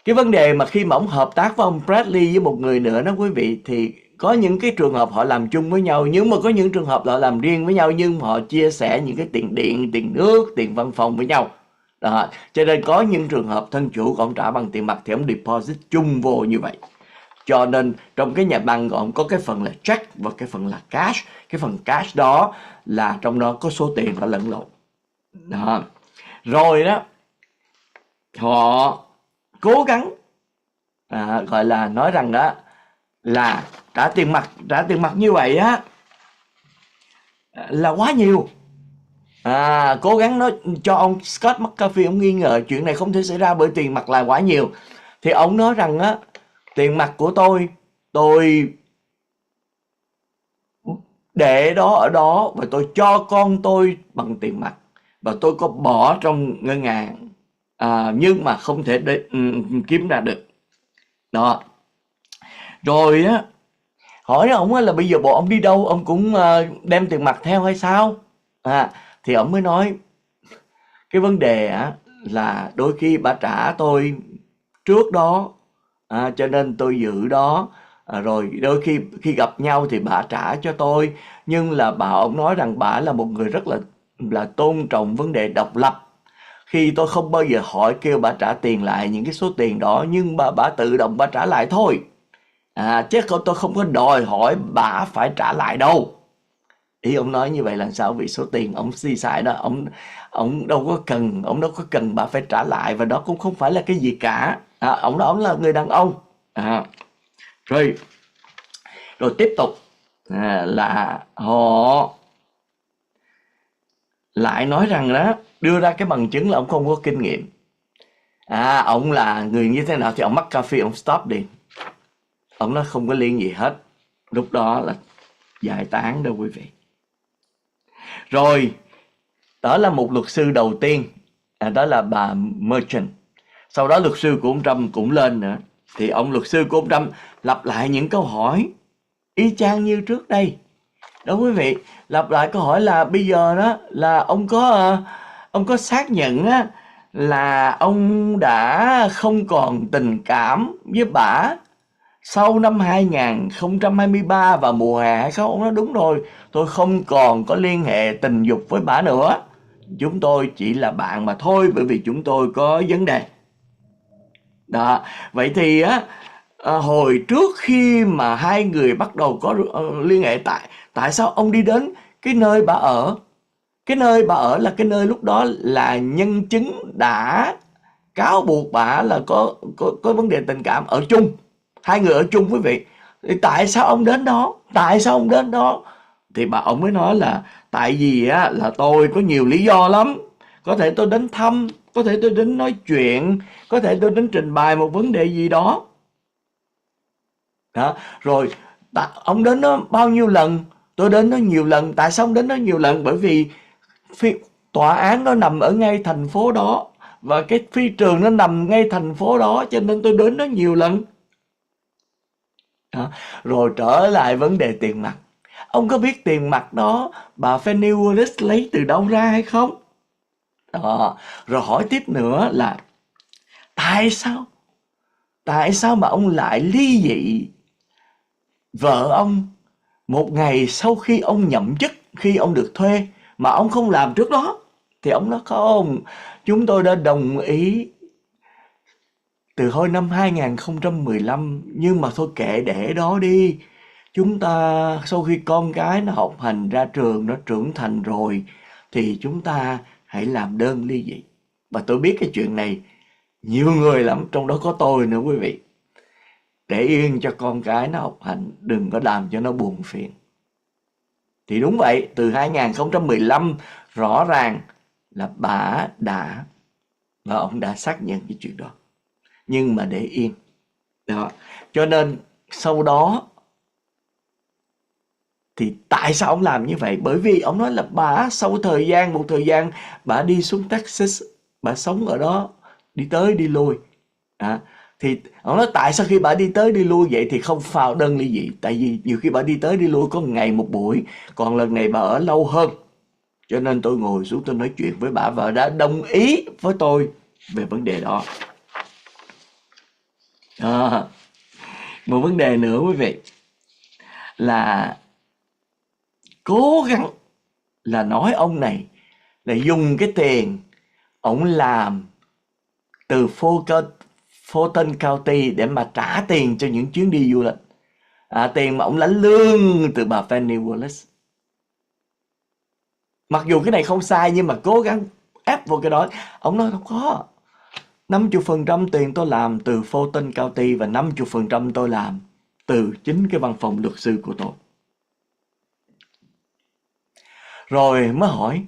cái vấn đề mà khi mà ông hợp tác với ông Bradley với một người nữa đó quý vị, thì có những cái trường hợp họ làm chung với nhau, nhưng mà có những trường hợp họ làm riêng với nhau, nhưng họ chia sẻ những cái tiền điện, tiền nước, tiền văn phòng với nhau. Đó. Cho nên có những trường hợp thân chủ của ông trả bằng tiền mặt thì ông deposit chung vô như vậy. Cho nên trong cái nhà băng của ông có cái phần là check và cái phần là cash. Cái phần cash đó là trong đó có số tiền nó lẫn lộn. Đó. Rồi đó, họ cố gắng gọi là nói rằng đó là trả tiền mặt như vậy á là quá nhiều. Cố gắng nói cho ông Scott McAfee ông nghi ngờ chuyện này không thể xảy ra bởi tiền mặt là quá nhiều. Thì ông nói rằng á, tiền mặt của tôi để đó ở đó và tôi cho con tôi bằng tiền mặt và tôi có bỏ trong ngân hàng, nhưng mà không thể kiếm ra được. Đó. Rồi á, hỏi ông là bây giờ bộ ông đi đâu ông cũng đem tiền mặt theo hay sao? Thì ông mới nói cái vấn đề là đôi khi bà trả tôi trước đó, cho nên tôi giữ đó. Rồi đôi khi gặp nhau thì bà trả cho tôi, nhưng là ông nói rằng bà là một người rất là tôn trọng vấn đề độc lập. Khi tôi không bao giờ kêu bà trả tiền lại những cái số tiền đó, nhưng bà tự động bà trả lại thôi. Chứ tôi không có đòi hỏi bà phải trả lại đâu. Ý ông nói như vậy là sao? Vì số tiền ông xì xài đó, ông đâu có cần bà phải trả lại, và đó cũng không phải là cái gì cả. Ông là người đàn ông. Rồi tiếp tục là họ lại nói rằng đó, đưa ra cái bằng chứng là ông không có kinh nghiệm. Ông là người như thế nào thì ông McAfee ông stop đi. Ông nói không có liên gì hết. Lúc đó là giải tán đâu quý vị. Rồi đó là một luật sư đầu tiên, đó là bà Merchant. Sau đó luật sư của ông Trump cũng lên nữa. Thì ông luật sư của ông Trump lặp lại những câu hỏi y chang như trước đây. Đó quý vị, lặp lại câu hỏi là bây giờ đó là ông có xác nhận là ông đã không còn tình cảm với bà sau năm 2023 và mùa hè hay không? Ông nói đúng rồi, tôi không còn có liên hệ tình dục với bà nữa. Chúng tôi chỉ là bạn mà thôi, bởi vì chúng tôi có vấn đề. Đó, vậy thì hồi trước khi mà hai người bắt đầu có liên hệ, tại sao ông đi đến cái nơi bà ở? Cái nơi bà ở là cái nơi lúc đó là nhân chứng đã cáo buộc bà là có vấn đề tình cảm ở chung. Hai người ở chung quý vị. Thì tại sao ông đến đó? Thì ông mới nói là tại vì là tôi có nhiều lý do lắm. Có thể tôi đến thăm, có thể tôi đến nói chuyện, có thể tôi đến trình bày một vấn đề gì đó. Rồi ông đến đó bao nhiêu lần? Tôi đến đó nhiều lần. Tại sao ông đến đó nhiều lần? Bởi vì tòa án nó nằm ở ngay thành phố đó, và cái phi trường nó nằm ngay thành phố đó, cho nên tôi đến đó nhiều lần. Rồi trở lại vấn đề tiền mặt. Ông có biết tiền mặt đó bà Fani Willis lấy từ đâu ra hay không? Rồi hỏi tiếp nữa là tại sao mà ông lại ly dị vợ ông một ngày sau khi ông nhậm chức, khi ông được thuê, mà ông không làm trước đó? Thì ông nói không, chúng tôi đã đồng ý từ hồi năm 2015, nhưng mà thôi kệ để đó đi. Chúng ta sau khi con cái nó học hành ra trường, nó trưởng thành rồi, thì chúng ta hãy làm đơn ly dị. Và tôi biết cái chuyện này nhiều người lắm, trong đó có tôi nữa quý vị. Để yên cho con cái nó học hành, đừng có làm cho nó buồn phiền. Thì đúng vậy, từ 2015 rõ ràng là bà và ông đã xác nhận cái chuyện đó. Nhưng mà để yên. Đó. Cho nên sau đó thì tại sao ông làm như vậy? Bởi vì ông nói là bà sau một thời gian bà đi xuống Texas, bà sống ở đó, đi tới đi lui. Thì ông nói tại sao khi bà đi tới đi lui vậy thì không vào đơn ly dị? Tại vì nhiều khi bà đi tới đi lui có một ngày một buổi, còn lần này bà ở lâu hơn. Cho nên tôi ngồi xuống tôi nói chuyện với bà và đã đồng ý với tôi về vấn đề đó. Một vấn đề nữa quý vị là cố gắng là nói ông này là dùng cái tiền ông làm từ Fulton County để mà trả tiền cho những chuyến đi du lịch. Tiền mà ông lãnh lương từ bà Fani Willis. Mặc dù cái này không sai nhưng mà cố gắng ép vô cái đó. Ông nói không có. 50% tiền tôi làm từ Fulton County và 50% tôi làm từ chính cái văn phòng luật sư của tôi. Rồi mới hỏi,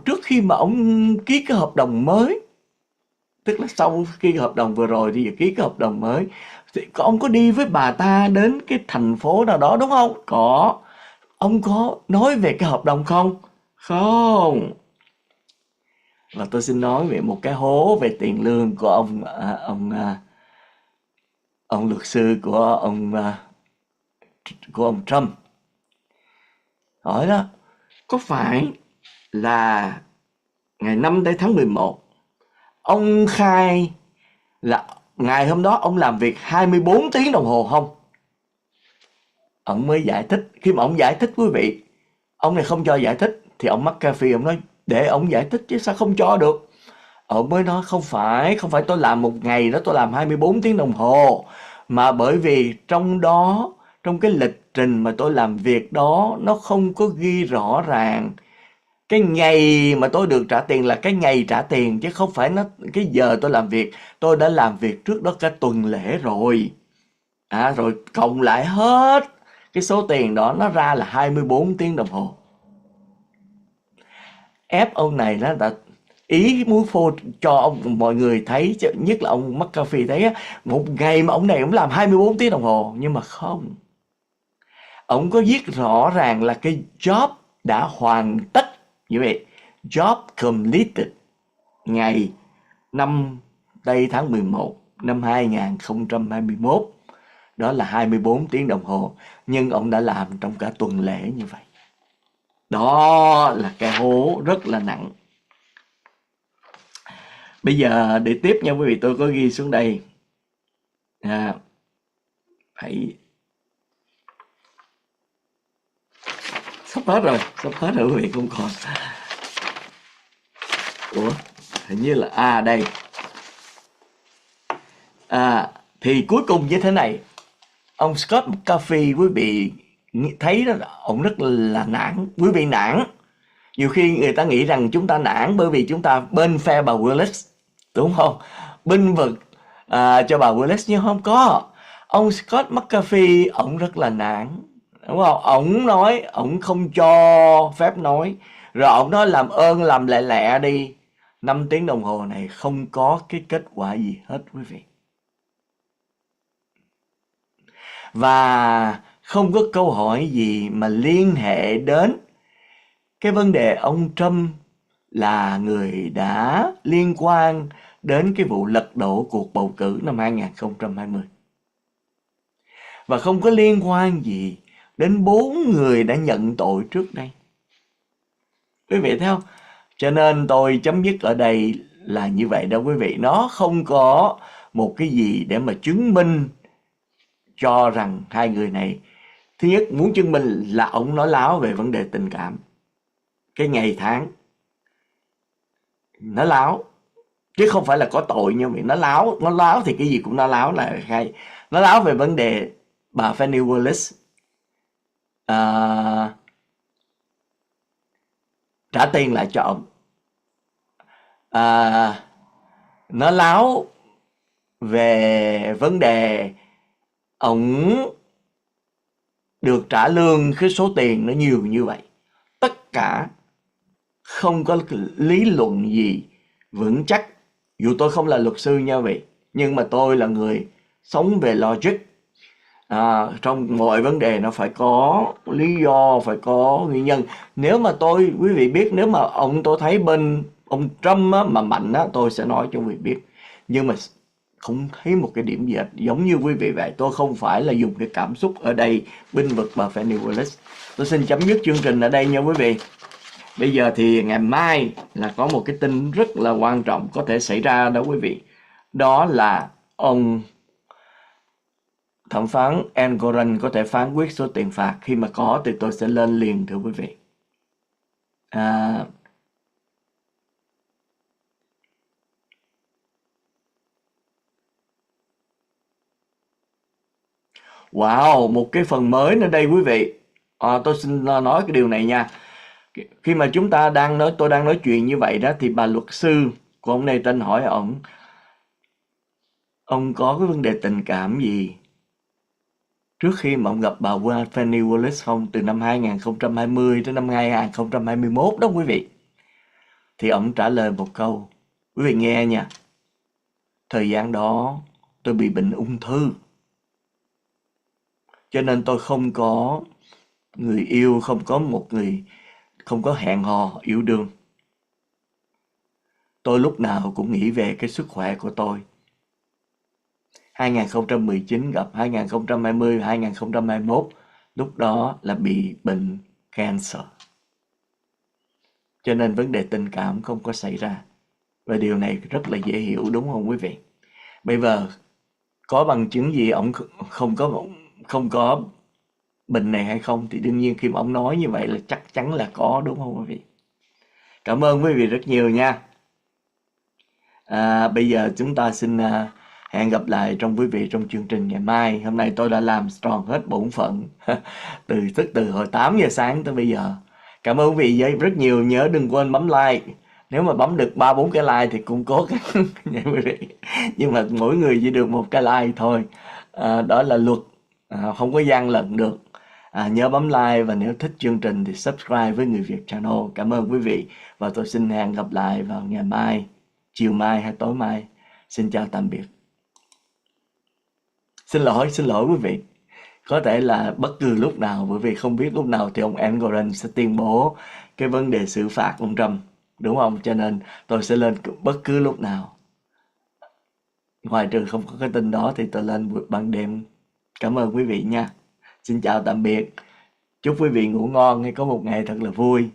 trước khi mà ông ký cái hợp đồng mới, tức là sau khi hợp đồng vừa rồi thì ký cái hợp đồng mới, thì ông có đi với bà ta đến cái thành phố nào đó đúng không? Có. Ông có nói về cái hợp đồng không? Không. Và tôi xin nói về một cái hố về tiền lương của ông luật sư của ông Trump. Hỏi đó, có phải là ngày 5 tháng 11 ông khai là ngày hôm đó ông làm việc 24 tiếng đồng hồ không? Ông mới giải thích. Khi mà ông giải thích quý vị, ông này không cho giải thích thì ông McAfee ông nói để ông giải thích chứ sao không cho được. Ông mới nói không phải tôi làm một ngày đó tôi làm 24 tiếng đồng hồ, mà bởi vì trong đó, trong cái lịch trình mà tôi làm việc đó nó không có ghi rõ ràng cái ngày mà tôi được trả tiền là cái ngày trả tiền, chứ không phải nó cái giờ tôi làm việc. Tôi đã làm việc trước đó cả tuần lễ rồi. Rồi cộng lại hết cái số tiền đó nó ra là 24 tiếng đồng hồ. Ép ông này nó đã ý muốn phô cho mọi người thấy, nhất là ông McAfee thấy một ngày mà ông này ông làm 24 tiếng đồng hồ, nhưng mà không. Ông có viết rõ ràng là cái job đã hoàn tất. Như vậy, job completed ngày 5 tháng 11 năm 2021. Đó là 24 tiếng đồng hồ. Nhưng ông đã làm trong cả tuần lễ như vậy. Đó là cái hố rất là nặng. Bây giờ để tiếp nha quý vị, tôi có ghi xuống đây. Phải sắp hết rồi quý vị, không còn. Hình như là đây. Thì cuối cùng như thế này, ông Scott McAfee quý vị thấy đó, ông rất là nản. Quý vị nản. Nhiều khi người ta nghĩ rằng chúng ta nản bởi vì chúng ta bên phe bà Willis, đúng không? Binh vực cho bà Willis, nhưng không có. Ông Scott McAfee, ông rất là nản, đúng không? Ông nói, ông không cho phép nói. Rồi ông nói làm ơn làm lẹ lẹ đi. 5 tiếng đồng hồ này không có cái kết quả gì hết quý vị. Và không có câu hỏi gì mà liên hệ đến cái vấn đề ông Trump là người đã liên quan đến cái vụ lật đổ cuộc bầu cử năm 2020. Và không có liên quan gì đến 4 người đã nhận tội trước đây. Quý vị thấy không? Cho nên tôi chấm dứt ở đây là như vậy đó quý vị. Nó không có một cái gì để mà chứng minh cho rằng hai người này, thứ nhất muốn chứng minh là ông nói láo về vấn đề tình cảm. Cái ngày tháng nó láo, chứ không phải là có tội như vậy. Nó láo thì cái gì cũng nó láo là hay. Nó láo về vấn đề bà Fani Willis trả tiền lại cho ông. Nó láo về vấn đề ông được trả lương cái số tiền nó nhiều như vậy. Tất cả không có lý luận gì vững chắc. Dù tôi không là luật sư nha vị, nhưng mà tôi là người sống về logic. Trong mọi vấn đề nó phải có lý do, phải có nguyên nhân. Nếu mà quý vị biết, nếu mà tôi thấy bên ông Trump á, mà mạnh á, tôi sẽ nói cho quý vị biết. Nhưng mà không thấy một cái điểm gì hết, giống như quý vị vậy. Tôi không phải là dùng cái cảm xúc ở đây bênh vực bà Fani Willis. Tôi xin chấm dứt chương trình ở đây nha quý vị. Bây giờ thì ngày mai là có một cái tin rất là quan trọng có thể xảy ra đó quý vị. Đó là ông thẩm phán Engoron có thể phán quyết số tiền phạt. Khi mà có thì tôi sẽ lên liền thưa quý vị. Wow, một cái phần mới nữa đây quý vị. Tôi xin nói cái điều này nha. Khi mà tôi đang nói chuyện như vậy đó, thì bà luật sư của ông này tên hỏi ông có cái vấn đề tình cảm gì trước khi mà ông gặp bà Fani Willis không, từ năm 2020 đến năm 2021 đó quý vị. Thì ông trả lời một câu, quý vị nghe nha. Thời gian đó tôi bị bệnh ung thư, cho nên tôi không có người yêu, không có hẹn hò yêu đương. Tôi lúc nào cũng nghĩ về cái sức khỏe của tôi. 2019 gặp 2020, 2021, lúc đó là bị bệnh cancer. Cho nên vấn đề tình cảm không có xảy ra. Và điều này rất là dễ hiểu đúng không quý vị? Bây giờ có bằng chứng gì ông không có bệnh này hay không, thì đương nhiên khi mà ông nói như vậy là chắc chắn là có, đúng không quý vị? Cảm ơn quý vị rất nhiều nha. Bây giờ chúng ta xin hẹn gặp lại quý vị trong chương trình ngày mai. Hôm nay tôi đã làm tròn hết bổn phận từ hồi 8 giờ sáng tới bây giờ. Cảm ơn quý vị rất nhiều. Nhớ đừng quên bấm like. Nếu mà bấm được 3-4 cái like thì cũng cố gắng nha quý vị. Nhưng mà mỗi người chỉ được một cái like thôi. Đó là luật, không có gian lận được. Nhớ bấm like, và nếu thích chương trình thì subscribe với Người Việt Channel. Cảm ơn quý vị, và tôi xin hẹn gặp lại vào ngày mai, chiều mai hay tối mai. Xin chào tạm biệt. Xin lỗi quý vị. Có thể là bất cứ lúc nào, bởi vì không biết lúc nào thì ông Engoron sẽ tuyên bố cái vấn đề xử phạt ông Trump, đúng không? Cho nên tôi sẽ lên bất cứ lúc nào. Ngoài trừ không có cái tin đó thì tôi lên ban đêm. Cảm ơn quý vị nha. Xin chào tạm biệt. Chúc quý vị ngủ ngon hay có một ngày thật là vui.